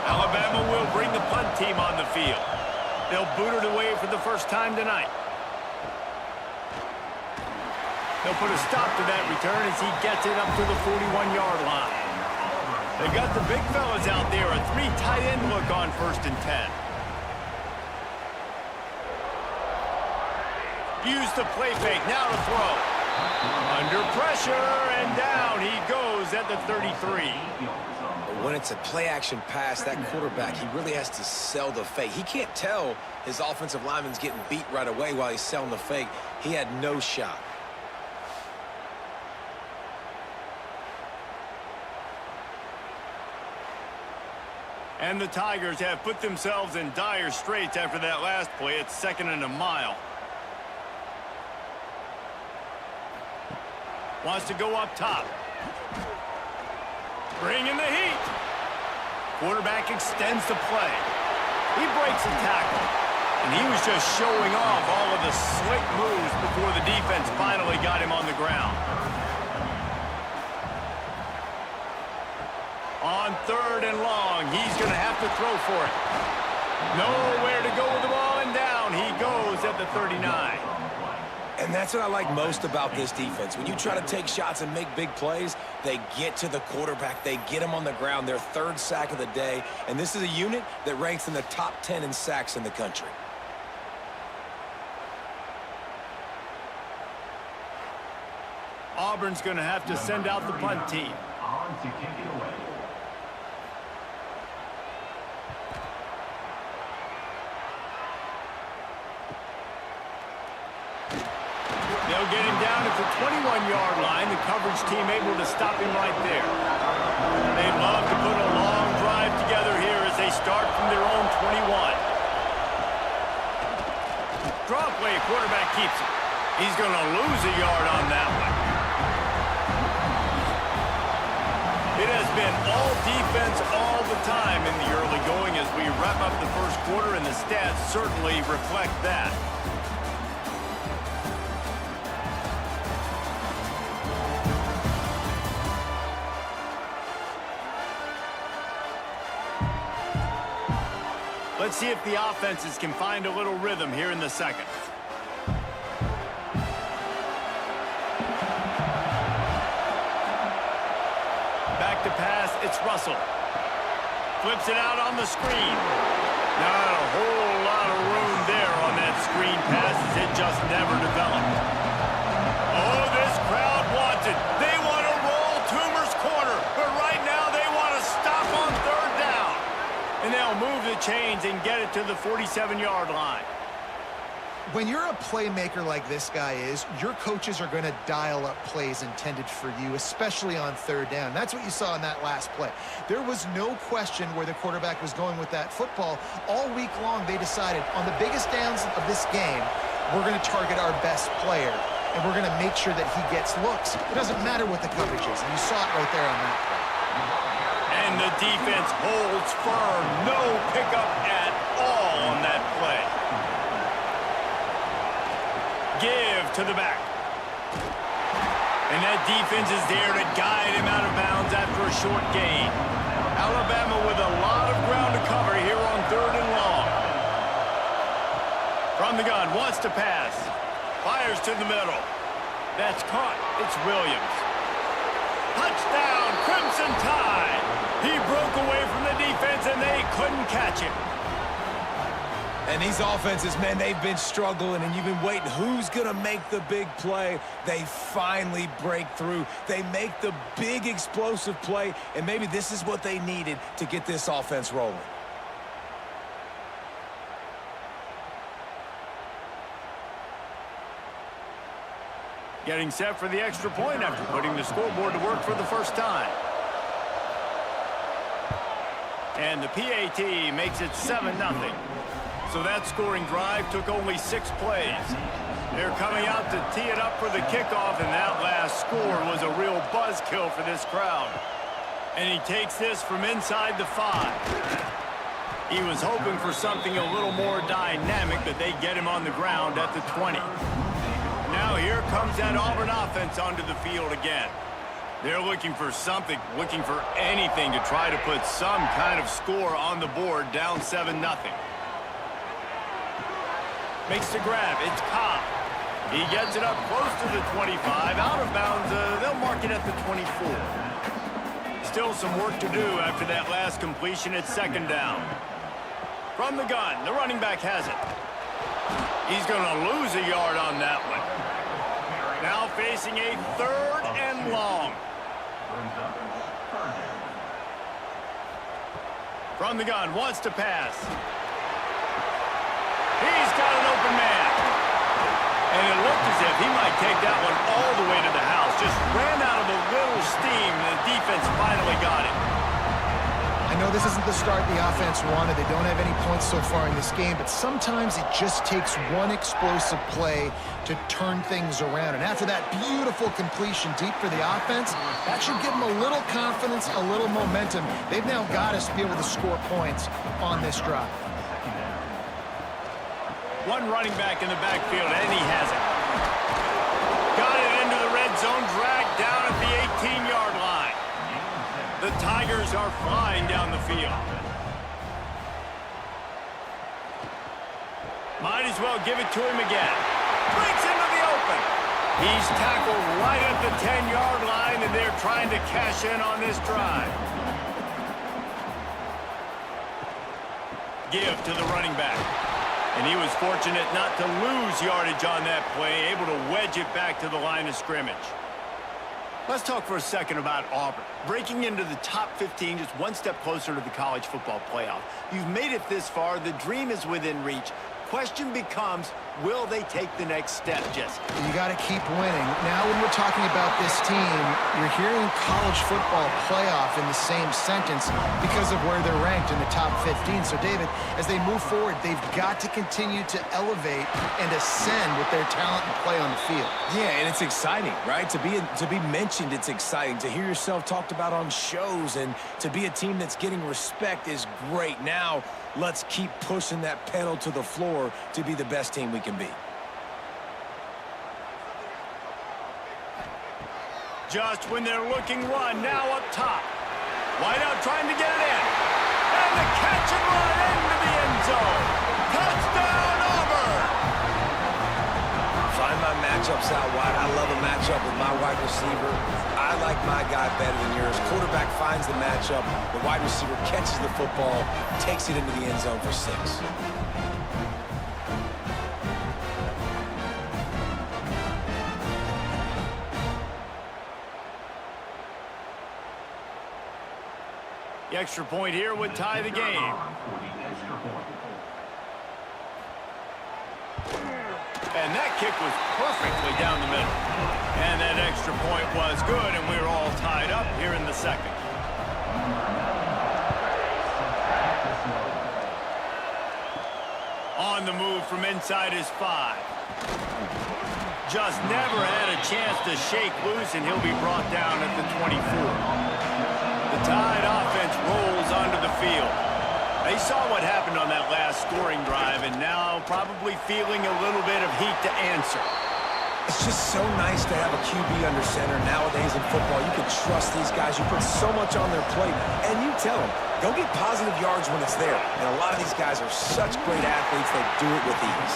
Alabama will bring the punt team on the field. They'll boot it away for the first time tonight. They'll put a stop to that return as he gets it up to the 41-yard line. They got the big fellas out there. A 3 tight end look on 1st and 10. Use the play fake. Now to throw. Under pressure, and down he goes at the 33. When it's a play-action pass, that quarterback, he really has to sell the fake. He can't tell his offensive lineman's getting beat right away while he's selling the fake. He had no shot. And the Tigers have put themselves in dire straits after that last play. It's 2nd and a mile. Wants to go up top. Bring in the heat. Quarterback extends the play. He breaks a tackle. And he was just showing off all of the slick moves before the defense finally got him on the ground. On 3rd and long, he's going to have to throw for it. Nowhere to go with the ball, and down he goes at the 39. And that's what I like most about this defense. When you try to take shots and make big plays, they get to the quarterback. They get him on the ground, their third sack of the day. And this is a unit that ranks in the top 10 in sacks in the country. Auburn's going to have to send out the punt team. On to kick it away. They'll get him down at the 21-yard line. The coverage team able to stop him right there. They love to put a long drive together here as they start from their own 21. Draw play, quarterback keeps it. He's going to lose a yard on that one. It has been all defense all the time in the early going as we wrap up the first quarter, and the stats certainly reflect that. Let's see if the offenses can find a little rhythm here in the second. Back to pass, it's Russell. Flips it out on the screen. Not a whole lot of room there on that screen pass as it just never developed. Oh, this crowd wants it. They want to roll Toomer's corner, but right now they want to stop on third down. And they'll move the chains and get it to the 47-yard line. When you're a playmaker like this guy is, your coaches are going to dial up plays intended for you, especially on third down. That's what you saw in that last play. There was no question where the quarterback was going with that football. All week long, they decided on the biggest downs of this game, we're going to target our best player, and we're going to make sure that he gets looks. It doesn't matter what the coverage is, and you saw it right there on that play. And the defense holds firm. No pickup at all on that play. Give to the back. And that defense is there to guide him out of bounds after a short gain. Alabama with a lot of ground to cover here on third and long. From the gun, wants to pass. Fires to the middle. That's caught. It's Williams. Touchdown, Crimson Tide. He broke away from the defense and they couldn't catch him. And these offenses, man, they've been struggling, and you've been waiting. Who's going to make the big play? They finally break through. They make the big explosive play, and maybe this is what they needed to get this offense rolling. Getting set for the extra point after putting the scoreboard to work for the first time. And the PAT makes it 7-0. So that scoring drive took only 6 plays. They're coming out to tee it up for the kickoff, and that last score was a real buzzkill for this crowd. And he takes this from inside the 5. He was hoping for something a little more dynamic, but they get him on the ground at the 20. Now here comes that Auburn offense onto the field again. They're looking for something, looking for anything to try to put some kind of score on the board, down 7-0. Makes the grab. It's Cobb. He gets it up close to the 25. Out of bounds. They'll mark it at the 24. Still some work to do after that last completion at second down. From the gun, the running back has it. He's going to lose a yard on that one. Now facing a third and long. From the gun, wants to pass. He's got an open man. And it looked as if he might take that one all the way to the house. Just ran out of a little steam, and the defense finally got it. I know this isn't the start the offense wanted. They don't have any points so far in this game, but sometimes it just takes one explosive play to turn things around. And after that beautiful completion deep for the offense, that should give them a little confidence, a little momentum. They've now got us to be able to score points on this drive. One running back in the backfield, and he has it. Got it into the red zone, dragged down at the 18-yard line. The Tigers are flying down the field. Might as well give it to him again. Breaks into the open. He's tackled right at the 10-yard line, and they're trying to cash in on this drive. Give to the running back. And he was fortunate not to lose yardage on that play, able to wedge it back to the line of scrimmage. Let's talk for a second about Auburn. Breaking into the top 15, just one step closer to the college football playoff. You've made it this far. The dream is within reach. Question becomes, will they take the next step, Jesse? You got to keep winning. Now when we're talking about this team, you're hearing college football playoff in the same sentence because of where they're ranked in the top 15. So, David, as they move forward, they've got to continue to elevate and ascend with their talent and play on the field. Yeah, and it's exciting, right? To be mentioned, it's exciting. To hear yourself talked about on shows and to be a team that's getting respect is great. Now, let's keep pushing that pedal to the floor to be the best team we can be. Just when they're looking run, now up top. Wideout trying to get it in. And the catch and run into the end zone. Touchdown, Auburn! Find my matchups out wide. I love a matchup with my wide receiver. I like my guy better than yours. Quarterback finds the matchup. The wide receiver catches the football, takes it into the end zone for 6. The extra point here would tie the game. And that kick was perfectly down the middle. And that extra point was good, and we're all tied up here in the second. On the move from inside his 5. Just never had a chance to shake loose, and he'll be brought down at the 24. The Tide offense rolls onto the field. They saw what happened on that last scoring drive, and now probably feeling a little bit of heat to answer. It's just so nice to have a QB under center nowadays in football. You can trust these guys. You put so much on their plate, and you tell them, go get positive yards when it's there. And a lot of these guys are such great athletes, they do it with ease.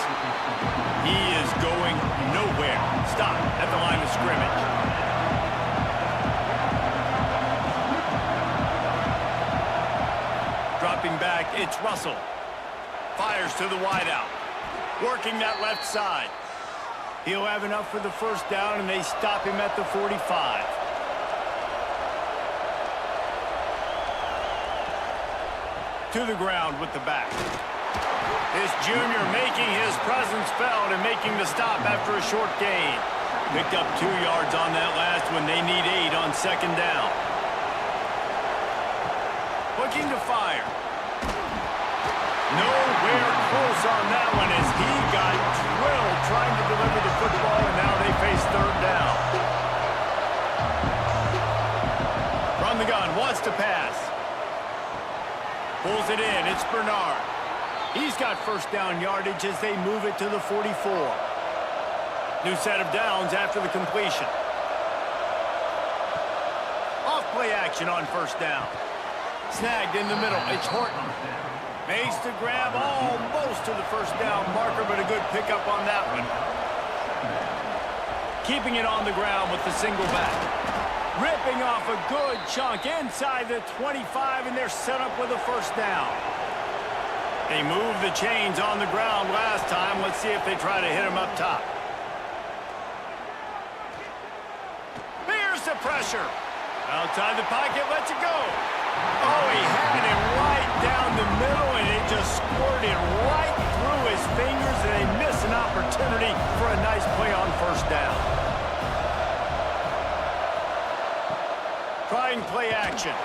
He is going nowhere. Stop at the line of scrimmage. Dropping back, it's Russell. Fires to the wideout. Working that left side. He'll have enough for the first down, and they stop him at the 45. To the ground with the back. This junior making his presence felt and making the stop after a short gain. Picked up 2 yards on that last one. They need 8 on second down. Looking to fire. Nowhere close on that one as he got drilled trying to deliver the football, and now they face third down. From the gun, wants to pass. Pulls it in, it's Bernard. He's got first down yardage as they move it to the 44. New set of downs after the completion. Off play action on first down. Snagged in the middle, it's Horton. Makes the grab almost to the first down marker, but a good pickup on that one. Keeping it on the ground with the single back. Ripping off a good chunk inside the 25, and they're set up with a first down. They moved the chains on the ground last time. Let's see if they try to hit him up top. Here's the pressure. Outside the pocket, lets it go. Oh, he had him right down the middle, and it just squirted right through his fingers, and they miss an opportunity for a nice play on first down. Trying play action.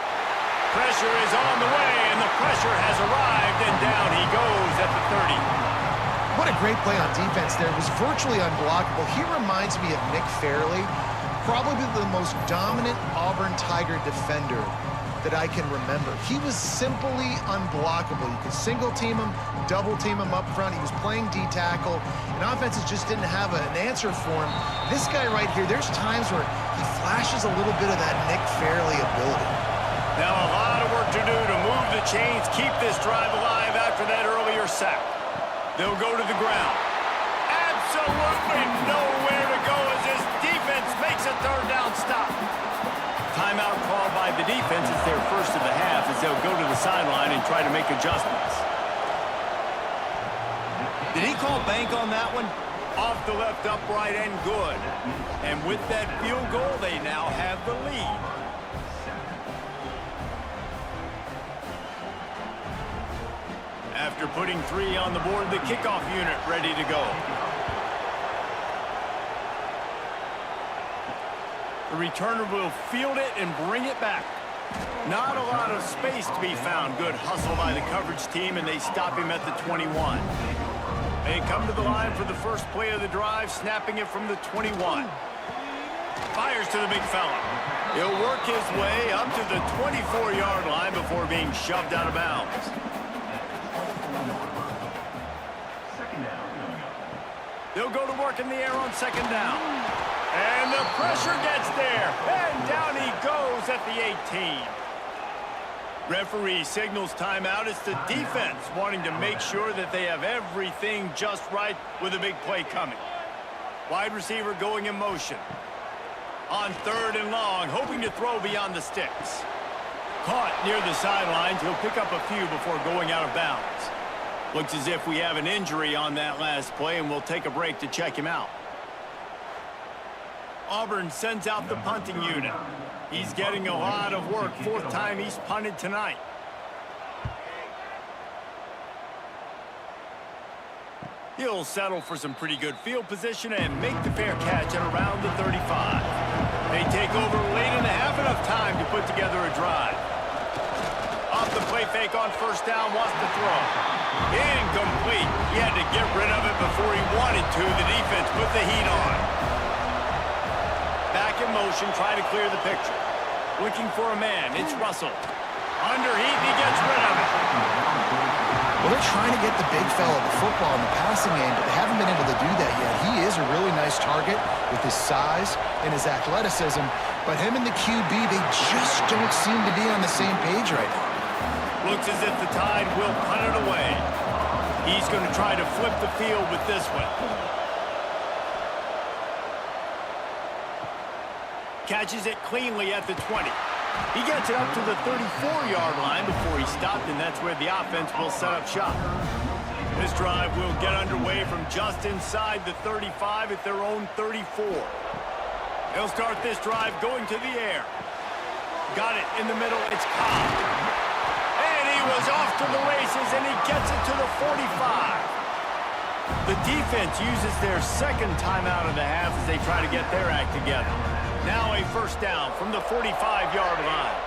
Pressure is on the way, and the pressure has arrived, and down he goes at the 30. What a great play on defense there. It was virtually unblockable. He reminds me of Nick Fairley, probably the most dominant Auburn Tiger defender that I can remember. He was simply unblockable. You could single team him, double team him up front. He was playing D-tackle, and offenses just didn't have an answer for him. This guy right here, there's times where he flashes a little bit of that Nick Fairley ability. Now a lot of work to do to move the chains, keep this drive alive after that earlier sack. They'll go to the ground. Absolutely nowhere to defense is their first of the half as they'll go to the sideline and try to make adjustments. Did he call bank on that one? Off the left upright and good. And with that field goal, they now have the lead. After putting 3 on the board, the kickoff unit ready to go. The returner will field it and bring it back. Not a lot of space to be found. Good hustle by the coverage team, and they stop him at the 21. They come to the line for the first play of the drive, snapping it from the 21. Fires to the big fella. He'll work his way up to the 24-yard line before being shoved out of bounds. They'll go to work in the air on second down. And the pressure gets there. And down he goes at the 18. Referee signals timeout. It's the defense wanting to make sure that they have everything just right with a big play coming. Wide receiver going in motion. On 3rd and long, hoping to throw beyond the sticks. Caught near the sidelines. He'll pick up a few before going out of bounds. Looks as if we have an injury on that last play, and we'll take a break to check him out. Auburn sends out the punting unit. He's getting a lot of work. 4th time he's punted tonight. He'll settle for some pretty good field position and make the fair catch at around the 35. They take over late in the half, enough time to put together a drive. Off the play fake on 1st down, wants to throw. Incomplete. He had to get rid of it before he wanted to. The defense put the heat on. Back in motion, trying to clear the picture. Looking for a man. It's Russell. Under heat, and he gets rid of it. Well, they're trying to get the big fella the football in the passing game, but they haven't been able to do that yet. He is a really nice target with his size and his athleticism, but him and the QB, they just don't seem to be on the same page right now. Looks as if the Tide will punt it away. He's going to try to flip the field with this one. Catches it cleanly at the 20. He gets it up to the 34-yard line before he stopped, and that's where the offense will set up shop. This drive will get underway from just inside the 35 at their own 34. They'll start this drive going to the air. Got it in the middle. It's Cobb. And he was off to the races, and he gets it to the 45. The defense uses their 2nd timeout of the half as they try to get their act together. Now a 1st down from the 45-yard line.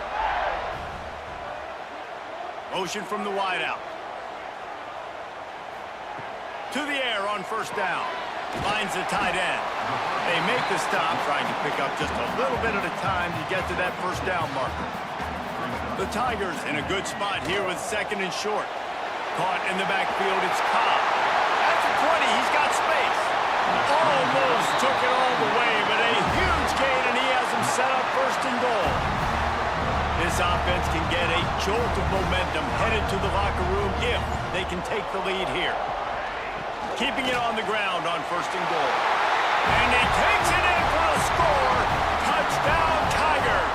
Motion from the wideout. To the air on 1st down. Finds the tight end. They make the stop, trying to pick up just a little bit at a time to get to that 1st down marker. The Tigers in a good spot here with 2nd and short. Caught in the backfield, it's Cobb. At the 20, he's got space. Almost took it all the way, but a huge gain, and he has him set up 1st and goal. This offense can get a jolt of momentum headed to the locker room if they can take the lead here. Keeping it on the ground on 1st and goal. And he takes it in for the score. Touchdown, Tigers.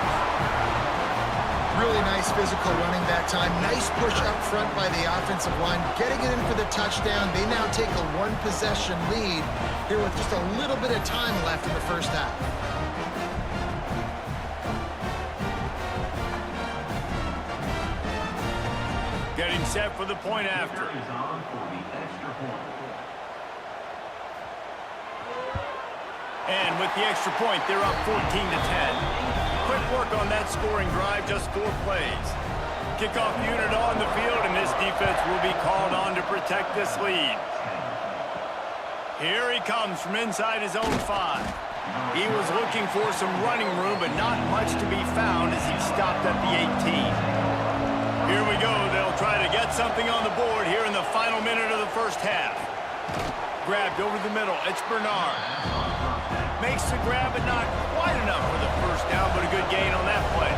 Really nice physical running that time. Nice push up front by the offensive line. Getting it in for the touchdown. They now take a 1-possession lead here with just a little bit of time left in the 1st half. Getting set for the point after. And with the extra point, they're up 14-10. Quick work on that scoring drive, just 4 plays. Kickoff unit on the field, and this defense will be called on to protect this lead. Here he comes from inside his own 5. He was looking for some running room, but not much to be found as he stopped at the 18. Here we go. They'll try to get something on the board here in the final minute of the 1st half. Grabbed over the middle. It's Bernard. Makes the grab, but not quite enough for the 1st down, but a good gain on that play.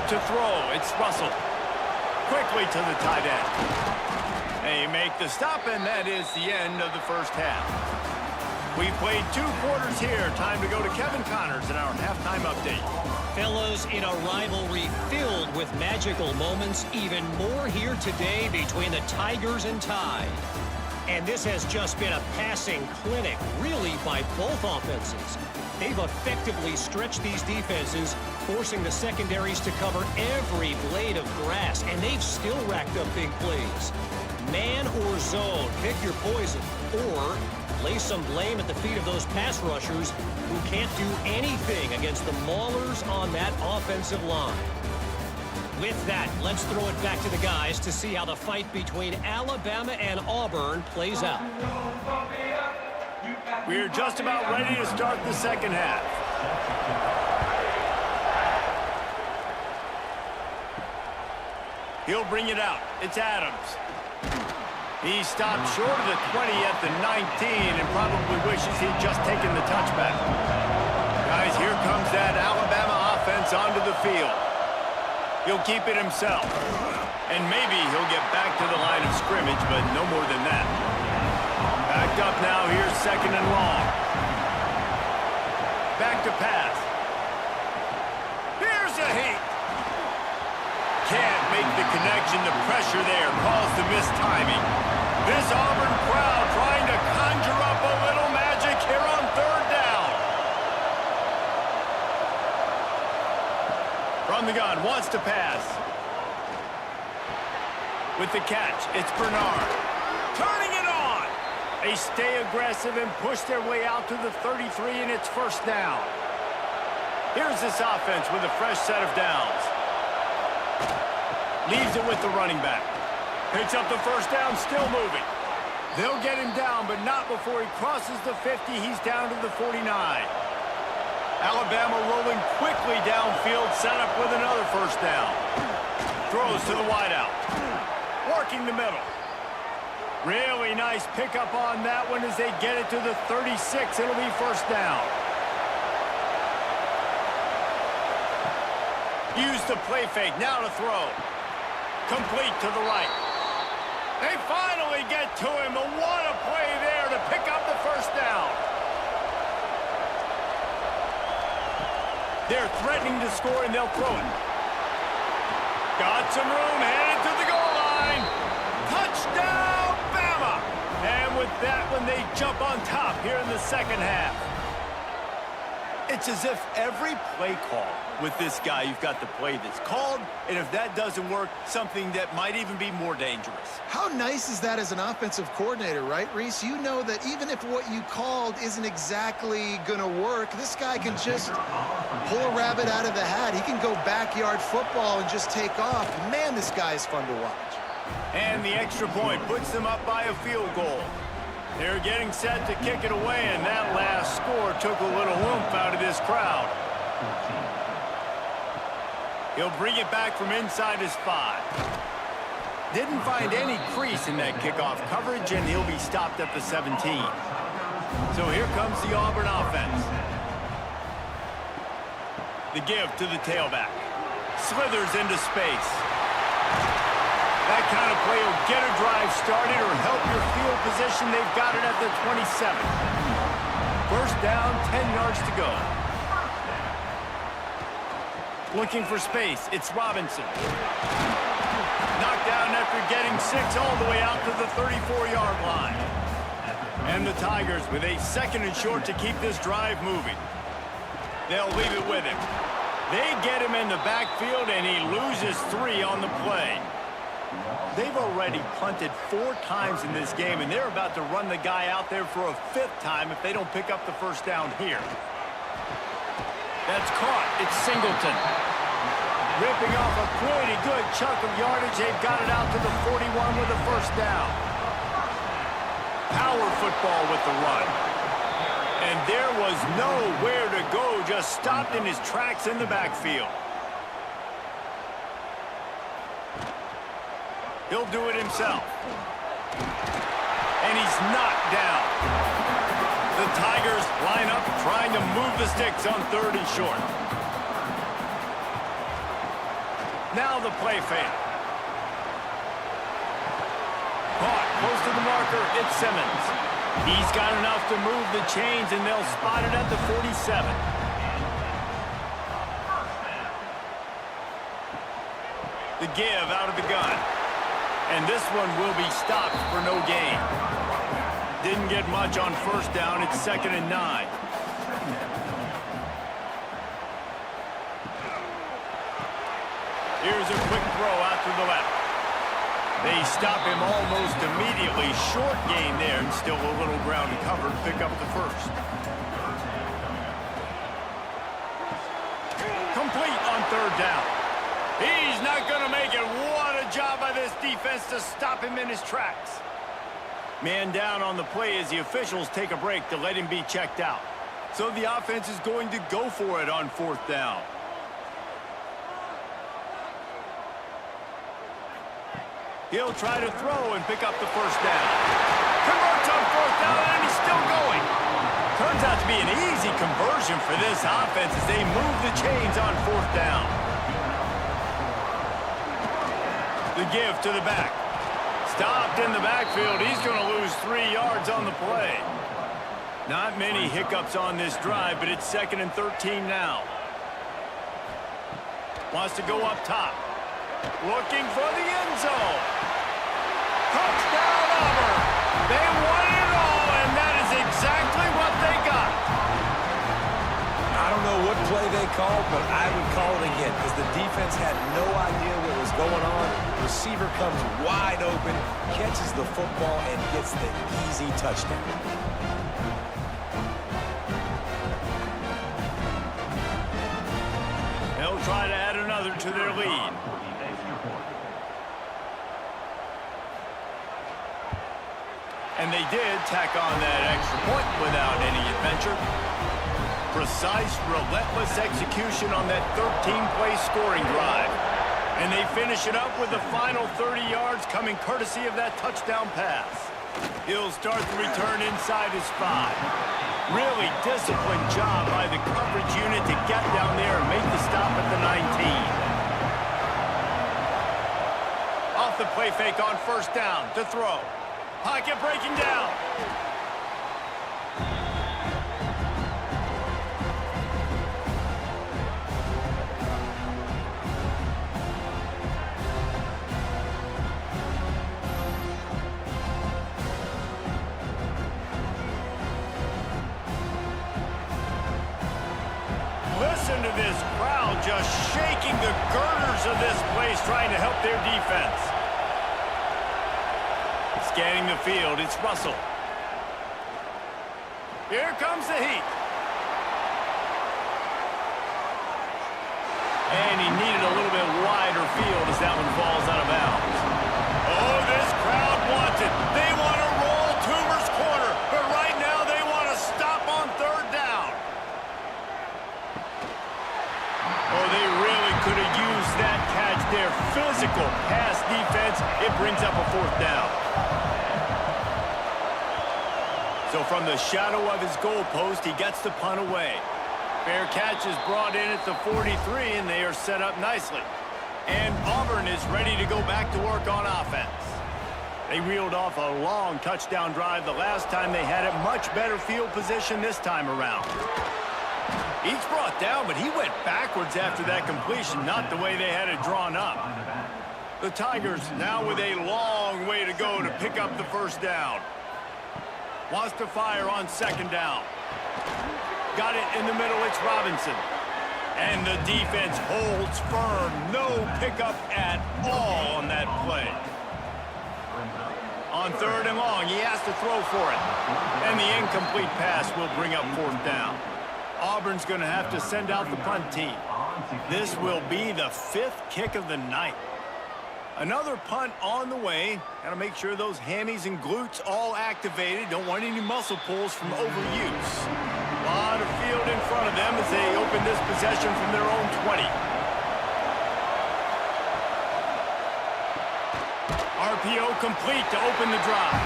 To throw, it's Russell. Quickly to the tight end. They make the stop, and that is the end of the 1st half. We played 2 quarters here. Time to go to Kevin Connors in our halftime update. Fellas, in a rivalry filled with magical moments, even more here today between the Tigers and Tide. And this has just been a passing clinic, really, by both offenses. They've effectively stretched these defenses, forcing the secondaries to cover every blade of grass, and they've still racked up big plays. Man or zone, pick your poison, or lay some blame at the feet of those pass rushers who can't do anything against the maulers on that offensive line. With that, let's throw it back to the guys to see how the fight between Alabama and Auburn plays out. We're just about ready to start the second half. He'll bring it out. It's Adams. He stopped short of the 20 at the 19 and probably wishes he'd just taken the touchback. Guys, here comes that Alabama offense onto the field. He'll keep it himself. And maybe he'll get back to the line of scrimmage, but no more than that. Backed up now, here's 2nd and long. Back to pass. Here's a hit. Can't make the connection. The pressure there caused the missed timing. This Auburn crowd trying to conjure up a little magic here on 3rd down. From the gun, wants to pass. With the catch, it's Bernard. Turning it on. They stay aggressive and push their way out to the 33, and it's 1st down. Here's this offense with a fresh set of downs. Leaves it with the running back. Picks up the 1st down, still moving. They'll get him down, but not before he crosses the 50. He's down to the 49. Alabama rolling quickly downfield, set up with another 1st down. Throws to the wideout. Working the middle. Really nice pickup on that one as they get it to the 36. It'll be 1st down. Use the play fake. Now to throw. Complete to the right. They finally get to him. But what a play there to pick up the 1st down. They're threatening to score, and they'll throw it. Got some room, headed to the goal line. Touchdown, Bama! And with that one, they jump on top here in the second half. It's as if every play call with this guy, you've got the play that's called, and if that doesn't work, something that might even be more dangerous. How nice is that as an offensive coordinator, right, Reese? You know that even if what you called isn't exactly going to work, this guy can just pull a rabbit out of the hat. He can go backyard football and just take off. Man, this guy is fun to watch. And the extra point puts them up by a field goal. They're getting set to kick it away, and that last score took a little oomph out of this crowd. He'll bring it back from inside his 5. Didn't find any crease in that kickoff coverage, and he'll be stopped at the 17. So here comes the Auburn offense. The give to the tailback. Slithers into space. That kind of play will get a drive started or help your field position. They've got it at the 27. 1st down, 10 yards to go. Looking for space, it's Robinson. Knocked down after getting 6 all the way out to the 34-yard line. And the Tigers with a 2nd and short to keep this drive moving. They'll leave it with him. They get him in the backfield, and he loses 3 on the play. They've already punted 4 times in this game, and they're about to run the guy out there for a 5th time if they don't pick up the 1st down here. That's caught. It's Singleton. Ripping off a pretty good chunk of yardage. They've got it out to the 41 with a 1st down. Power football with the run. And there was nowhere to go, just stopped in his tracks in the backfield. He'll do it himself. And he's knocked down. The Tigers line up trying to move the sticks on 3rd and short. Now the play fake. Caught close to the marker. It's Simmons. He's got enough to move the chains, and they'll spot it at the 47. The give out of the gun. And this one will be stopped for no gain. Didn't get much on first down. It's 2nd and 9. Here's a quick throw out to the left. They stop him almost immediately. Short gain there, and still a little ground to cover to pick up the first. Complete on 3rd down. He's not going to make it. What a job by this defense to stop him in his tracks. Man down on the play as the officials take a break to let him be checked out. So the offense is going to go for it on 4th down. He'll try to throw and pick up the first down. Converts on 4th down, and he's still going. Turns out to be an easy conversion for this offense as they move the chains on 4th down. The give to the back. Stopped in the backfield. He's going to lose 3 yards on the play. Not many hiccups on this drive, but it's 2nd and 13 now. Wants to go up top. Looking for the end zone. Touchdown, Auburn. They won it all, and that is exactly what they got. I don't know what play they called, but I would call it again because the defense had no idea what was going on. Receiver comes wide open, catches the football, and gets the easy touchdown. They'll try to add another to their lead. And they did tack on that extra point without any adventure. Precise, relentless execution on that 13-play scoring drive. And they finish it up with the final 30 yards coming courtesy of that touchdown pass. He'll start the return inside his 5. Really disciplined job by the coverage unit to get down there and make the stop at the 19. Off the play fake on 1st down to throw. Pocket breaking down. Listen to this crowd just shaking the girders of this place trying to help their defense. Scanning the field, it's Russell. Here comes the heat. And he needed a little bit wider field as that one falls out of bounds. Oh, this crowd wants it. They want to roll Toomer's corner, but right now they want to stop on 3rd down. Oh, they really could have used that catch there. Physical pass defense. It brings up a 4th down. So from the shadow of his goalpost, he gets the punt away. Fair catch is brought in at the 43, and they are set up nicely. And Auburn is ready to go back to work on offense. They reeled off a long touchdown drive the last time they had it. Much better field position this time around. Each brought down, but he went backwards after that completion, not the way they had it drawn up. The Tigers now with a long way to go to pick up the 1st down. Wants to fire on 2nd down. Got it in the middle, it's Robinson. And the defense holds firm. No pickup at all on that play. On 3rd and long, he has to throw for it. And the incomplete pass will bring up 4th down. Auburn's going to have to send out the punt team. This will be the 5th kick of the night. Another punt on the way. Got to make sure those hammies and glutes all activated. Don't want any muscle pulls from overuse. A lot of field in front of them as they open this possession from their own 20. RPO complete to open the drive.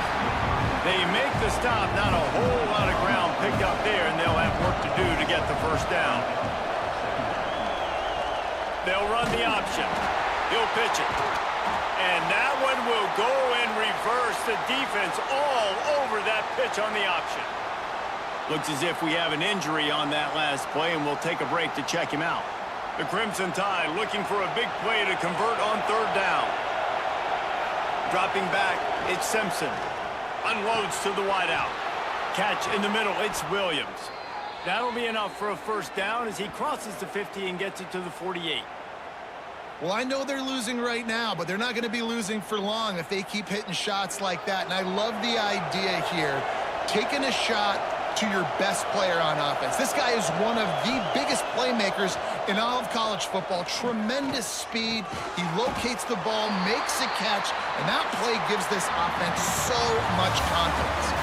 They make the stop. Not a whole lot of ground picked up there, and they'll have work to do to get the 1st down. They'll run the option. He'll pitch it. And that one will go in reverse. The defense all over that pitch on the option. Looks as if we have an injury on that last play, and we'll take a break to check him out. The Crimson Tide looking for a big play to convert on third down. Dropping back, it's Simpson. Unloads to the wideout. Catch in the middle, it's Williams. That'll be enough for a first down as he crosses the 50 and gets it to the 48. Well, I know they're losing right now, but they're not going to be losing for long if they keep hitting shots like that. And I love the idea here, taking a shot to your best player on offense. This guy is one of the biggest playmakers in all of college football. Tremendous speed. He locates the ball, makes a catch, and that play gives this offense so much confidence.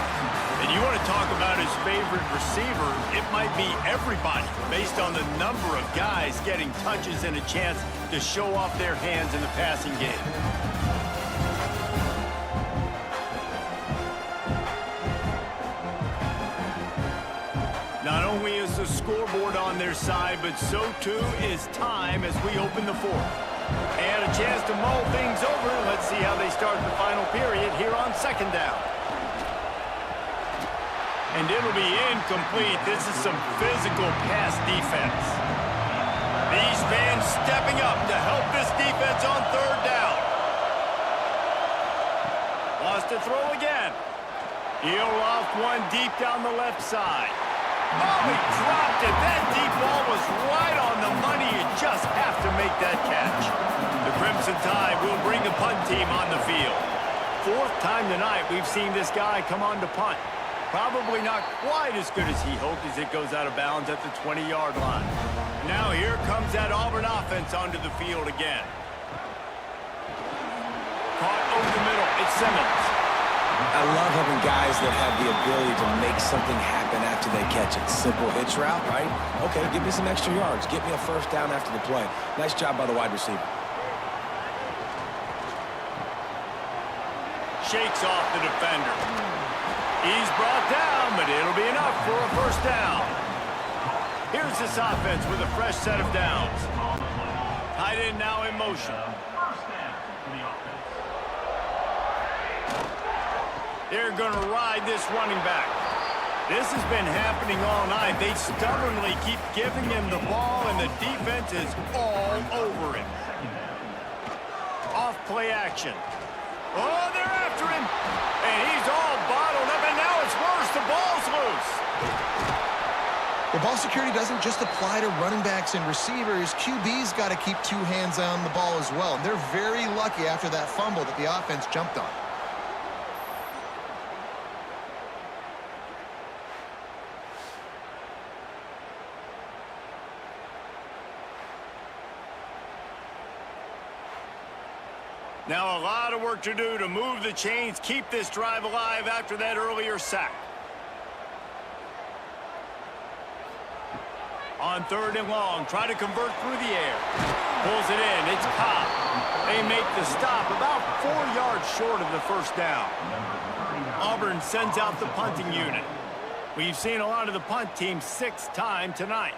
And you want to talk about his favorite receiver, it might be everybody based on the number of guys getting touches and a chance to show off their hands in the passing game. Not only is the scoreboard on their side, but so too is time as we open the fourth. And a chance to mull things over. Let's see how they start the final period here on second down. And it'll be incomplete. This is some physical pass defense. These fans stepping up to help this defense on third down. Lost to throw again. He'll loft one deep down the left side. Oh, he dropped it. That deep ball was right on the money. You just have to make that catch. The Crimson Tide will bring the punt team on the field. Fourth time tonight we've seen this guy come on to punt. Probably not quite as good as he hoped as it goes out of bounds at the 20-yard line. Now here comes that Auburn offense onto the field again. Caught over the middle. It's Simmons. I love having guys that have the ability to make something happen after they catch it. Simple hitch route, right? Okay, give me some extra yards. Get me a first down after the play. Nice job by the wide receiver. Shakes off the defender. He's brought down, but it'll be enough for a first down. Here's this offense with a fresh set of downs. Tight end now in motion. They're going to ride this running back. This has been happening all night. They stubbornly keep giving him the ball, and the defense is all over him. Off play action. Oh, they're after him. And he's all bottled up, and now it's worse. The ball's loose. Well, ball security doesn't just apply to running backs and receivers. QB's got to keep two hands on the ball as well. And they're very lucky after that fumble that the offense jumped on. Now a lot of work to do to move the chains, keep this drive alive after that earlier sack. On third and long, try to convert through the air. Pulls it in, it's Cobb. They make the stop about 4 yards short of the first down. Auburn sends out the punting unit. We've seen a lot of the punt team 6 times tonight.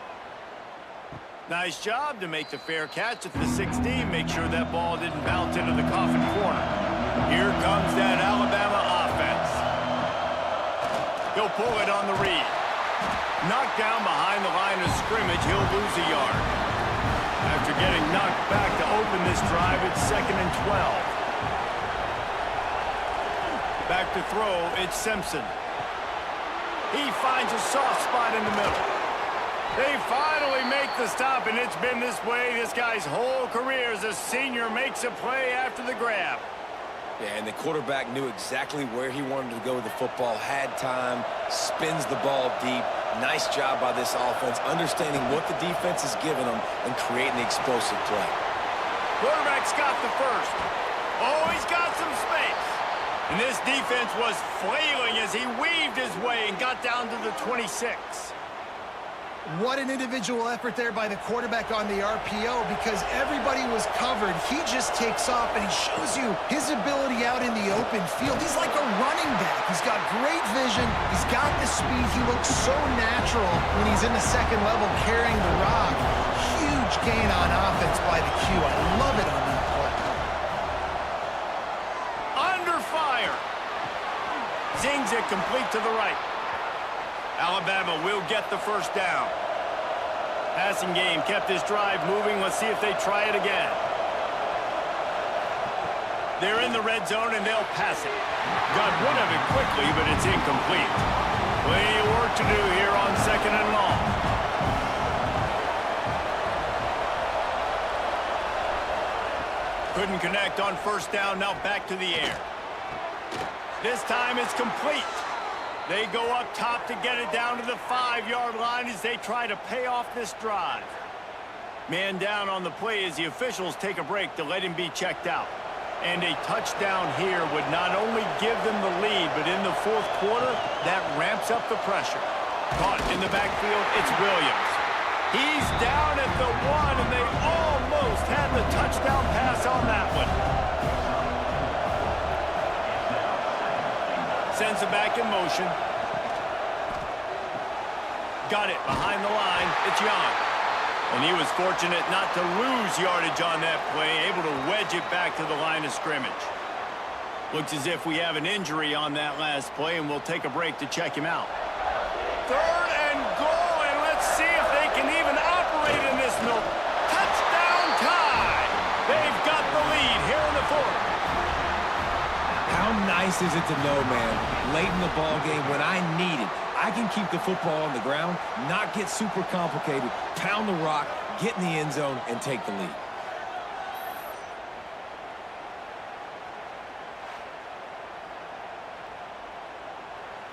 Nice job to make the fair catch at the 16. Make sure that ball didn't bounce into the coffin corner. Here comes that Alabama offense. He'll pull it on the read. Knocked down behind the line of scrimmage, he'll lose a yard. After getting knocked back to open this drive, it's 2nd and 12. Back to throw, it's Simpson. He finds a soft spot in the middle. They finally make the stop, and it's been this way this guy's whole career as a senior. Makes a play after the grab. Yeah, and the quarterback knew exactly where he wanted to go with the football, had time, spins the ball deep. Nice job by this offense, understanding what the defense is giving them and creating the explosive play. Quarterback's got the first. Oh, he's got some space. And this defense was flailing as he weaved his way and got down to the 26. What an individual effort there by the quarterback on the RPO, because everybody was covered. He just takes off, and he shows you his ability out in the open field. He's like a running back. He's got great vision. He's got the speed. He looks so natural when he's in the second level carrying the rock. Huge gain on offense by the Q. I love it on that play. Zings it complete to the right. Alabama will get the first down. Passing game kept this drive moving. Let's see if they try it again. They're in the red zone, and they'll pass it. Got rid of it quickly, but it's incomplete. Plenty of work to do here on 2nd and long. Couldn't connect on first down. Now back to the air. This time it's complete. They go up top to get it down to the 5-yard line as they try to pay off this drive. Man down on the play as the officials take a break to let him be checked out. And a touchdown here would not only give them the lead, but in the fourth quarter, that ramps up the pressure. Caught in the backfield, it's Williams. He's down at the 1, and they almost had the touchdown pass on that one. Sends it back in motion. Got it behind the line. It's Young. And he was fortunate not to lose yardage on that play, able to wedge it back to the line of scrimmage. Looks as if we have an injury on that last play, and we'll take a break to check him out. 3rd and goal, and let's see if they can even operate in this middle. Touchdown tie! They've got the lead here in the 4th. How nice is it to know, man, late in the ball game when I need it, I can keep the football on the ground, not get super complicated, pound the rock, get in the end zone, and take the lead.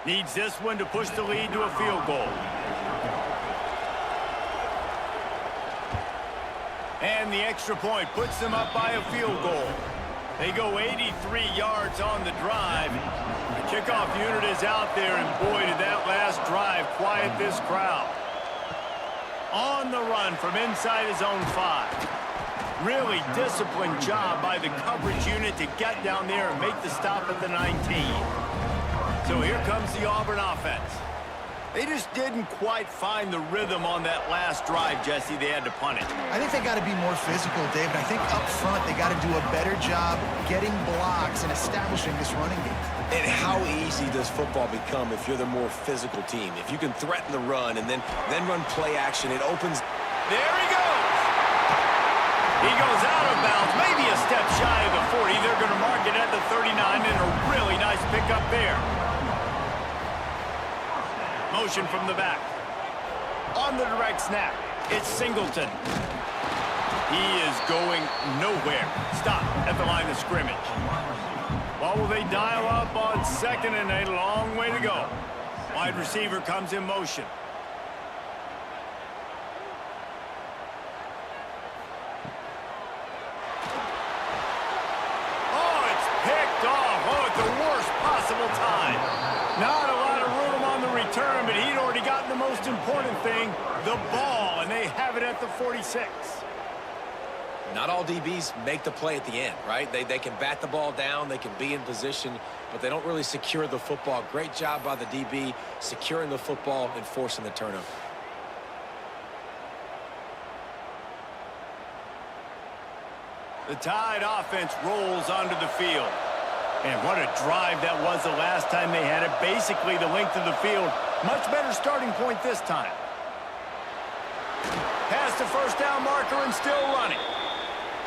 Needs this one to push the lead to a field goal. And the extra point puts them up by a field goal. They go 83 yards on the drive. The kickoff unit is out there, and boy, did that last drive quiet this crowd. On the run from inside his own 5. Really disciplined job by the coverage unit to get down there and make the stop at the 19. So here comes the Auburn offense. They just didn't quite find the rhythm on that last drive, Jesse. They had to punt it. I think they got to be more physical, David. I think up front they got to do a better job getting blocks and establishing this running game. And how easy does football become if you're the more physical team? If you can threaten the run and then run play action, it opens. There he goes. He goes out of bounds, maybe a step shy of the 40. They're going to mark it at the 39, and a really nice pickup there. Motion from the back. On the direct snap, it's Singleton. He is going nowhere. Stop at the line of scrimmage. Well, will they dial up on 2nd and a long way to go? Wide receiver comes in motion. Oh, it's picked off. Oh, at the worst possible time. Not a lot of room on the return, but he'd already gotten the most important thing, the ball, and they have it at the 46. Not all DBs make the play at the end, right? They can bat the ball down, they can be in position, but they don't really secure the football. Great job by the DB securing the football and forcing the turnover. The Tide offense rolls onto the field. And what a drive that was the last time they had it. Basically the length of the field. Much better starting point this time. Past the first down marker and still running.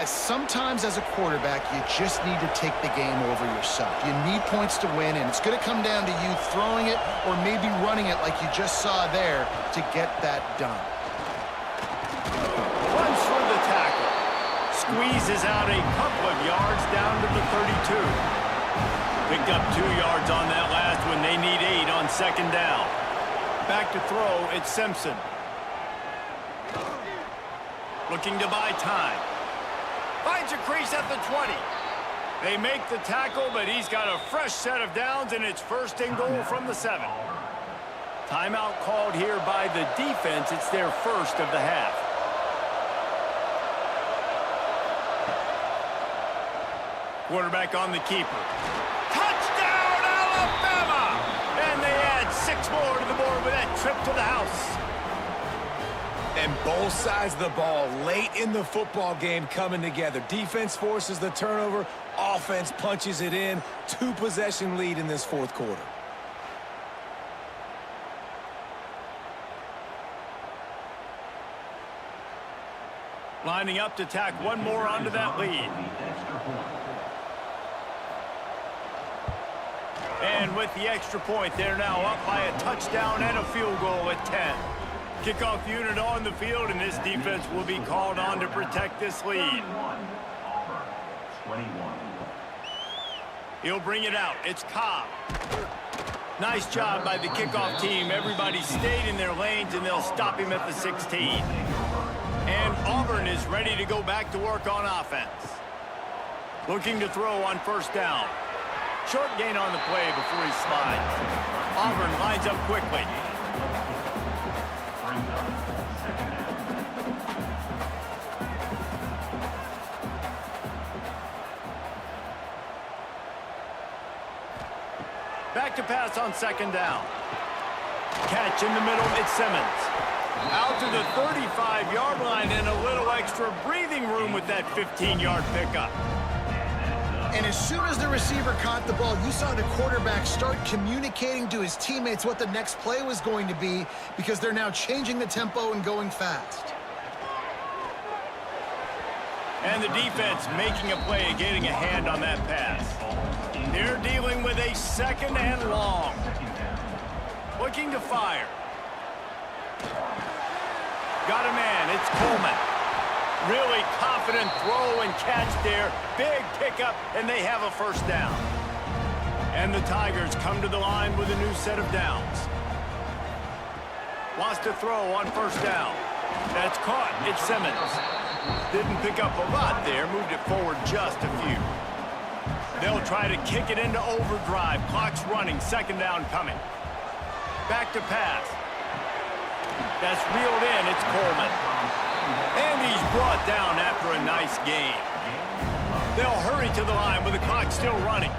Sometimes as a quarterback, you just need to take the game over yourself. You need points to win, and it's going to come down to you throwing it or maybe running it like you just saw there to get that done. Runs for the tackle. Squeezes out a couple of yards down to the 32. Picked up 2 yards on that last one. They need 8 on 2nd down. Back to throw, it's Simpson. Looking to buy time. Finds a crease at the 20. They make the tackle, but he's got a fresh set of downs, and it's 1st and goal from the 7. Timeout called here by the defense. It's their first of the half. Quarterback on the keeper. Touchdown, Alabama! And they add 6 more to the board with that trip to the house. And both sides of the ball late in the football game coming together. Defense forces the turnover. Offense punches it in. 2-possession lead in this 4th quarter. Lining up to tack one more onto that lead. And with the extra point, they're now up by a touchdown and a field goal at 10. Kickoff unit on the field, and this defense will be called on to protect this lead. He'll bring it out. It's Cobb. Nice job by the kickoff team. Everybody stayed in their lanes, and they'll stop him at the 16. And Auburn is ready to go back to work on offense. Looking to throw on first down. Short gain on the play before he slides. Auburn lines up quickly. Back to pass on second down. Catch in the middle, it's Simmons. Out to the 35-yard line and a little extra breathing room with that 15-yard pickup. And as soon as the receiver caught the ball, you saw the quarterback start communicating to his teammates what the next play was going to be because they're now changing the tempo and going fast. And the defense making a play, getting a hand on that pass. They're dealing with a second and long. Looking to fire. Got a man, it's Coleman. Really confident throw and catch there. Big pickup, and they have a first down. And the Tigers come to the line with a new set of downs. Wants to throw on first down. That's caught. It's Simmons. Didn't pick up a lot there. Moved it forward just a few. They'll try to kick it into overdrive. Clock's running. Second down coming. Back to pass. That's reeled in. It's Coleman. And he's brought down after a nice gain. They'll hurry to the line with the clock still running.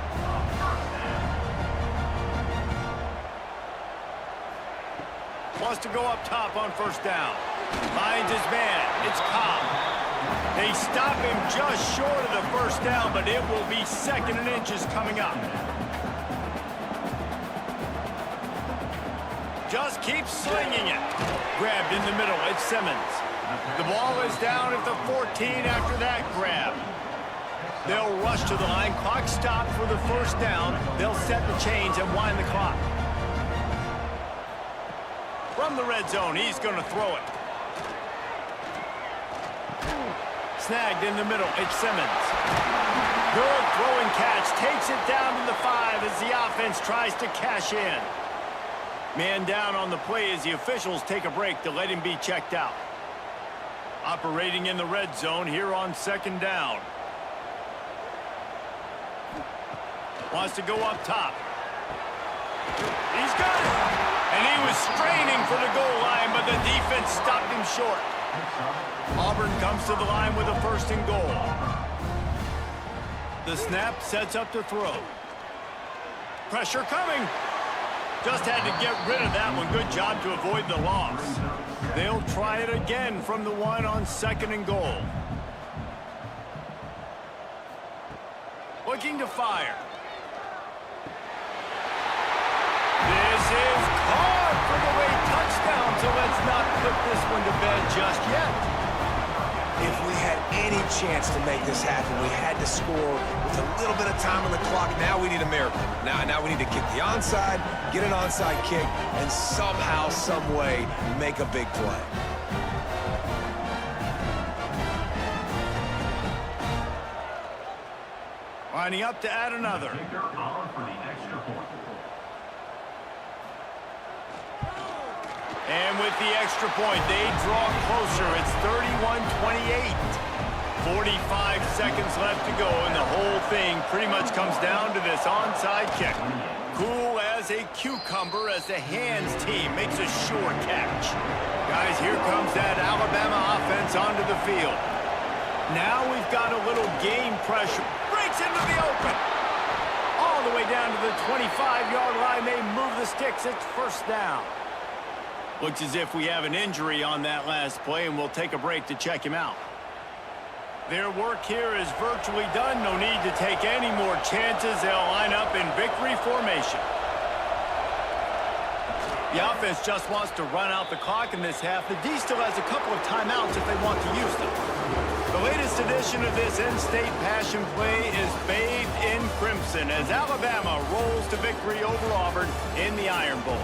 Wants to go up top on first down. Finds his man. It's Cobb. They stop him just short of the first down, but it will be second and inches coming up. Just keep slinging it. Grabbed in the middle. It's Simmons. The ball is down at the 14 after that grab. They'll rush to the line. Clock stopped for the first down. They'll set the chains and wind the clock. From the red zone, he's going to throw it. Snagged in the middle. It's Simmons. Good throwing catch. Takes it down to the 5 as the offense tries to cash in. Man down on the play as the officials take a break to let him be checked out. Operating in the red zone here on second down. Wants to go up top. He's got it. And he was straining for the goal line, but the defense stopped him short. Auburn comes to the line with a first and goal. The snap sets up to throw. Pressure coming. Just had to get rid of that one. Good job to avoid the loss. They'll try it again from the 1 on second and goal. Looking to fire. This is caught for the late touchdown, so let's not put this one to bed just yet. If we had any chance to make this happen, we had to score with a little bit of time on the clock. Now we need a miracle. Now we need to kick the onside, get an onside kick, and somehow, some way, make a big play. Lining up to add another. And with the extra point, they draw closer. It's 31-28. 45 seconds left to go, and the whole thing pretty much comes down to this onside kick. Cool as a cucumber as the hands team makes a sure catch. Guys, here comes that Alabama offense onto the field. Now we've got a little game pressure. Breaks into the open. All the way down to the 25-yard line. They move the sticks. It's first down. Looks as if we have an injury on that last play, and we'll take a break to check him out. Their work here is virtually done. No need to take any more chances. They'll line up in victory formation. The offense just wants to run out the clock in this half. The D still has a couple of timeouts if they want to use them. The latest edition of this in-state passion play is bathed in crimson as Alabama rolls to victory over Auburn in the Iron Bowl.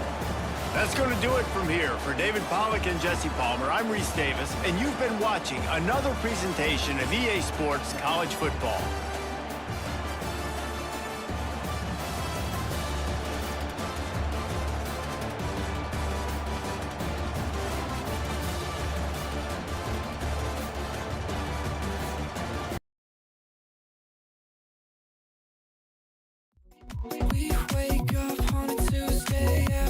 That's going to do it from here. For David Pollack and Jesse Palmer, I'm Reese Davis, and you've been watching another presentation of EA Sports College Football. We wake up on a Tuesday, yeah.